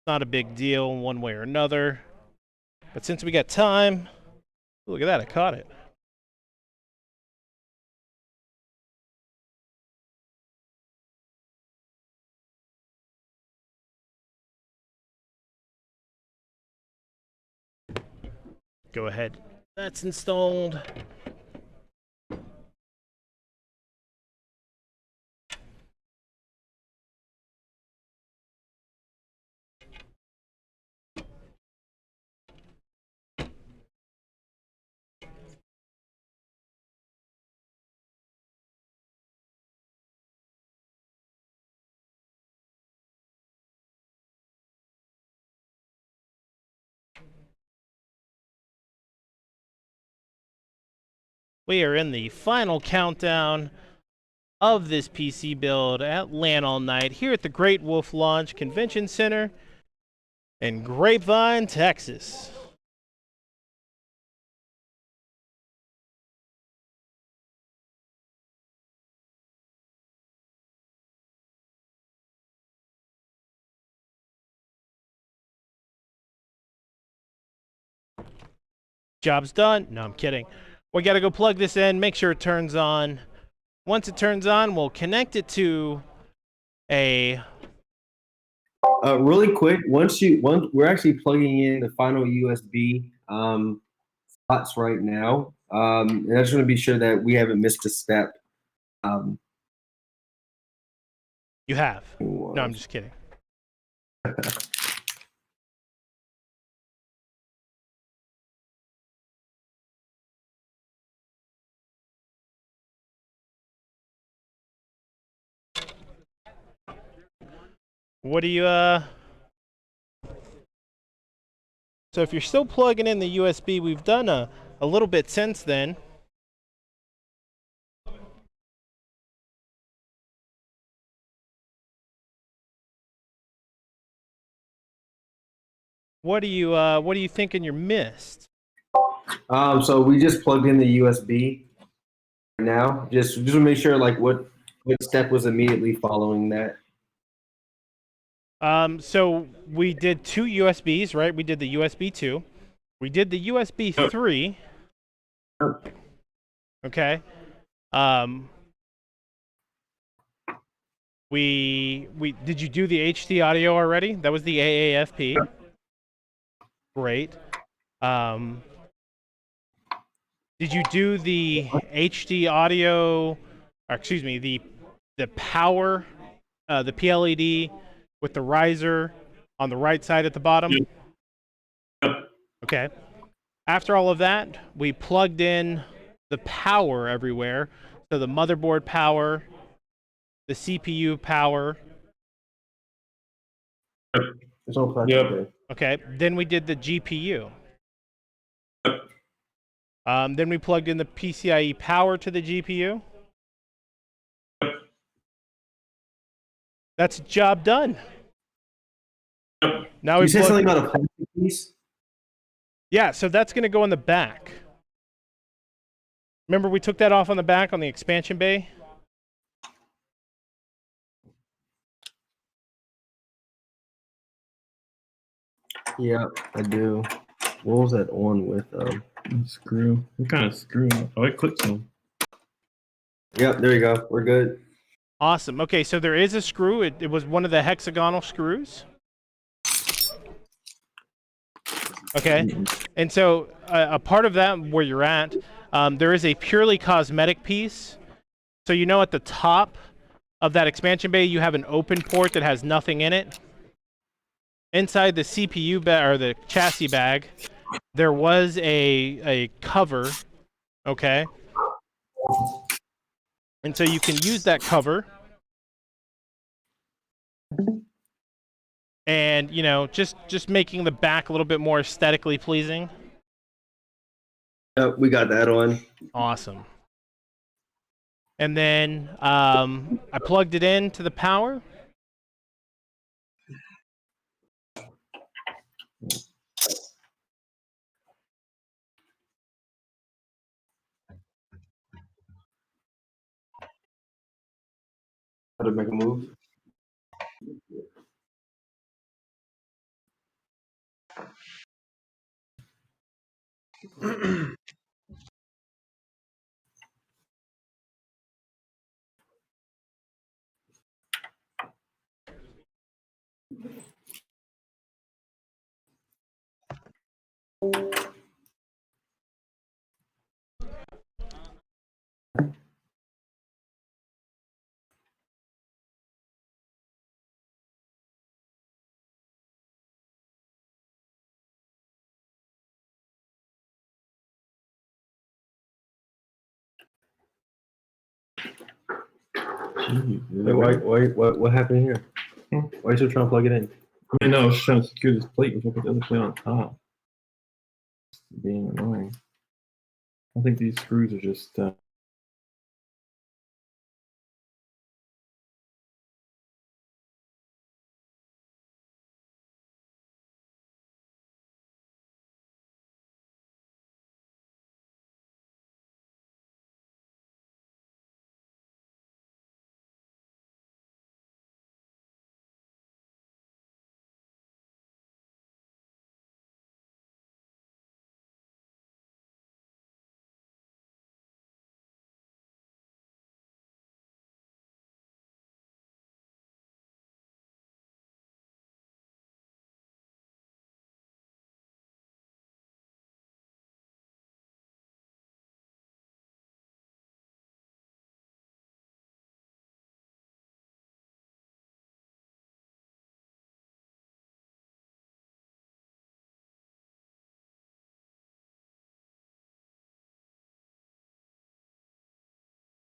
Not a big deal one way or another, but since we got time, look at that, I caught it. Go ahead. That's installed. We are in the final countdown of this PC build at LAN All Night here at the Great Wolf Lodge Convention Center in Grapevine, Texas. Job's done. No, I'm kidding. We got to go plug this in, make sure it turns on. Once it turns on, we'll connect it to a... Really quick, we're actually plugging in the final USB slots right now. And I just want to be sure that we haven't missed a step. You have. No, I'm just kidding. What do you, So if you're still plugging in the USB, we've done a little bit since then. What are you thinking you missed? So we just plugged in the USB right now. Just to make sure, like, what step was immediately following that. So we did 2 USBs, right? We did the USB 2. We did the USB 3. Okay. We did you do the HD audio already? That was the AAFP. Great. Did you do the HD audio, or excuse me, the power, the PLED with the riser on the right side at the bottom? Okay. After all of that, we plugged in the power everywhere. So the motherboard power, the CPU power. It's all plugged in. Okay. Then we did the GPU. Then we plugged in the PCIe power to the GPU. That's job done. Now you said something about a plastic piece? Yeah, so that's going to go on the back. Remember we took that off on the back on the expansion bay? Yeah, I do. What was that on with? Screw. What kind of screw? Oh, it clicks on. Yep, there you go. We're good. Awesome. Okay, so there is a screw. It was one of the hexagonal screws. Okay, and so a part of that where you're at, there is a purely cosmetic piece. So you know at the top of that expansion bay, you have an open port that has nothing in it. Inside the CPU bag or the chassis bag, there was a cover, okay? And so you can use that cover and, you know, just making the back a little bit more aesthetically pleasing. We got that on. Awesome. And then I plugged it into the power. How to make a move? Wait, what happened here? Why are you still trying to plug it in? I know, I was trying to secure this plate before I put the other plate on top. It's being annoying. I think these screws are just.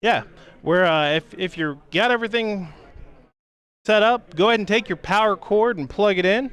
Yeah, where if you got everything set up, go ahead and take your power cord and plug it in.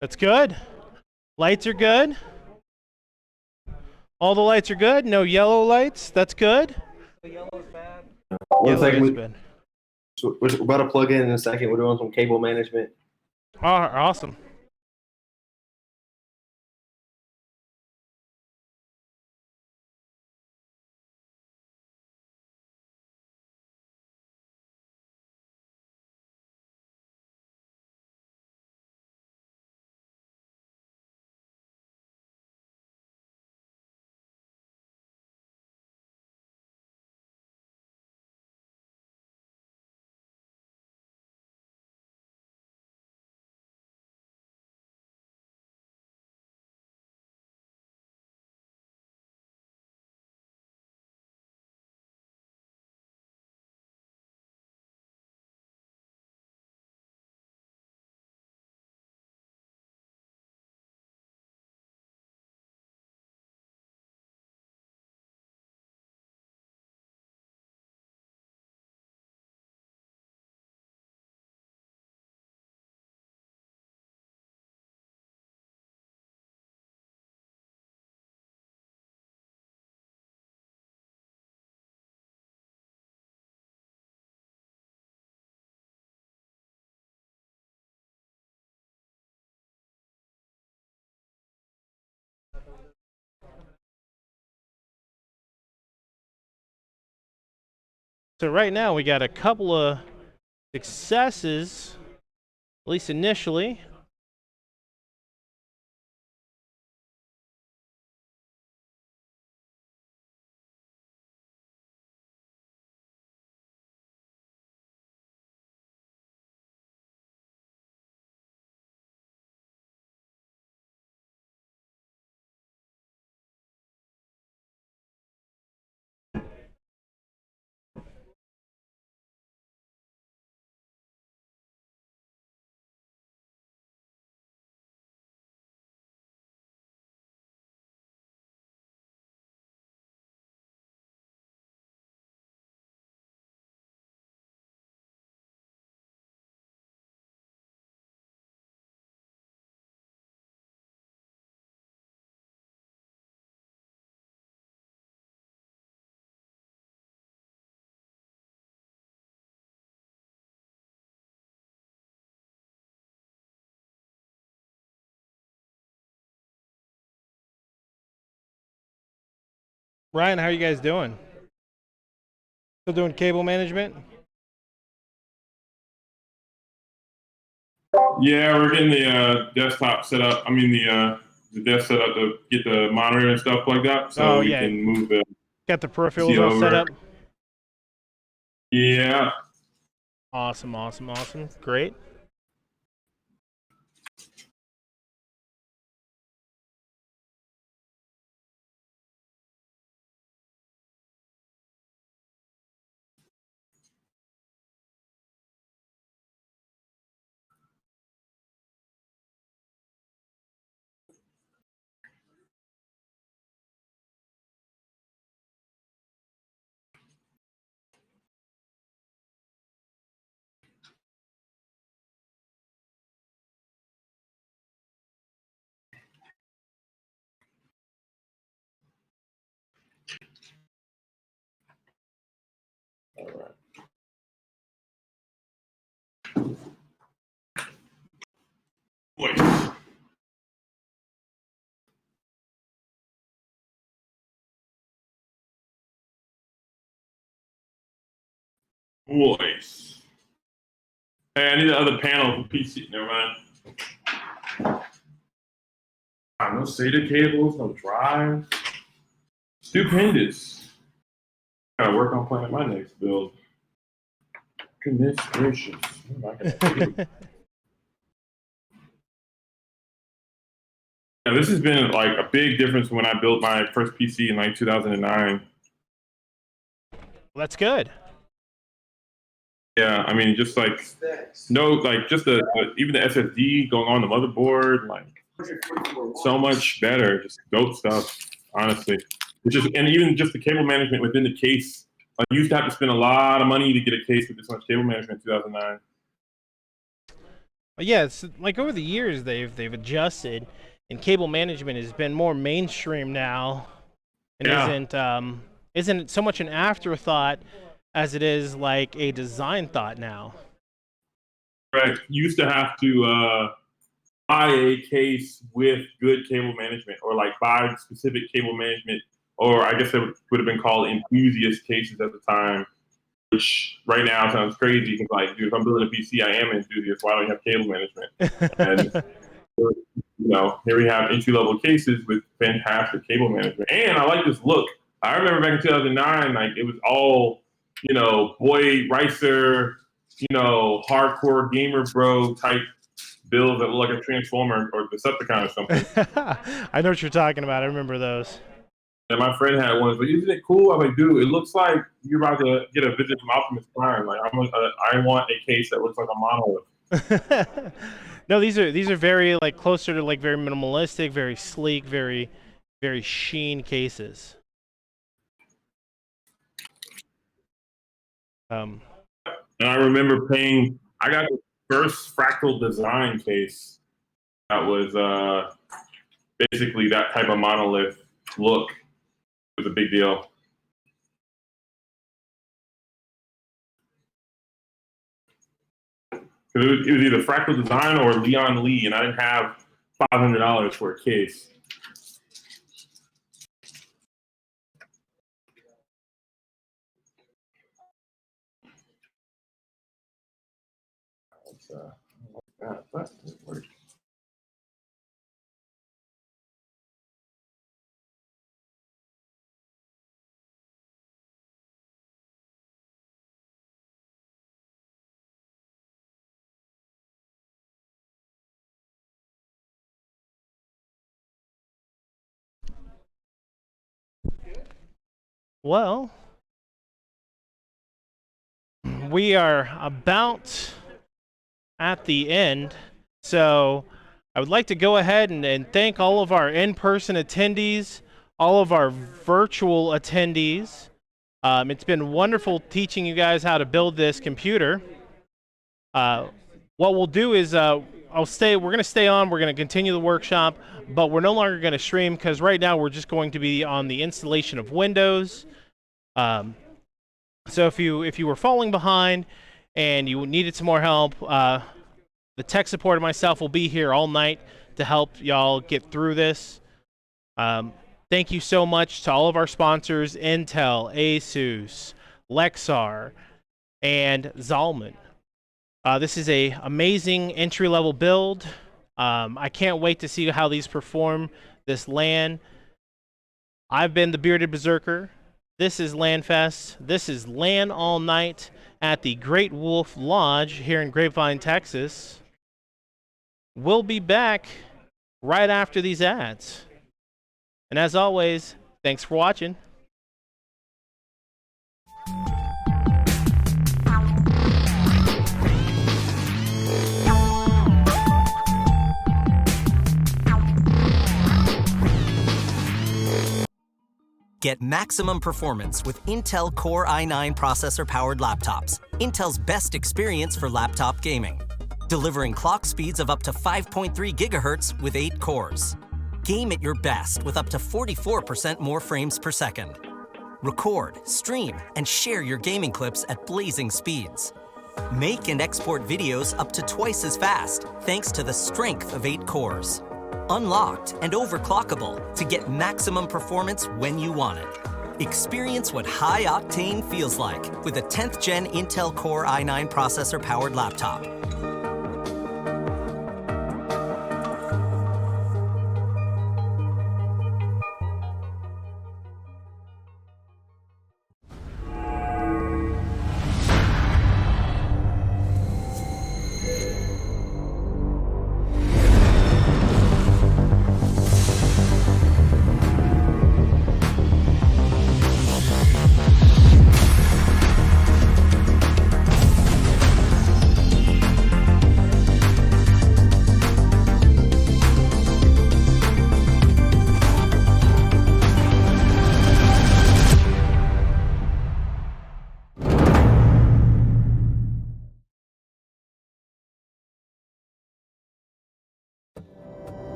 That's good. Lights are good. All the lights are good. No yellow lights. That's good. One Yellow second. is good. So we're about to plug in a second. We're doing some cable management. Oh, awesome. So right now we got a couple of successes, at least initially. Ryan, how are you guys doing? Still doing cable management? Yeah, we're getting the desktop set up. I mean the desk set up to get the monitor and stuff like that, so we can move the. Got the peripherals all set up? Yeah. Awesome, awesome, awesome. Great. Voice. Hey, I need the other panel for PC. Never mind. No SATA cables, no drives. Stupendous. Gotta work on planning my next build. Goodness gracious. What am I gonna do? Yeah, this has been like a big difference from when I built my first PC in like 2009. Well, that's good. Yeah, I mean, just like just even the SSD going on the motherboard, like so much better, just dope stuff. Honestly, it's just and even just the cable management within the case. Like, you used to have to spend a lot of money to get a case with this much cable management in 2009. Yeah, it's like over the years they've adjusted, and cable management has been more mainstream now, and isn't so much an afterthought as it is like a design thought now. Right, you used to have to buy a case with good cable management, or like buy specific cable management, or I guess it would have been called enthusiast cases at the time. Which right now sounds crazy because, like, dude, if I'm building a PC, I am an enthusiast. Why don't you have cable management? And here we have entry-level cases with fantastic cable management. And I like this look. I remember back in 2009, like, it was all, Boy Ricer, hardcore gamer bro type builds that look like a Transformer or Decepticon or something. I know what you're talking about. I remember those. And my friend had one, but isn't it cool? I'm like, dude, it looks like you're about to get a visit from Optimus Prime. Like, I want a case that looks like a monolith. No, these are very like closer to like very minimalistic, very sleek, very sheen cases. And I remember I got the first fractal design case that was basically that type of monolith look. It was a big deal. It was either fractal design or Leon Lee, and I didn't have $500 for a case. that didn't work. Well, we are about at the end, so I would like to go ahead and thank all of our in-person attendees, all of our virtual attendees. It's been wonderful teaching you guys how to build this computer. What we'll do is we're going to stay on, we're going to continue the workshop, but we're no longer going to stream because right now we're just going to be on the installation of Windows. So if you were falling behind and you needed some more help, the tech support and myself will be here all night to help y'all get through this. Thank you so much to all of our sponsors, Intel, Asus, Lexar, and Zalman. This is an amazing entry-level build. I can't wait to see how these perform this LAN. I've been the Bearded Berserker. This is LANfest. This is LAN All Night at the Great Wolf Lodge here in Grapevine, Texas. We'll be back right after these ads. And as always, thanks for watching. Get maximum performance with Intel Core i9 processor-powered laptops. Intel's best experience for laptop gaming. Delivering clock speeds of up to 5.3 gigahertz with 8 cores. Game at your best with up to 44% more frames per second. Record, stream, and share your gaming clips at blazing speeds. Make and export videos up to twice as fast thanks to the strength of 8 cores. Unlocked and overclockable to get maximum performance when you want it. Experience what high octane feels like with a 10th gen Intel Core i9 processor-powered laptop.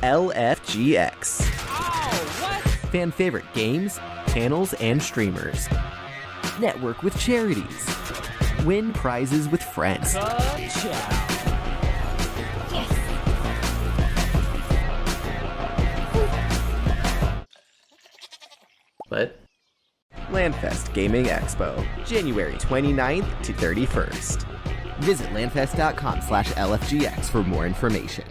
LFGX. Fan favorite games, channels, and streamers. Network with charities. Win prizes with friends. But LANfest Gaming Expo, January 29th to 31st. Visit lanfest.com/LFGX for more information.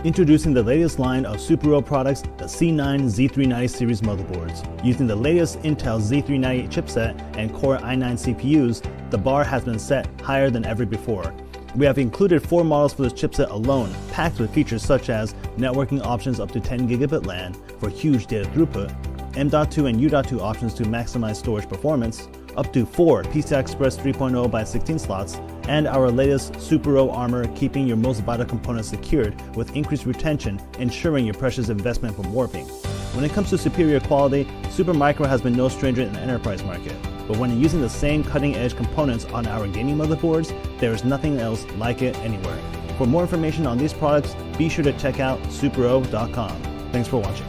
Introducing the latest line of Supero products, the C9 Z390 series motherboards. Using the latest Intel Z390 chipset and Core i9 CPUs, the bar has been set higher than ever before. We have included 4 models for this chipset alone, packed with features such as networking options up to 10 gigabit LAN for huge data throughput, M.2 and U.2 options to maximize storage performance, up to 4 PCI Express 3.0 by 16 slots, and our latest Supero armor, keeping your most vital components secured with increased retention, ensuring your precious investment from warping. When it comes to superior quality, Supermicro has been no stranger in the enterprise market, but when using the same cutting-edge components on our gaming motherboards, there is nothing else like it anywhere. For more information on these products, be sure to check out supero.com. Thanks for watching.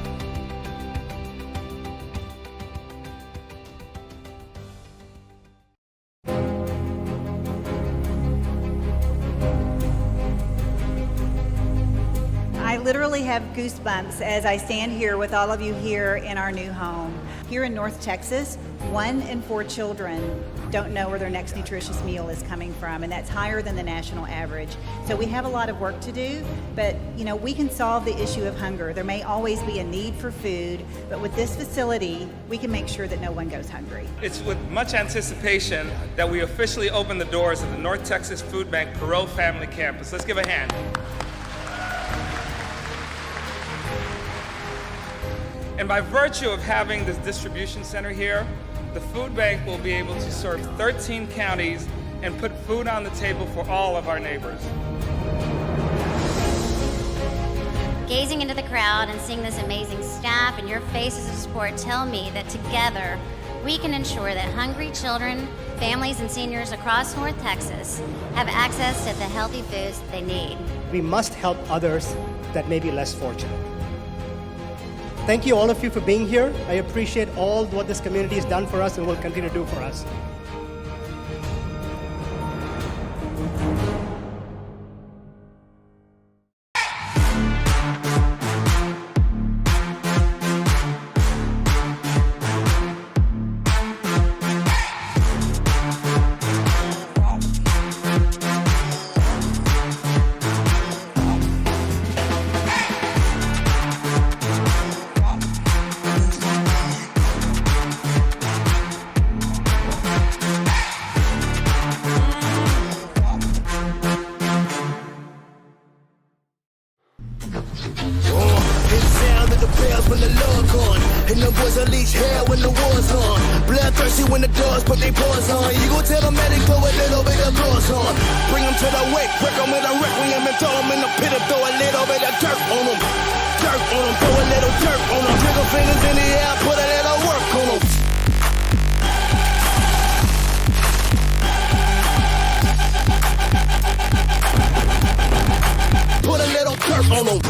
I literally have goosebumps as I stand here with all of you here in our new home. Here in North Texas, 1 in 4 children don't know where their next nutritious meal is coming from, and that's higher than the national average. So we have a lot of work to do, but we can solve the issue of hunger. There may always be a need for food, but with this facility, we can make sure that no one goes hungry. It's with much anticipation that we officially open the doors of the North Texas Food Bank Perot Family Campus. Let's give a hand. And by virtue of having this distribution center here, the food bank will be able to serve 13 counties and put food on the table for all of our neighbors. Gazing into the crowd and seeing this amazing staff and your faces of support tell me that together we can ensure that hungry children, families, and seniors across North Texas have access to the healthy foods they need. We must help others that may be less fortunate. Thank you, all of you, for being here. I appreciate all what this community has done for us and will continue to do for us. When the love gone, and the boys unleash hell when the war's on. Bloodthirsty when the dogs put their paws on. You gon' tell them that they throw a little bit of gloss on. Bring them to the wake, break them with a requiem and throw them in the pit and throw a little bit of dirt on them. Dirt on them, throw a little dirt on them. Trigger fingers in the air, put a little work on them. Put a little dirt on them.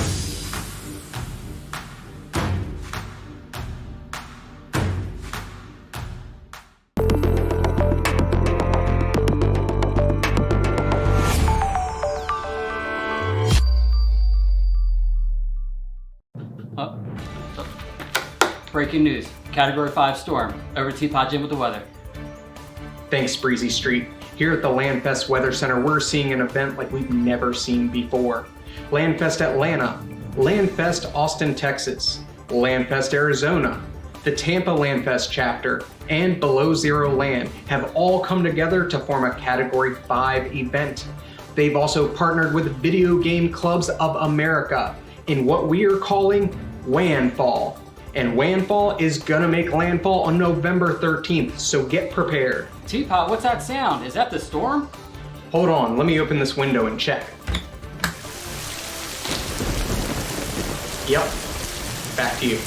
Breaking news. Category 5 storm. Over to Teapot Jim with the weather. Thanks, Breezy Street. Here at the LANFest Weather Center, we're seeing an event like we've never seen before. LANFest Atlanta, LANFest Austin, Texas, LANFest Arizona, the Tampa LANFest chapter, and Below Zero Land have all come together to form a Category 5 event. They've also partnered with Video Game Clubs of America in what we are calling WANFall. And WANFall is gonna make landfall on November 13th, so get prepared. Teapot, what's that sound? Is that the storm? Hold on, let me open this window and check. Yep, back to you.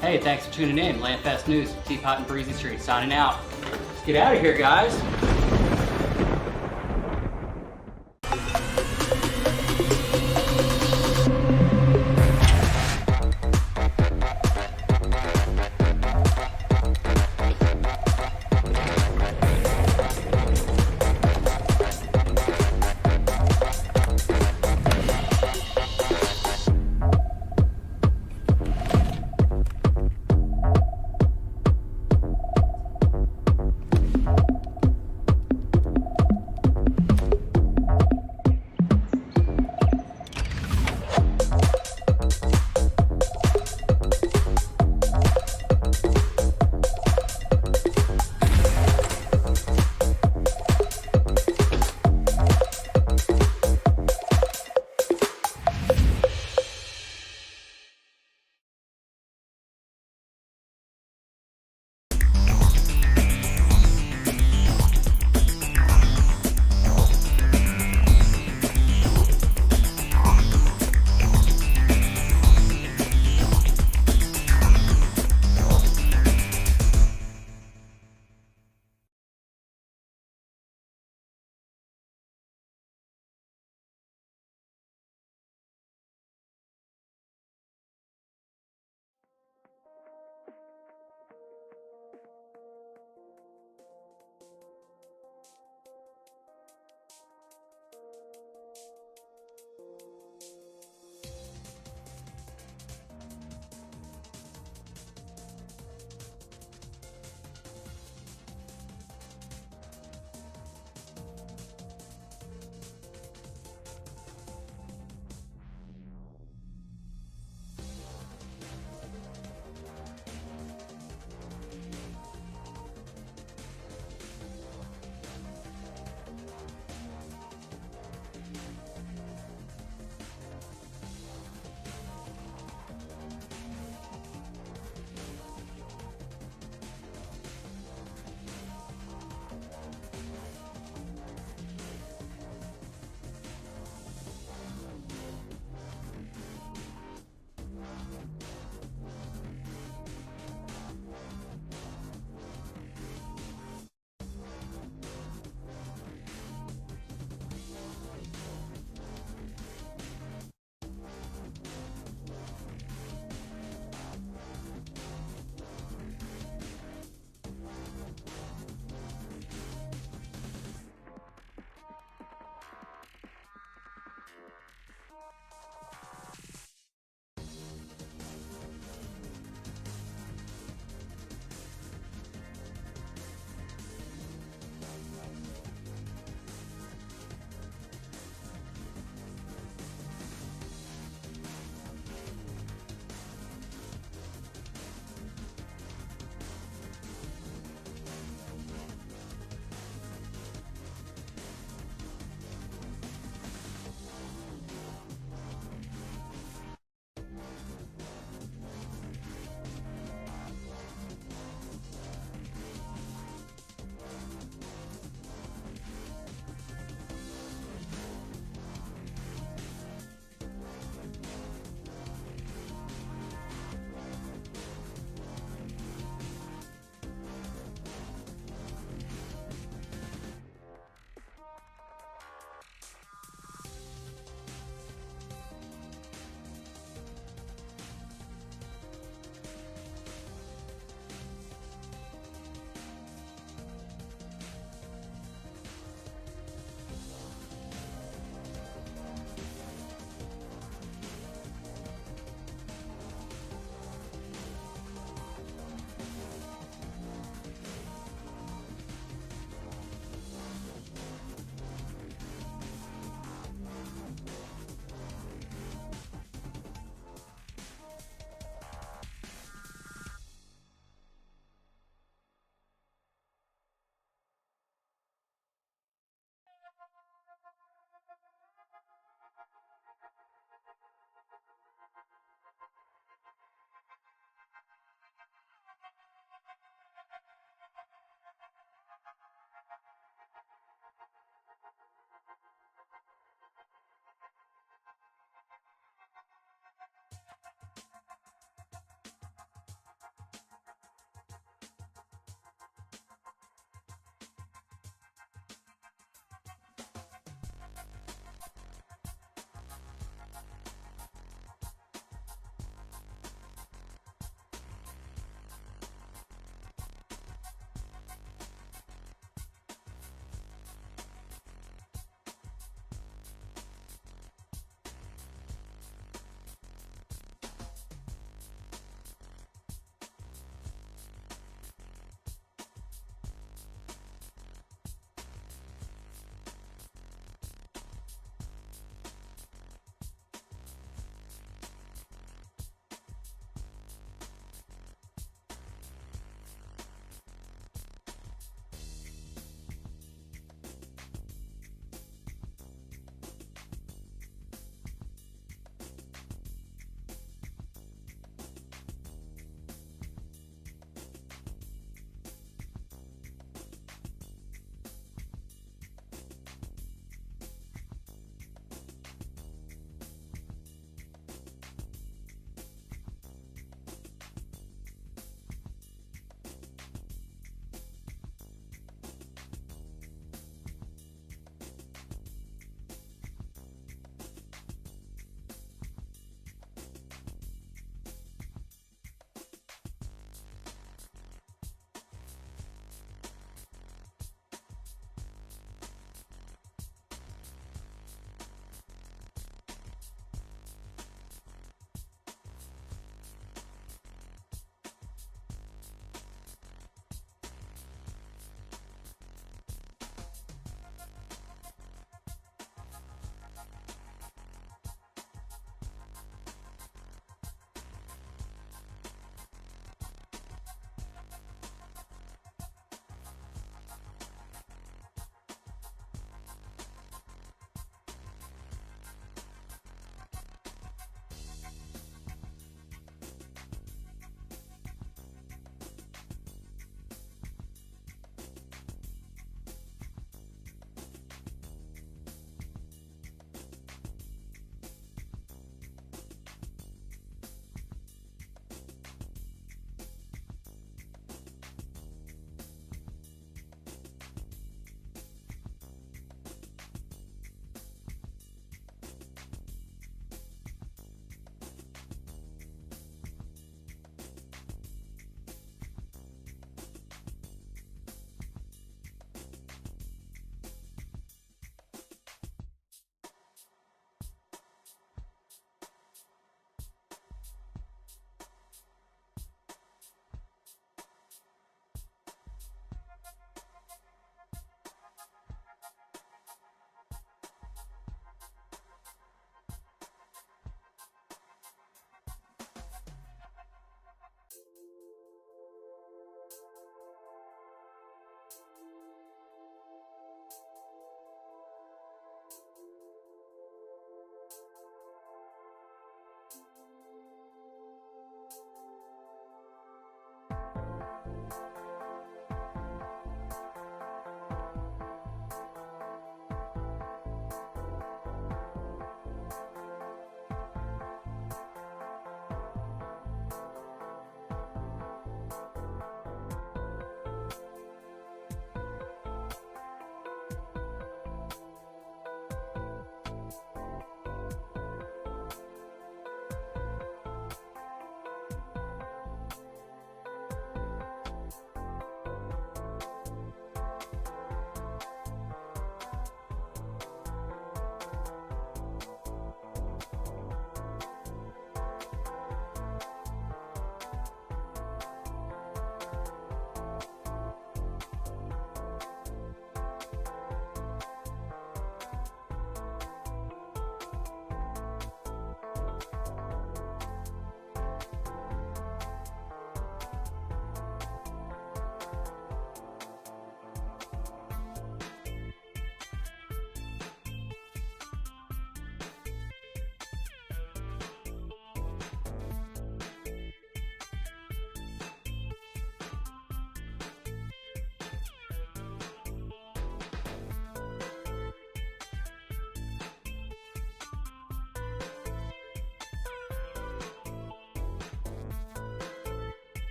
Hey, thanks for tuning in. LANFest News, Teapot and Breezy Street, signing out. Let's get out of here, guys.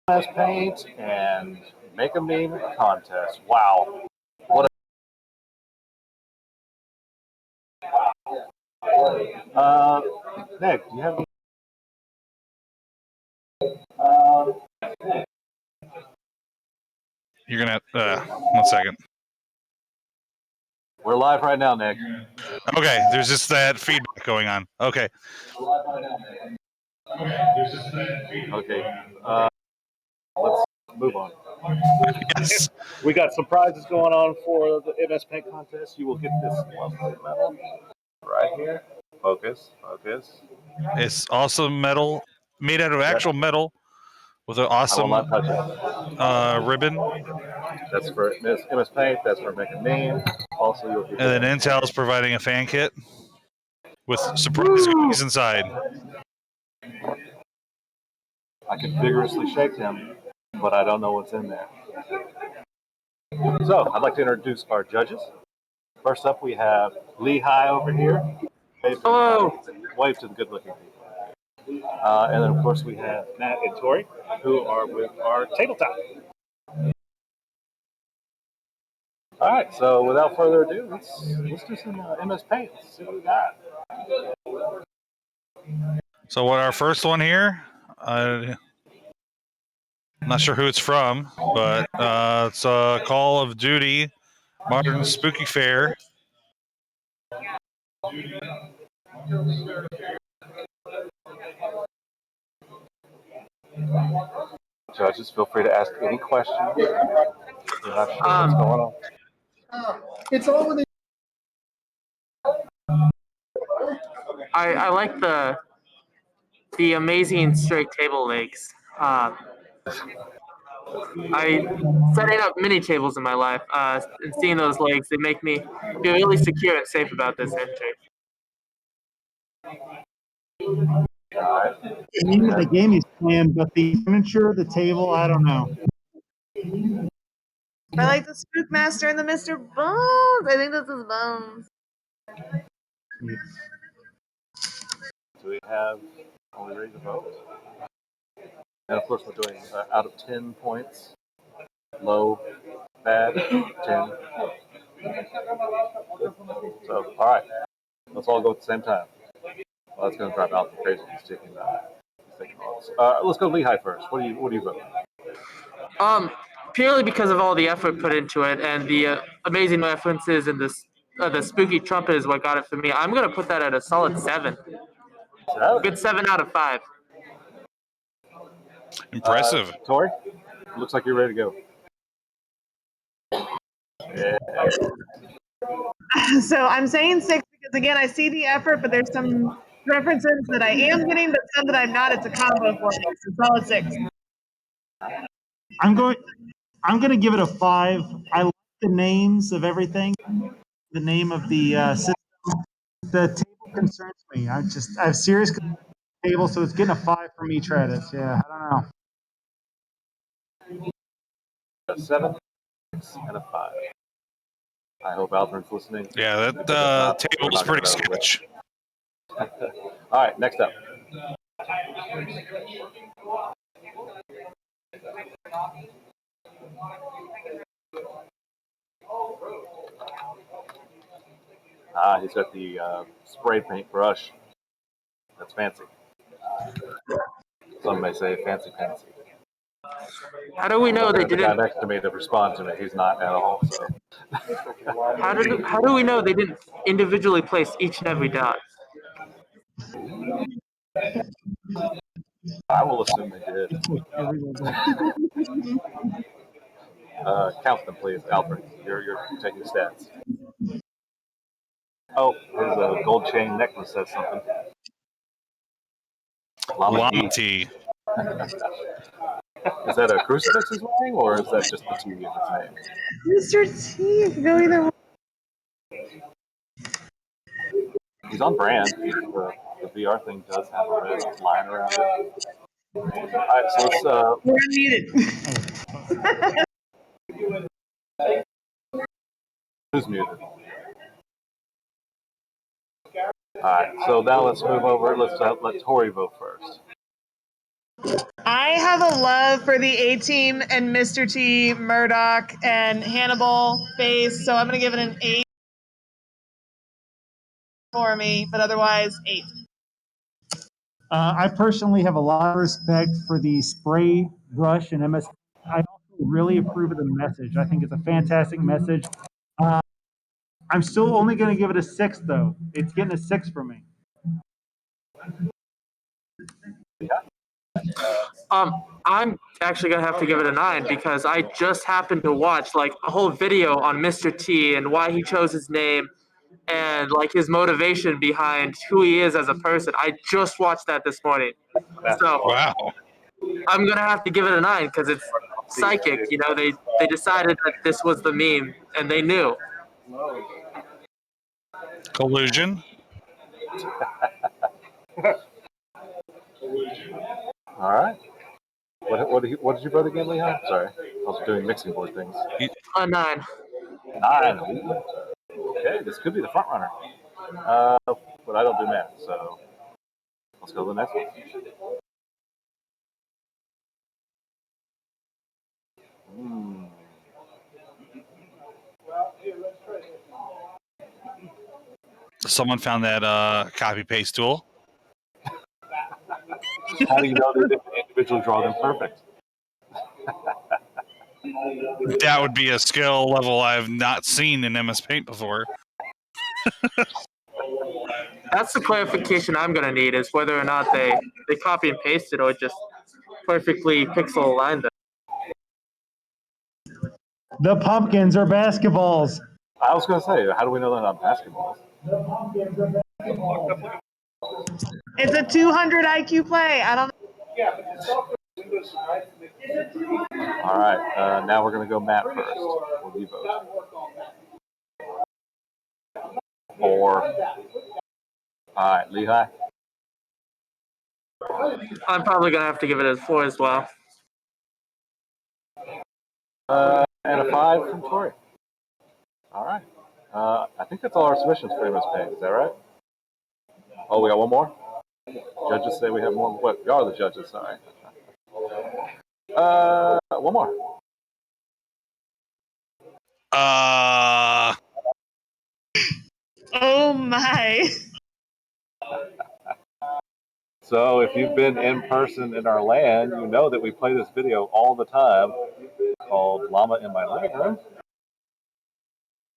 MS Paint and make a meme contest. Wow. What Nick, do you have You're gonna 1 second. We're live right now, Nick. Okay, there's just that feedback going on. Okay. Okay. Let's move on. Yes. We got some prizes going on for the MS Paint contest. You will get this lovely medal right here. Focus. It's awesome metal, made out of actual metal, with an awesome I will not touch it. ribbon. That's for MS Paint. That's for making meme. Also, you'll get. And then Intel is providing a fan kit with surprise goodies inside. I can vigorously shake him, but I don't know what's in there. So, I'd like to introduce our judges. First up, we have Lehigh over here. Wave to the good-looking people. And then, of course, we have Matt and Tori, who are with our tabletop. All right, so without further ado, let's do some MS Paint. Let's see what we got. So what our first one here, I'm not sure who it's from, but it's Call of Duty Modern Spooky Fair. Judges, feel free to ask any questions. You're not sure what's going on. It's all within. I like the amazing straight table legs. I setting up mini tables in my life, and seeing those legs, they make me feel really secure and safe about this entry. The game he's playing, but the furniture, the table, I don't know. I like the Spookmaster and the Mr. Bones. I think this is Bones. Do we have? Are we ready to vote? And of course, we're doing out of 10 points. Low, bad, 10. So, all right, let's all go at the same time. Well, that's going to drive out the crazy. He's taking notes. Let's go Lehigh first. What do you vote? Purely because of all the effort put into it and the amazing references and the spooky trumpet is what got it for me. I'm gonna put that at a solid 7. Good 7 out of 5. Impressive. Tori, looks like you're ready to go. Yeah. So I'm saying 6 because again I see the effort, but there's some references that I am getting, but some that I'm not. It's a combo for me. So solid 6. I'm going to give it a 5. I like the names of everything. The name of the system. The table concerns me. I have serious table, so it's getting a 5 from each Reddit. Yeah, I don't know. A 7, 6, and a 5. I hope Alvern's listening. Yeah, that table is pretty sketch. All right, next up. He's got the spray paint brush. That's fancy. Some may say fancy. How do we know they The didn't? guy next to me to respond to me, he's not at all. So. How do we know they didn't individually place each and every dot? I will assume they did. Count them, please, Alfred. You're taking stats. Oh, his gold chain necklace says something. Llama T. Is that a crucifix he's wearing, or is that just the T in his name? Mr. T, go either way. He's on brand. The VR thing does have a red line around it. All right, so let's. We're unmuted. Who's muted? All right, so now let's move over. Let's let Tori vote first. I have a love for the A-Team and Mr. T, Murdoch, and Hannibal face, so I'm going to give it an 8 for me, but otherwise 8. I personally have a lot of respect for the spray brush and MS. I also really approve of the message. I think it's a fantastic message. I'm still only going to give it a 6, though. It's getting a 6 for me. I'm actually gonna have to give it a 9 because I just happened to watch like a whole video on Mr. T and why he chose his name and like his motivation behind who he is as a person. I just watched that this morning. So Wow. I'm gonna have to give it a 9 because it's psychic. You know, they decided that this was the meme and they knew. Collusion. All right. What did you vote again, Lehigh? Sorry, I was doing mixing board things. A 9. 9. Okay, this could be the front runner. But I don't do math, so let's go to the next one. Someone found that copy paste tool. How do you know they didn't individually draw them perfect? That would be a skill level I've not seen in MS Paint before. That's the clarification I'm gonna need is whether or not they copy and pasted or just perfectly pixel aligned them. The pumpkins are basketballs. I was going to say, how do we know they're not basketballs? It's a 200 IQ play. I don't know. All right, now we're going to go Matt first. What do you vote? 4. All right, Lehigh. I'm probably gonna have to give it a 4 as well. And a 5 from Tori. All right. I think that's all our submissions for MS Paint. Is that right? Oh, we got one more? Judges say we have more. What? You are the judges, sorry. One more. Oh my. So if you've been in person in our LAN, you know that we play this video all the time called Llama in My Living Room.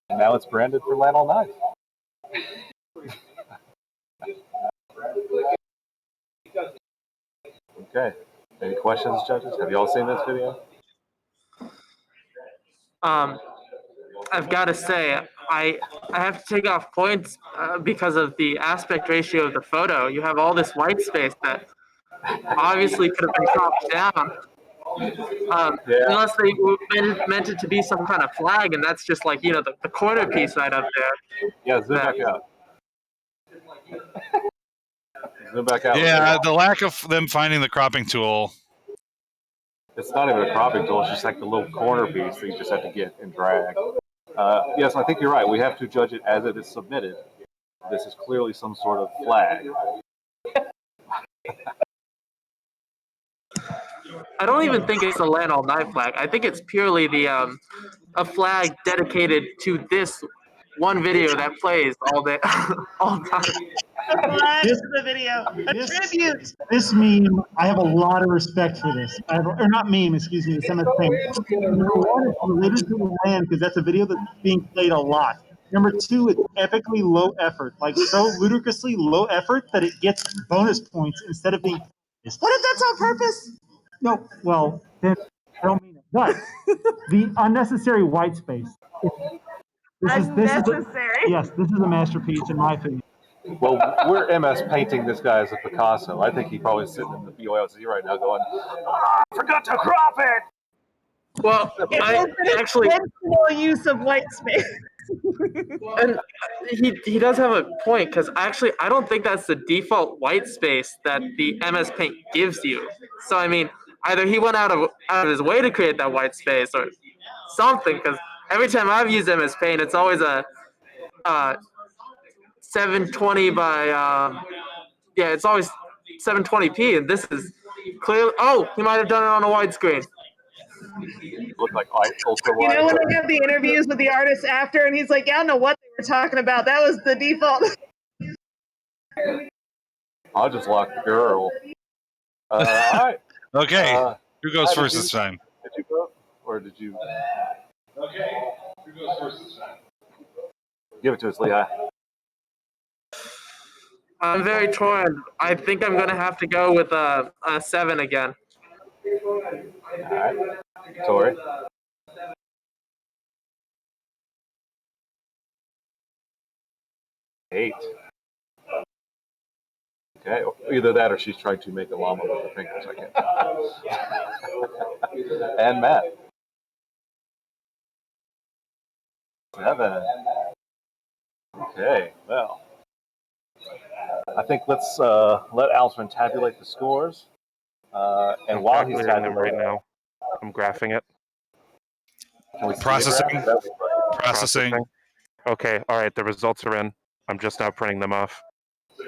And now it's branded for LANallNIGHT. Okay. Any questions, judges? Have you all seen this video? I've got to say, I have to take off points because of the aspect ratio of the photo. You have all this white space that obviously could have been cropped down. Unless they meant it to be some kind of flag, and that's just like, you know, the corner piece right up there. Yeah, zoom back out. Zoom back out. Yeah, the lack of them finding the cropping tool. It's not even a cropping tool, it's just like the little corner piece that you just have to get and drag. Yes, I think you're right. We have to judge it as it is submitted. This is clearly some sort of flag. I don't even think it's a LANallNIGHT flag. I think it's purely the a flag dedicated to this one video that plays all day, all time. The flag to the video. A tribute. This meme, I have a lot of respect for this. Or not meme, excuse me, it's MS Paint. Number 1, it's related to the land because that's a video that's being played a lot. Number 2, it's epically low effort, like so ludicrously low effort that it gets bonus points instead of being. What if that's on purpose? No, well, then I don't mean it. But the unnecessary white space. Unnecessary. Yes, this is a masterpiece in my opinion. Well, we're MS painting this guy as a Picasso. I think he's probably sitting in the BOLC right now going, I forgot to crop it! Well, I actually use of white space. And he does have a point because actually I don't think that's the default white space that the MS Paint gives you. So I mean, either he went out of his way to create that white space or something. Because every time I've used MS Paint, it's always a 720 by it's always 720p, and this is clearly. Oh, he might have done it on a widescreen. Look like ultra You wide. know when they have the interviews with the artists after, and he's like, "Yeah, I don't know what they were talking about. That was the default." I'll just lock the girl. All right. Okay. Who goes Did first you- this time? Did you go, or did you? Okay. Who goes first this time? Give it to us, Lehigh. I'm very torn. I think I'm gonna have to go with a 7 again. All right. Tori. Eight. Okay, either that or she's trying to make a llama with her fingers. I can't tell. And Matt. 7. Okay, well, I think let's let Alsman tabulate the scores. And I'm while he's calculating them right tabulating, now. I'm graphing it. can we see Processing. the graph? Processing. Okay, all right, the results are in. I'm just now printing them off.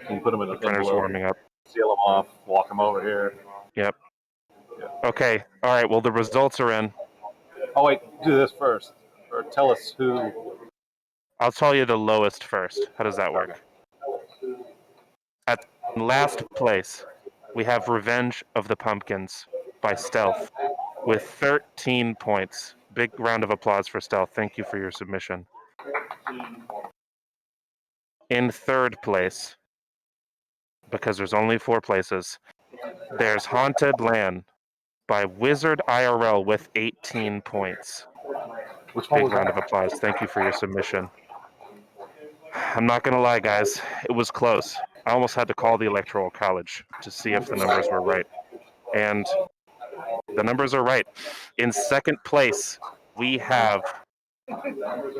Can you put them in The an printer's envelope? warming up. Seal them off. Walk them over here. Yep. Okay, all right, well, the results are in. Oh wait, do this first, or tell us who. I'll tell you the lowest first. How does that work? At last place, we have Revenge of the Pumpkins by Stealth with 13 points. Big round of applause for Stealth. Thank you for your submission. In third place, because there's only 4 places, there's Haunted Land by Wizard IRL with 18 points. Which one Big was round that? of applause. Thank you for your submission. I'm not going to lie, guys. It was close. I almost had to call the Electoral College to see if the numbers were right. And the numbers are right. In second place, we have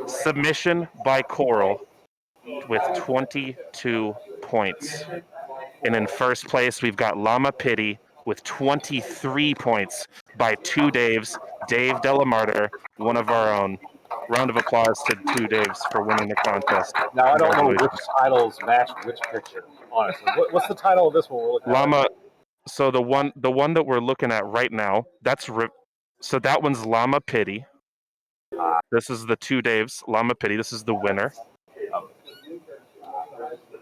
Submission by Coral with 22 points. And in first place, we've got Llama Pity with 23 points by 2 Daves, Dave Delamarter, one of our own. Round of applause to 2 Daves for winning the contest. Now I don't know which Congratulations. titles match which picture. Honestly, what's the title of this one we're looking at? Llama. So the one that we're looking at right now, so that one's Llama Pity. This is the 2 Daves, Llama Pity. This is the winner.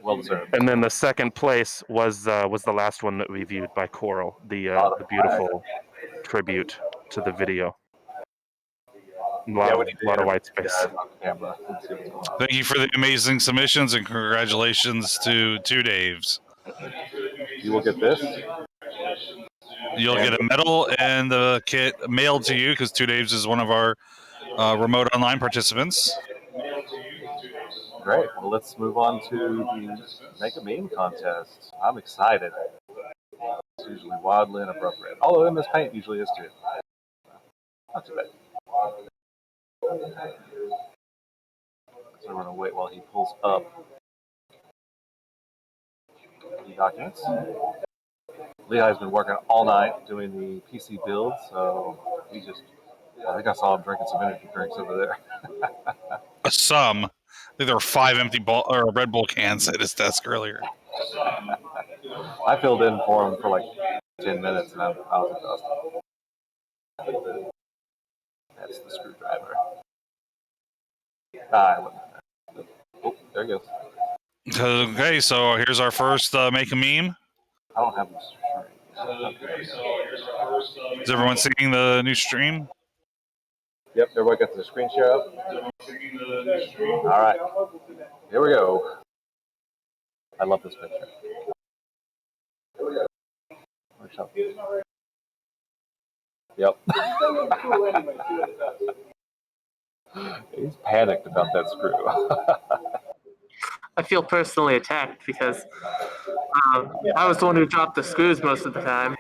Well deserved. And then the second place was the last one that we viewed by Coral, the beautiful tribute to the video. A lot of white space. Thank you for the amazing submissions and congratulations to 2 Daves. You will get this. You'll get a medal and the kit mailed to you because 2 Daves is one of our remote online participants. Great. Well, let's move on to the Make a Meme contest. I'm excited. It's usually wildly inappropriate. Although MS Paint usually is too. Not too bad. So we're going to wait while he pulls up the documents. Lehi's been working all night doing the PC build, so he just, I think I saw him drinking some energy drinks over there. Some. I think there were 5 empty Red Bull cans at his desk earlier. I filled in for him for like 10 minutes and I was exhausted. That's the screwdriver. Oh, there he goes. Okay, so here's our first Make a Meme. I don't have this. Is everyone seeing the new stream? Yep, everybody got the screen share up. All right, here we go. I love this picture. Yep. He's panicked about that screw. I feel personally attacked because I was the one who dropped the screws most of the time.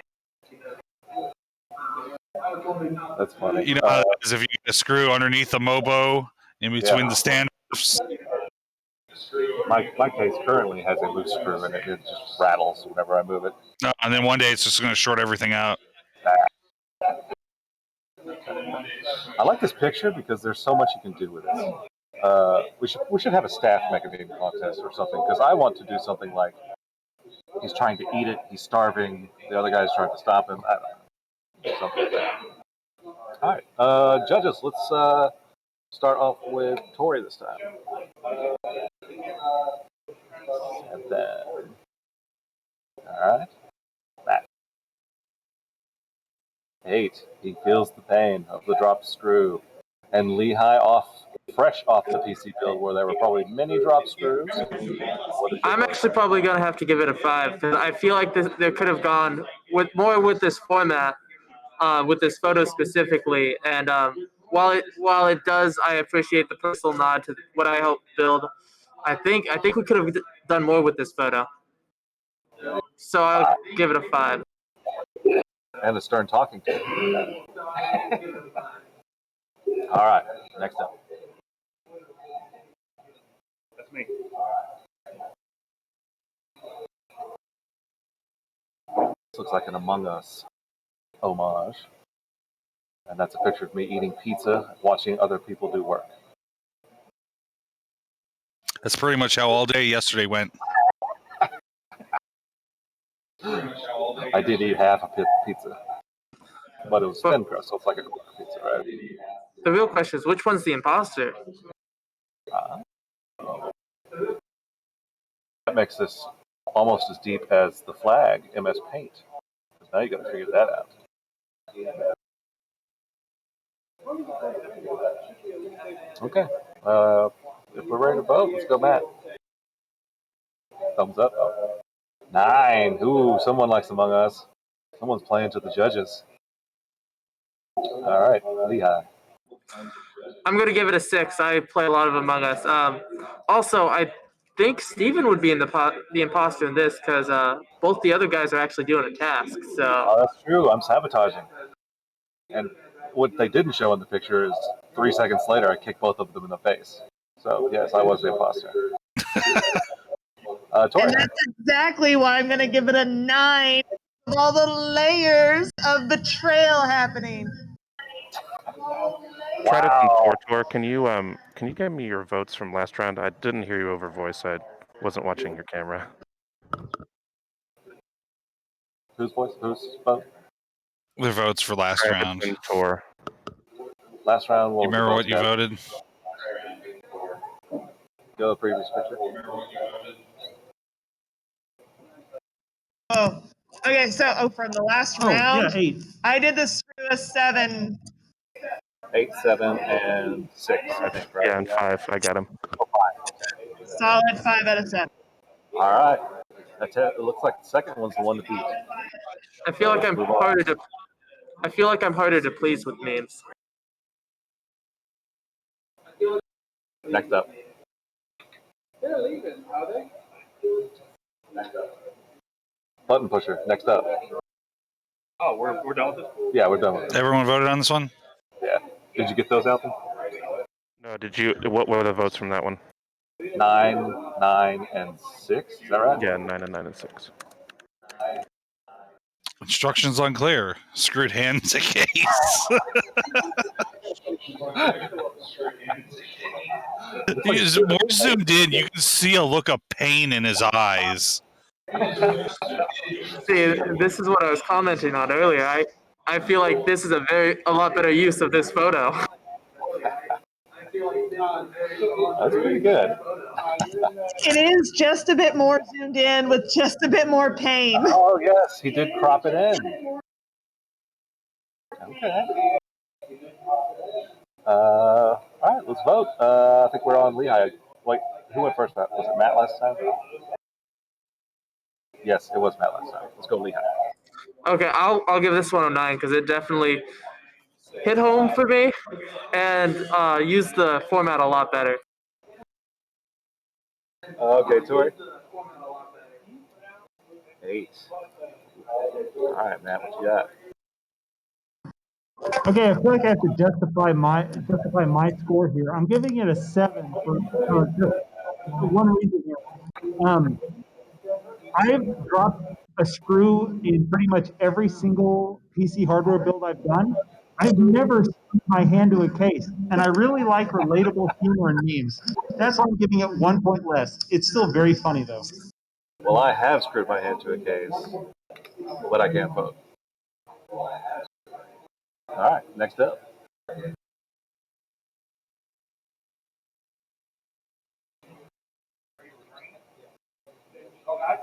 That's funny. You know, as if you get a screw underneath the Mobo in between the standoffs. My case currently has a loose screw and it just rattles whenever I move it. And then one day it's just going to short everything out. I like this picture because there's so much you can do with it. We should have a staff Make a Meme contest or something because I want to do something like he's trying to eat it. He's starving. The other guy's trying to stop him. I don't know. Something like that. All right, judges. Let's start off with Tori this time. And then, all right, Matt. 8. He feels the pain of the dropped screw. And Lehigh fresh off the PC build where there were probably many drop screws. I'm actually probably gonna have to give it a 5 because I feel like there could have gone with this format, with this photo specifically. And while it does, I appreciate the personal nod to what I helped build. I think we could have done more with this photo. So I'll give it a 5. And a stern talking to. All right, next up. That's me. This looks like an Among Us homage. And that's a picture of me eating pizza, watching other people do work. That's pretty much how all day yesterday went. I did eat half a pizza. But it was thin crust, so it's like a quarter pizza, right? The real question is, which one's the imposter? That makes this almost as deep as the flag, MS Paint. Now you got to figure that out. Okay. If we're ready to vote, let's go, Matt. Thumbs up. 9. Ooh, someone likes Among Us. Someone's playing to the judges. All right, Lehigh. I'm gonna give it a 6. I play a lot of Among Us. Also, I think Steven would be in the imposter in this because both the other guys are actually doing a task. So. Oh, that's true. I'm sabotaging. And what they didn't show in the picture is 3 seconds later, I kicked both of them in the face. So yes, I was the imposter. Tori. And that's exactly why I'm going to give it a 9 of all the layers of betrayal happening. Try to Tor. Can you give me your votes from last round? I didn't hear you over voice. I wasn't watching your camera. Whose voice? Whose vote? The votes for last round. Tor. Last round. You remember what you voted? Go to the previous picture. Oh, okay. So, from the last round, yeah, 8. I did the screw a 7. 8, 7, and 6, I think, right? Yeah, and 5. I got him. Oh, 5. Solid 5 out of 7. All right. It looks like the second one's the one to beat. I feel like I'm harder to. I feel like I'm harder to please with memes. Next up. They're leaving, are they? Next up. Button pusher. Next up. Oh, we're done with this? Yeah, we're done with it. Everyone voted on this one? Yeah. Did you get those out then? No, did you? What were the votes from that one? 9, 9, and 6. Is that right? Yeah, 9 and 9 and 6. Instructions unclear. Screwed hands a case. He's more zoomed in. You can see a look of pain in his eyes. See, this is what I was commenting on earlier. I feel like this is a lot better use of this photo. That's pretty good. It is just a bit more zoomed in with just a bit more pain. Oh, yes. He did crop it in. Okay. All right, let's vote. I think we're on Lehigh. Wait, who went first? Was it Matt last time? Yes, it was Matt last time. Let's go Lehigh. Okay, I'll give this one a 9 because it definitely hit home for me and used the format a lot better. Okay, Tori. 8. All right, Matt, what you got? Okay, I feel like I have to justify my score here. I'm giving it a 7 for just one reason here. I've dropped a screw in pretty much every single PC hardware build I've done. I've never stuck my hand to a case, and I really like relatable humor and memes. That's why I'm giving it 1 point less. It's still very funny though. Well, I have screwed my hand to a case, but I can't vote. All right, next up.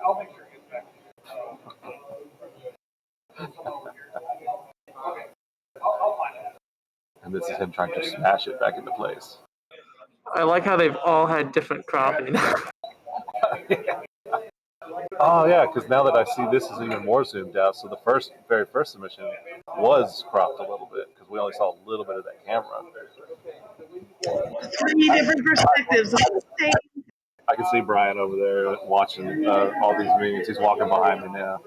I'll make sure it gets back. I'll find it. And this is him trying to smash it back into place. I like how they've all had different cropping. Oh yeah, because now that I see this is even more zoomed out, so the very first submission was cropped a little bit because we only saw a little bit of that camera. 3 different perspectives of the same. I can see Brian over there watching all these meetings. He's walking behind me now.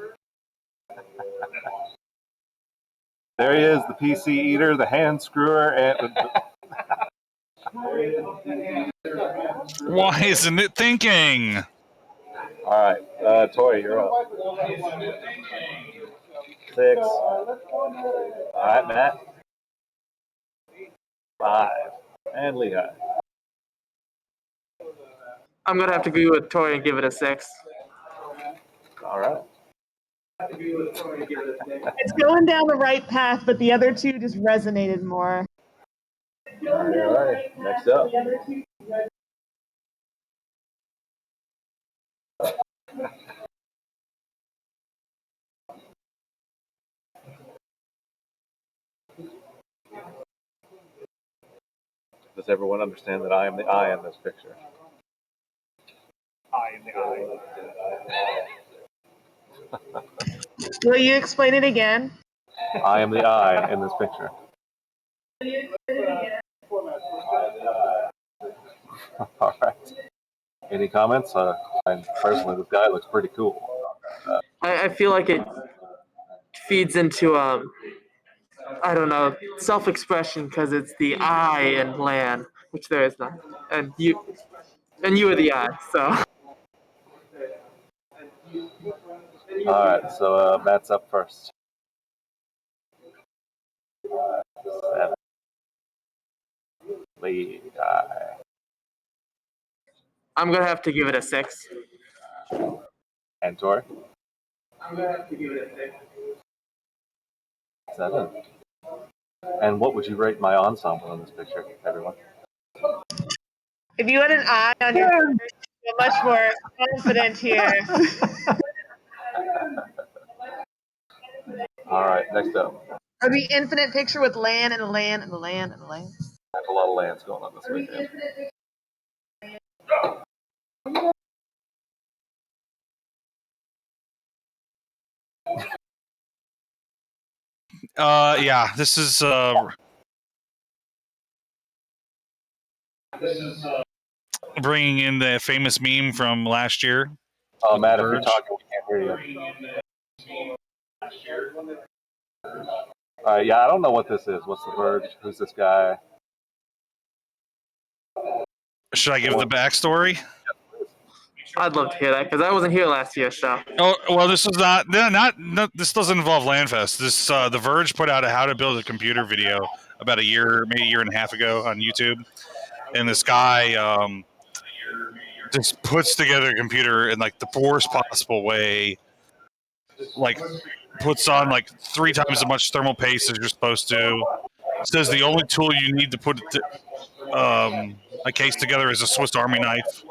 There he is, the PC eater, the hand screwer, and Why isn't it thinking? all right, Tori, you're up. 6. All right, Matt. 5. And Lehigh. I'm gonna have to go with Tori and give it a 6. All right. It's going down the right path, but the other two just resonated more. All right. Next up. Does everyone understand that I am the eye in this picture? I am the eye. Will you explain it again? I am the eye in this picture. All right. Any comments? Personally, this guy looks pretty cool. I feel like it feeds into I don't know, self-expression because it's the I and LAN, which there is none, and you are the I. So. All right, so Matt's up first. 7. Lehigh. I'm gonna have to give it a 6. And Tori? I'm gonna have to give it a 6. 7. And what would you rate my ensemble in this picture, everyone? If you had an eye on your picture, you're much more confident here. All right, next up. Or the infinite picture with LAN and a LAN and a LAN and a LAN. There's a lot of lands going on this weekend. Yeah, this is bringing in the famous meme from last year. Oh, Matt, if you're talking, we can't hear you. Yeah, I don't know what this is. What's the Verge? Who's this guy? Should I give the backstory? I'd love to hear that because I wasn't here last year's show. Oh well, this is not. This doesn't involve LANFest. This The Verge put out a how to build a computer video about maybe a year and a half ago on YouTube, and this guy just puts together a computer in like the worst possible way. Like puts on like 3 times as much thermal paste as you're supposed to. Says the only tool you need to put a case together is a Swiss Army knife,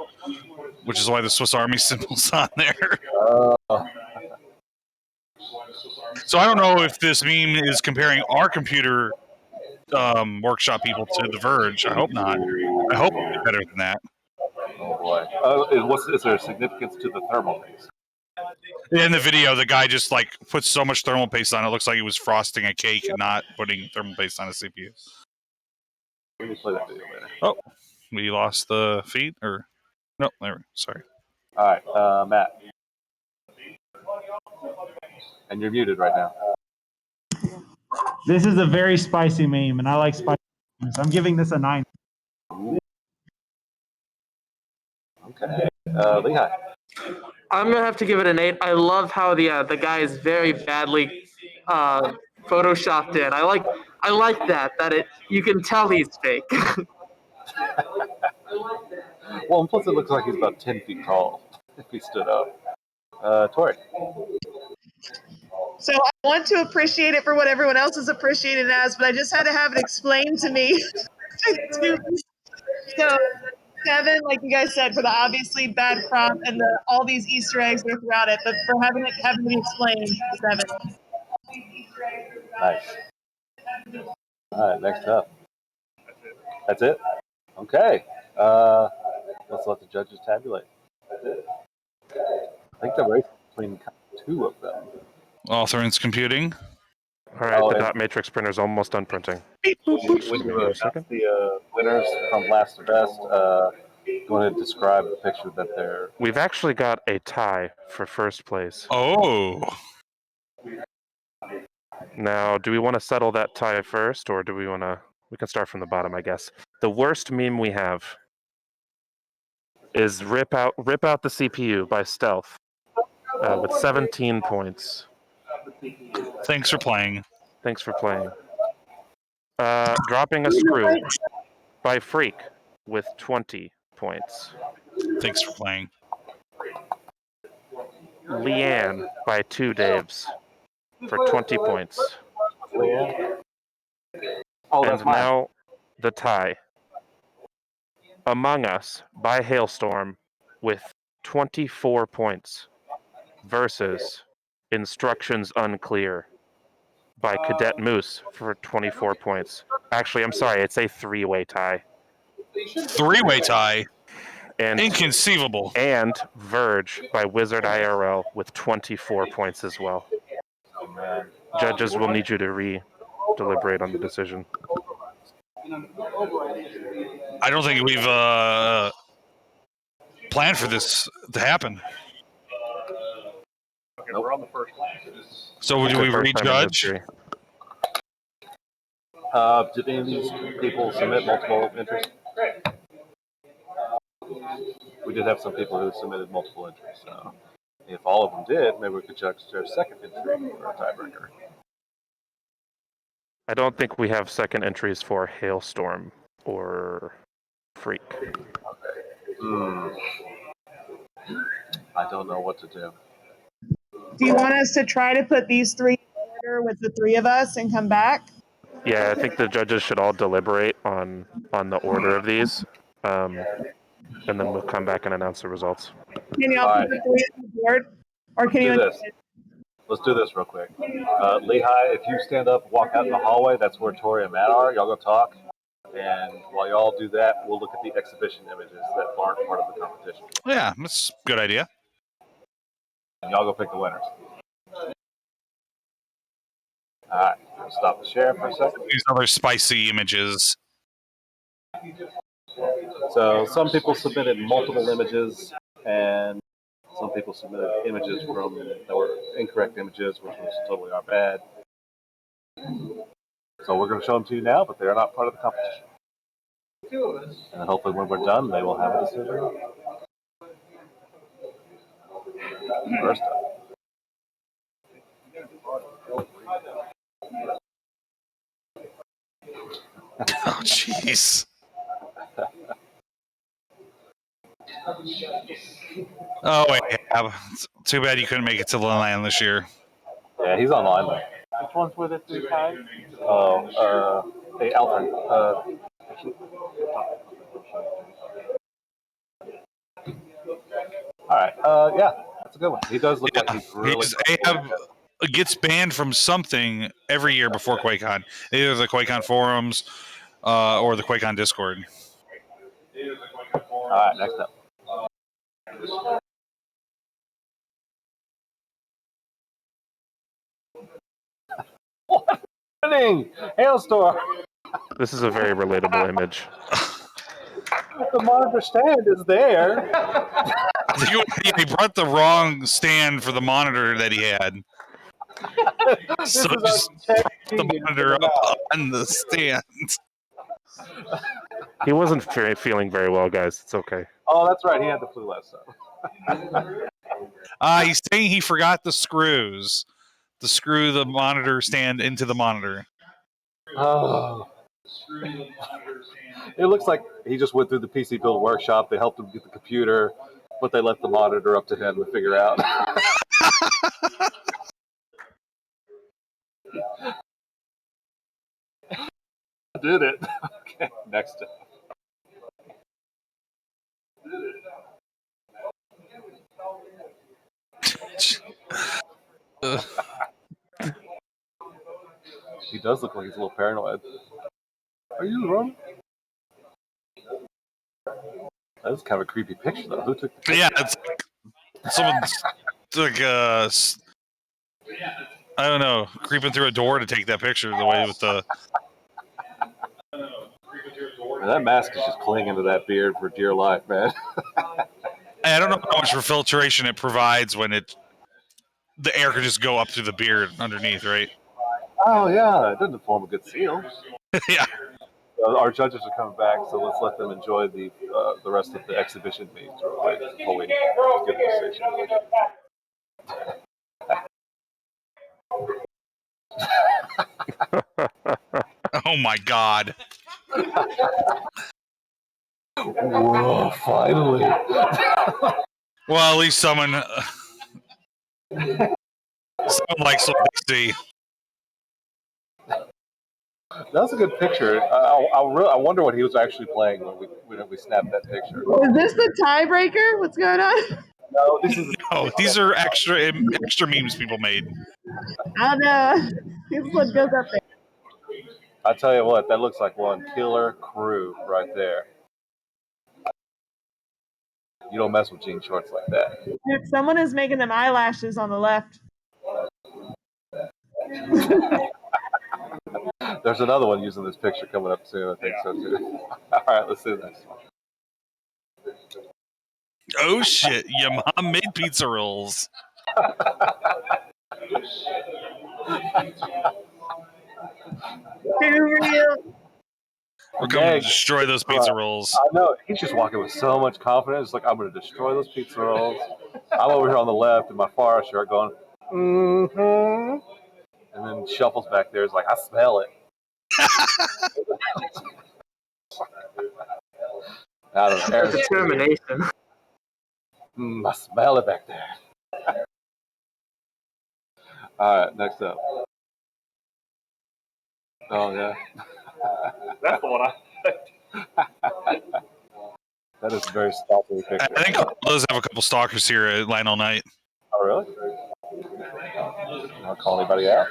which is why the Swiss Army symbol's on there. So I don't know if this meme is comparing our computer workshop people to The Verge. I hope not. I hope it's better than that. Oh boy. Is there a significance to the thermal paste? In the video, the guy just like puts so much thermal paste on it. Looks like he was frosting a cake and not putting thermal paste on a CPU. We can play that video later. Oh, we lost the feed? Or no, there. Sorry. All right, Matt. And you're muted right now. This is a very spicy meme, and I like spicy memes. I'm giving this a 9. Okay. Lehigh. I'm gonna have to give it an 8. I love how the guy is very badly photoshopped in. I like that you can tell he's fake. Well, and plus it looks like he's about 10 feet tall if he stood up. Tori. So I want to appreciate it for what everyone else is appreciated it as, but I just had to have it explained to me. So, Kevin, like you guys said, for the obviously bad crop and all these Easter eggs that are throughout it, but for having to be explained, 7. Nice. All right, next up. That's it? Okay. Let's let the judges tabulate. I think the race between 2 of them. Authoring's computing. All right, the dot matrix printer's almost done printing. When you announce the winners from last to best, go ahead and describe the picture that they're... We've actually got a tie for first place. Oh. Now, do we want to settle that tie first, or do we want to... We can start from the bottom, I guess. The worst meme we have is Rip Out the CPU by Stealth with 17 points. Thanks for playing. Thanks for playing. Dropping a Screw by Freak with 20 points. Thanks for playing. Leanne by 2 Daves for 20 points. Oh, that's and mine. now the tie. Among Us by Hailstorm with 24 points versus Instructions Unclear by Cadet Moose for 24 points. Actually, I'm sorry, it's a 3-way tie. 3-way tie? And inconceivable. And Verge by Wizard IRL with 24 points as well. Judges will need you to re-deliberate on the decision. I don't think we've planned for this to happen. Okay, we're on the first one. So do we rejudge? Did any of these people submit multiple entries? We did have some people who submitted multiple entries. So if all of them did, maybe we could judge their second entry for a tiebreaker. I don't think we have second entries for Hailstorm or Freak. I don't know what to do. Do you want us to try to put these 3 in order with the 3 of us and come back? Yeah, I think the judges should all deliberate on the order of these, and then we'll come back and announce the results. Can you all put the 3 on the board? Or can you... Let's do this real quick. Lehigh, if you stand up, walk out in the hallway, that's where Tori and Matt are. Y'all go talk. And while y'all do that, we'll look at the exhibition images that aren't part of the competition. Yeah, that's a good idea. And y'all go pick the winners. All right, we'll stop the share for a second. These other spicy images. So some people submitted multiple images, and some people submitted images that were incorrect images, which was totally our bad. So we're going to show them to you now, but they are not part of the competition. And hopefully when we're done, they will have a decision. First up. Oh, jeez. Oh, wait. Too bad you couldn't make it to the land this year. Yeah, he's online though. Which ones were the 3 ties? Oh, hey, Alton. All right. Yeah, that's a good one. He does look like he's really. Ahab gets banned from something every year before QuakeCon, either the QuakeCon forums or the QuakeCon Discord. All right, next up. What's happening? Hailstorm. This is a very relatable image. The monitor stand is there. He brought the wrong stand for the monitor that he had. So just prop the monitor up on the stand. He wasn't feeling very well, guys. It's okay. Oh, that's right. He had the flu last time. He's saying he forgot the screws to screw the monitor stand into the monitor. Oh. It looks like he just went through the PC Build workshop. They helped him get the computer, but they left the monitor up to him to figure out. Did it. Okay, next up. He does look like he's a little paranoid. Are you wrong? That's kind of a creepy picture, though. Who took the picture? Yeah, it's like someone's like I don't know, creeping through a door to take that picture. The way with the Man, that mask is just clinging to that beard for dear life, man. I don't know how much filtration it provides when the air could just go up through the beard underneath, right? Oh yeah, it doesn't form a good seal. Yeah. Our judges are coming back, so let's let them enjoy the rest of the exhibition meet before we get the decision. Oh my God! Whoa! Finally. Well, at least someone likes what they see. That's a good picture. I wonder what he was actually playing when we snapped that picture. Is this the tiebreaker? What's going on? No, this is these are extra memes people made. I don't know. This one goes up there. I tell you what, that looks like one killer crew right there. You don't mess with jean shorts like that. Dude, someone is making them eyelashes on the left. There's another one using this picture coming up soon. I think so too. All right, let's do the next one. Oh shit! Your mom made pizza rolls. Too real. We're coming to destroy those pizza rolls. I know. He's just walking with so much confidence. Like, I'm going to destroy those pizza rolls. I'm over here on the left in my Farah shirt going, mm-hmm. And then Shuffle's back there. It's like, I smell it. I don't know. Determination. I smell it back there. All right, next up. Oh, yeah. That's the one I That is a very stealthy picture. I think all those have a couple stalkers here at LANallNIGHT. Oh, really? Not call anybody out.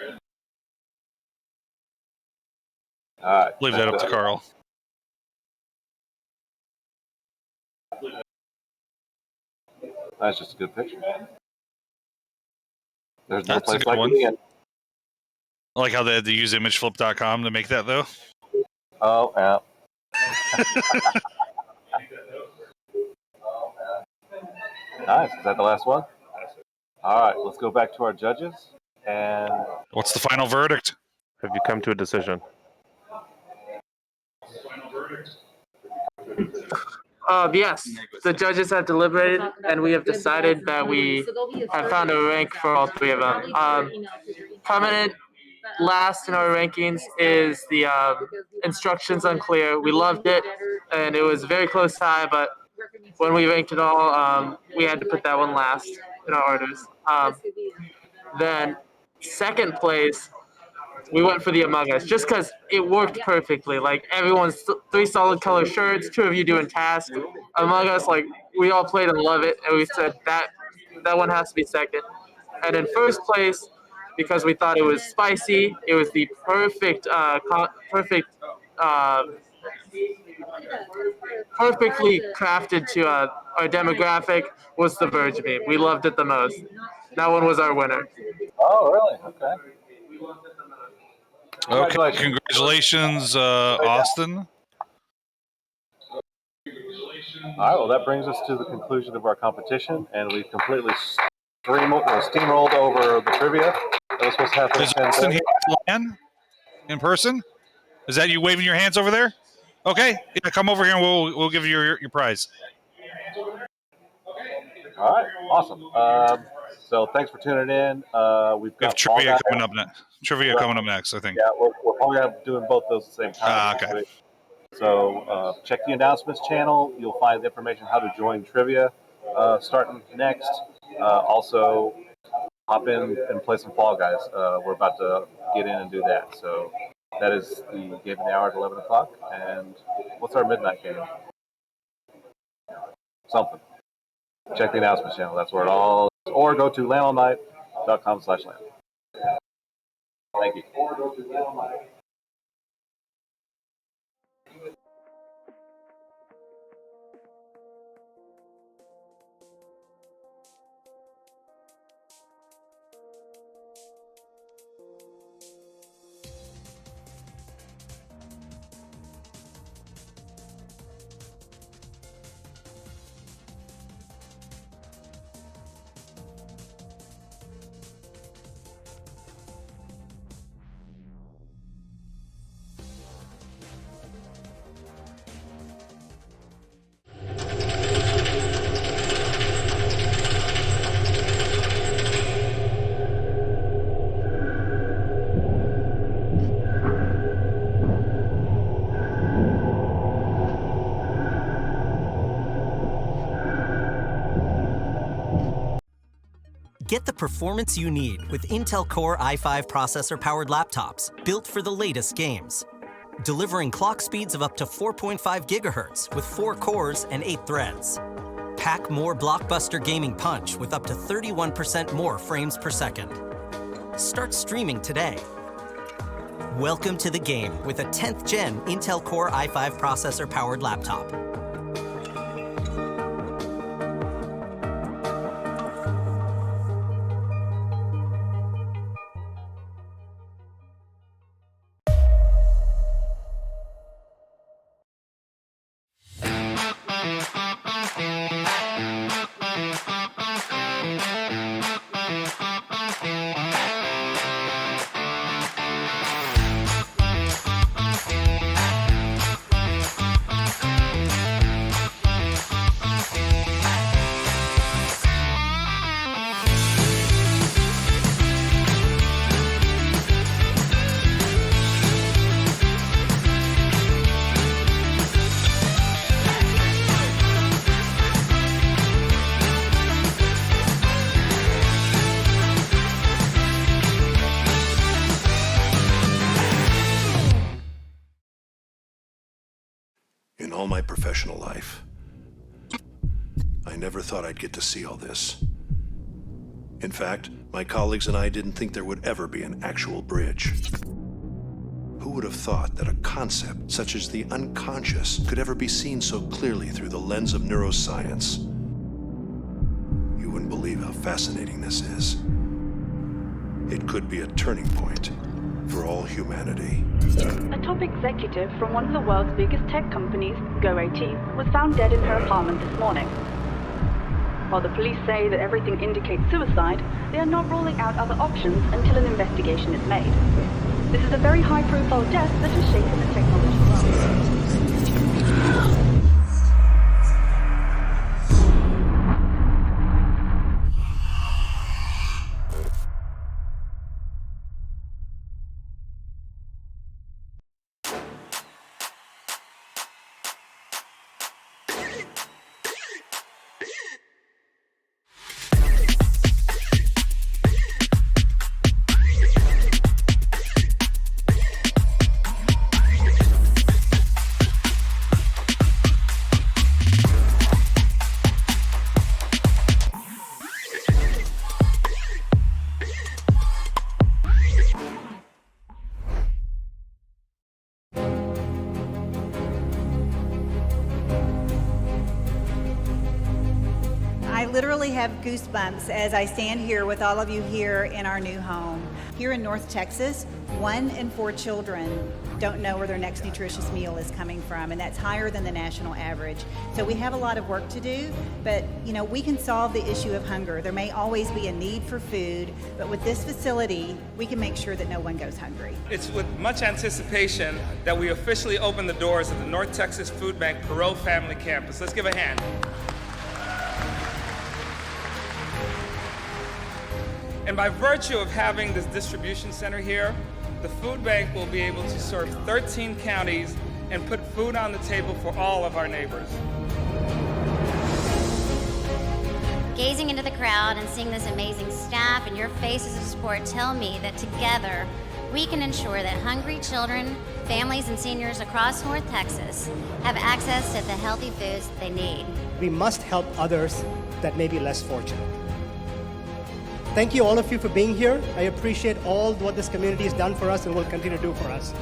All right. Leave that up to Carl. That's just a good picture. There's no That's place a good like one. it again. I like how they had to use imageflip.com to make that, though. Oh, yeah. Nice. Is that the last one? All right. Let's go back to our judges. And what's the final verdict? Have you come to a decision? Yes, the judges have deliberated, and we have decided that we have found a rank for all three of them. Prominent last in our rankings is the instructions unclear. We loved it, and it was a very close tie, but when we ranked it all, we had to put that one last in our orders. Then second place, we went for the Among Us just because it worked perfectly. Like, everyone's three solid color shirts, two of you doing tasks. Among Us, like, we all played and love it, and we said that one has to be second. And in first place, because we thought it was spicy, it was the perfectly crafted to our demographic, was the Verge meme. We loved it the most. That one was our winner. Oh, really? Okay. Okay, congratulations, Austin. All right, well, that brings us to the conclusion of our competition, and we've completely steamrolled over the trivia that was supposed to happen. Is Austin here in person? Is that you waving your hands over there? Okay, yeah, come over here and we'll give you your prize. All right, awesome. So thanks for tuning in. We've got trivia coming up next. Coming up next, I think. Yeah, we're probably doing both those at the same time. Okay. So check the announcements channel. You'll find the information how to join trivia starting next. Also, hop in and play some Fall Guys. We're about to get in and do that. So that is the game of the hour at 11 o'clock. And what's our midnight game? Something. Check the announcements channel. That's where it all is. Or go to LANallNIGHT.com/LAN. Thank you. Get the performance you need with Intel Core i5 processor-powered laptops built for the latest games. Delivering clock speeds of up to 4.5 gigahertz with 4 cores and 8 threads. Pack more blockbuster gaming punch with up to 31% more frames per second. Start streaming today. Welcome to the game with a 10th gen Intel Core i5 processor-powered laptop. In all my professional life, I never thought I'd get to see all this. In fact, my colleagues and I didn't think there would ever be an actual bridge. Who would have thought that a concept such as the unconscious could ever be seen so clearly through the lens of neuroscience? You wouldn't believe how fascinating this is. It could be a turning point for all humanity. A top executive from one of the world's biggest tech companies, Go18, was found dead in her apartment this morning. While the police say that everything indicates suicide, they are not ruling out other options until an investigation is made. This is a very high-profile death that has shaken the technology world. I literally have goosebumps as I stand here with all of you here in our new home. Here in North Texas, 1 in 4 children don't know where their next nutritious meal is coming from, and that's higher than the national average. So we have a lot of work to do, but we can solve the issue of hunger. There may always be a need for food, but with this facility, we can make sure that no one goes hungry. It's with much anticipation that we officially open the doors of the North Texas Food Bank Perot Family Campus. Let's give a hand. And by virtue of having this distribution center here, the food bank will be able to serve 13 counties and put food on the table for all of our neighbors. Gazing into the crowd and seeing this amazing staff and your faces of support tell me that together we can ensure that hungry children, families, and seniors across North Texas have access to the healthy foods they need. We must help others that may be less fortunate. Thank you, all of you, for being here. I appreciate all what this community has done for us and will continue to do for us.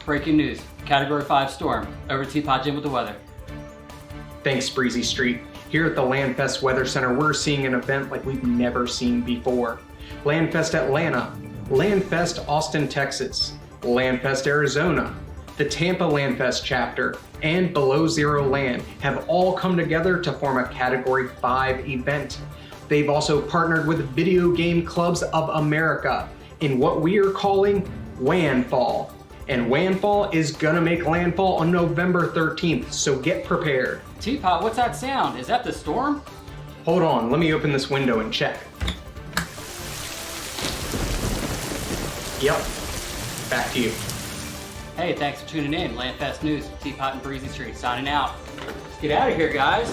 Breaking news. Category 5 storm. Over to Teapot Jim with the weather. Thanks, Breezy Street. Here at the LANFest Weather Center, we're seeing an event like we've never seen before. LANFest Atlanta, LANFest Austin, Texas, LANFest Arizona, the Tampa LANFest chapter, and Below Zero Land have all come together to form a Category 5 event. They've also partnered with Video Game Clubs of America in what we are calling WANFall. And WANFall is gonna make landfall on November 13th, so get prepared. Teapot, what's that sound? Is that the storm? Hold on, let me open this window and check. Yep, back to you. Hey, thanks for tuning in. LANFest News, Teapot and Breezy Street, signing out. Let's get out of here, guys.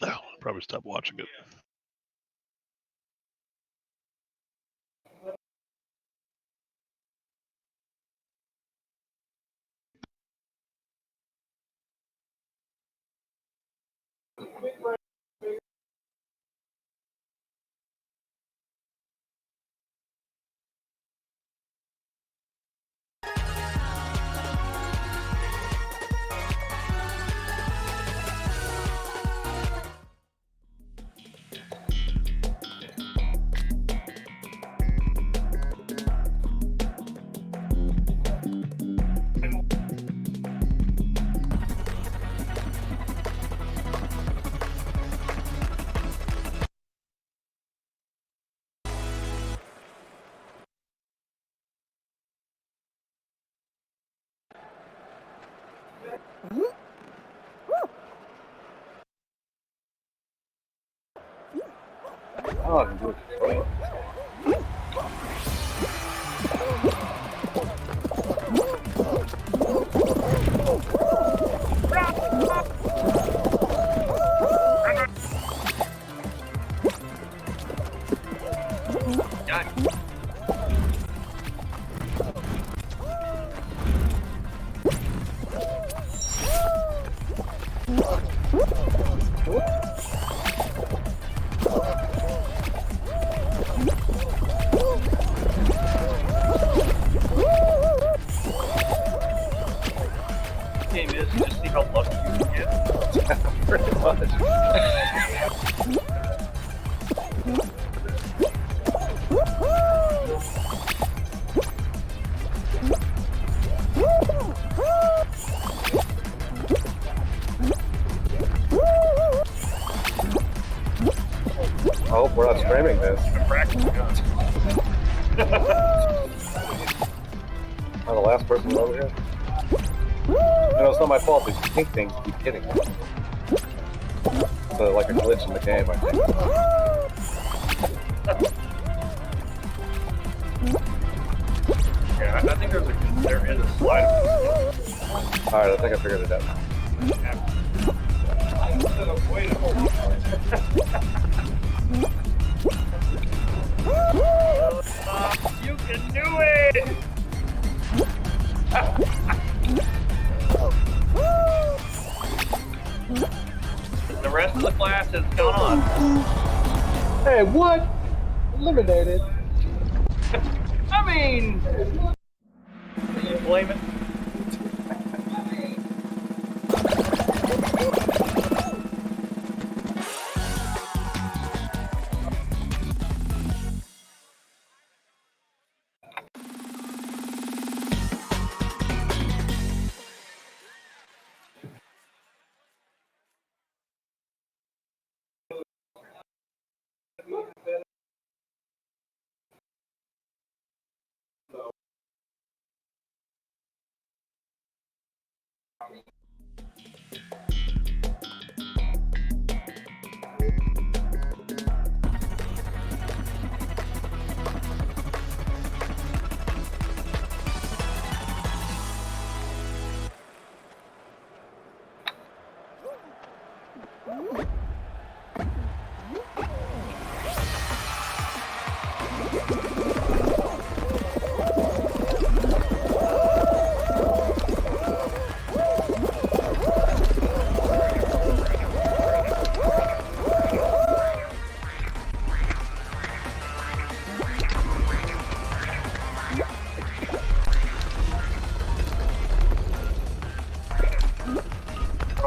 No, I'll probably stop watching it. Oh, good. Game is just see how lucky you can get. Pretty much. I hope we're not streaming this. I'm the last person over here. No, it's not my fault. These pink things keep hitting me. So like a glitch in the game, I think. think there is a slide. Alright, I think I figured it out. You can do it! The rest of the class has gone on. Hey, what? Eliminated. I mean, you blame it.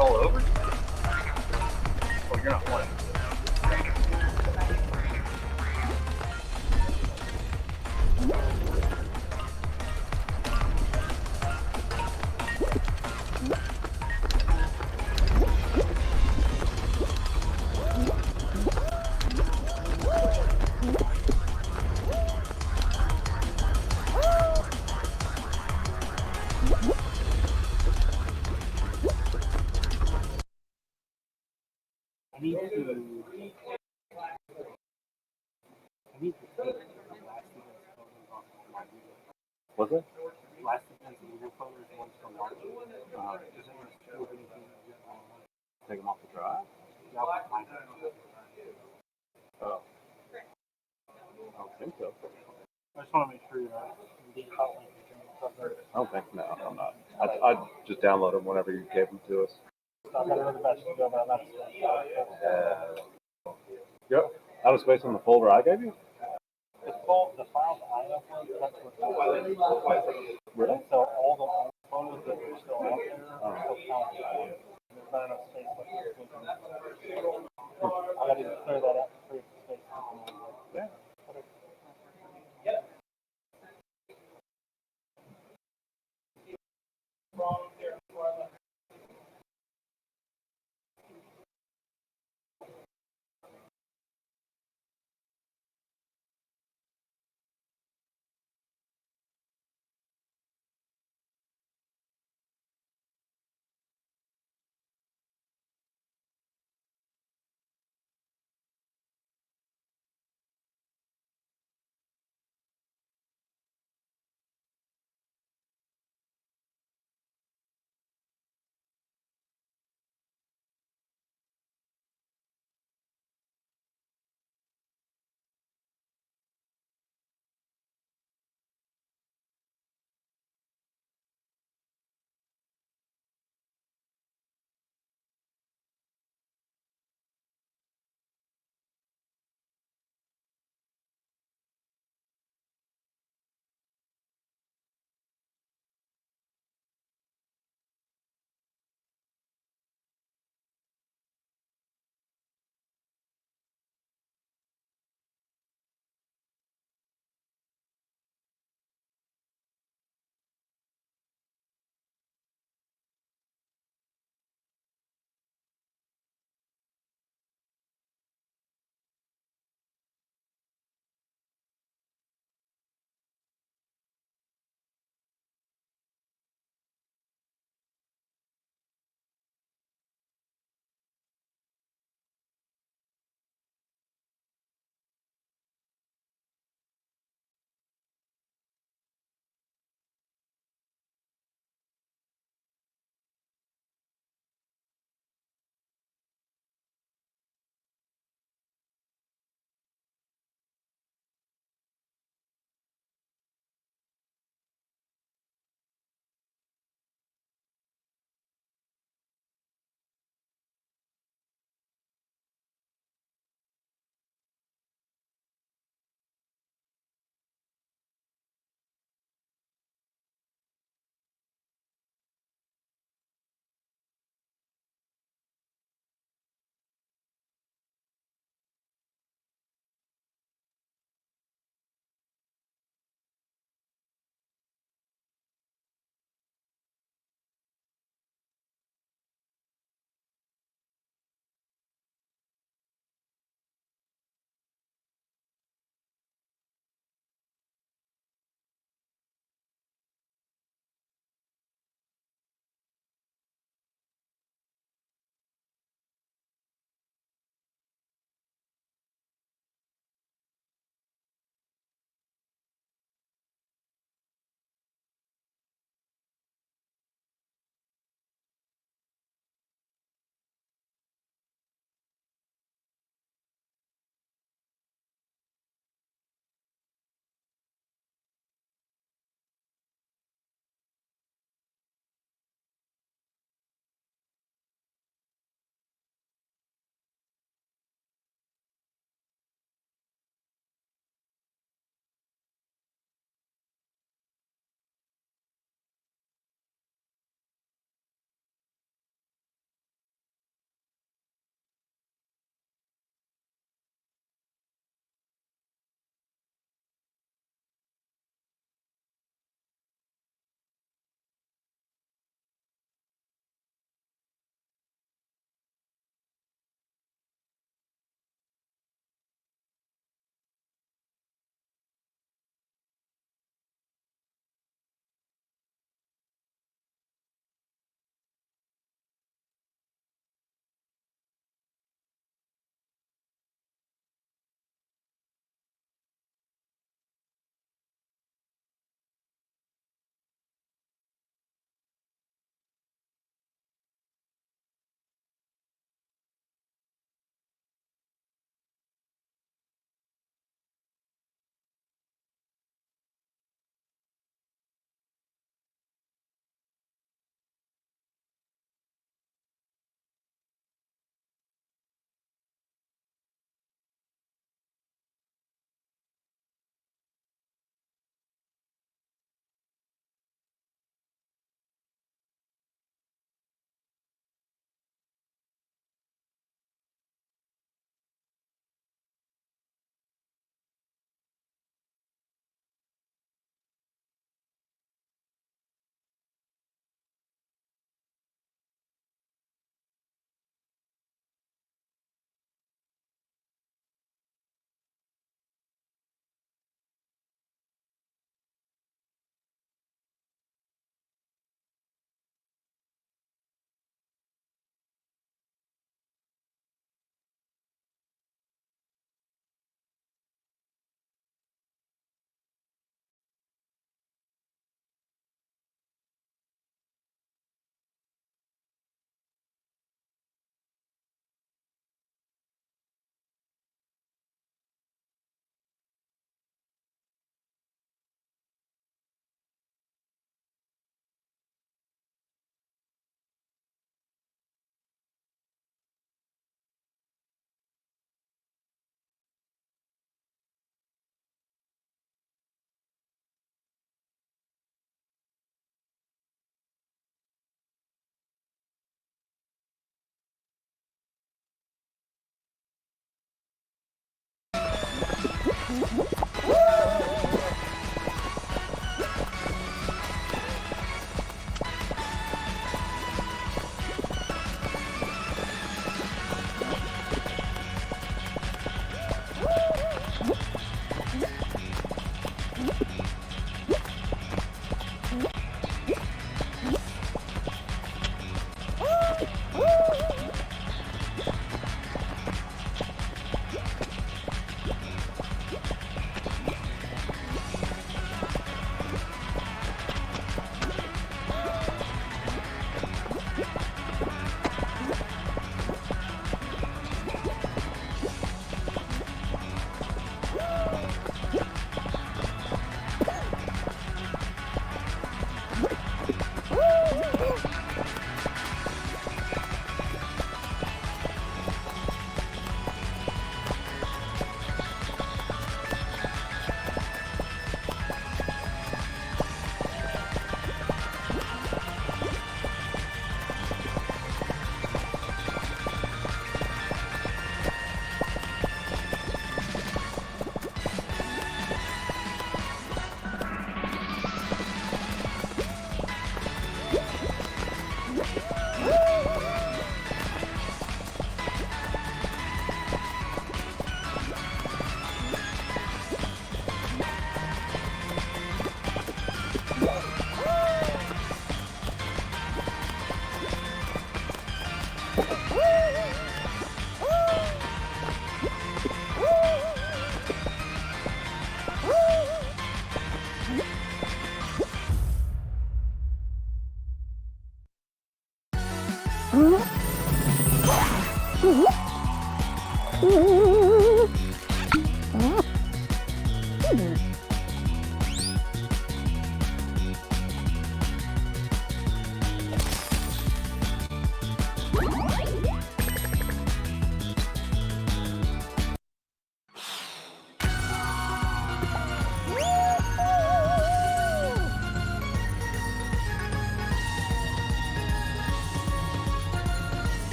We're all over? Oh, you're not playing. I need to take the last event's photos off of my video. Was it? Last event's video photos, one's from March. Does anyone show anything? Take them off the drive? No, mine. Oh. I don't think so. I just want to make sure you're indeed hot link your I don't think, no, I'm not. I'd just download them whenever you gave them to us. I've got another batch to go, but I'm not Yep. Out of space on the folder I gave you? the files I upload, that's what Really? so all the old photos that are still out there are still counted. There's not enough space left to I gotta either clear that out and free up the space. Yeah.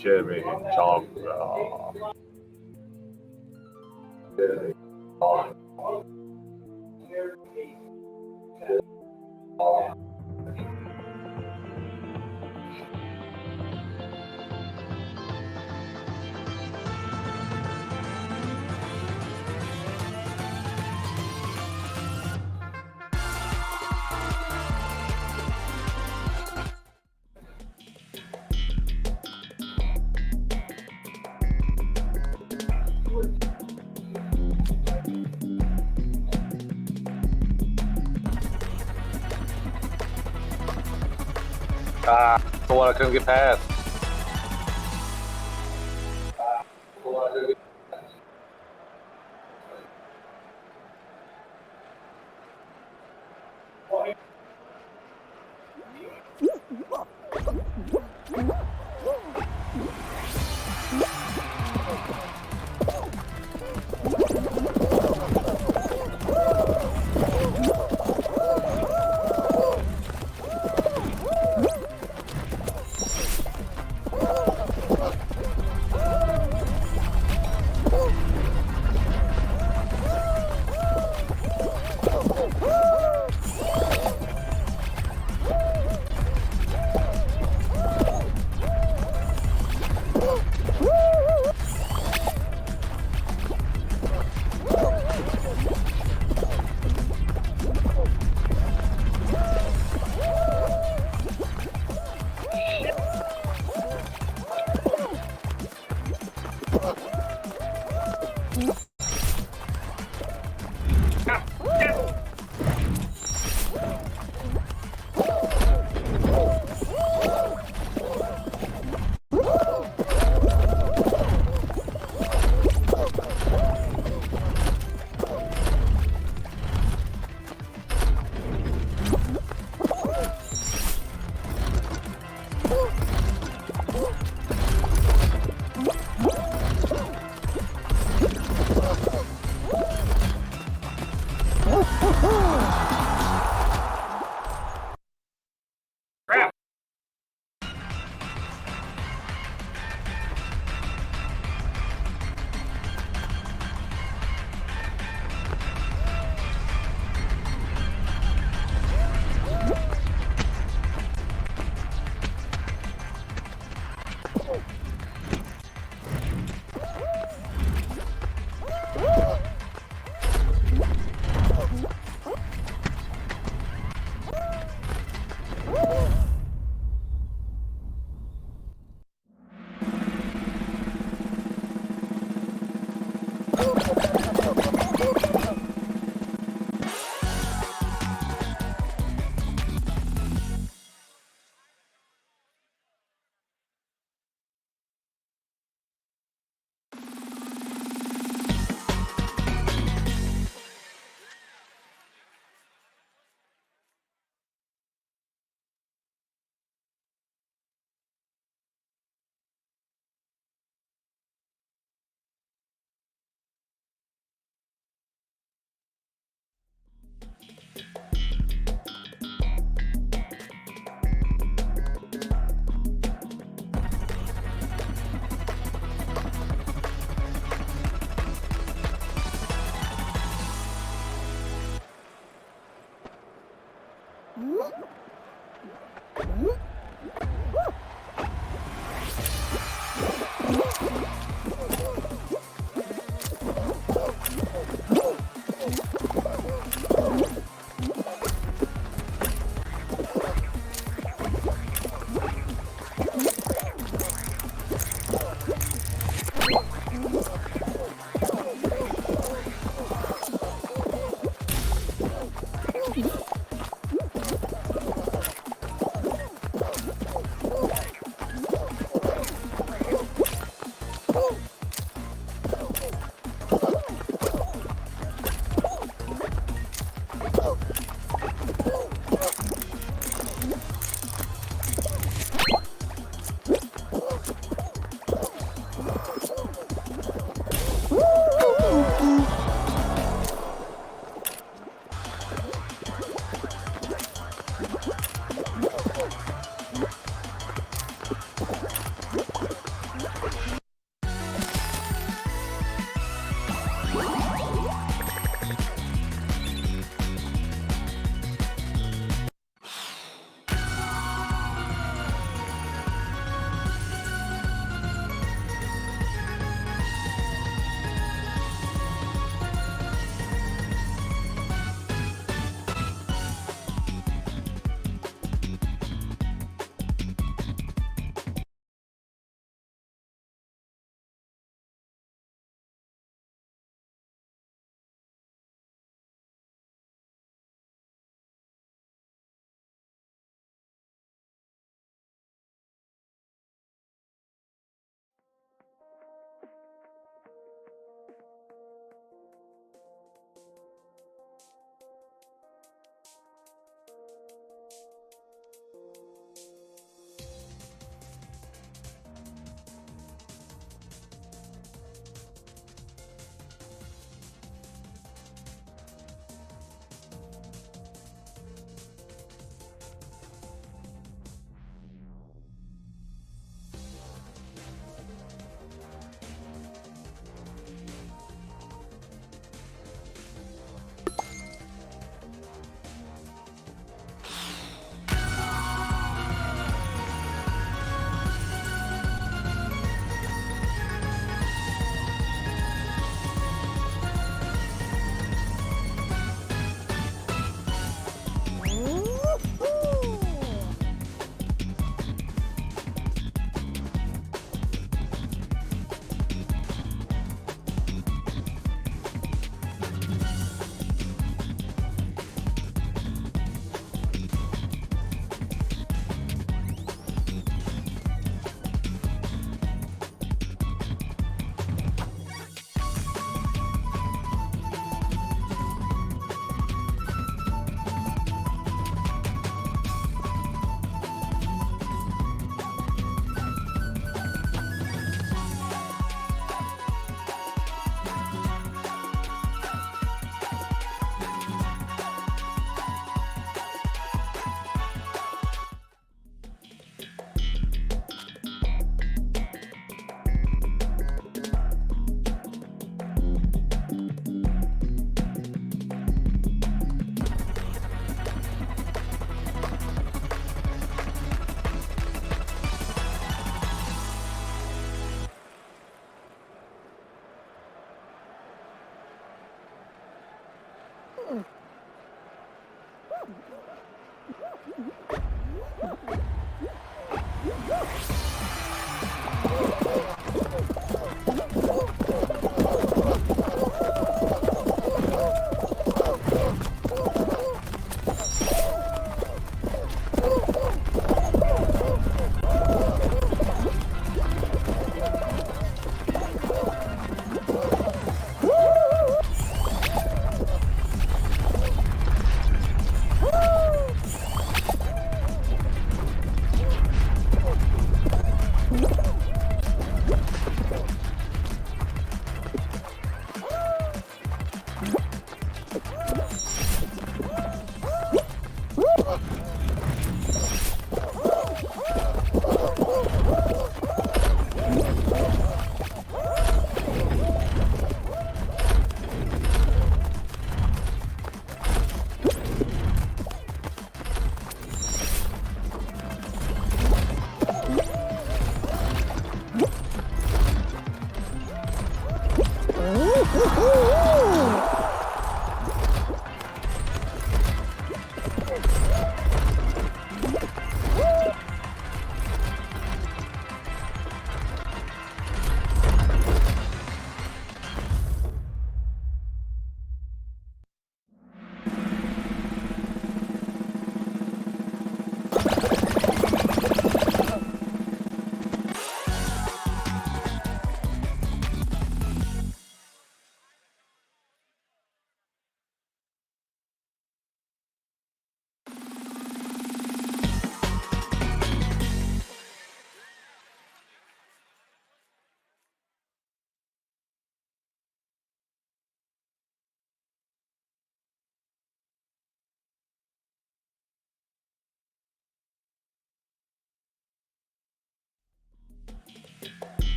cherry chocolate. The one I couldn't get past.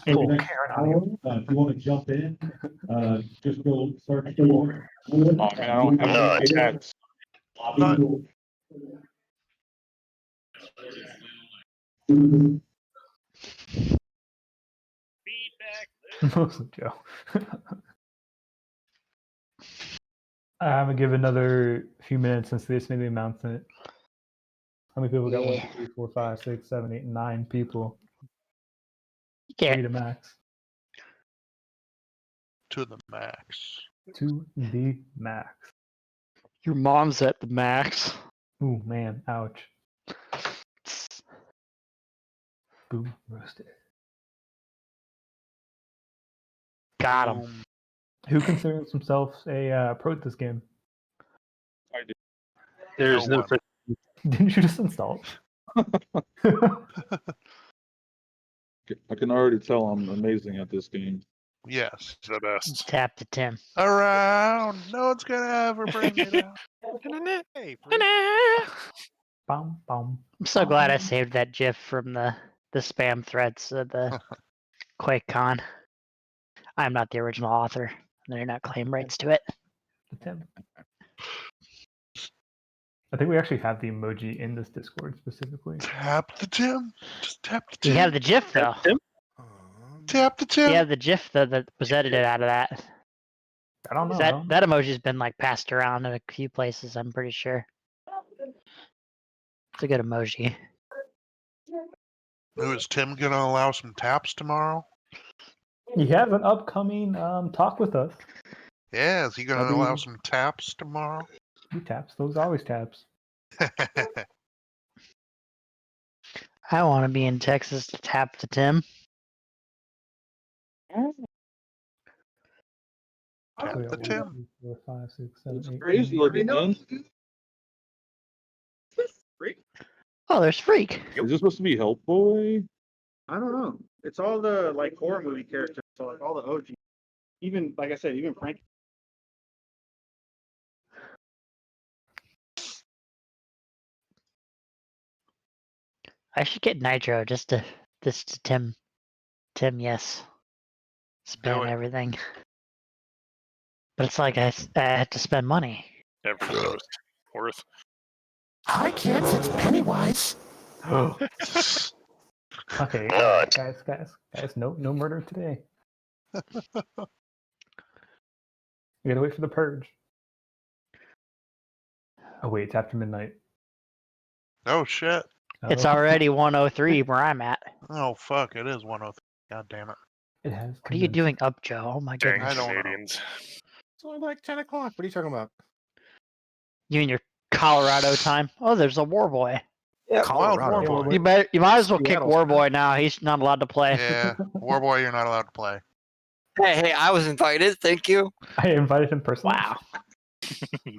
Cool. If you want to jump in, just go search for. Oh man, I don't have no attacks. Joe. I'm gonna give another few minutes since they just made the announcement. How many people got? 1, 2, 3, 4, 5, 6, 7, 8, 9 people. 3 to max. To the max. to the max. Your mom's at the max. Ooh, man, ouch. Boom, roasted. Got him. Who considers himself a pro at this game? I do. There's no. Didn't you just install it? I can already tell I'm amazing at this game. Yes, the best. Tap to Tim. Around, no one's gonna ever bring me down. Hey, Bum, bum, I'm so glad I saved that GIF from the spam threads of the QuakeCon. I'm not the original author. They do not claim rights to it. Tim. I think we actually have the emoji in this Discord specifically. Tap the Tim. Just tap the Tim. You have the GIF though. Tap the Tim. You have the GIF though that was edited out of that. I don't know. That emoji's been like passed around in a few places. I'm pretty sure. It's a good emoji. Who is Tim gonna allow some taps tomorrow? He has an upcoming talk with us. Yeah, is he gonna allow some taps tomorrow? He taps. Those always taps. I want to be in Texas to tap to Tim. Tap the Tim. 3, 4, 5, 6, 7, 8, Crazy looking, man. Oh, there's Freak. Is this supposed to be Hellboy? I don't know. It's all the like horror movie characters, so like all the OG. Even like I said, even Frank. I should get Nitro just to Tim. Tim, yes. Spam everything. But it's like I had to spend money. Every roast worth. Hi kids, it's Pennywise. Okay, guys, no murder today. You gotta wait for the purge. Oh wait, it's after midnight. Oh shit. It's already 103 where I'm at. Oh fuck! It is 103. God damn it. It has. What are you doing up, Joe? Oh my goodness. I don't know. It's only like 10 o'clock. What are you talking about? You and your Colorado time. Oh, there's a Warboy. Yeah, Colorado. You might as well kick Seattle's Warboy now. He's not allowed to play. Yeah, Warboy, you're not allowed to play. Hey, I was invited. Thank you. I invited him personally. Wow.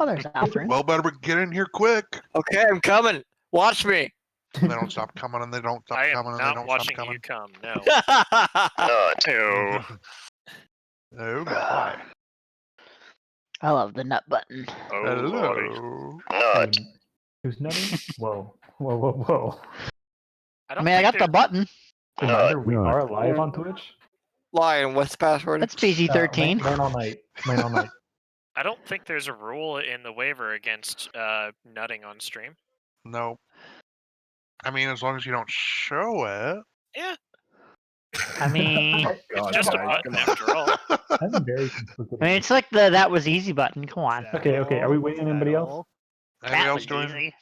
Oh, there's Alfred. Well, better get in here quick. Okay, I'm coming. Watch me. They don't stop coming, and they don't stop coming, and they don't stop coming. You come. No. Ew. Oh god. I love the nut button. Hello. Nut. Who's nutting? Whoa. I mean, I got the button. Reminder, we are live on Twitch. Lion, what's the password? That's PG-13. Man all night. Man all night. I don't think there's a rule in the waiver against nutting on stream. No. I mean, as long as you don't show it. Yeah. I mean, it's just a button after all. That's very I mean, it's like the that was easy button. Come on. Okay. Are we waiting on anybody else? Anybody else doing?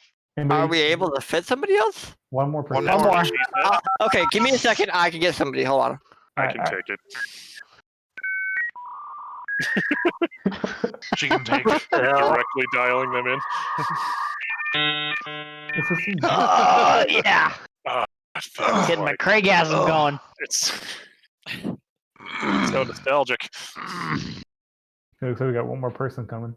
Are we able to fit somebody else? One more person. One more. Okay, give me a second. I can get somebody. Hold on. I can take it. She can take it. Directly dialing them in. Yeah. Getting my Craigasm going. It's so nostalgic. Looks like we got one more person coming.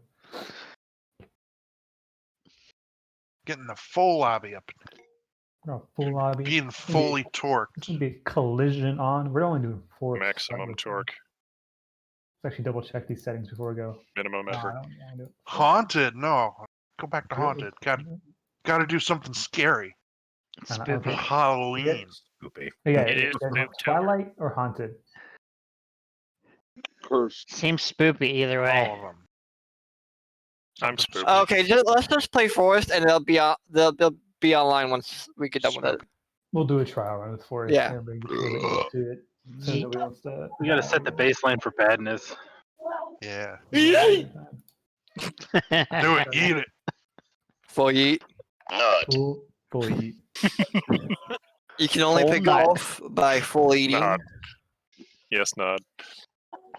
Getting the full lobby up. No, full lobby. Being fully torqued. It's gonna be collision on. We're only doing 4. Maximum torque. Let's actually double check these settings before we go. Minimum effort. Haunted? No. Go back to haunted. Got to do something scary. Spooky. Halloween. Spoopy. Yeah, It is Twilight or haunted. Cursed. Seems spoopy either way. All of them. I'm spoopy. Okay, let's just play Forest, and they'll be online once we get done with it. We'll do a trial run with Forest. Yeah. Everybody gets really used to it. So nobody wants to. We gotta set the baseline for badness. Yeah. Eat! Do it. Eat it. Full eat. Nut. Full eat. You can only Full pick nut. off by full eating. Nod. Yes, nod.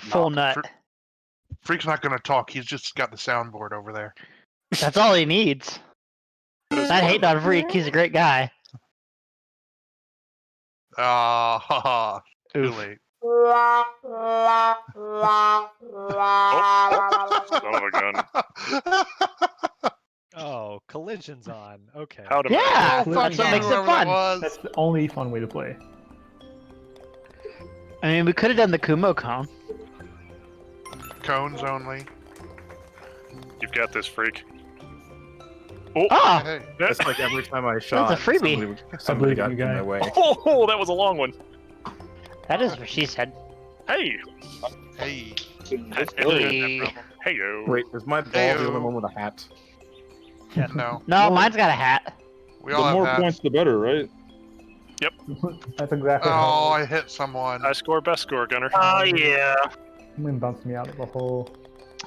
Full nut. Freak's not gonna talk. He's just got the soundboard over there. That's all he needs. Not hating on Freak. He's a great guy. Ah, too late. Son of a gun. Oh, collision's on. Okay. How to Yeah, Oh, that's fuck what makes you, it whoever fun. that was. That's the only fun way to play. I mean, we could have done the Kumo cone. Cones only. You've got this, Freak. Oh, Hey, That's like every time I shot, That's a freebie. somebody got in believe you, my guy. way. Oh, that was a long one. that is what she said. Hey. hey. Hey. Hey yo. Wait, is my ball Heyo. the only one with a hat? No. No, mine's got a hat. We all The have more hats. points, the better, right? That's exactly Oh, how I hit someone. High score, best score, Gunner. Oh yeah. someone bounced me out of the hole.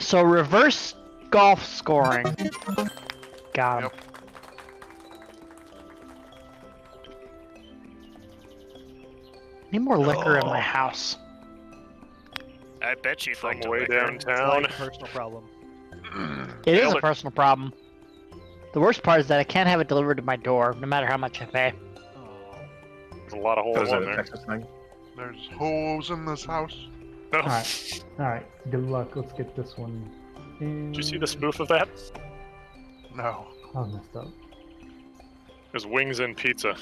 So reverse golf scoring. Got him. Yep. Need more liquor in my house. I bet you'd From like to way liquor. downtown. Personal problem. It is Nailed a it. personal problem. The worst part is that I can't have it delivered to my door, no matter how much I pay. There's a lot of Is holes that in a there. Texas thing? There's holes in this house. Oh. Alright, good luck. Let's get this one in. Did you see the spoof of that? No. I messed up. There's wings and pizza.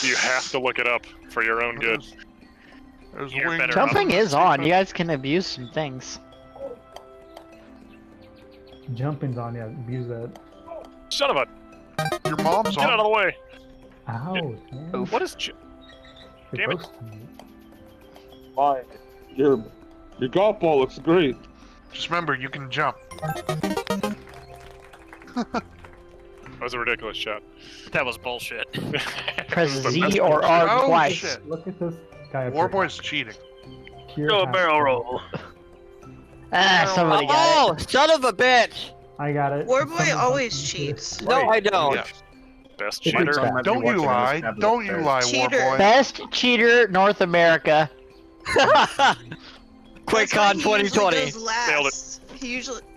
You have to look it up for your own good. There's You're wings. better Jumping off. is on. You guys can abuse some things. Jumping's on, yeah, abuse that. Son of a... Your mom's Get out of on. the way! Ouch, man. What is... You're damn it. roasting me. Why? Your golf ball looks great. Just remember, you can jump. That was a ridiculous shot. That was bullshit. Press This is the Z best or bullshit. R Oh, twice. shit. Look at this guy up here. Warboy's cheating. Pure Go half barrel step. roll. Ah, somebody got Oh, son of a bitch! I got it. Warboy Someone always else- cheats. No, I don't. Yeah. Best It's cheater. like- Don't you lie. Don't you lie, Cheater. Warboy. Best cheater North America. QuakeCon That's why he usually 2020. goes Nailed last.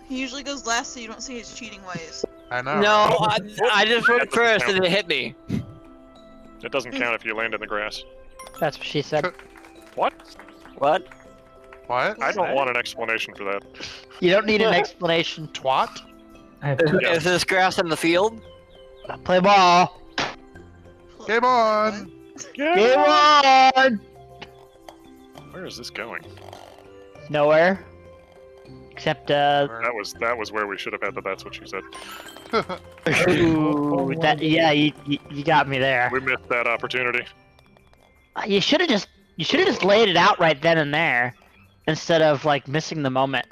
He usually goes last, so you don't see his cheating ways. I know. No, right? I just went first and it hit me. It doesn't count if you land in the grass. That's what she said. What? What? What? I don't want an explanation for that. You don't need an explanation. Twat? I have two. Is this grass in the field? Play ball. Game on! Game on. Where is this going? Nowhere. Except That was where we should have had the that's what she said. ooh, that yeah, you got me there. We missed that opportunity. You should have just laid it out right then and there, instead of like missing the moment.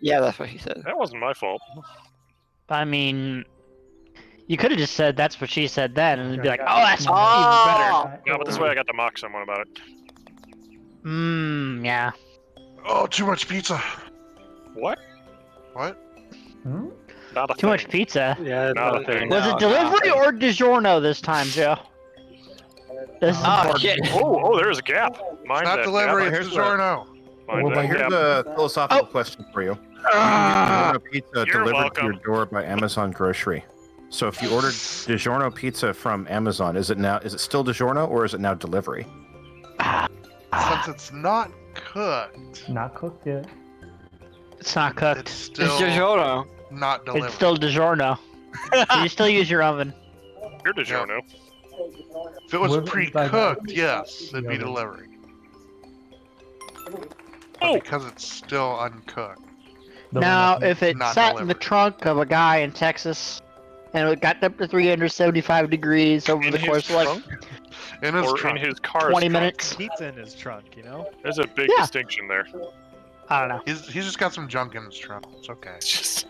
Yeah, that's what he said. That wasn't my fault. I mean, you could have just said that's what she said then, and it'd be like, Oh, oh, that's even better. No, but this way I got to mock someone about it. Yeah. Oh, too much pizza. What? What? Hmm? Not a Too thing. much pizza. Yeah, not a thing. Was it delivery or DiGiorno this time, Joe? This is Oh, important. shit. Oh, there's a gap. Mind Not that delivery, gap. it's DiGiorno. Mind Well, that here's gap. a philosophical question for you. DiGiorno pizza You're delivered welcome. to your door by Amazon Grocery. So if you ordered DiGiorno pizza from Amazon, is it still DiGiorno or is it now delivery? Since it's not cooked, Not cooked yet. It's not cooked. it's It's, still It's DiGiorno. not delivered. still DiGiorno. You still use your oven. You're DiGiorno. If it was Wasn't pre-cooked, yes, it'd be Yeah. delivery. Oh! But because it's still uncooked. The Now, one that- if it Not sat in the delivered. trunk of a guy in Texas, and it got up to 375 degrees over In the his course of like trunk? In his Or trunk. in his car's 20 trunk? minutes. Pizza in his trunk, you know? There's a big Yeah. distinction there. I don't know. He's just got some junk in his trunk. It's okay. It's just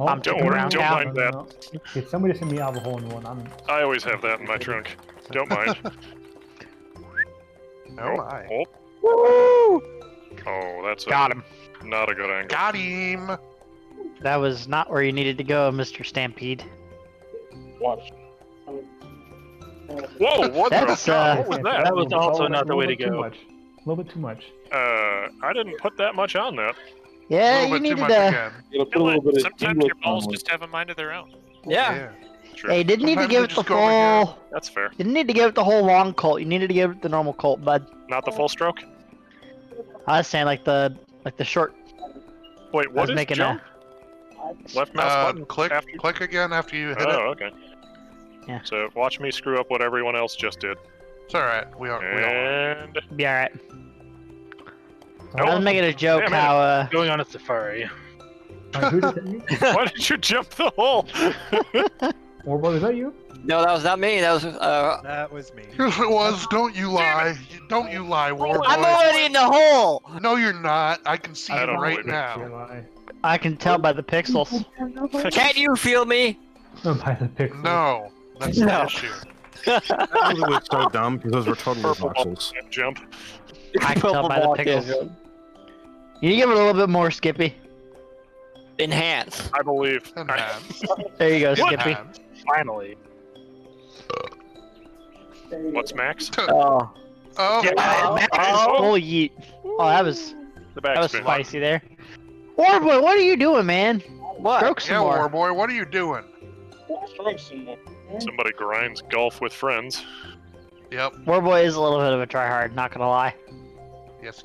Oh, I'm Don't taking worry, around don't town. mind that. no. If somebody send me out of a hole in one, I always have that in my trunk. Don't mind. Oh my. Oh, Woo! oh, that's Got him. not a good angle. Got him! That was not where you needed to go, Mr. Stampede. Watch. Whoa, what That's, the? What was that? That was also not the way to go. A little bit too much. I didn't put that much on that. Yeah, a you little bit too needed much to. again. You gotta put a little bit of Sometimes English your balls on it. just have a mind of their own. Yeah. True. Hey, you didn't need to Sometimes give they it the just go over here. full. That's fair. You didn't need to give it the whole long Colt. You needed to give it the normal Colt, bud. Not the full stroke. I was saying like the short. Wait, I what was is making jump? Left mouse button. Click again after you hit it. Oh, okay. Yeah. So watch me screw up what everyone else just did. It's alright. We are. And Be alright. Nope. I was making a joke Damn it. how Going on a safari. Who did that you? Why did you jump the hole? Warboy, was that you? No, that was not me. That was That was me. Yes, it was. Don't you lie. Don't you lie, Warboy. I'm already in the hole. No, you're not. I can see I it don't right believe it. now. I can tell by the pixels. Can't you feel me? By the pixels. No, that's No. the issue. That movie was so dumb because those were totally Purple ball voxels. can't jump. I can tell by the pixels. You give it a little bit more, Skippy. Enhance. I believe. Enhance. There you go, What? Skippy. Finally. What's max? Oh. Oh, Oh, yeet. Oh, that was The that was backspin. spicy there. Warboy, what are you doing, man? What? Stroke some yeah, more. Warboy, what are you doing? Somebody grinds golf with friends. Yep. Warboy is a little bit of a tryhard, not gonna lie. Yes.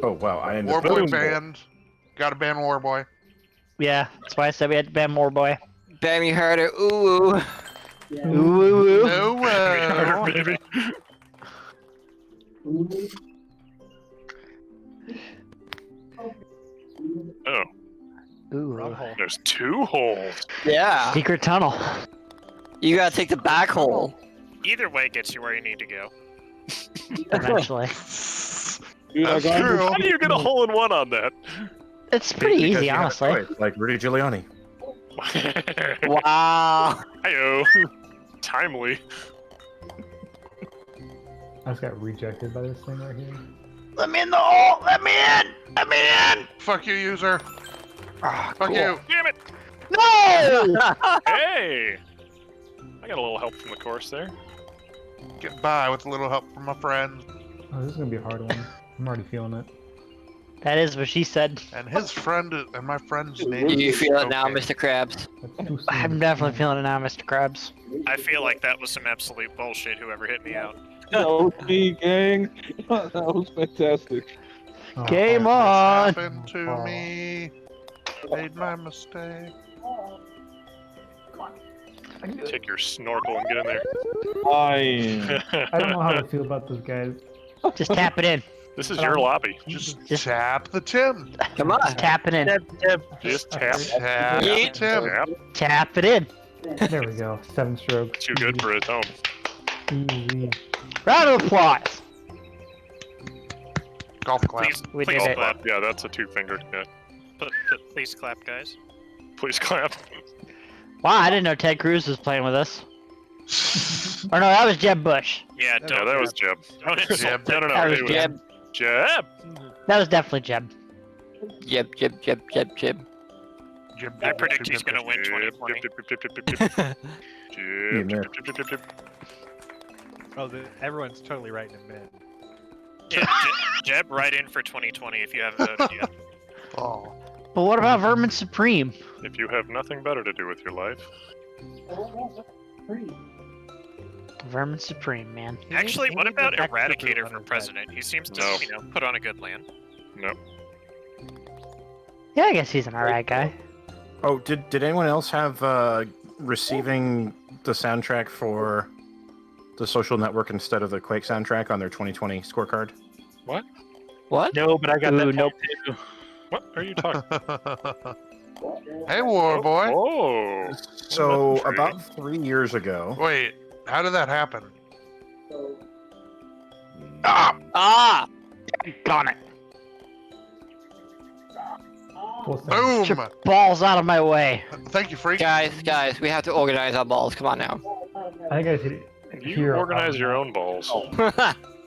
Oh wow, I ended Warboy banned. Got to ban Warboy. Yeah, that's why I said we had to ban Warboy. Bam, you heard it. Ooh. Ooh, ooh, ooh. No way. Baby. Oh, Ooh. there's 2 holes. Yeah. Secret tunnel. You gotta take the back hole. Either way gets you where you need to go. Eventually. Dude, I That's got true. How do you get a hole in one on that? It's pretty Because easy, you had a honestly. choice, like Rudy Giuliani. Wow. Hi-yo. Timely. I just got rejected by this thing right here. Let me in the hole! Let me in! Let me in! Fuck you, user. Ah, Fuck cool. you. Damn it! No! Hey! I got a little help from the course there. Get by with a little help from my friends. Oh, this is gonna be a hard one. I'm already feeling it. That is what she said. And his friend and my friend's name. You is feel it now, okay. Mr. Krabs. That's too soon. I'm definitely feeling it now, Mr. Krabs. I feel like that was some absolute bullshit, whoever hit me out. That was me, gang. That was fantastic. Oh, Game fuck. on! Happened to Oh. me. Made my mistake. Take your snorkel and get in there. I don't know how to feel about this, guys. Just tap it in. This is your lobby. Just tap the Tim. Come on. Just tap it in. Just tap. Tap the Yeet. Tim. Tap. Tap it in. There we go. 7 strokes. Too good for his home. Easy. Round of applause. Golf clap. Please, We please did it. clap. Yeah, that's a 2-fingered. Yeah. Please clap, guys. Please clap. Wow, I didn't know Ted Cruz was playing with us. Or no, that was Jeb Bush. Yeah, Yeah, don't. that was Jeb. Don't insult Jeb. No, no, no. That was it was Jeb. Jeb. That was definitely Jeb. Jib, jib, jib, jib, jib. I predict he's gonna win 2020. You missed. Oh, everyone's totally writing him in. Yeah, Jeb, right in for 2020 if you haven't voted yet. Oh. But what about Vermin Supreme? If you have nothing better to do with your life. Vermin Supreme, man. Actually, what about Back to the Eradicator for 100. president? He seems to, No. put on a good land. No. Yeah, I guess he's an alright guy. Oh, did anyone else have receiving the soundtrack for the Social Network instead of the Quake soundtrack on their 2020 scorecard? What? What? No, but I got that. Nope. Too. What are you talking? Hey, Warboy. Oh. So That's intriguing. about 3 years ago, Wait, how did that happen? Ah! Got it. Full send. Boom! Get your balls out of my way. Thank you, freak. Guys, we have to organize our balls. Come on now. I think I hit it You here. organize your own balls.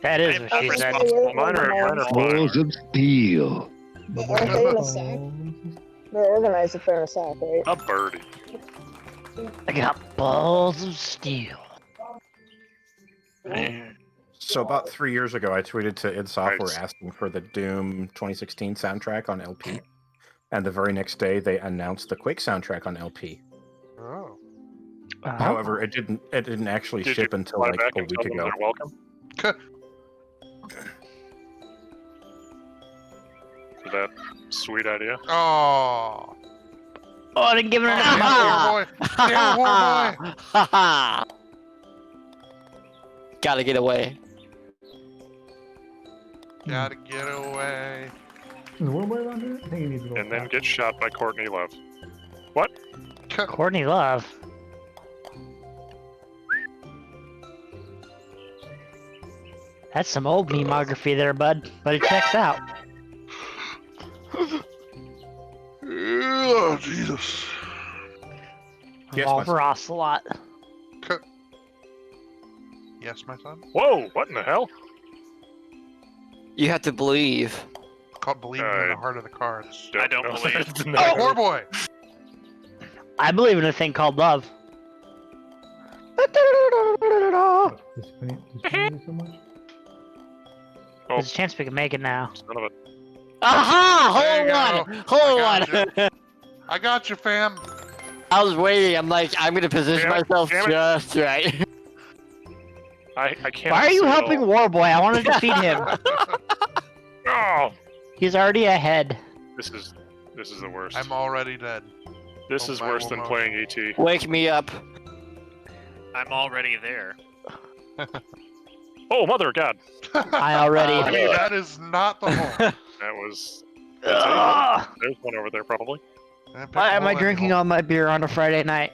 That is I'm what she said. responsible. Mine are fine. Balls of steel. Balls. They're organized if they're in a sack, right? A birdie. I got balls of steel. So about 3 years ago, I tweeted to id Software asking for the Doom 2016 soundtrack on LP, and the very next day they announced the Quake soundtrack on LP. Oh. However, it didn't actually Did ship you until fly like back a and week tell them ago. they're welcome? Is that a sweet idea? Oh. Oh, I didn't give it enough. Damn, war boy. Damn, war boy. Gotta get away. Gotta get away. Is Warboy around here? I think he needs to go. And then get shot by Courtney Love. What? Courtney Love. That's some old memography there, bud. But it checks out. Oh, Jesus. Yes, Revolver Ocelot. Yes, my son? Whoa, what in the hell? You have to believe. It's called believing in the heart of the cards. I don't believe. Oh, war boy. I believe in a thing called love. There's a chance we can make it now. Son of a... Aha! There Hole you one! go. Hole I one! got you. I got you, fam. I was waiting. I'm like, I'm gonna position Damn it, myself damn it. just right. I can't. Why are you see it helping all. Warboy? I want to defeat him. Oh, He's already ahead. this is the worst. I'm already dead. This is worse than playing ET. Wake me up. I'm already there. Oh, mother of God! I already. Hey, that is not the hole. That was. There's one over there, probably. Why am I drinking all my beer on a Friday night?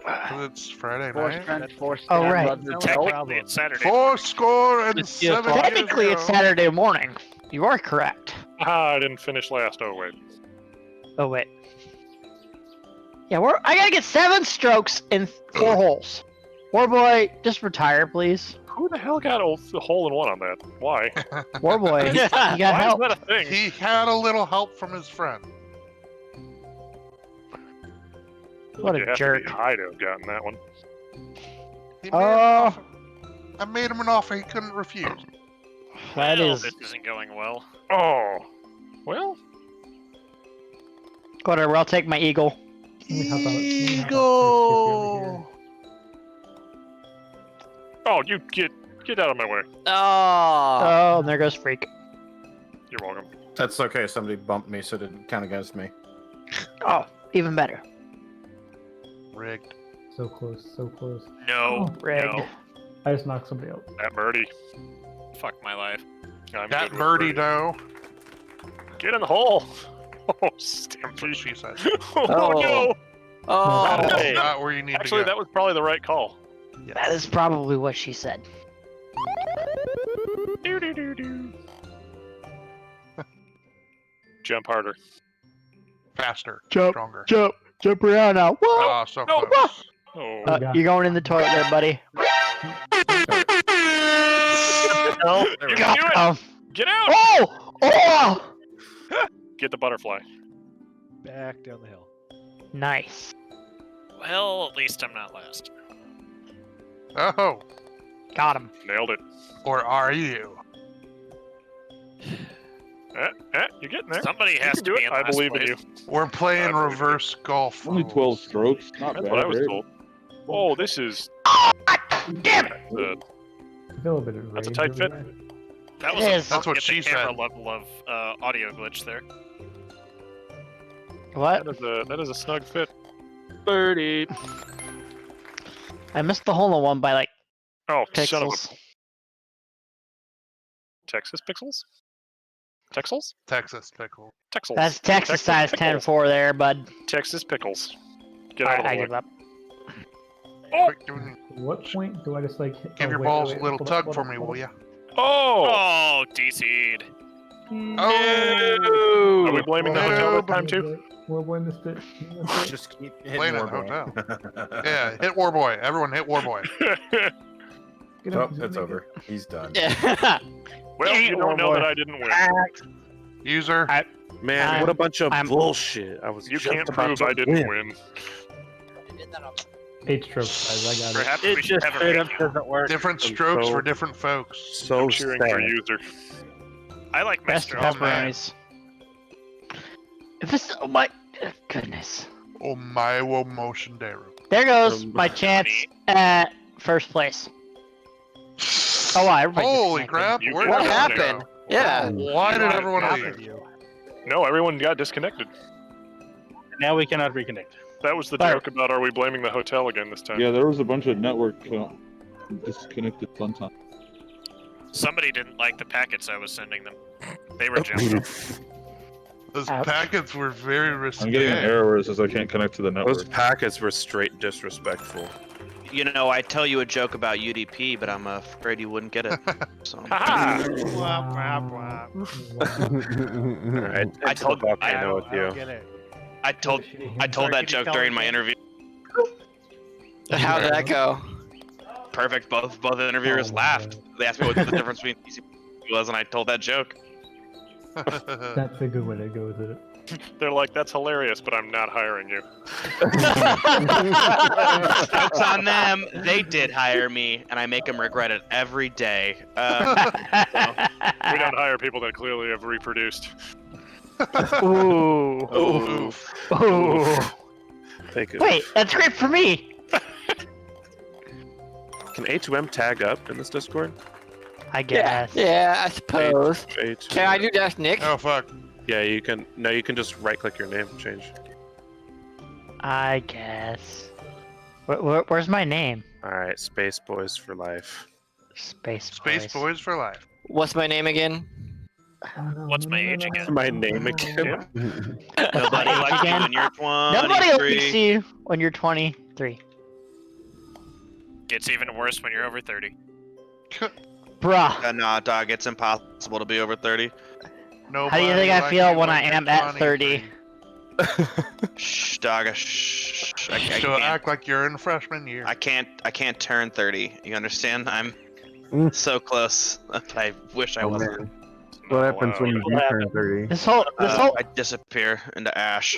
It's Friday night. Oh, right. Technically, it's Saturday. 407 Technically, it's Saturday morning. You are correct. Ah, I didn't finish last. Oh wait. Oh, wait. Yeah, I gotta get 7 strokes in 4 holes. Warboy, just retire, please. Who the hell got a hole in one on that? Why? Warboy, you got Why help. is that a thing? He had a little help from his friend. What You a have jerk. to be high to have gotten that one. He made an offer. I made him an offer he couldn't refuse. That Well, is. this isn't going well. Oh, well. Whatever, I'll take my eagle. Eagle. Oh, you get out of my way. Oh. Oh, and there goes Freak. You're welcome. That's okay. Somebody bumped me, so it didn't count against me. Oh, even better. Rigged. So close, so close. No, Rigged. no. I just knocked somebody out. That birdie. Fuck my life. I'm That good with birdie, though. Get in the hole. Oh, That's Stampede. what she said. Oh, no. Oh. That Hey. is not where you need Actually, to go. that was probably the right call. That is probably what she said. Jump harder. Faster. Jump, Stronger. jump around now. Whoa! Oh, so close. Oh. You're going in the toilet there, buddy. No, you can do it. Oh! Get out. Oh! Oh! Get the butterfly. Back down the hill. Nice. Well, at least I'm not last. Oh. Got him. Nailed it. Or are you? You're getting there. Somebody has can to do be it. in I last believe place. in you. We're playing I believe reverse golf. Only 12 strokes. Not That's bad. what I was right? told. Oh, this is. Damn it! I feel a bit of That's a rage tight over fit. there. That was It a is. That's what get the she camera said. level of audio glitch there. What? That is a snug fit. Birdie. I missed the hole in one by like Oh, son of a pixels. Texas pixels. Texels. Texas pickle. Texels. That's Texas size pickles. 10-4 there, bud. Texas pickles. Get out of the I way. give up. Quick, What point do I just like Give your wait, balls wait, a little hold tug on, for hold me, on, will ya? Oh! Oh, DC'd. Oh! Are we blaming the hotel that time too? Warboy missed it. He missed it. Just keep hitting Playing in the hotel. Yeah, hit Warboy. Everyone hit Warboy. Get him, Oh, he's it's gonna over. He's done. Well, you don't know that I didn't win. User. Man, what a bunch of bullshit. I was You just can't about prove to I didn't win. 8 strokes, guys. I got it. Perhaps It we should just have a straight up ranking. doesn't work. Different strokes for different folks. So cheering for sad. user. I like my Best strokes. pepperonis. If it's oh my goodness. Oh my motion Daru. There goes my chance at first place. Oh wow, everybody. Holy crap! You Where got did it. that happened? go? Yeah. Why did everyone leave? No, everyone got disconnected. Now we cannot reconnect. That was the Fire. joke about are we blaming the hotel again this time? Yeah, there was a bunch of network disconnected fun time. Somebody didn't like the packets I was sending them. They were jumping. Those packets were very risky. I'm getting an error where it says I can't connect to the network. Those packets were straight disrespectful. You know, I tell you a joke about UDP, but I'm afraid you wouldn't get it. So. Haha! Alright, I told volcano with you. I told that joke during my interview. How did that go? Perfect. Both interviewers laughed. They asked me what the difference between PC was, and I told that joke. That's a good way to go with it. They're like, that's hilarious, but I'm not hiring you. Joke's on them. They did hire me, and I make them regret it every day. We don't hire people that clearly have reproduced. Ooh. Oof. Ooh. Thank you. Wait, that's great for me. Can H2M tag up in this Discord? I guess. Yeah, I suppose. H2M. Can I do dash Nick? Oh fuck. Yeah, you can. No, you can just right-click your name, change. I guess. Where's my name? All right, Space Boys for life. Space Boys for life. What's my name again? What's my age again? My name again. Nobody likes you when you're 23. Nobody likes you when you're 23. Gets even worse when you're over 30. Bruh. Nah, dog, it's impossible to be over 30. How do you think I feel when I am at 30? Shh, dog. Shh. I Still can't, act like you're in freshman year. I can't turn 30. You understand? I'm so close. I wish I wasn't. What happens when you do turn 30? This whole I disappear into ash.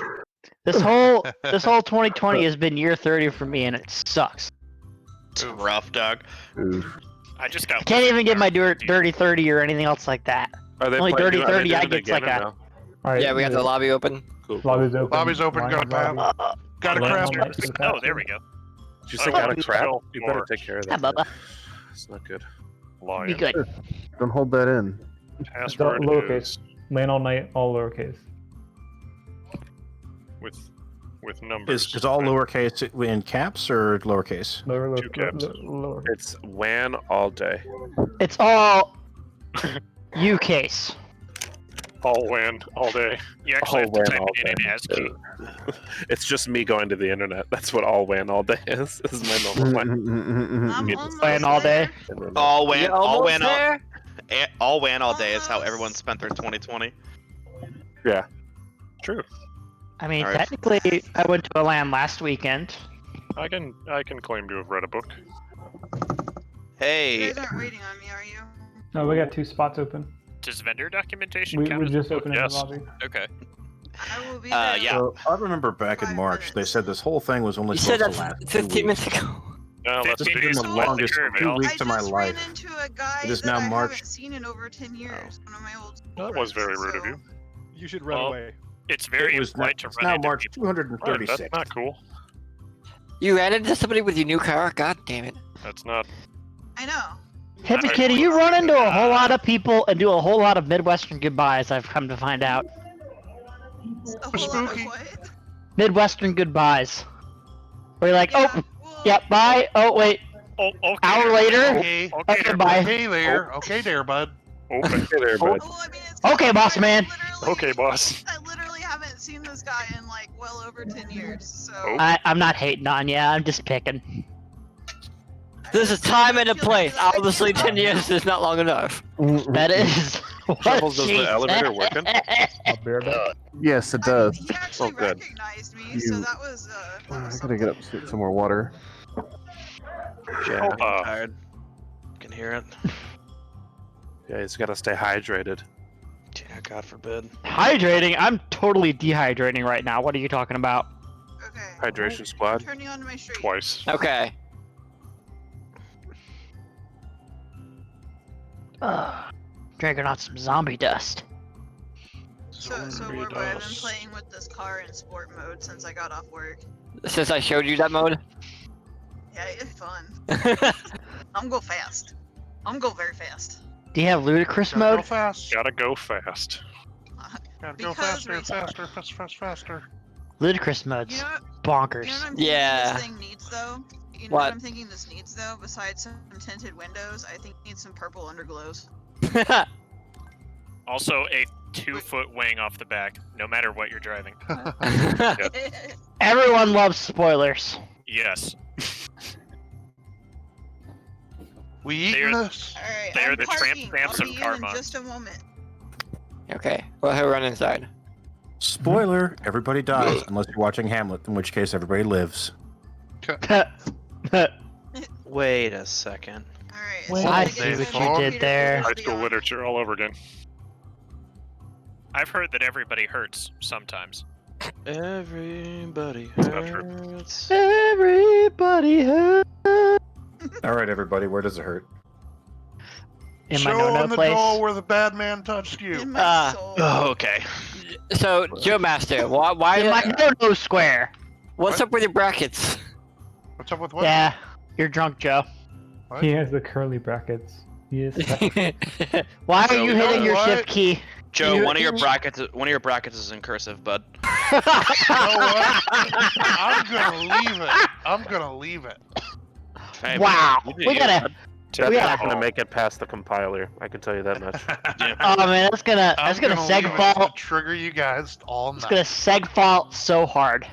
this whole 2020 has been year 30 for me, and it sucks. It's rough, dog. I just got. I can't even get my dirty 30 or anything else like that. Are they Only playing- dirty are they 30, doing I it get like again or a. no? Alright, Yeah, we got the lobby open. Cool. Lobby's open. Lobby's open. Line Got a of crap. lobby. Got a Line crap. of light to the Oh, pass. there we go. Did you say got a crap? Still You better more. take care of Yeah, that. Bubba. It's not good. Lion. Be good. Don't hold that in. Password Lowercase. is LAN all night, all lowercase. with numbers. Is all lowercase in caps or lowercase? Lower, Two caps. lower. It's WAN all day. It's all you case. All WAN, all day. You actually have to WAN type all it in day. an ASCII. It's just me going to the internet. That's what all WAN all day is. This is my normal WAN. I'm You almost Playing all day. there. All WAN, all WAN, there? all WAN all day is how everyone spent their 2020. Yeah. True. I mean, All right. technically, I went to a LAN last weekend. I can claim to have read a book. Hey, You guys aren't waiting on me, are you? No, we got 2 spots open. Does vendor documentation We count? just opened in the Yes. lobby. Okay. I will be there. yeah. So I remember back in March, they said this whole thing was only You said supposed that to last 2 15 weeks. minutes ago. No, This let's has be been the So- longest Sure, 2 man. weeks I of my just life. ran into a guy It is that now I March. haven't seen in over 10 years. One of my old school That was friends, very rude of so- you. You should run Well, away. It's very It was impolite to it's run now into March people. Right, 236. that's not cool. You ran into somebody with your new car? God damn it. That's not. I know. Hippie Alright. Kitty, you run into a whole lot of people and do a whole lot of Midwestern goodbyes, I've come to find out. A whole lot of what? Midwestern goodbyes. Where you're like, Yeah, oh, well, yep, bye, oh, wait, Oh, okay. hour later, Okay. okay, there, bye. Okay there. Okay there, bud. Open. Hey there, bud. well, I mean, it's Okay, boss man. Okay, boss. I literally haven't seen this guy in like well over 10 years, so. Oh. I'm not hating on you, I'm just picking. There's a time and a place. Obviously, 10 years is not long enough. That is what Shovels, does she the elevator said. working? I'll be right back. Yes, it does. He actually Oh, good. recognized me, so You- that was I gotta get up to get some more water. Yeah. I'm tired. Can hear it. Yeah, he's got to stay hydrated. Yeah, God forbid. Hydrating? I'm totally dehydrating right now. What are you talking about? Okay. Hydration squad. Turn you onto my street. Twice. Okay. Dragging on some zombie dust. So where I've been playing with this car in sport mode since I got off work. Since I showed you that mode. Yeah, it's fun. I'm go fast. I'm go very fast. Do you have ludicrous Go mode? fast. Gotta go fast. Gotta go Because faster. Ludicrous mode's You know bonkers. You know what I'm thinking Yeah. this thing needs though? You know What? what I'm thinking this needs though? Besides some tinted windows, I think it needs some purple underglows. Also, a 2-foot wing off the back, no matter what you're driving. Everyone loves spoilers. Yes. We eating this? Alright, They are I'm the tramp parking. stamps I'll of be in Carmon. just a moment. Okay. Well, he'll run inside. Spoiler: everybody dies unless you're watching Hamlet, in which case everybody lives. Wait a second. Alright, I see what you did there. High school literature all over again. I've heard that everybody hurts sometimes. Everybody It's not true. hurts. Everybody hurt. All right, everybody, where does it hurt? In my Show no-no on the place. door where the bad man touched you. In my soul. Oh, okay. So, Joe Master, why In my no-no square. what's up with your brackets? What's up with what? Yeah, you're drunk, Joe. What? He has the curly brackets. He is. Why are Joe, you you know hitting your what? shift key? Joe, You- one of your brackets is in cursive, bud. You know what? I'm gonna leave it. Hey, Wow, you do we you. gotta. That's We not gotta. gonna make it past the compiler. I can tell you that much. Oh man, that's gonna I'm seg leave it to fault. trigger you guys all It's gonna night. seg fault so hard.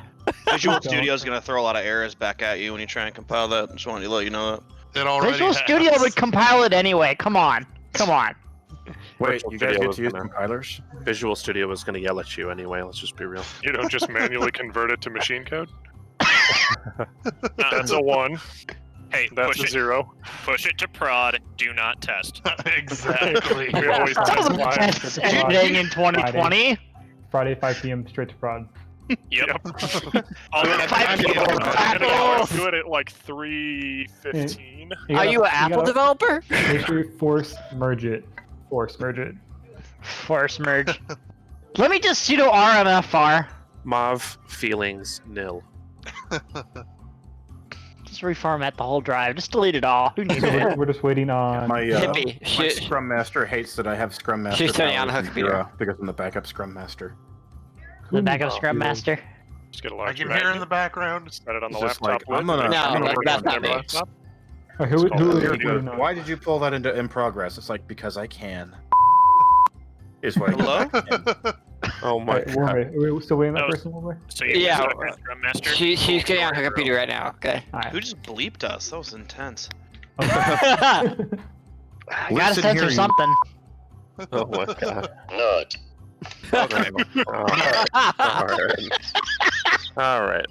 Visual Studio's gonna throw a lot of errors back at you when you try and compile that. Just wanted to let you know that. It already Visual has. Studio would compile it anyway. Come on. Wait, Visual you guys Studio get was to use gonna- compilers? Visual Studio was gonna yell at you anyway. Let's just be real. You don't just manually convert it to machine code? That's a 1. Hey, That's a 0. Push it to prod. Do not test. Exactly. We always Some test of the live. tests ending in 2020. Friday 5 p.m. straight to prod. Yep. I'm Apple. good at like 3:15. Are you an Apple developer? Make sure you force merge it. Force merge it. Force merge. Let me just sudo RMFR. Mauve feelings nil. Just reformat the whole drive. Just delete it all. Who needs So it? we're just waiting on. My, Hippie. my Shit. Scrum Master hates that I have Scrum Master. She's turning on her powers computer. in Jira because I'm the backup Scrum Master. The backup Scrum Master. Just get a I can hear it in the background. Set it on the It's just laptop. like, I'm lid, gonna- and No, I'm gonna work that's on not the me. laptop. Oh, who It's called is Review. waiting on? Why did you pull that into in progress? It's like, because I can. Is what Hello? I can. Oh my Alright, god. Warmway. Are we still waiting on Oh, that person, Warmway? So you Yeah, Scrum Master. She's getting on her computer right now. Okay. Who just bleeped us? That was intense. I gotta Listen censor here, you- something. Oh my god. Nut. Okay. All right.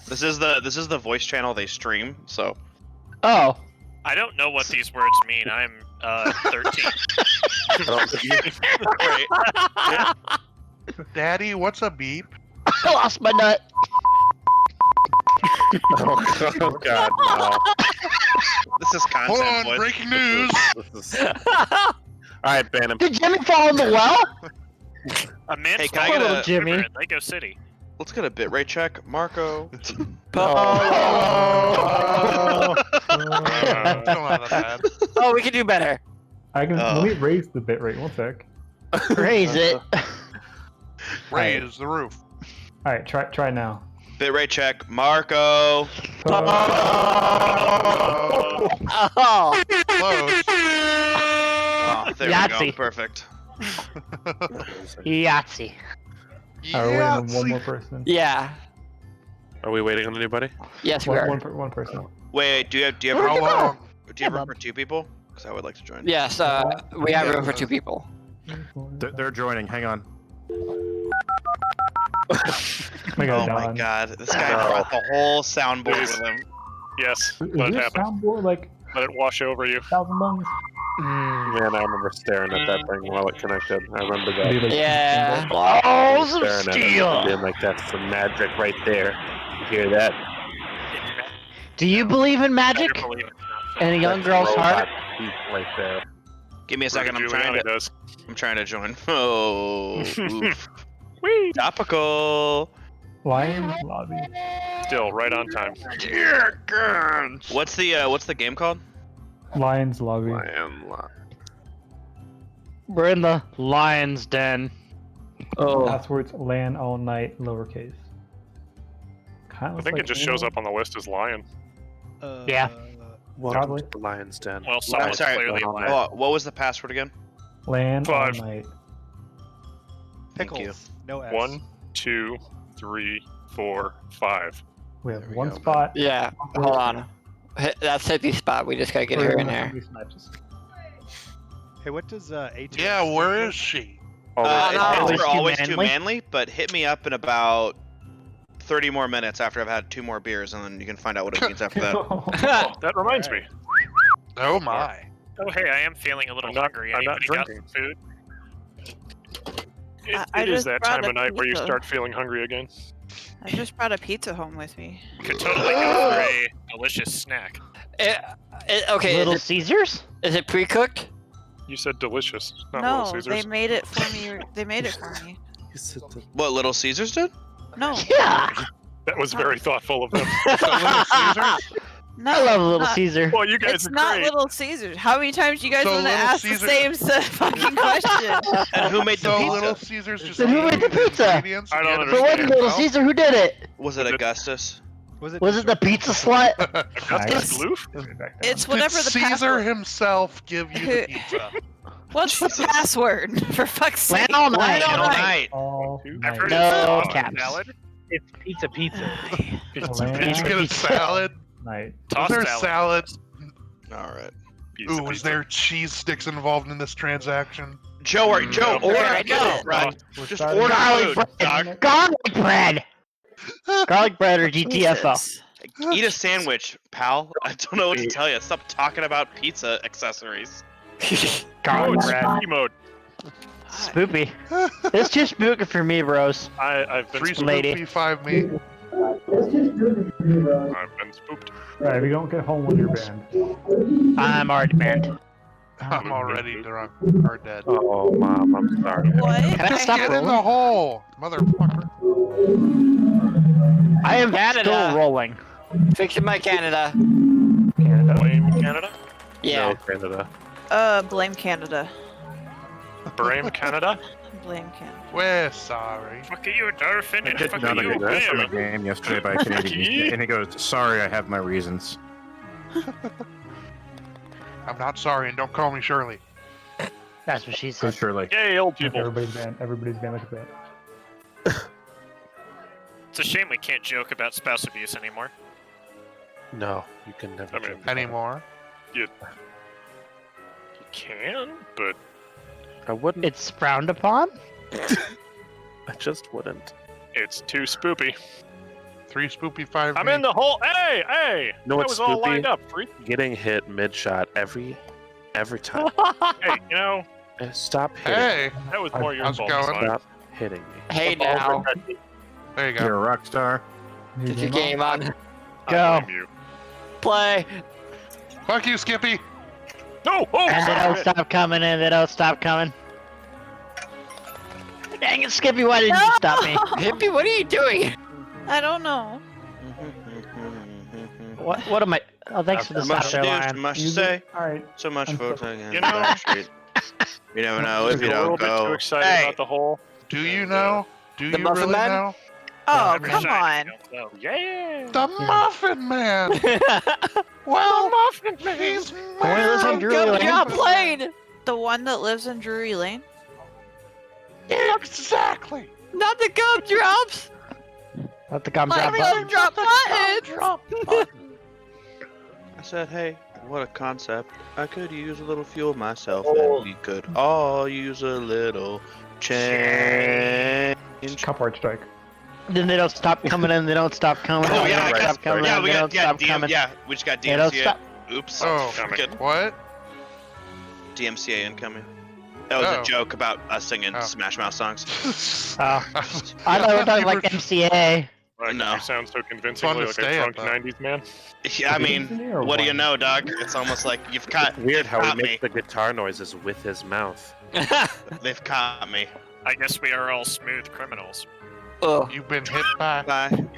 This is the voice channel they stream. So Oh. I don't know what these words mean. I'm 13. Right. Daddy, what's a beep? I lost my nut. Oh god, no. This is content. Hold on, boys. breaking news. All right, ban him. Did Jimmy fall in the well? A man Hey, can I stole get a a- Jimmy? river in Lego City. Let's get a bitrate check, Marco. Oh. Come on, that's bad. Oh, we can do better. I can. Let me raise the bitrate. One sec. Raise it. Raise the roof. All right, try now. Bitrate check, Marco. Oh. Close. Oh, there we Yahtzee. go. Perfect. Yahtzee. Are we waiting on one more person? Yeah. Are we waiting on anybody? Yes, we are. One person. Wait, do you have How long? do you have room for 2 people? Because I would like to join. Yes, we have room for 2 people. They're joining. Hang on. Oh my god, this guy brought the whole soundboard with him. Yes, Is let it this happen. soundboard like Let it wash over you. 1,000 bucks? Man, I remember staring at that thing while it connected. I remember that. Yeah. Oh, some Staring at it steel. and being like, that's some magic right there. Hear that? Do you believe in magic? In a young girl's heart? Right there. Give me a second. I'm trying to join. Oh, oof. Whee! Topical. Lions lobby. Still right on time. What's the game called? Lions lobby. We're in the lion's den. Oh. That's where it's LAN all night lowercase. I think it just shows up on the list as lion. Yeah. Welcome to the Lion's Den. Well, I'm someone's sorry. clearly lying. Oh, what was the password again? LAN all 5. night. Thank you. Pickles. No S. 1, 2, 3, 4, 5. We have one spot. Yeah, hold on. That's Hippie spot. We just gotta get her in there. Hey, what does A2? Yeah, where is she? We're always too manly, but hit me up in about 30 more minutes after I've had 2 more beers, and then you can find out what it means after that. That reminds me. Oh my. Oh hey, I am feeling a little hungry. I'm not Anybody got drinking. some food? It is that time of night where you start feeling hungry again. I just brought a pizza home with me. Could totally go for a delicious snack. Okay. Little Caesars? Is it pre-cooked? You said delicious, not Little No, Caesars. they made it for me. They made it for me. What, Little Caesars did? No. Yeah. That was very thoughtful of them. Little Caesars? No, I love Little not- Caesar. Well, you guys It's are not great. Little Caesars. How many times you guys So want to Little ask Caesar- the same fucking question? And who made the So pizza? Little Caesars just Then who made the gave you pizza? ingredients I and you don't had to But make wasn't it Little yourself? Caesar? Who did it? Was it Augustus? Was it the pizza slut? Augustus Gloof? It's whatever Did the Caesar password. himself give you the pizza? What's the password? For fuck's sake. LAN all night. All night. All I've night. heard No it's caps. salad. It's pizza. Did you get a salad? Night. Was Tossed there a salad. salad? Alright. Ooh, was there cheese sticks involved in this transaction? Joe, order go. bro. We're Just starting- order Garlic food, bread. dog. Garlic bread. Garlic bread or GTFO. Jesus. Eat a sandwich, pal. I don't know what to tell you. Stop talking about pizza accessories. Garlic it's bread. spooky mode. Spoopy. It's too spooky for me, bros. I've been 3 spooked. Lady. spoopy, 5 meat. I've been spooked. Alright, if you don't get home when you're banned. I'm already banned. I'm already drunk or dead. Oh, Mom, I'm sorry. What? Can I Just stop get in rolling? the hole, motherfucker. I am Canada. still rolling. Fixing my Canada. Blame Canada? Yeah. No, Canada. Blame Canada. Blame Canada? Blame Canada. We're sorry. Fuck you, dolphin, I and did fuck not you, get that from a bear. game yesterday by a Canadian, and he goes, "Sorry, I have my reasons." I'm not sorry, and don't call me Shirley. That's what she So said. surely. Yay, old people. Everybody's banned. Everybody's banned. Look at that. It's a shame we can't joke about spouse abuse anymore. No, you can never. I mean, joke about Anymore. You can, but it. I wouldn't. It's frowned upon? I just wouldn't. it's too spoopy. 3 spoopy, 5 I'm meat. in the hole. Hey! No, that it's was all spoopy. lined up, freak. Getting hit mid-shot every time. Hey, you know, Stop hitting. Hey, that was more your how's it fault. going? than mine. Stop hitting me. Hey now. there you go. You're a rock star. Get your game on. I Go. blame you. Play. Fuck you, Skippy. No! Oh, And they don't stop coming, and they don't stop coming. Dang it, Skippy, why didn't you stop me? Hippie, what are you doing? I don't know. What am I? Oh, thanks for the stop Much to there, do, Lion. much to say. Alright. So much for taking You know- Back Street. You never know if you a little don't bit too go. excited Hey, about the hole. Do you know? Do The you Muffin really Man? know? Oh, Every come shiny on. don't know. Yeah! The Muffin Man. Well, Muffin he's Boy, listen, married. Drew, Go, like- you're not playing. The one that lives in Drury Lane? Exactly. Not the gumdrops. Let the gum Let drop me button. drop buttons! I said, hey, what a concept. I could use a little fuel myself, and we could all use a little change. Cup art strike. Then they don't stop coming in, they don't stop coming in, Oh they yeah, don't I guess. stop coming Yeah, in, we they got don't stop coming. yeah, we just got They don't DMCA. stop. Oops. Oh, Freaking what? DMCA incoming. That was Oh. a joke about us singing Oh. Smash Mouth songs. Oh. I thought we were talking like MCA. Like, No. You sound so Fun convincingly to like a stay drunk up, though. 90s man. Yeah, I mean, Or what do you one? know, Doug? It's almost like you've caught. Weird they've how he caught me. makes the guitar noises with his mouth. They've caught me. I guess we are all smooth criminals. Ugh. You've been hit by. Bye. You've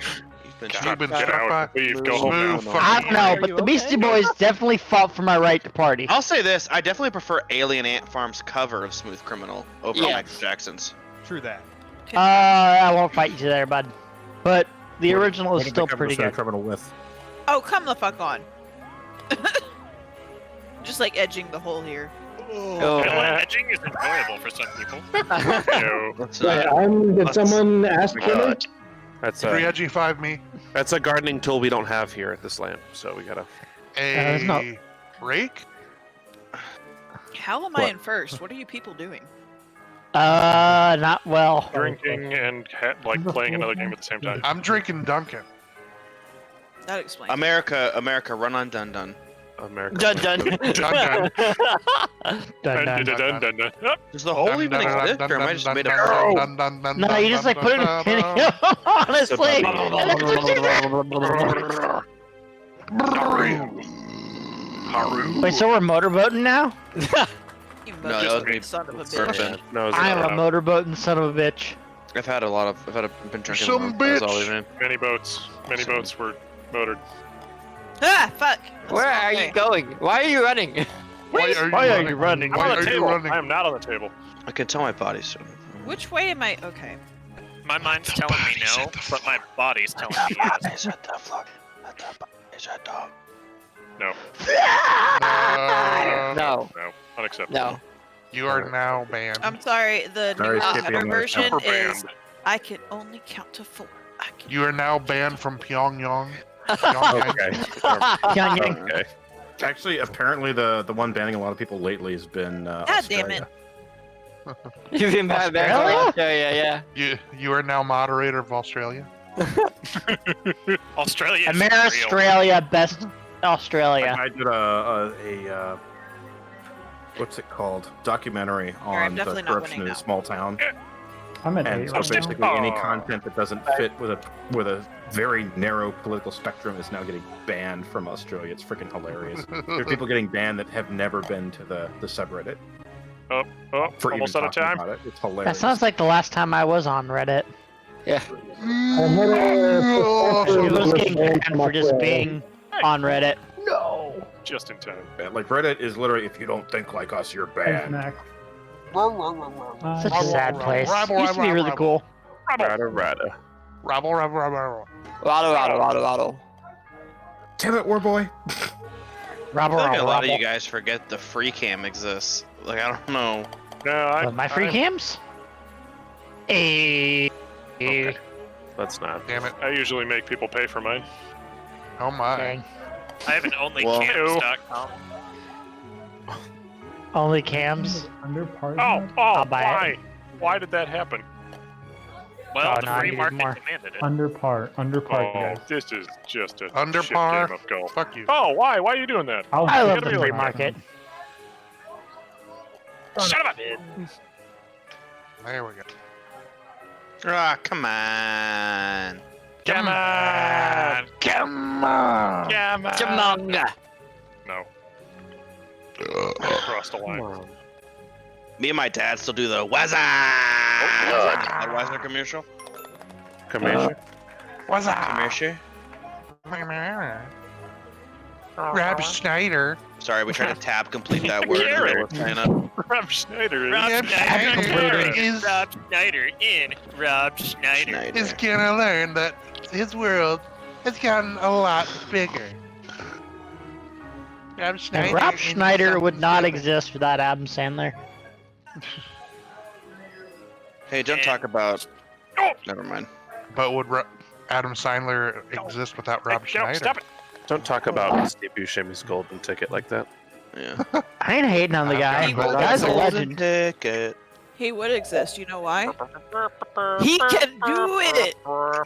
been You've been Get struck out. by. Leave. Go home now. Smooth I fucking. don't know, Are but you the Beastie okay? Boys definitely fought for my right to party. I'll say this: I definitely prefer Alien Ant Farm's cover of "Smooth Criminal" over Yes. Michael Jackson's. True that. I won't fight you there, bud. But the original What is did still they cover pretty the good. criminal with? Oh, come the fuck on. Just like edging the hole here. Oh. Edging is enjoyable for some people. No. Did someone ask for me? That's 3 a edgy 5 me. that's a gardening tool we don't have here at this land, so we gotta. A no- rake? How am I What? in first? What are you people doing? Not well. Drinking and like playing another game at the same time. I'm drinking Duncan. That explains. America, run on Dun Dun. America. Dun dun. Dun Dun, dun. Dun. Does the hole even exist, or am I just made up? No, you just like put it in a video, honestly. Wait, so we're motorboating now? You No, that was me. son of a Bourbon. bitch. No, it's I'm not. a motorboating son of a bitch. I've been drinking. Some more. That's all bitch. even. Many boats were motored. Ah, fuck. Where are you going? Why are you running? Why are you running? I'm Why on are the you table. running? I am not on the table. I can tell my body's so. Which way am I? Okay. My mind's telling me no, but my body's telling me yes. No. No. No. Unacceptable. No. You are now banned. I'm sorry. The Sorry, new Skippy, better I'm gonna version count. is I can only count to 4. I can. You are now banned from Pyongyang. Pyongyang. Okay. Pyongyang. Okay. Actually, apparently the one banning a lot of people lately has been God Australia. damn it. You've been bad. Australia? Yeah. You are now moderator of Australia. Australia is Australia, best Australia. I did a what's it called? Documentary Alright, I'm on the definitely not corruption winning in a now. small town. I'm at And 8 so right now. basically, any content that doesn't fit with a very narrow political spectrum is now getting banned from Australia. It's freaking hilarious. There are people getting banned that have never been to the subreddit. Oh, For almost even out of talking time. about it. It's That hilarious. sounds like the last time I was on Reddit. Yeah. I had a She was professor getting banned banned from for just Australia. being on Reddit. Just in time. Yeah, like Reddit is literally, if you don't think like us, you're Thanks, banned. Mac. Such a sad place. Used to be really cool. Rada. Rabble. Lotto. Damn it, Warboy. Robble, I feel like a lot of robble. you guys forget the free cam exists. Like I don't know. No, My free cams? Hey. Okay. Let's not. Damn it. I usually make people pay for mine. Oh my. Dang. I have an Well- onlycams.com. Only cams? Under part. Oh, I'll buy why? it. Why did that happen? Well, Oh, the no, I free needed market more. demanded it. Under par, Oh, guys. this is just a Under shit par? game of golf. Fuck you. Oh, why? Why are you doing that? I'll I You love gotta the be free like- market. Shut up, bitch. There we go. Ah, come on. Come on! Come on. Come on! Jamanga. No. Cross the line. Me and my dad still do the Wazza! Budweiser commercial. Commission. What's up? Commercial. Rob Schneider. Sorry, we tried to tab complete that word. Garrett. We're signing up. Rob Schneider is. Rob Yep, Schneider Schneider in is- Rob Schneider in Rob Schneider. Is gonna learn that his world has gotten a lot bigger. Rob Schneider, And Rob is Schneider would not something exist without Adam Sandler. Hey, don't talk about. Never mind. But would Adam Sandler exist without Rob Schneider? Stop it! Don't talk about Steve Buscemi's golden ticket like that. Yeah. I ain't hating on the guy. He The would guy's a exist. legend. Ticket. He would exist. You know why? He can do it. I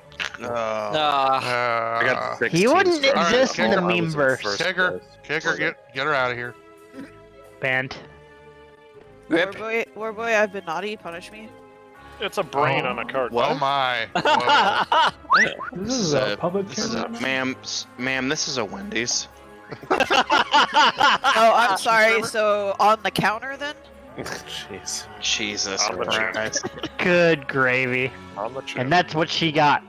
got 16 He wouldn't strikes. exist in the I was meme verse. first Kicker, place. get her out of here. Banned. Warboy, I've been naughty. Punish me. It's a brain on a cart. Oh my. This is a public This is a ma'am. This is a Wendy's. Oh, I'm sorry. So on the counter then? Jeez. Jesus On the Christ. Good gravy. On the chip. And that's what she got.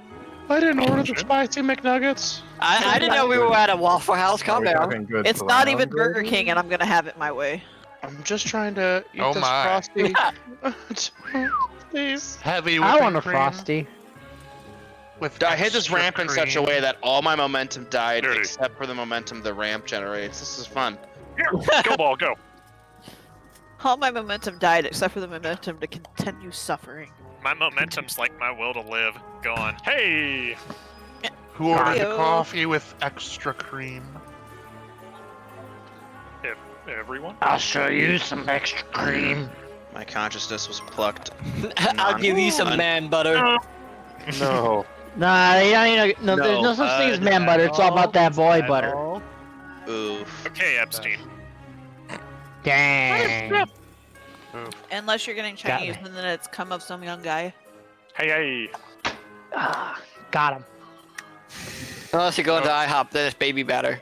I didn't order the spicy McNuggets. I didn't know we were at a Waffle House. Calm down. It's not even Burger King, and I'm gonna have it my way. I'm just trying to eat Oh this my. frosty. Please. Heavy I whipping want a cream frosty. With I hit this extra ramp in such a cream. way that all my momentum died Dirty. except for the momentum the ramp generates. This is fun. Here, go ball, go. All my momentum died except for the momentum to continue suffering. My momentum's like my will to live. Gone. Hey! Who ordered the Heyo. coffee with extra cream? Everyone? I'll show you some extra cream. My consciousness was plucked. I'll give you some man butter. No. Nah, no, there's no such thing as man butter. It's all about that boy butter. Oof. Okay, Epstein. Dang. Unless you're getting Got Chinese, me. and then it's come of some young guy. Hey. Ah, got him. Unless you go into IHOP, then it's baby batter.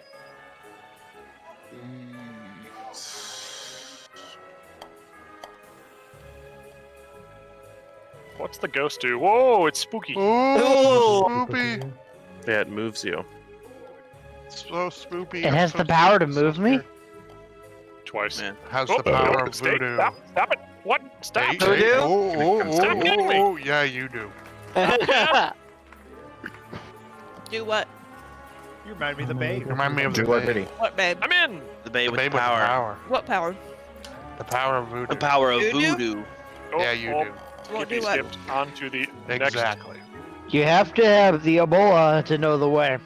What's the ghost do? Whoa, it's spooky. Oh, spoopy. Yeah, it moves you. So spoopy. It has the power to move me? Twice. Has Oh, the power of stay. voodoo. Stop it. What? Stop. Hey, Voodoo? hey, oh, Stop hitting me. oh, yeah, you do. Do what? You remind me of the babe. Remind me of the Do what, babe. Biddy? What, babe? I'm in. The babe The with babe the with the power. power. What power? The power of voodoo. The power of Voodoo? voodoo. Oh, Yeah, you do. Won't Skippy do what? skipped onto the next. Exactly. You have to have the Ebola to know the way.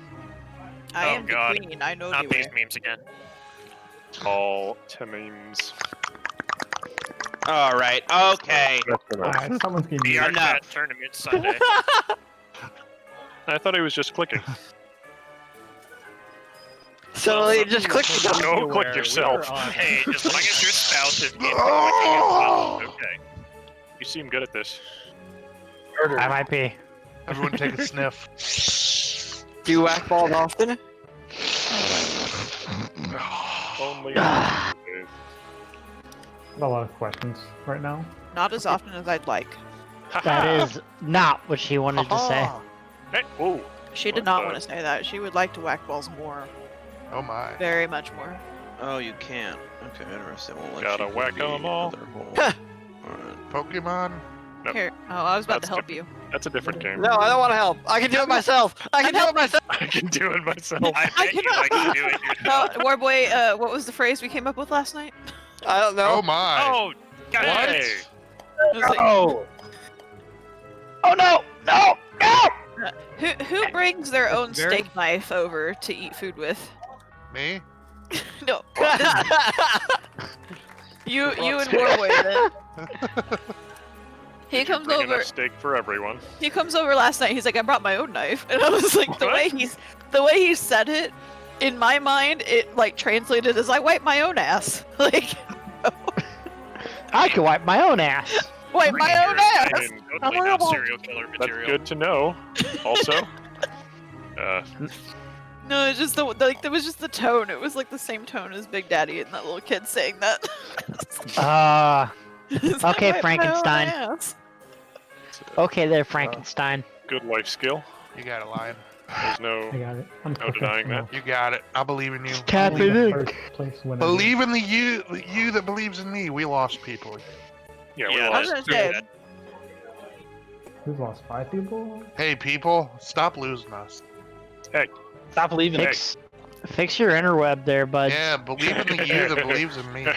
I Oh, am God. the queen. I know Not the these way. memes again. All memes. All right. Okay. Alright, someone's getting VR muted. Enough. chat tournament Sunday. I thought he was just clicking. So you just click the button. Go click yourself. Hey, as long as your spouse is in Oh! okay. You seem good at this. I might be. Everyone take a sniff. Do you whack balls often? Only. Ah. A lot of questions right now. Not as often as I'd like. That is not what she wanted to say. Hey, whoa. She did What not the- want to say that. She would like to whack balls more. Oh my. Very much more. Oh, you can't. Okay, interesting. Won't let Gotta you whack be 'em all. other hole. Alright. Pokemon. Nope. Here. Oh, I was about That's to help different. you. That's a different game. No, I don't want to help. I can do it myself. I can do it myself. I can do it myself. I bet you like to do it yourself. Warboy, what was the phrase we came up with last night? I don't know. Oh my. Oh, God. Hey. It was like, Oh! Oh no! No! No! who brings their own Very- steak knife over to eat food with? Me? No. you and Warboy then. He Did you comes bring over. enough steak for everyone. He comes over last night. He's like, I brought my own knife, and I was like, the What? way he said it, in my mind, it like translated as I wipe my own ass. Like, I can wipe my own ass. wipe my own I ass. mean, Totally not serial killer that's material. good to know. Also, No, it's just there was just the tone. It was like the same tone as Big Daddy and that little kid saying that. It's like, Okay, wipe my own Frankenstein. ass. Okay there, Frankenstein. good life skill. You got it, Lion. There's no I got it. I'm no denying that. You got it. I believe in you. Tap Only it the in. first place whenever- Believe in the you that believes in me. We lost people. Yeah, we Yeah, I was lost. gonna say, We've lost 5 people. Hey, people, stop losing us. Stop leaving. Fix your interweb there, bud. Yeah, believe in the you that believes in me.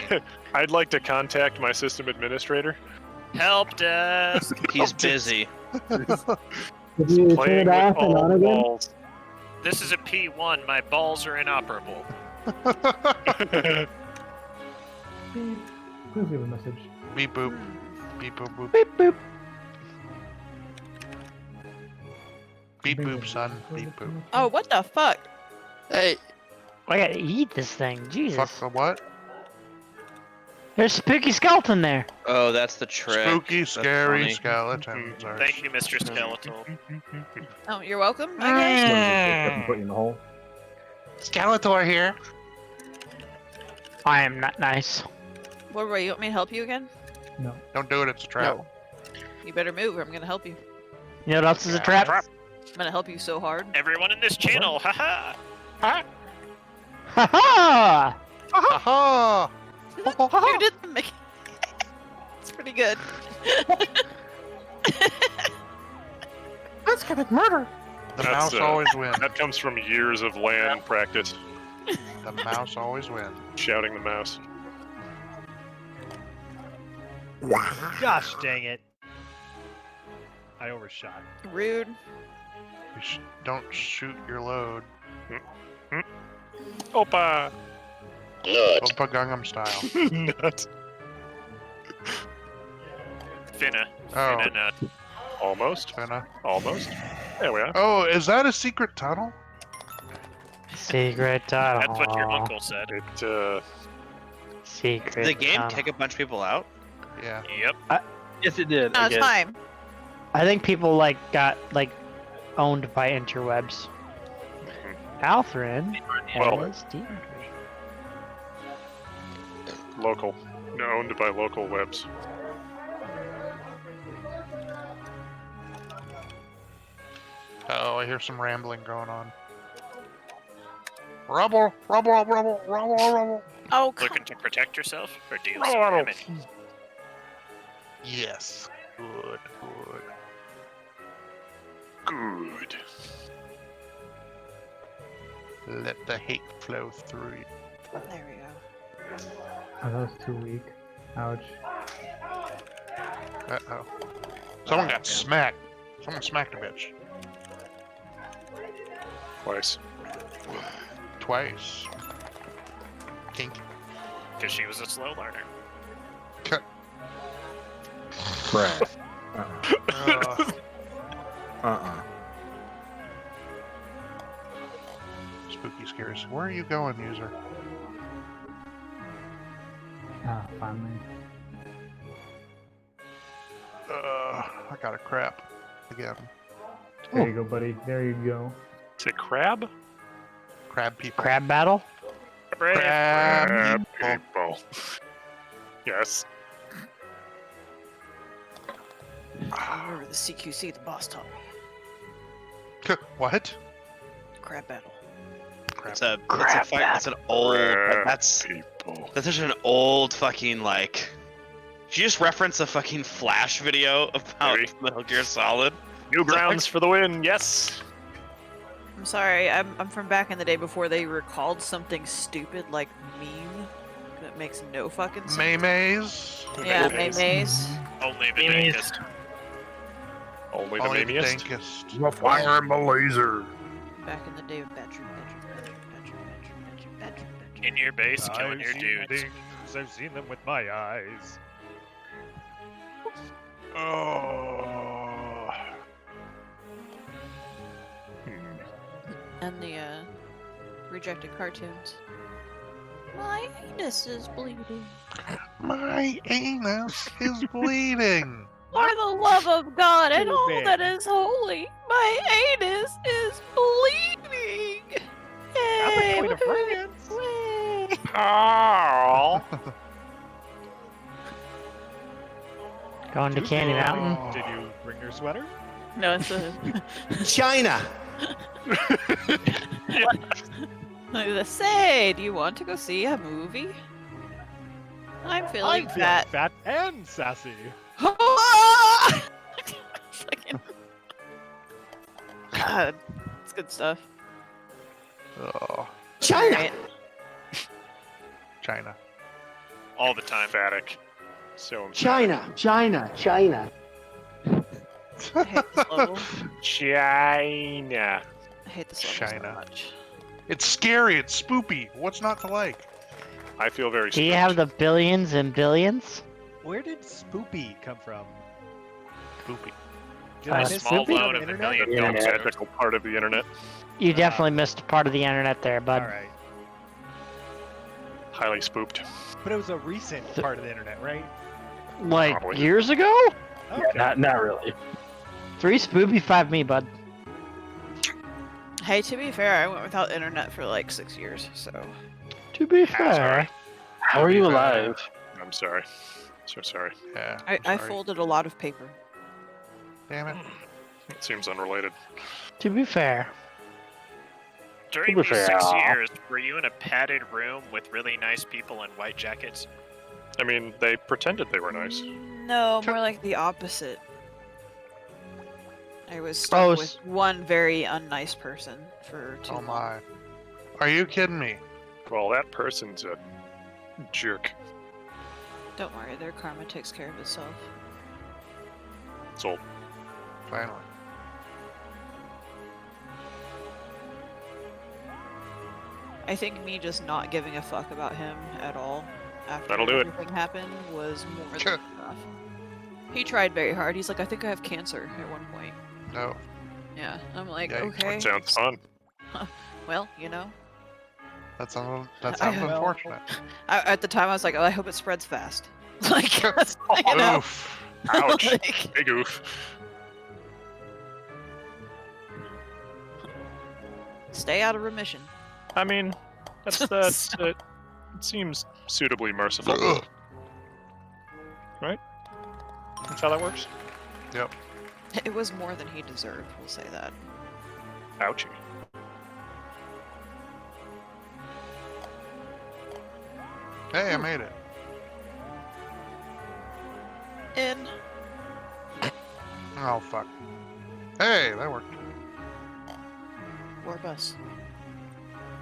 I'd like to contact my system administrator. Help desk. He's busy. Did you turn Playing it with off and all on the again? balls. This is a P1. My balls are inoperable. Please leave a message. Beep boop. Beep boop boop. Beep boop. Beep boop, son. Beep boop. oh, what the fuck? Hey, I gotta eat this thing. Jesus. Fuck the what? There's a spooky skeleton there. Oh, that's the trick. Spooky, That's scary funny. skeletons. Are Thank you, Mr. Skeletal. Oh, you're welcome, I guess. Put you in the hole. Skeletor here. I am not nice. What were you want me to help you again? No. Don't do it. It's a trap. No. You better move or I'm gonna help you. You know what else is a trap? I'm gonna help you so hard. Everyone in this channel, haha! Ha ha! Ha You did the Mickey. It's pretty good. Let's commit murder. The mouse always wins. That comes from years of LAN practice. The mouse always wins. Shouting the mouse. Gosh dang it. I overshot. Rude. Don't shoot your load. Opa! Opa Gangnam Style. Nut. Finna. Oh. Finna nut. Almost. Finna. Almost. There we are. Oh, is that a secret tunnel? Secret tunnel. That's what your uncle said. Secret. Did the game tunnel. kick a bunch of people out? Yeah. Yep. Yes, it did. No, it's fine. I think people got owned by interwebs. Althrin Well, has demon. local. Owned by local webs. Oh, I hear some rambling going on. Rubble, rubble, rubble, rubble, rubble. Oh, Looking to protect yourself or deal Rubble, some rubble. damage? Yes. Good, good. Good. Let the hate flow through you. There we go. Oh, that was too weak. Ouch. Uh-oh. Someone got smacked. Someone smacked a bitch. Twice. Twice. Kink. Because she was a slow learner. Brad. Spooky scares. Where are you going, user? Ah, finally. I got a crap again. There you go, buddy. There you go. Is it crab? Crab people. Crab battle? Crab people. Yes. I remember the CQC the boss taught me. What? Crab battle. It's an old. That's such an old fucking like. Did you just reference a fucking Flash video about Metal Gear Solid? Newgrounds for the win, yes. I'm sorry, I'm from back in the day before they recalled something stupid like meme that makes no fucking sense. Maymays? Yeah, Maymays. Only the dankest. Only the Only the mamiest. dankest. The fire and the laser. Back in the day of bedroom. In your base, killing your seen dudes. things, I've seen them with my eyes. Oh. And the rejected cartoons. My anus is bleeding. My anus is bleeding. For the love of God and Too all bad. that is holy, my anus is bleeding. Yay! Point of reference. Way. Carl. Going to Candy Mountain? Did you bring your sweater? No, it's a. China. Say, do you want to go see a movie? I'm feeling fat. fat and sassy. Fucking- God, it's good stuff. Oh. China. Alright. China. All the time. Emphatic. So emphatic. China. China. China. I hate this level. China. I hate this level so China. much. It's scary. It's spoopy. What's not to like? I feel very Do you spooked. have the billions and billions? Where did Spoopy come from? Spoopy. Did I A miss small something load on of the the internet? million The technical part of the internet. You definitely missed part of the internet there, bud. Alright. highly spooked. But it was a recent part of the internet, right? Like Probably. years ago? Okay. Not really. 3 Spoopy, 5 me, bud. Hey, to be fair, I went without internet for like 6 years, so. To be sorry. fair. How are you alive? I'm sorry. So sorry. Yeah. I sorry. folded a lot of paper. Damn it. It seems unrelated. To be fair. During To be these fair. 6 years, were you in a padded room with really nice people in white jackets? I mean, they pretended they were nice. No, more like the opposite. I was stuck with one very unnice person for too Oh long. my. Are you kidding me? Well, that person's a jerk. Don't worry, their karma takes care of itself. Sold. Finally. I think me just not giving a fuck about him at all after That'll do it. everything happened was more than enough. He tried very hard. He's like, I think I have cancer at one point. No. Yeah, I'm like, Yikes. okay. That sounds fun. Well, you know. That sounds unfortunate. At the time, I was like, oh, I hope it spreads fast. Like, that's, you know. Oof. Ouch. Like- Big oof. Stay out of remission. I mean, that's it seems suitably merciful. Right? That's how that works? Yep. It was more than he deserved, we'll say that. Ouchie. Hey, I made it. In. Oh, fuck. Hey, that worked. War bus.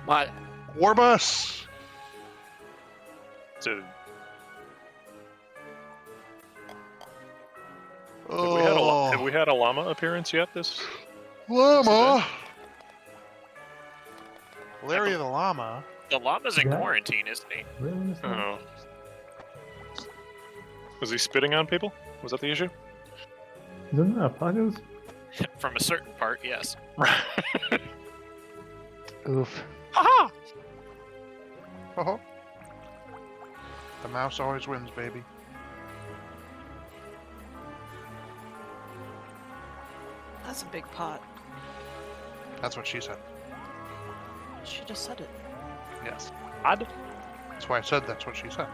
What? War bus! So, Oh. have we had a llama appearance yet? This Llama! Larry the llama. The llama's in Yeah. quarantine, isn't he? Really? Oh. Was he spitting on people? Was that the issue? Isn't that fuckers? From a certain part, yes. Oof. Haha! Oh. The mouse always wins, baby. That's a big pot. That's what she said. She just said it. Yes. Odd. That's why I said that's what she said.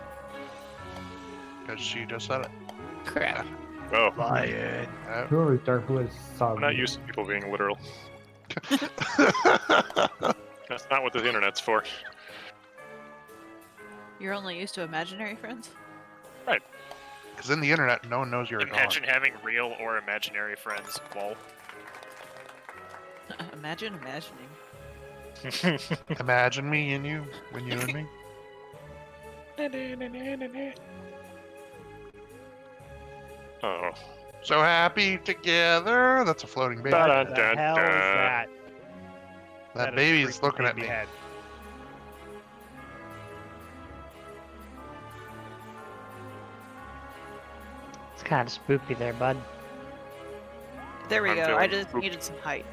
Because she just said it. Crap. Oh. Lion. You're Dark Woods I'm not used to people being literal. That's not what the internet's for. You're only used to imaginary friends? Right. Because in the internet, no one knows you're a dog. Imagine having real or imaginary friends. Lol. Imagine imagining. Imagine me and you, when you and me. Oh. So happy together. That's a floating baby. Dun, What the dun, hell is dun. that? That is baby's freaking looking at baby me. head. It's kind of spoopy there, bud. There we I'm go. I feeling just spooked. needed some height.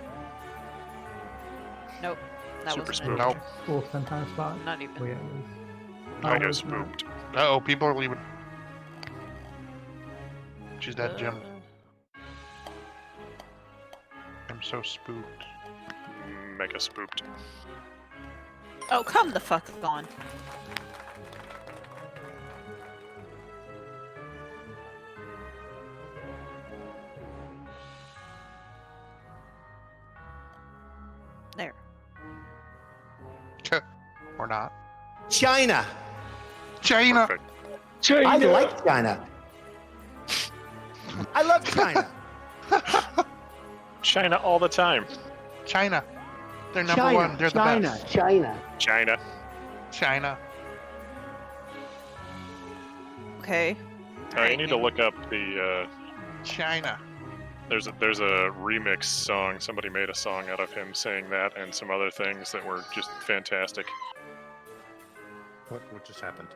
Nope. That Super wasn't spooked. it. Nope. Full centaur spot. Not even. Oh, yeah, it is. I Oh, get it's not. spooked. Uh-oh, people are leaving. She's dead, Jim. I'm so spooked. Mega spooked. Oh, come the fuck on. There. Or not. China. China! Perfect. I like China. I love China. China all the time. China. They're number China. one. They're the China. best. China. China. China. Okay. You need to look up the. China. There's a remix song. Somebody made a song out of him saying that and some other things that were just fantastic. What just happened?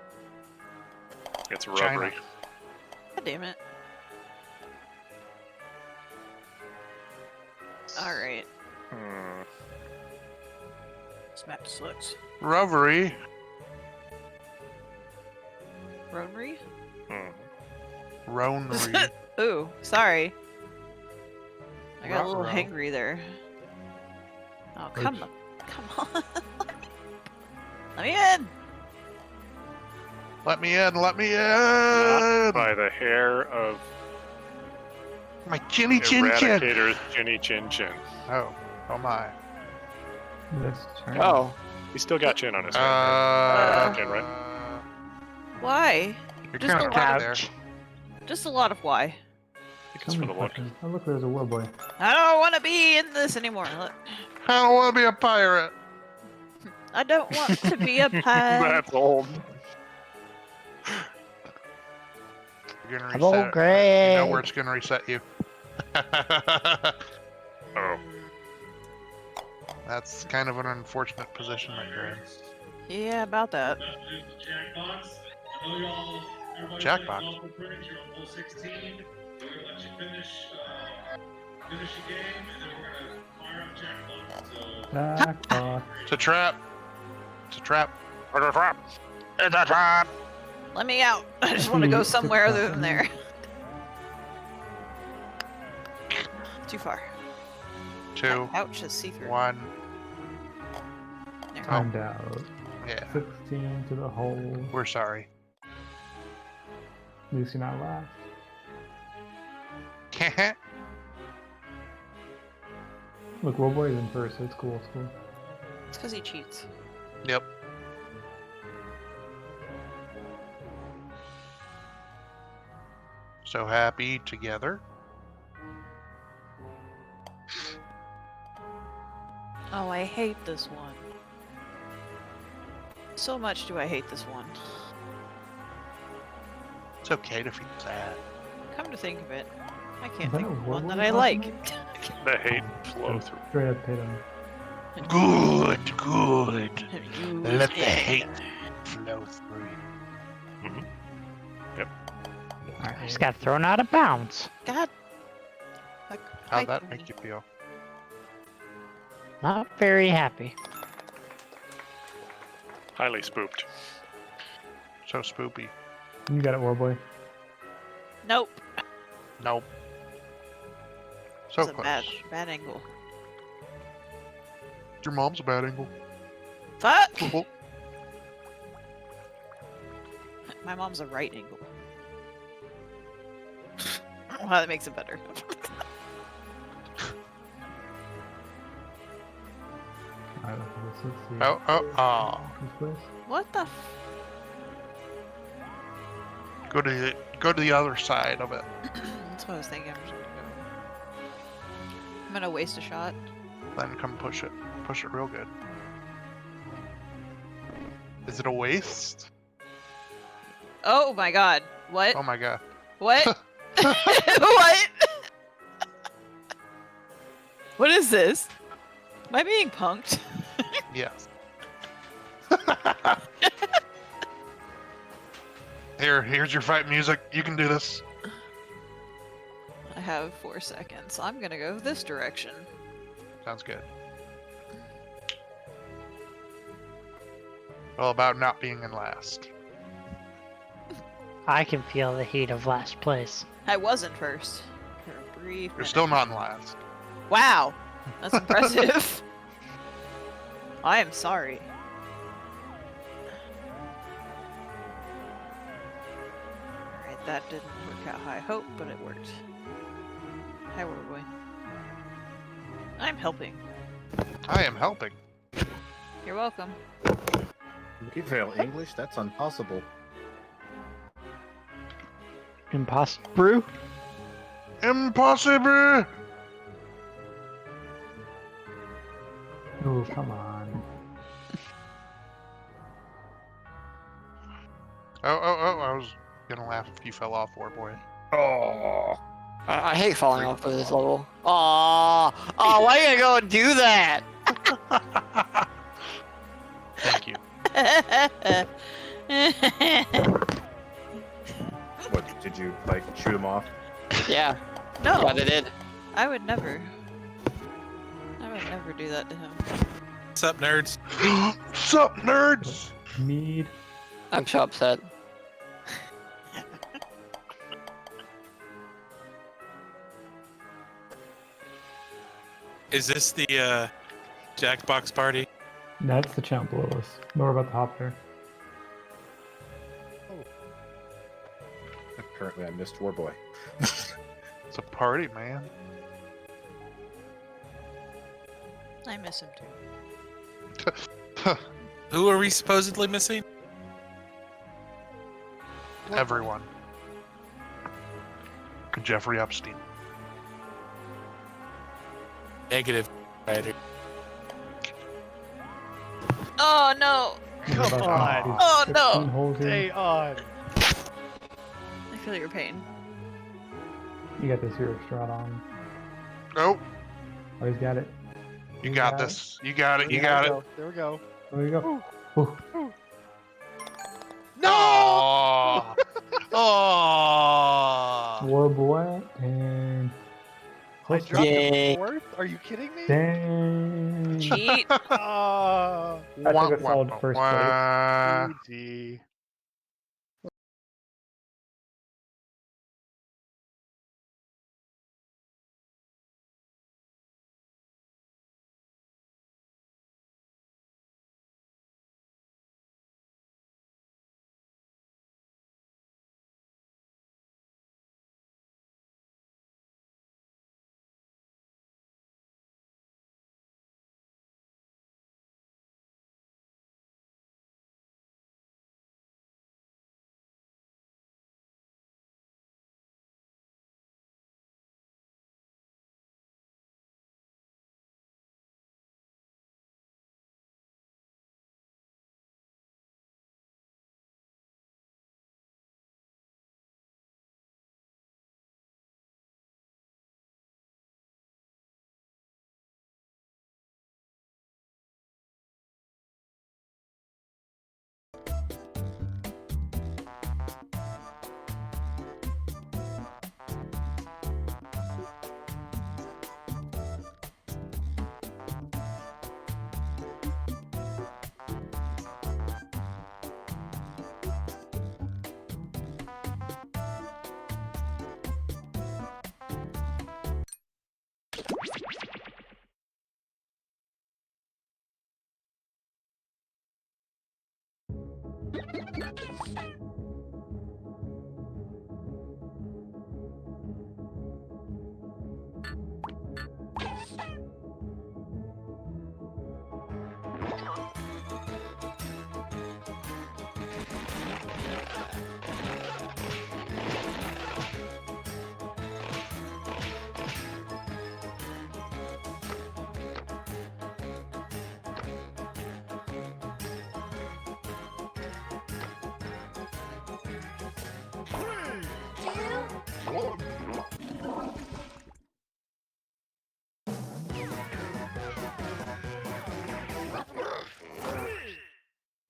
It's China. rubbery. God damn it. Alright. Hmm. This map sucks. Rovery. Ronery? Ronery. Ooh, sorry. I got a little Ruh-roh. hangry there. Oh, come on. Come on. Let me in! Let me in, let me Not in! by the hair of My chinny chin chin! Eradicator's chinny chin chin. Oh, oh my. This turn. Oh. He's still got chin on his head. Chin, right? Why? You're Just kind a of lot there. Just a lot of why. I think it's for the look. Oh, look, there's a war boy. I don't want to be in this anymore. Look. I don't want to be a pirate. I don't want to be a pirate. That's old. You're gonna I'm all reset. gray. You know where it's gonna reset you. Oh. That's kind of an unfortunate position that you're in. Yeah, about that. Jackbox. Jackpot. It's a trap. It's a trap. It's a trap. It's a trap. Let me out. I just want to go somewhere other than there. Too far. 2, Ouch, is see-through. 1. There. Timed out. Yeah. 16 to the hole. We're sorry. At least you're not last. Look, war boy's in first. It's cool. It's cool. It's because he cheats. Yep. So happy together. Oh, I hate this one. So much do I hate this one. It's okay to feel sad. Come to think of it, I can't that think a of war one boy that I like. The hate flow through. Straight up hit him. Good, good. You Let the stay hate together. flow through you. Mm-hmm. Yep. I just got thrown out of bounds. God. Like, How'd that make you feel? Not very happy. Highly spooked. So spoopy. You got it, war boy. Nope. Nope. So It's a close. bad angle. Your mom's a bad angle. Fuck! Oh, My mom's a right angle. Well, that makes it better. Alright, let's see. oh. This place? What the f- Go to the other side of it. That's what I was thinking. I'm gonna waste a shot. Then come push it. Push it real good. Is it a waste? Oh my god. What? Oh my god. What? What? What is this? Am I being punked? Yes. Here's your fight music. You can do this. I have 4 seconds. I'm gonna go this direction. Sounds good. All about not being in last. I can feel the heat of last place. I wasn't first. For a brief You're minute. still not in last. Wow! That's impressive. I am sorry. Alright, that didn't work out how I hoped, but it worked. Hi, War Boy. I'm helping. I am helping. You're welcome. You fail English? That's impossible. Impossible. Impossible! Oh, come on. Oh, I was gonna laugh if you fell off, War Boy. Oh. I hate falling off of this level. Oh, why are you gonna go and do that? Thank you. What, did you, like, shoot him off? Yeah. No. Yeah, they did. I would never. I would never do that to him. What's up, nerds? Sup, nerds? Mead. I'm so upset. Is this the Jackbox party? That's the channel below us. More about the hop there. Currently, I missed Warboy. It's a party, man. I miss him too. Who are we supposedly missing? Everyone. Jeffrey Epstein. Negative. Writer. Oh no! Come on. Oh no! Stay on. I feel your pain. You got this hero shot on. Nope. Oh, he's got it. You got this. You got it. You got it. There we go. There you go. Ooh. No! Oh. Oh. Warboy and. I dropped Yay. him fourth? Are you kidding me? Dang. Cheat. Oh. I took a solid first place. GG.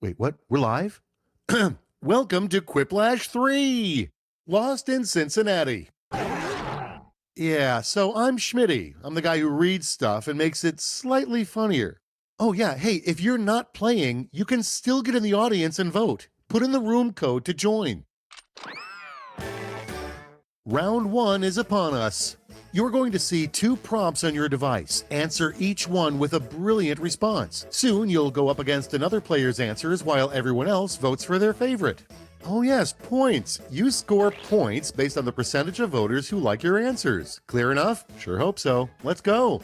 Wait, what? We're live? Welcome to Quiplash 3! Lost in Cincinnati. Yeah, so I'm Schmitty. I'm the guy who reads stuff and makes it slightly funnier. Oh yeah, hey, if you're not playing, you can still get in the audience and vote. Put in the room code to join. Round 1 is upon us. You're going to see 2 prompts on your device. Answer each one with a brilliant response. Soon you'll go up against another player's answers while everyone else votes for their favorite. Oh yes, points. You score points based on the percentage of voters who like your answers. Clear enough? Sure hope so. Let's go.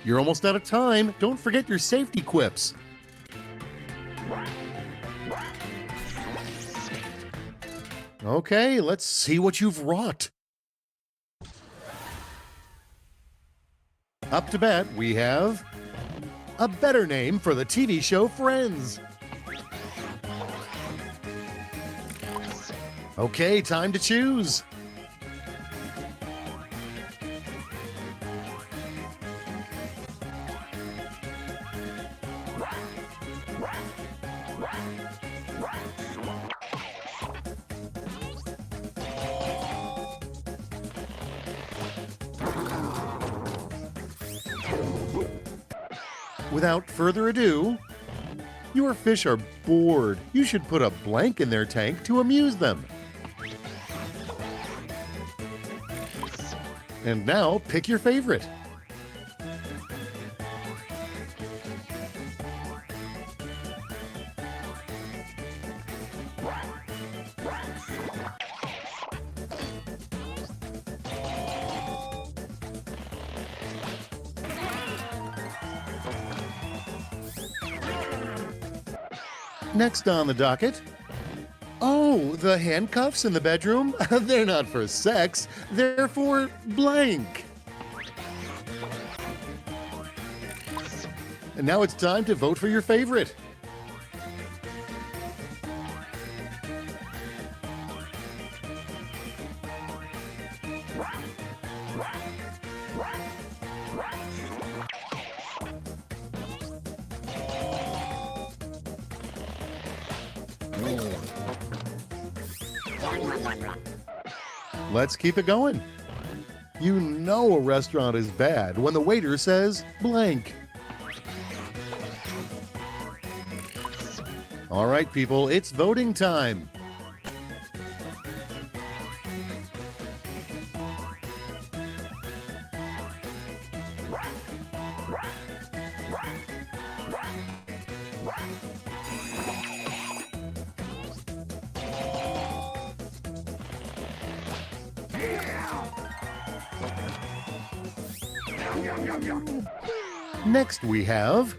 You're almost out of time. Don't forget your safety quips. Okay, let's see what you've wrought. Up to bat, we have a better name for the TV show Friends. Okay, time to choose. Without further ado, your fish are bored. You should put a blank in their tank to amuse them. And now, pick your favorite. Next on the docket. Oh, the handcuffs in the bedroom? They're not for sex, they're for blank. And now it's time to vote for your favorite. Let's keep it going. You know a restaurant is bad when the waiter says blank. All right, people, it's voting time. Next we have,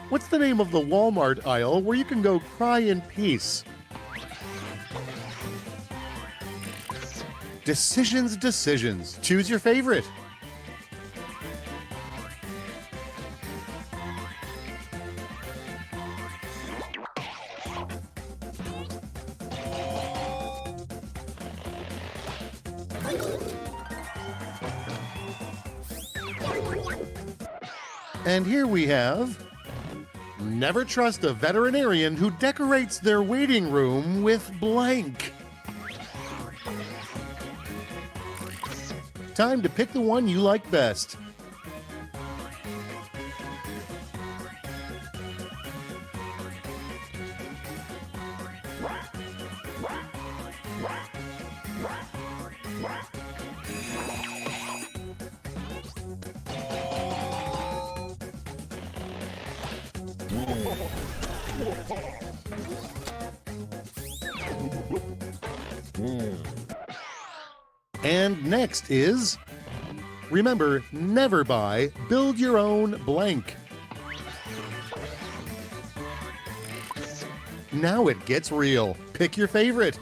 what's the name of the Walmart aisle where you can go cry in peace? Decisions, decisions. Choose your favorite. And here we have, never trust a veterinarian who decorates their waiting room with blank. Time to pick the one you like best. And next is, remember, never buy, build your own blank. Now it gets real. Pick your favorite.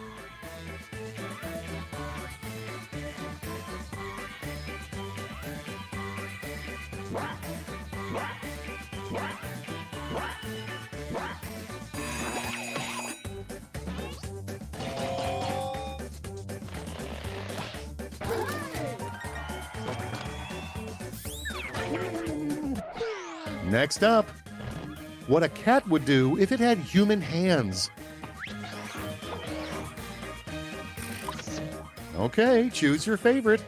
Next up, what a cat would do if it had human hands. Okay, choose your favorite.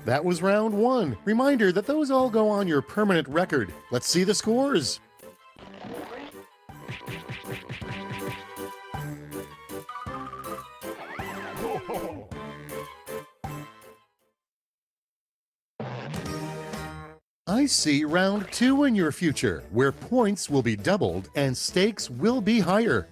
That was round one. Reminder that those all go on your permanent record. Let's see the scores. I see round 2 in your future, where points will be doubled and stakes will be higher.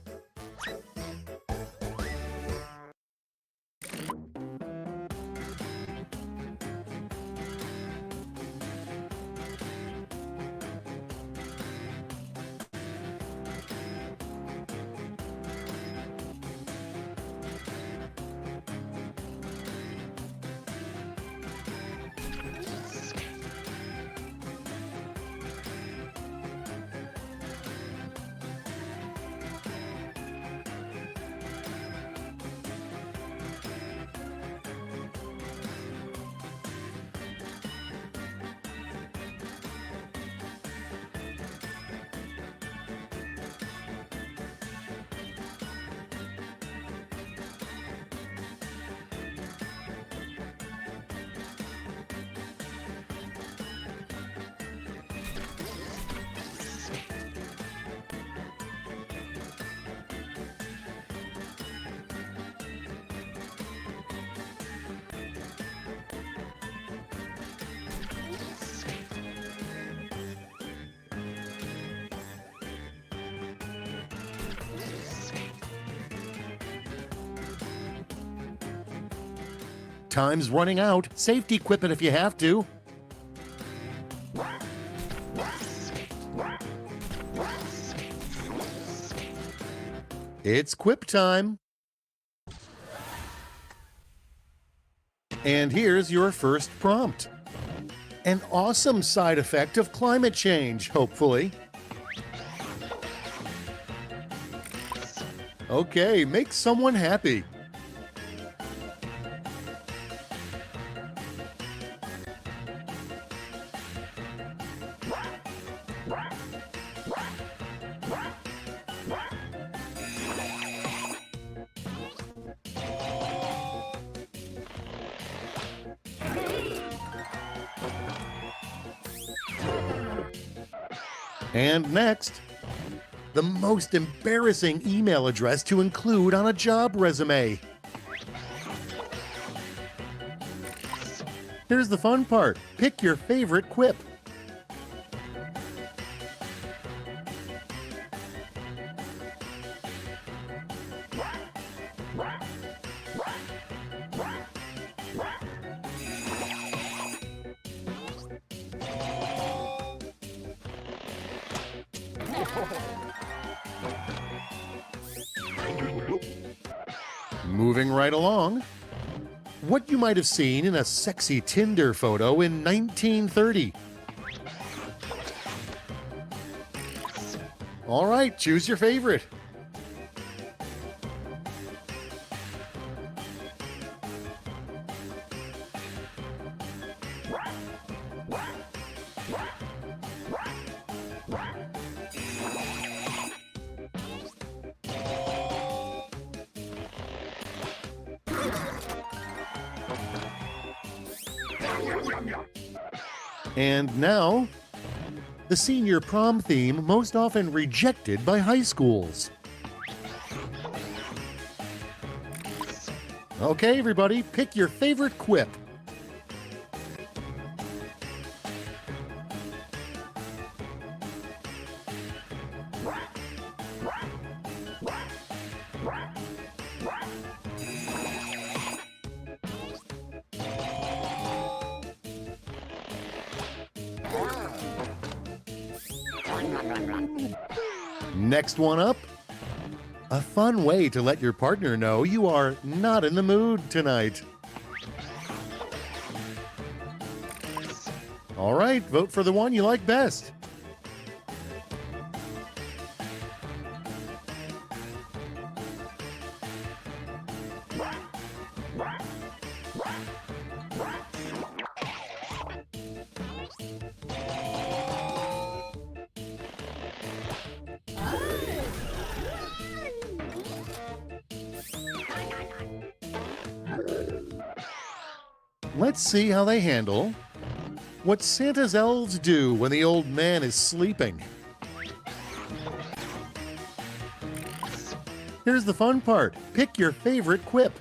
Time's running out. Safety quip it if you have to. It's quip time. And here's your first prompt. An awesome side effect of climate change, hopefully. Okay, make someone happy. And next, the most embarrassing email address to include on a job resume. Here's the fun part. Pick your favorite quip. Moving right along, what you might have seen in a sexy Tinder photo in 1930. All right, choose your favorite. And now, the senior prom theme most often rejected by high schools. Okay, everybody, pick your favorite quip. Next one up, a fun way to let your partner know you are not in the mood tonight. All right, vote for the one you like best. Let's see how they handle what Santa's elves do when the old man is sleeping. Here's the fun part. Pick your favorite quip.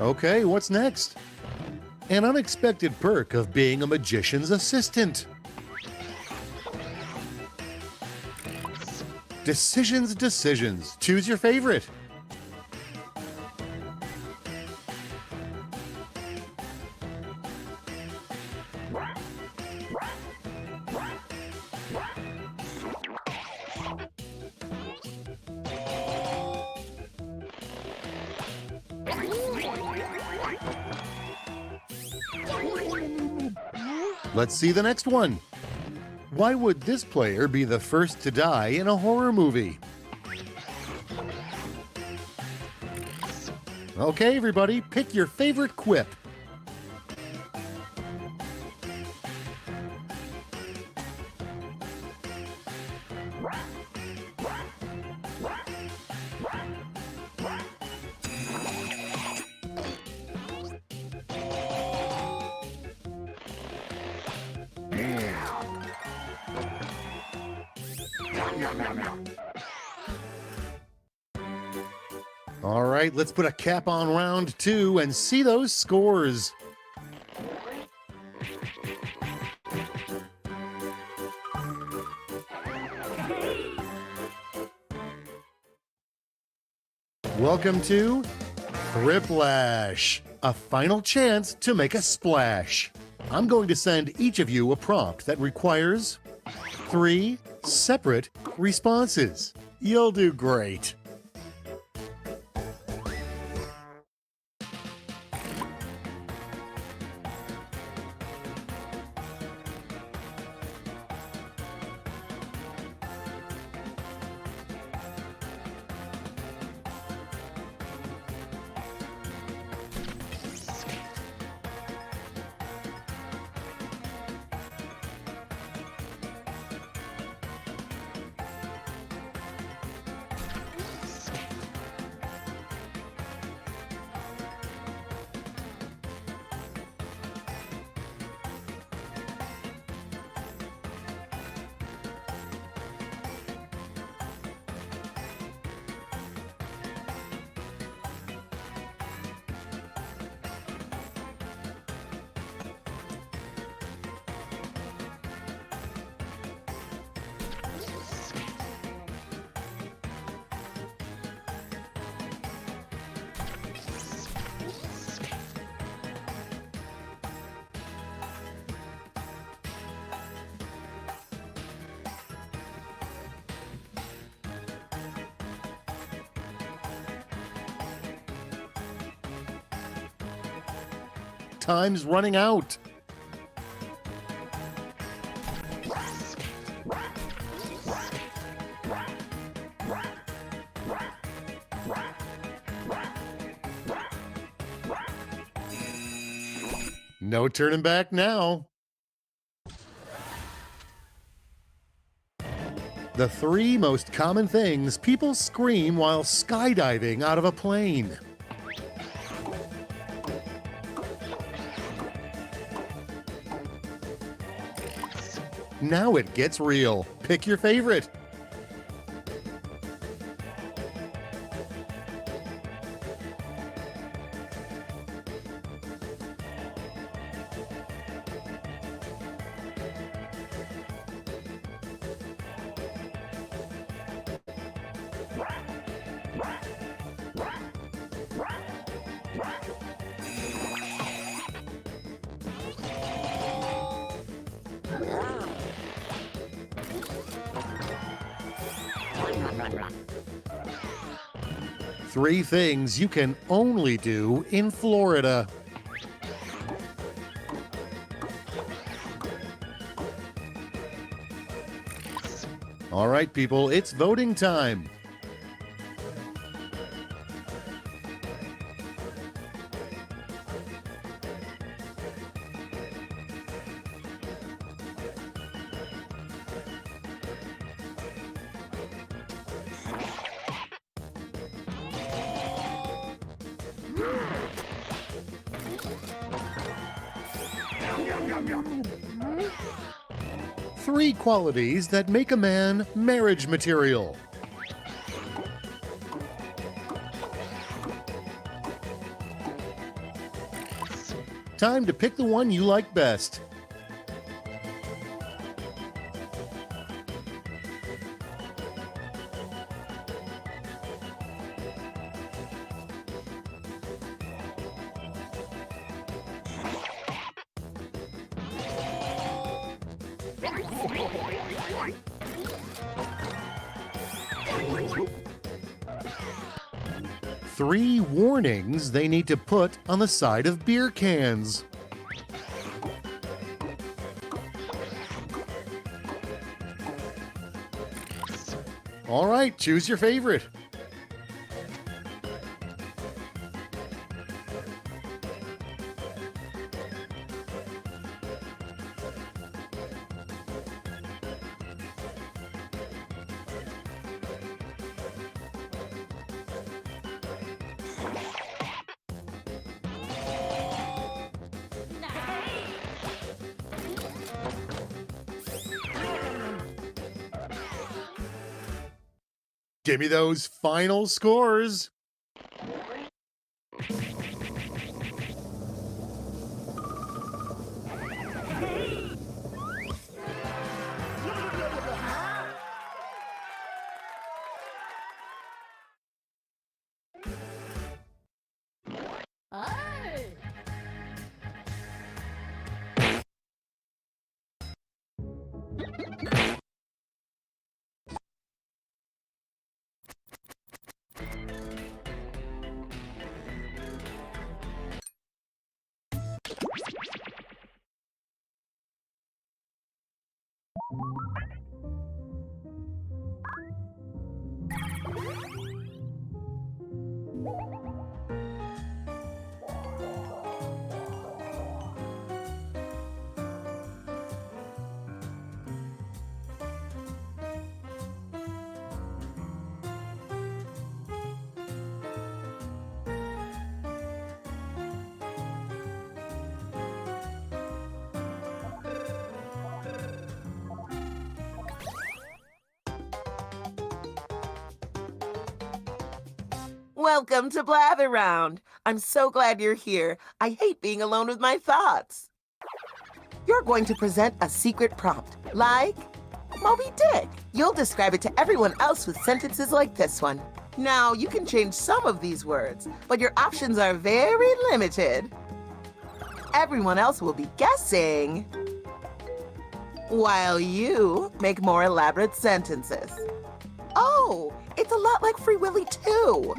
Okay, what's next? An unexpected perk of being a magician's assistant. Decisions, decisions. Choose your favorite. Let's see the next one. Why would this player be the first to die in a horror movie? Okay, everybody, pick your favorite quip. All right, let's put a cap on round 2 and see those scores. Welcome to Thriplash, a final chance to make a splash. I'm going to send each of you a prompt that requires 3 separate responses. You'll do great. Time's running out. No turning back now. The 3 most common things people scream while skydiving out of a plane. Now it gets real. Pick your favorite. Three things you can only do in Florida. All right, people, it's voting time. 3 qualities that make a man marriage material. Time to pick the one you like best. Three warnings they need to put on the side of beer cans. All right, choose your favorite. Give me those final scores. Welcome to Blather Round. I'm so glad you're here. I hate being alone with my thoughts. You're going to present a secret prompt, like Moby Dick. You'll describe it to everyone else with sentences like this one. Now, you can change some of these words, but your options are very limited. Everyone else will be guessing, while you make more elaborate sentences. Oh, it's a lot like Free Willy too.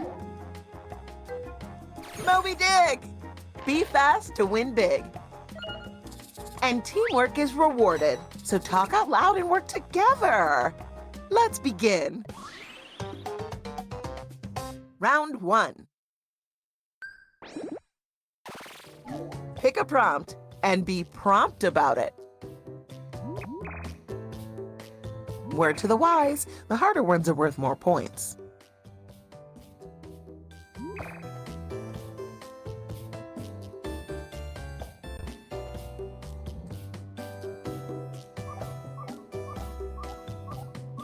Moby Dick! Be fast to win big. And teamwork is rewarded, so talk out loud and work together. Let's begin. Round 1. Pick a prompt and be prompt about it. Word to the wise, the harder ones are worth more points.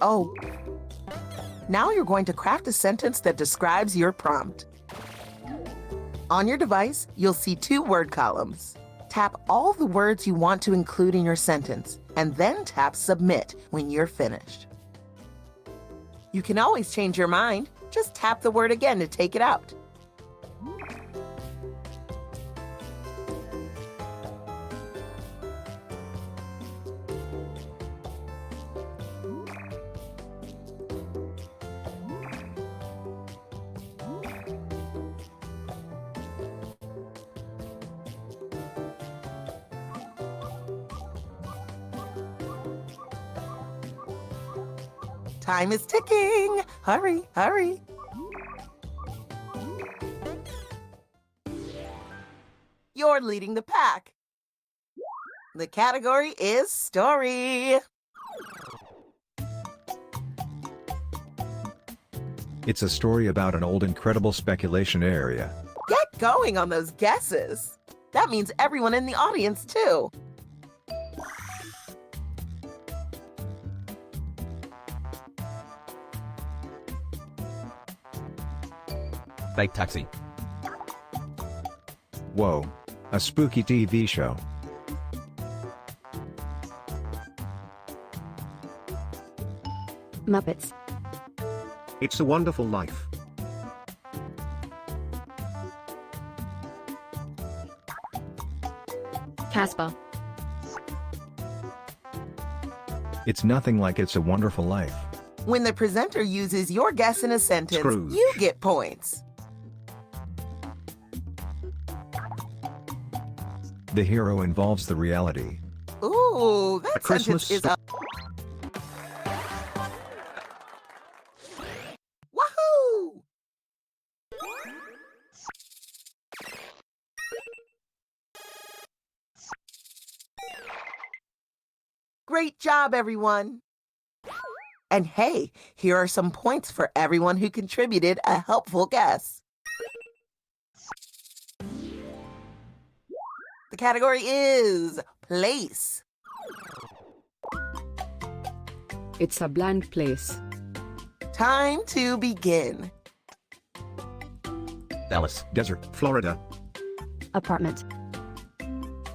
Oh, now you're going to craft a sentence that describes your prompt. On your device, you'll see 2 word columns. Tap all the words you want to include in your sentence, and then tap Submit when you're finished. You can always change your mind. Just tap the word again to take it out. Time is ticking. Hurry, hurry. You're leading the pack. The category is story. It's a story about an old incredible speculation area. Get going on those guesses. That means everyone in the audience too. Fake taxi. Whoa. A spooky TV show. Muppets. It's a Wonderful Life. Casper. It's nothing like It's a Wonderful Life. When the presenter uses your guess in a sentence, Scrooge. you get points. The hero involves the reality. Ooh, that A Christmas sentence is a... Wahoo! Great job, everyone. And hey, here are some points for everyone who contributed a helpful guess. The category is place. It's a bland place. Time to begin. Dallas. Desert. Florida. Apartment.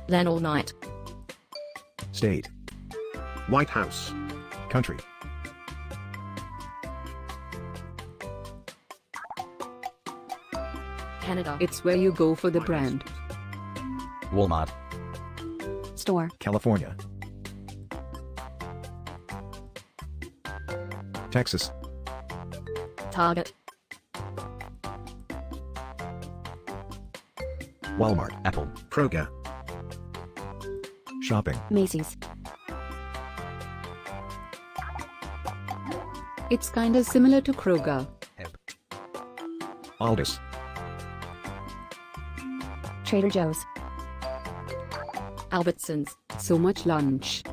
LANallNIGHT. State. White House. Country. Canada. It's where you go for the brand. Walmart. Store. California. Texas. Target. Walmart. Apple. Kroger. Shopping. Macy's. It's kinda similar to Kroger. Aldous. Trader Joe's. Albertsons. So much lunch.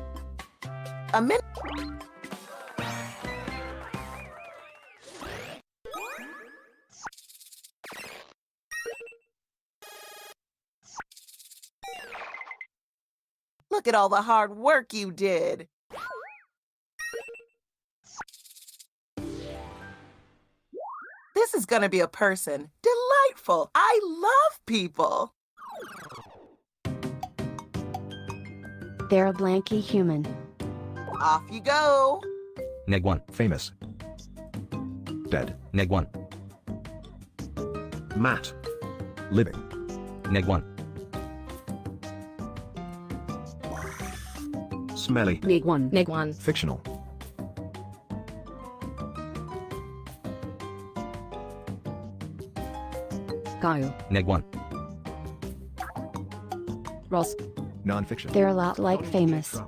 A minute. Look at all the hard work you did. This is going to be a person. Delightful. I love people. They're a blanky human. Off you go. Neg 1. Famous. Dead. Neg 1. Matt. Living. Neg 1. Smelly. Neg 1. Neg 1. Fictional. Kyle. Neg 1. Ross. Non-fiction. They're a lot like famous.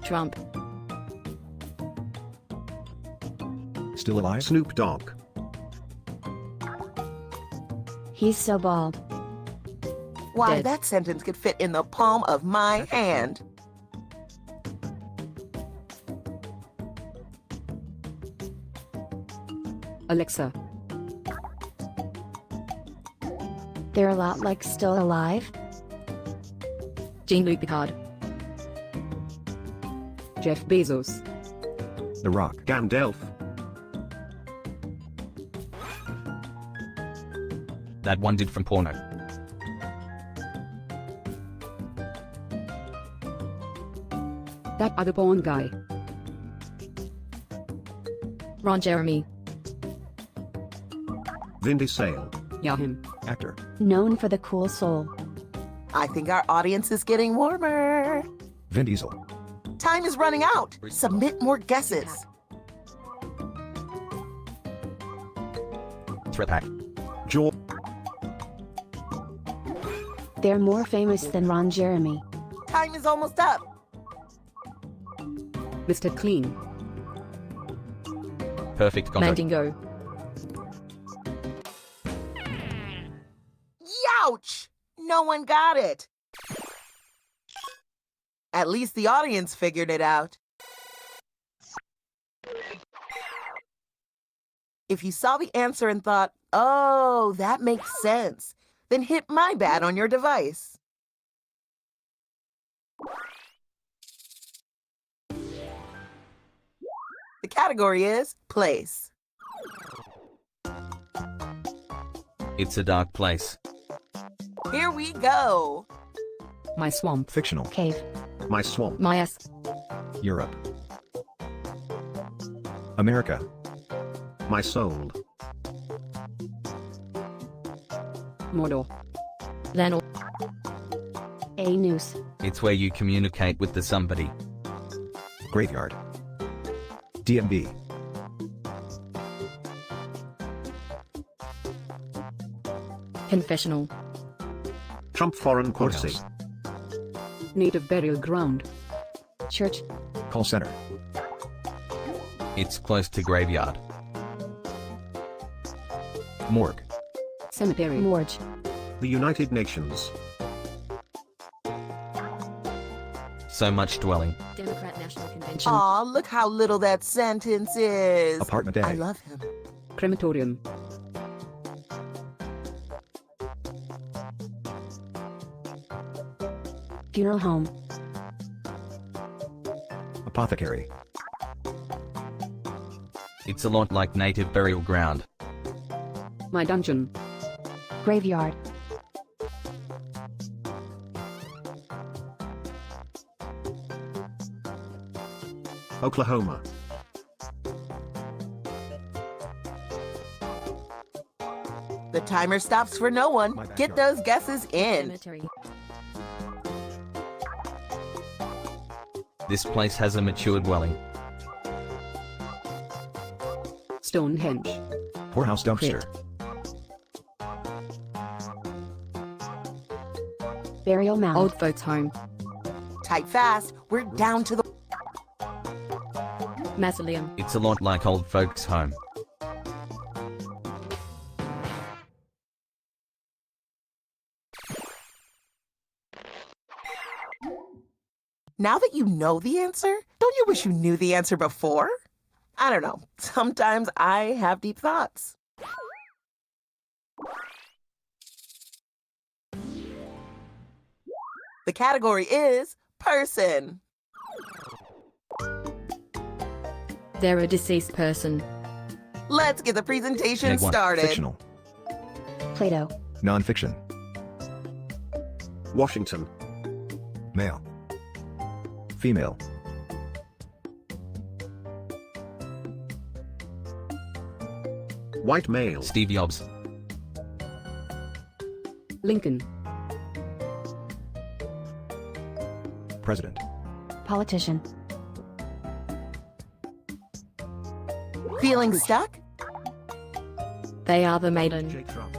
Trump. Still alive? Snoop Dogg. He's so bald. Why, Dead. that sentence could fit in the palm of my hand. Alexa. They're a lot like still alive. Jean-Luc Picard. Jeff Bezos. The Rock. Gandalf. That one did from porno. That other porn guy. Ron Jeremy. Vin Diesel. Yeah, him. Actor. Known for the cool soul. I think our audience is getting warmer. Vin Diesel. Time is running out. Submit more guesses. Threat pack. George. They're more famous than Ron Jeremy. Time is almost up. Mr. Clean. Perfect contact. Mandingo. Youch! No one got it. At least the audience figured it out. If you saw the answer and thought, oh, that makes sense, then hit my bad on your device. category is place. It's a dark place. Here we go. My swamp. Fictional. Cave. My swamp. My ass. Europe. America. My soul. Mordor. Then a noose. It's where you communicate with the somebody. Graveyard. DMV. Confessional. Trump foreign policy. Courthouse. Native burial ground. Church. Call center. It's close to graveyard. Morgue. Cemetery. Morgue. The United Nations. So much dwelling. Democrat National Convention. Aw, look how little that sentence is. Apartment A. I love him. Crematorium. Funeral home. Apothecary. It's a lot like native burial ground. My dungeon. Graveyard. Oklahoma. The timer stops for no one. Get those guesses in. Cemetery. This place has a mature dwelling. Stonehenge. Poorhouse dumpster. Burial mound. Old folks home. Type fast. We're down to the... Mausoleum. It's a lot like old folks' home. Now that you know the answer, don't you wish you knew the answer before? I don't know. Sometimes I have deep thoughts. The category is person. They're a deceased person. Let's get the presentation Neg one. started. Fictional. Plato. Non-fiction. Washington. Male. Female. White male. Steve Jobs. Lincoln. President. Politician. Feeling stuck? They are the maiden. Jake Trump.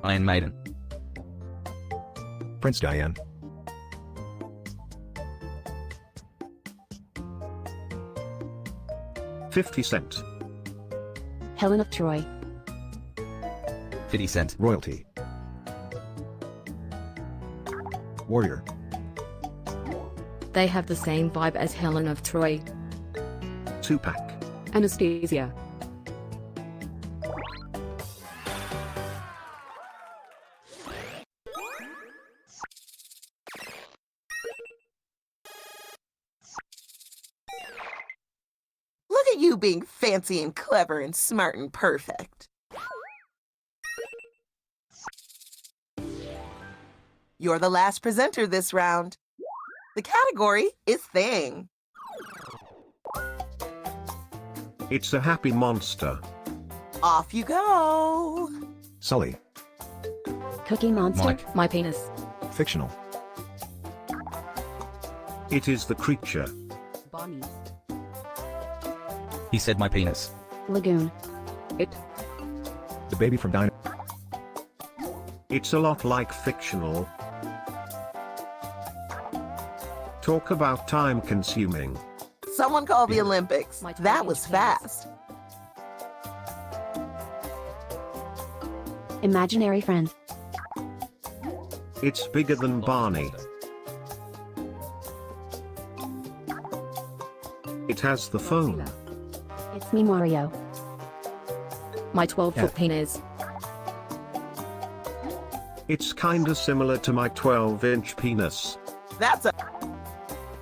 Iron Maiden. Prince Diane. $50. Helen of Troy. 50 Cent. Royalty. Warrior. They have the same vibe as Helen of Troy. Tupac. Anesthesia. Look at you being fancy and clever and smart and perfect. You're the last presenter this round. The category is thing. It's a happy monster. Off you go. Sully. Cookie Monster. Mike. My penis. Fictional. It is the creature. Bonnie. He said my penis. Lagoon. It. The baby from Dino. It's a lot like fictional. Talk about time consuming. Someone call the Olympics. That was fast. Imaginary friend. It's bigger than Barney. It has the phone. It's me, Mario. My 12-foot Yeah. penis. It's kinda similar to my 12-inch penis. That's a...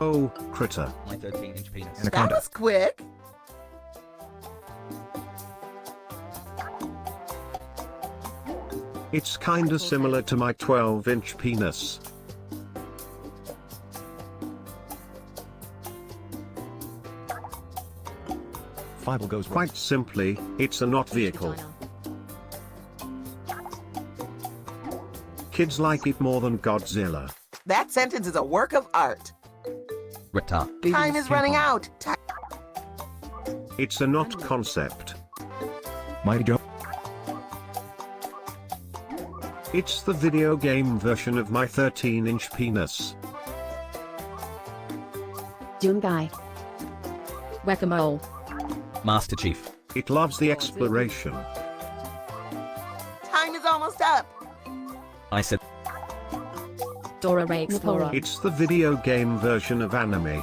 Oh, critter. My 13-inch penis. That Anaconda. was quick. It's kinda similar to my 12-inch penis. Fible goes Quite simply, it's a not vehicle. Kids like it more than Godzilla. That sentence is a work of art. Retard. Time is running out. It's a not concept. Mighty Joe. It's the video game version of my 13-inch penis. Doom guy. Whack-a-mole. Master Chief. It loves the exploration. Time is almost up. I said. Dora Ray Explorer. It's the video game version of anime.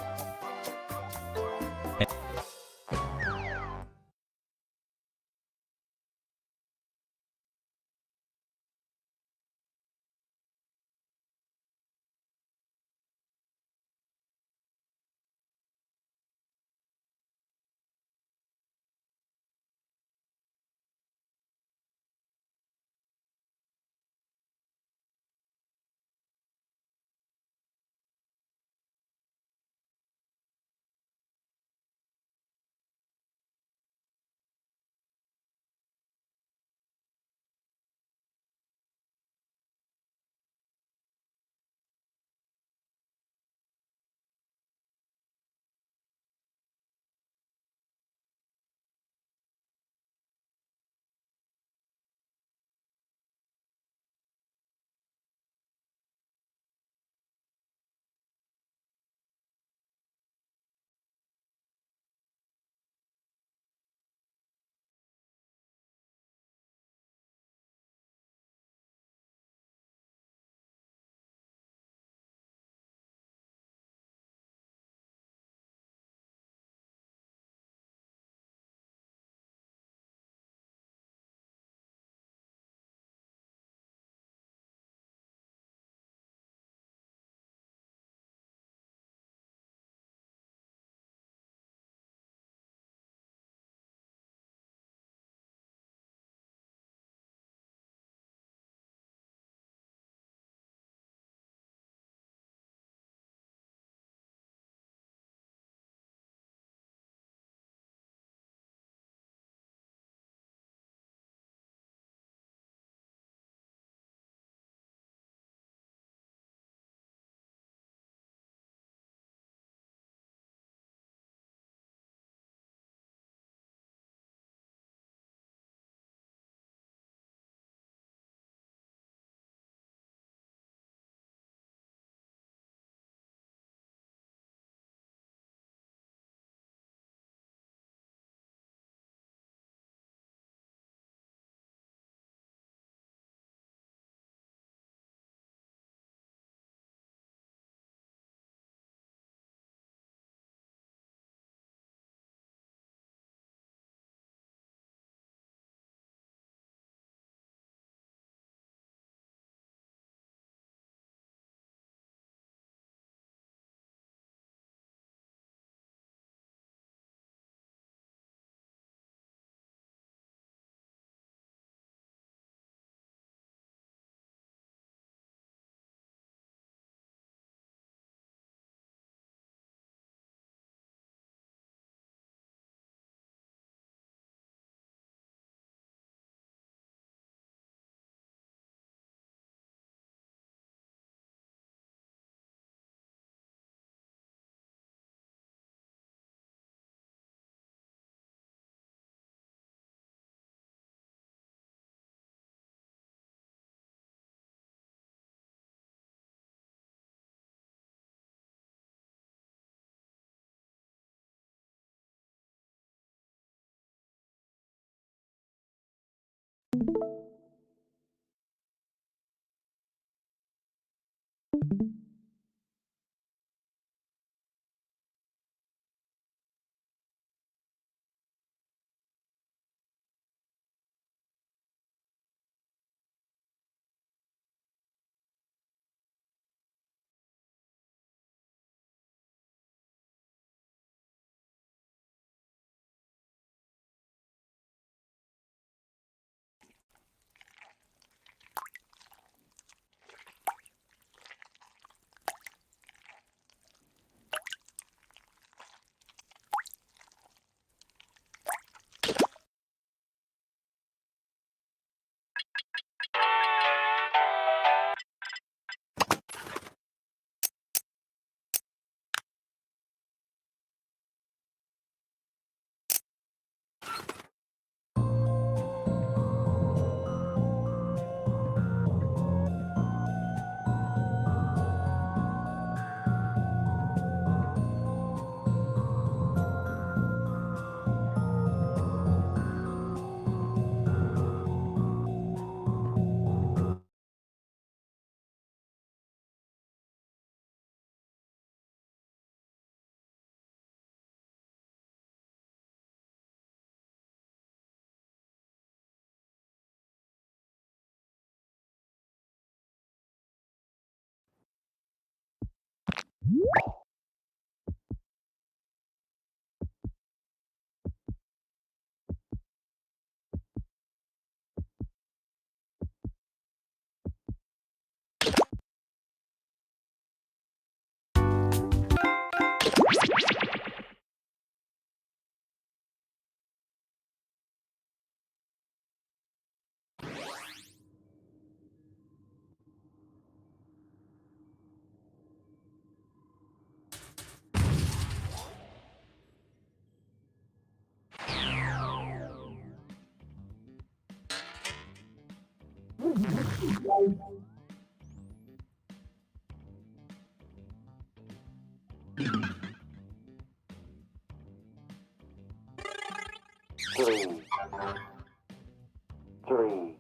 Three,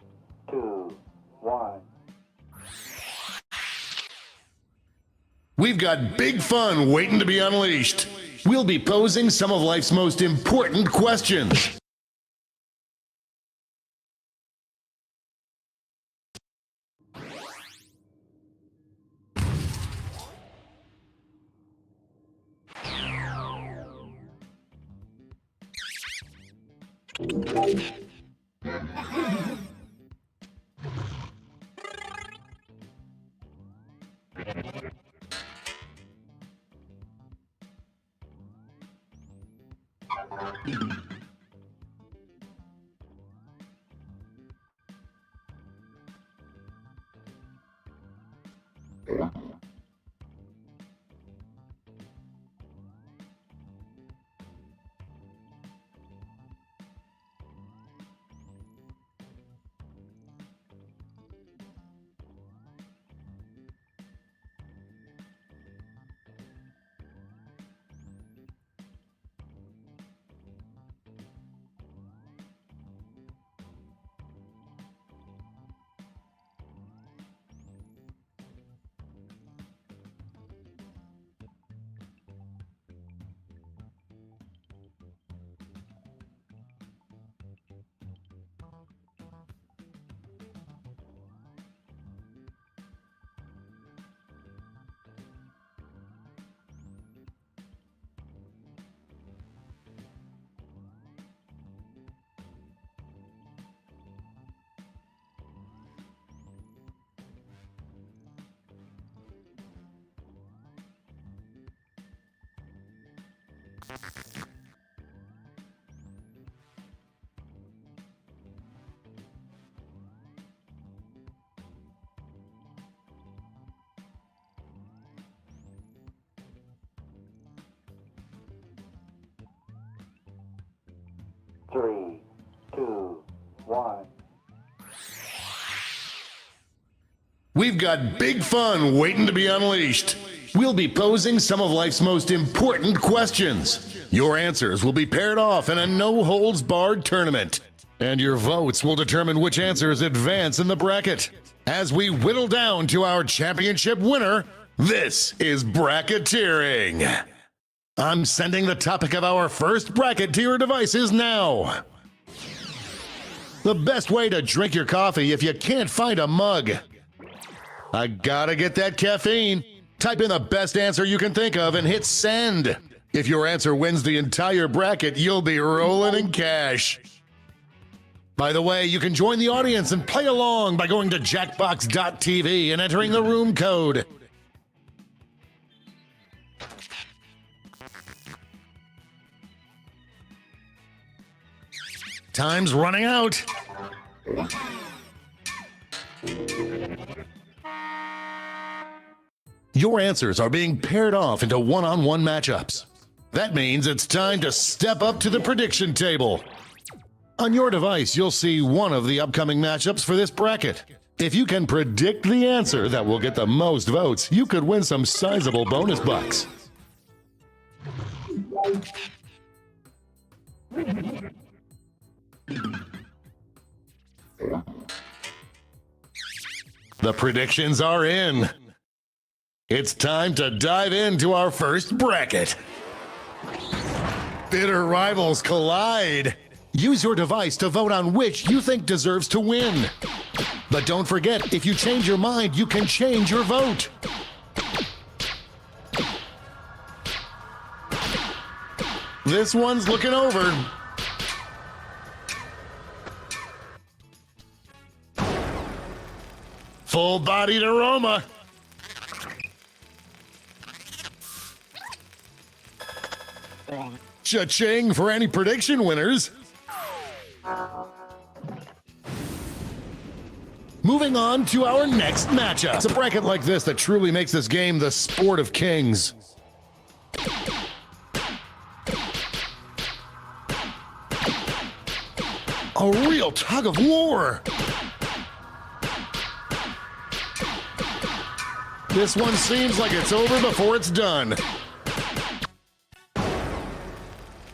two, one. We've got big fun waiting to be unleashed. We'll be posing some of life's most important questions. Three, two, one. We've got big fun waiting to be unleashed. We'll be posing some of life's most important questions. Your answers will be paired off in a no-holds-barred tournament. And your votes will determine which answers advance in the bracket. As we whittle down to our championship winner, this is bracketeering. I'm sending the topic of our first bracket to your devices now. The best way to drink your coffee if you can't find a mug. I gotta get that caffeine. Type in the best answer you can think of and hit send. If your answer wins the entire bracket, you'll be rolling in cash. By the way, you can join the audience and play along by going to jackbox.tv and entering the room code. Time's running out. Your answers are being paired off into one-on-one matchups. That means it's time to step up to the prediction table. On your device, you'll see one of the upcoming matchups for this bracket. If you can predict the answer that will get the most votes, you could win some sizable bonus bucks. The predictions are in. It's time to dive into our first bracket. Bitter rivals collide. Use your device to vote on which you think deserves to win. But don't forget, if you change your mind, you can change your vote. This one's looking over. Full-bodied aroma. Cha-ching for any prediction winners. Moving on to our next matchup. It's a bracket like this that truly makes this game the sport of kings. A real tug of war. This one seems like it's over before it's done.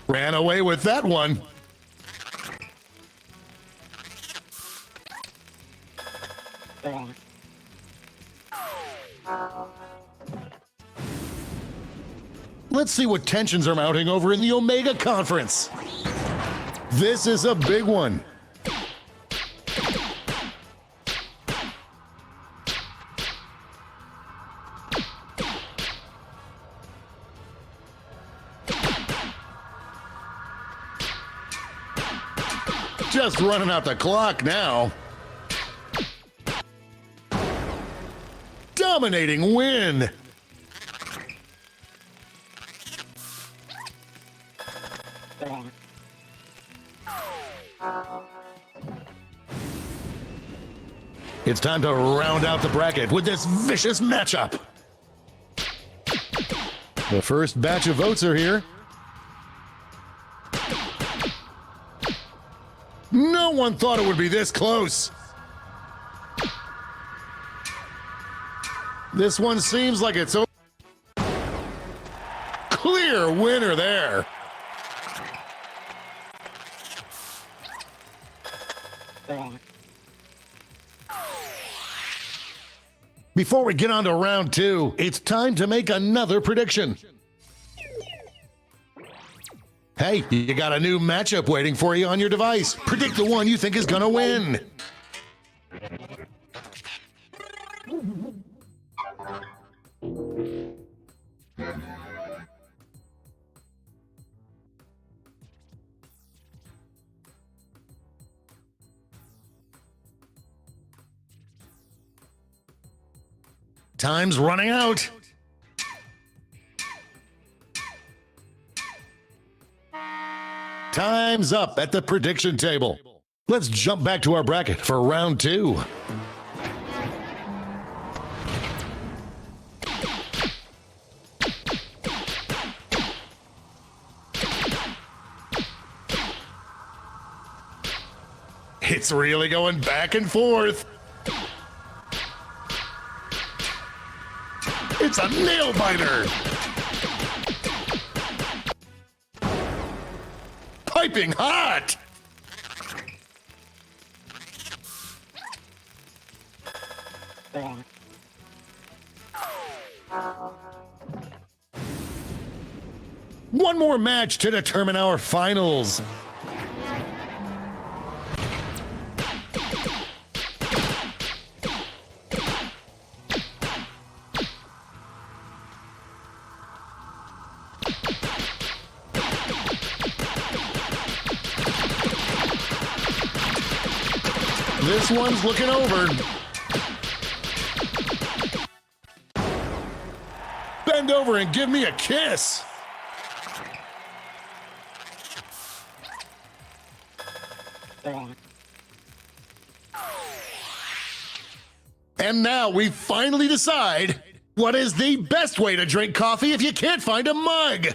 Ran away with that one. Let's see what tensions are mounting over in the Omega Conference. This is a big one. Just running out the clock now. Dominating win. It's time to round out the bracket with this vicious matchup. The first batch of votes are here. No one thought it would be this close. This one seems like it's over. Clear winner there. Before we get on to round two, it's time to make another prediction. Hey, you got a new matchup waiting for you on your device. Predict the one you think is gonna win. Time's running out. Time's up at the prediction table. Let's jump back to our bracket for round two. It's really going back and forth. It's a nail biter. Piping hot. One more match to determine our finals. This one's looking over. Bend over and give me a kiss. And now we finally decide what is the best way to drink coffee if you can't find a mug.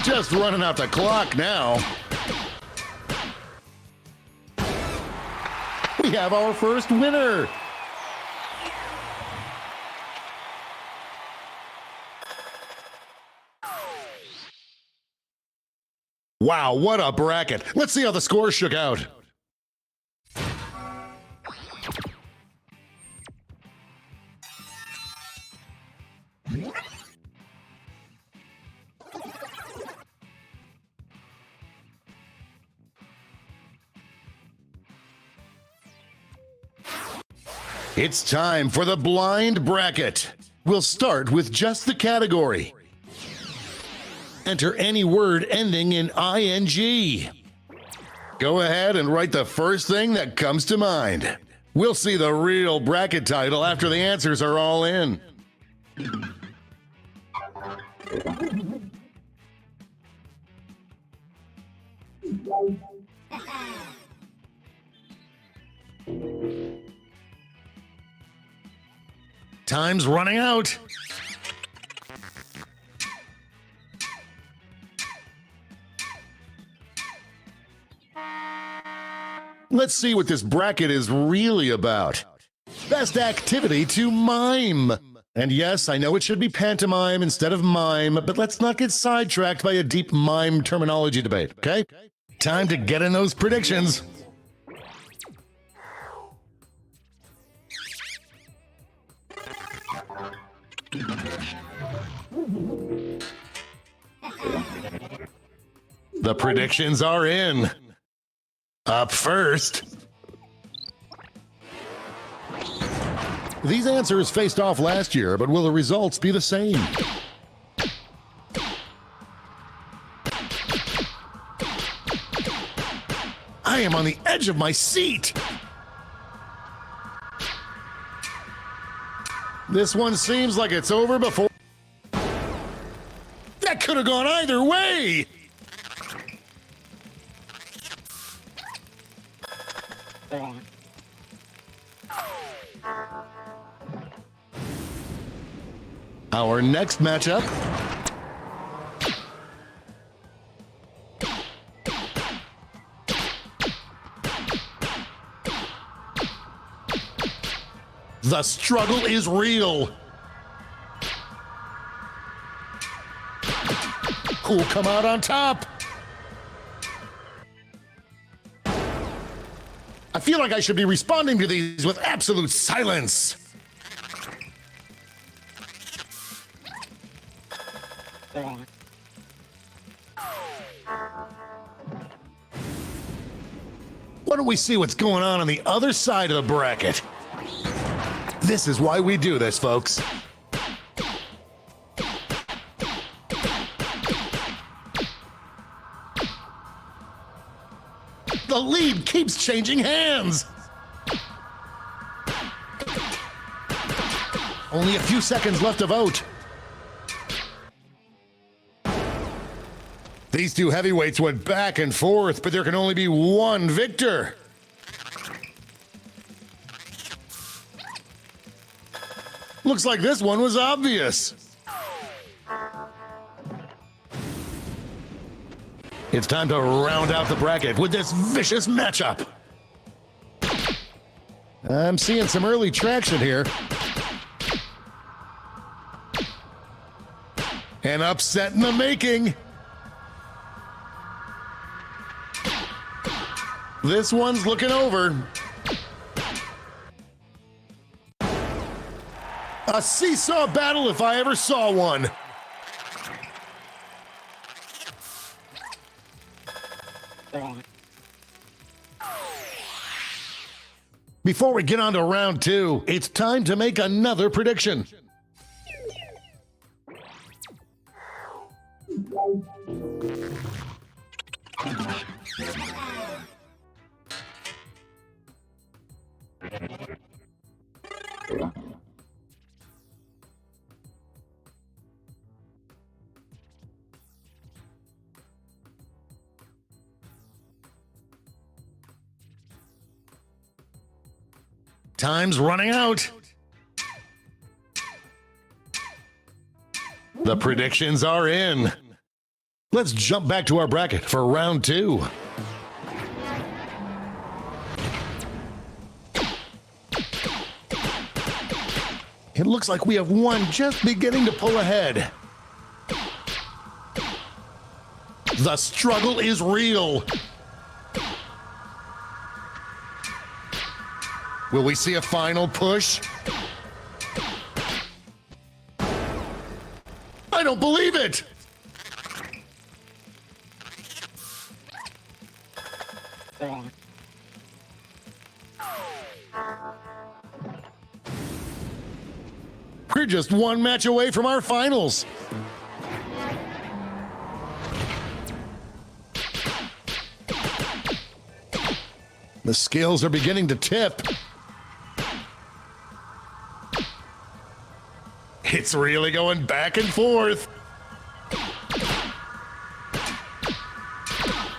Just running out the clock now. We have our first winner. Wow, what a bracket. Let's see how the scores shook out. It's time for the blind bracket. We'll start with just the category. Enter any word ending in ing. Go ahead and write the first thing that comes to mind. We'll see the real bracket title after the answers are all in. Time's running out. Let's see what this bracket is really about. Best activity to mime. And yes, I know it should be pantomime instead of mime, but let's not get sidetracked by a deep mime terminology debate, okay? Time to get in those predictions. The predictions are in. Up first. These answers faced off last year, but will the results be the same? I am on the edge of my seat. This one seems like it's over before. That could have gone either way. Our next matchup. The struggle is real. Who'll come out on top? I feel like I should be responding to these with absolute silence. Why don't we see what's going on the other side of the bracket? This is why we do this, folks. The lead keeps changing hands. Only a few seconds left to vote. These two heavyweights went back and forth, but there can only be one victor. Looks like this one was obvious. It's time to round out the bracket with this vicious matchup. I'm seeing some early traction here. An upset in the making. This one's looking over. A seesaw battle if I ever saw one. Before we get on to round two, it's time to make another prediction. Time's running out. The predictions are in. Let's jump back to our bracket for round two. It looks like we have one just beginning to pull ahead. The struggle is real. Will we see a final push? I don't believe it! We're just one match away from our finals. The scales are beginning to tip. It's really going back and forth.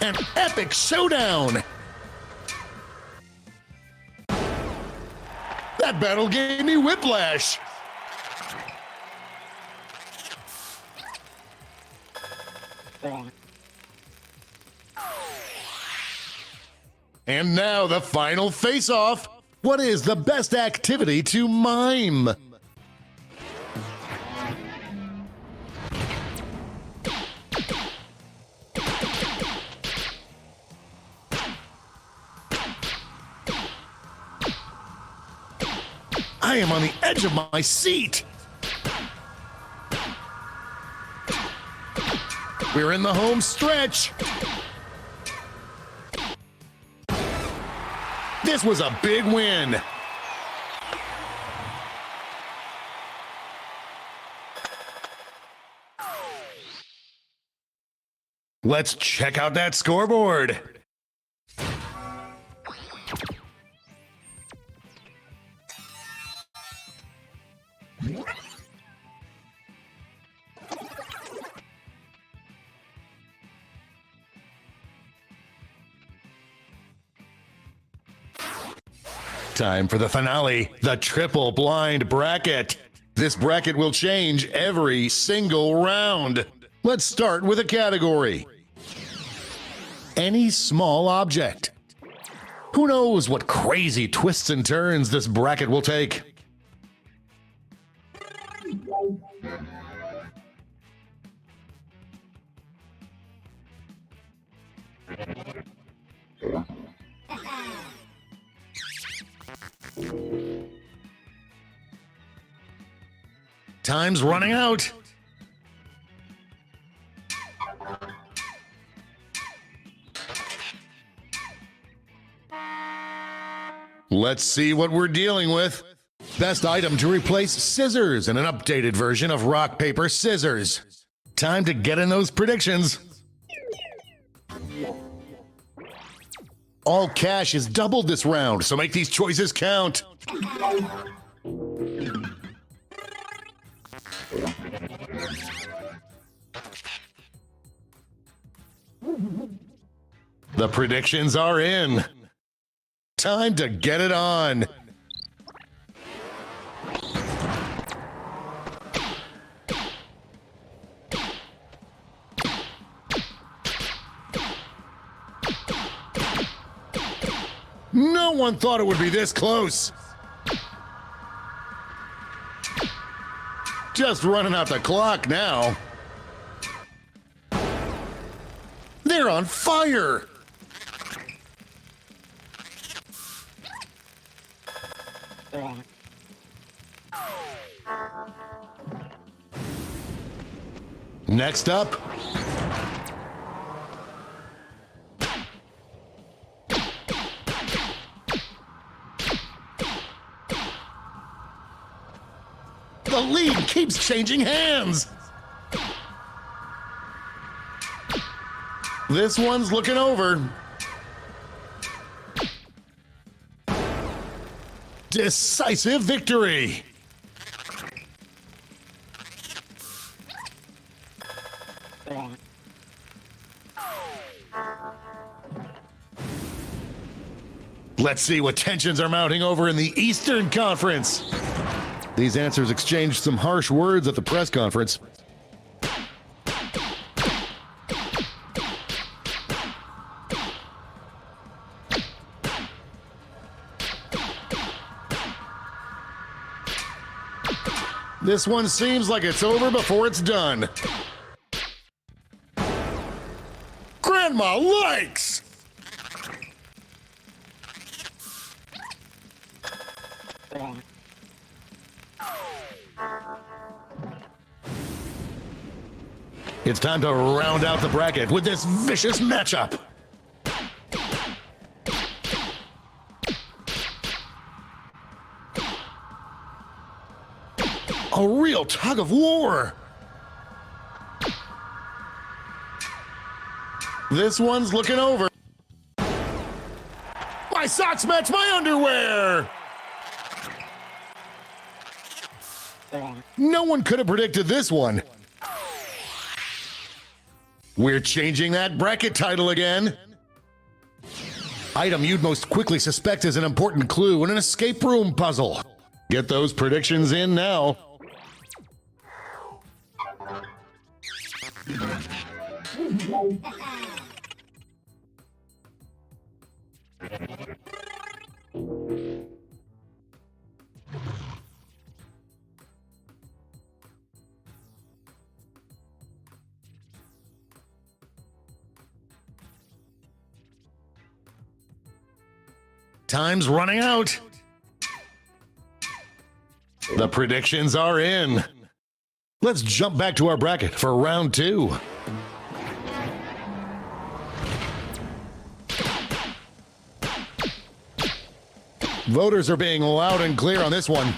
An epic showdown. That battle gave me whiplash. And now the final face-off. What is the best activity to mime? I am on the edge of my seat. We're in the home stretch. This was a big win. Let's check out that scoreboard. Time for the finale, the triple blind bracket. This bracket will change every single round. Let's start with a category. Any small object. Who knows what crazy twists and turns this bracket will take? Time's running out. Let's see what we're dealing with. Best item to replace scissors in an updated version of rock, paper, scissors. Time to get in those predictions. All cash is doubled this round, so make these choices count. The predictions are in. Time to get it on. No one thought it would be this close. Just running out the clock now. They're on fire. Next up, the lead keeps changing hands. This one's looking over. Decisive victory. Let's see what tensions are mounting over in the Eastern Conference. These answers exchanged some harsh words at the press conference. This one seems like it's over before it's done. Grandma likes! It's time to round out the bracket with this vicious matchup. A real tug of war. This one's looking over. My socks match my underwear. No one could have predicted this one. We're changing that bracket title again. Item you'd most quickly suspect is an important clue in an escape room puzzle. Get those predictions in now. Time's running out. The predictions are in. Let's jump back to our bracket for round 2. Voters are being loud and clear on this one.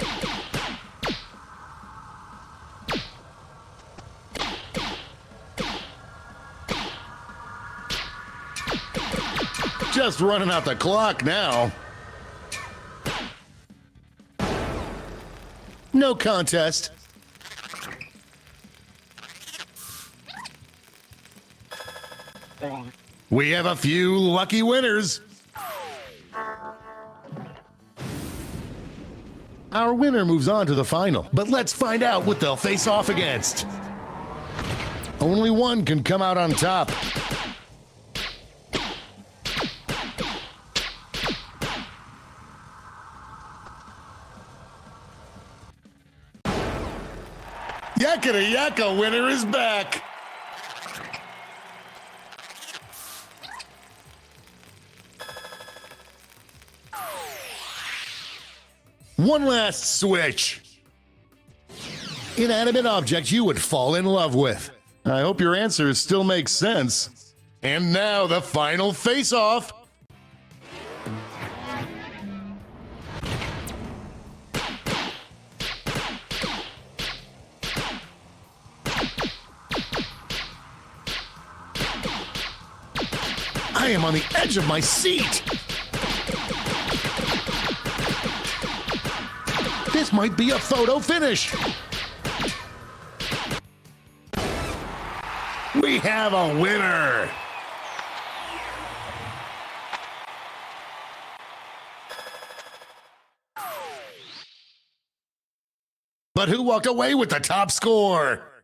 Just running out the clock now. No contest. We have a few lucky winners. Our winner moves on to the final, but let's find out what they'll face off against. Only one can come out on top. Yakety Yakka winner is back. One last switch. Inanimate object you would fall in love with. I hope your answers still make sense. And now the final face-off. I am on the edge of my seat. This might be a photo finish. We have a winner. But who walked away with the top score?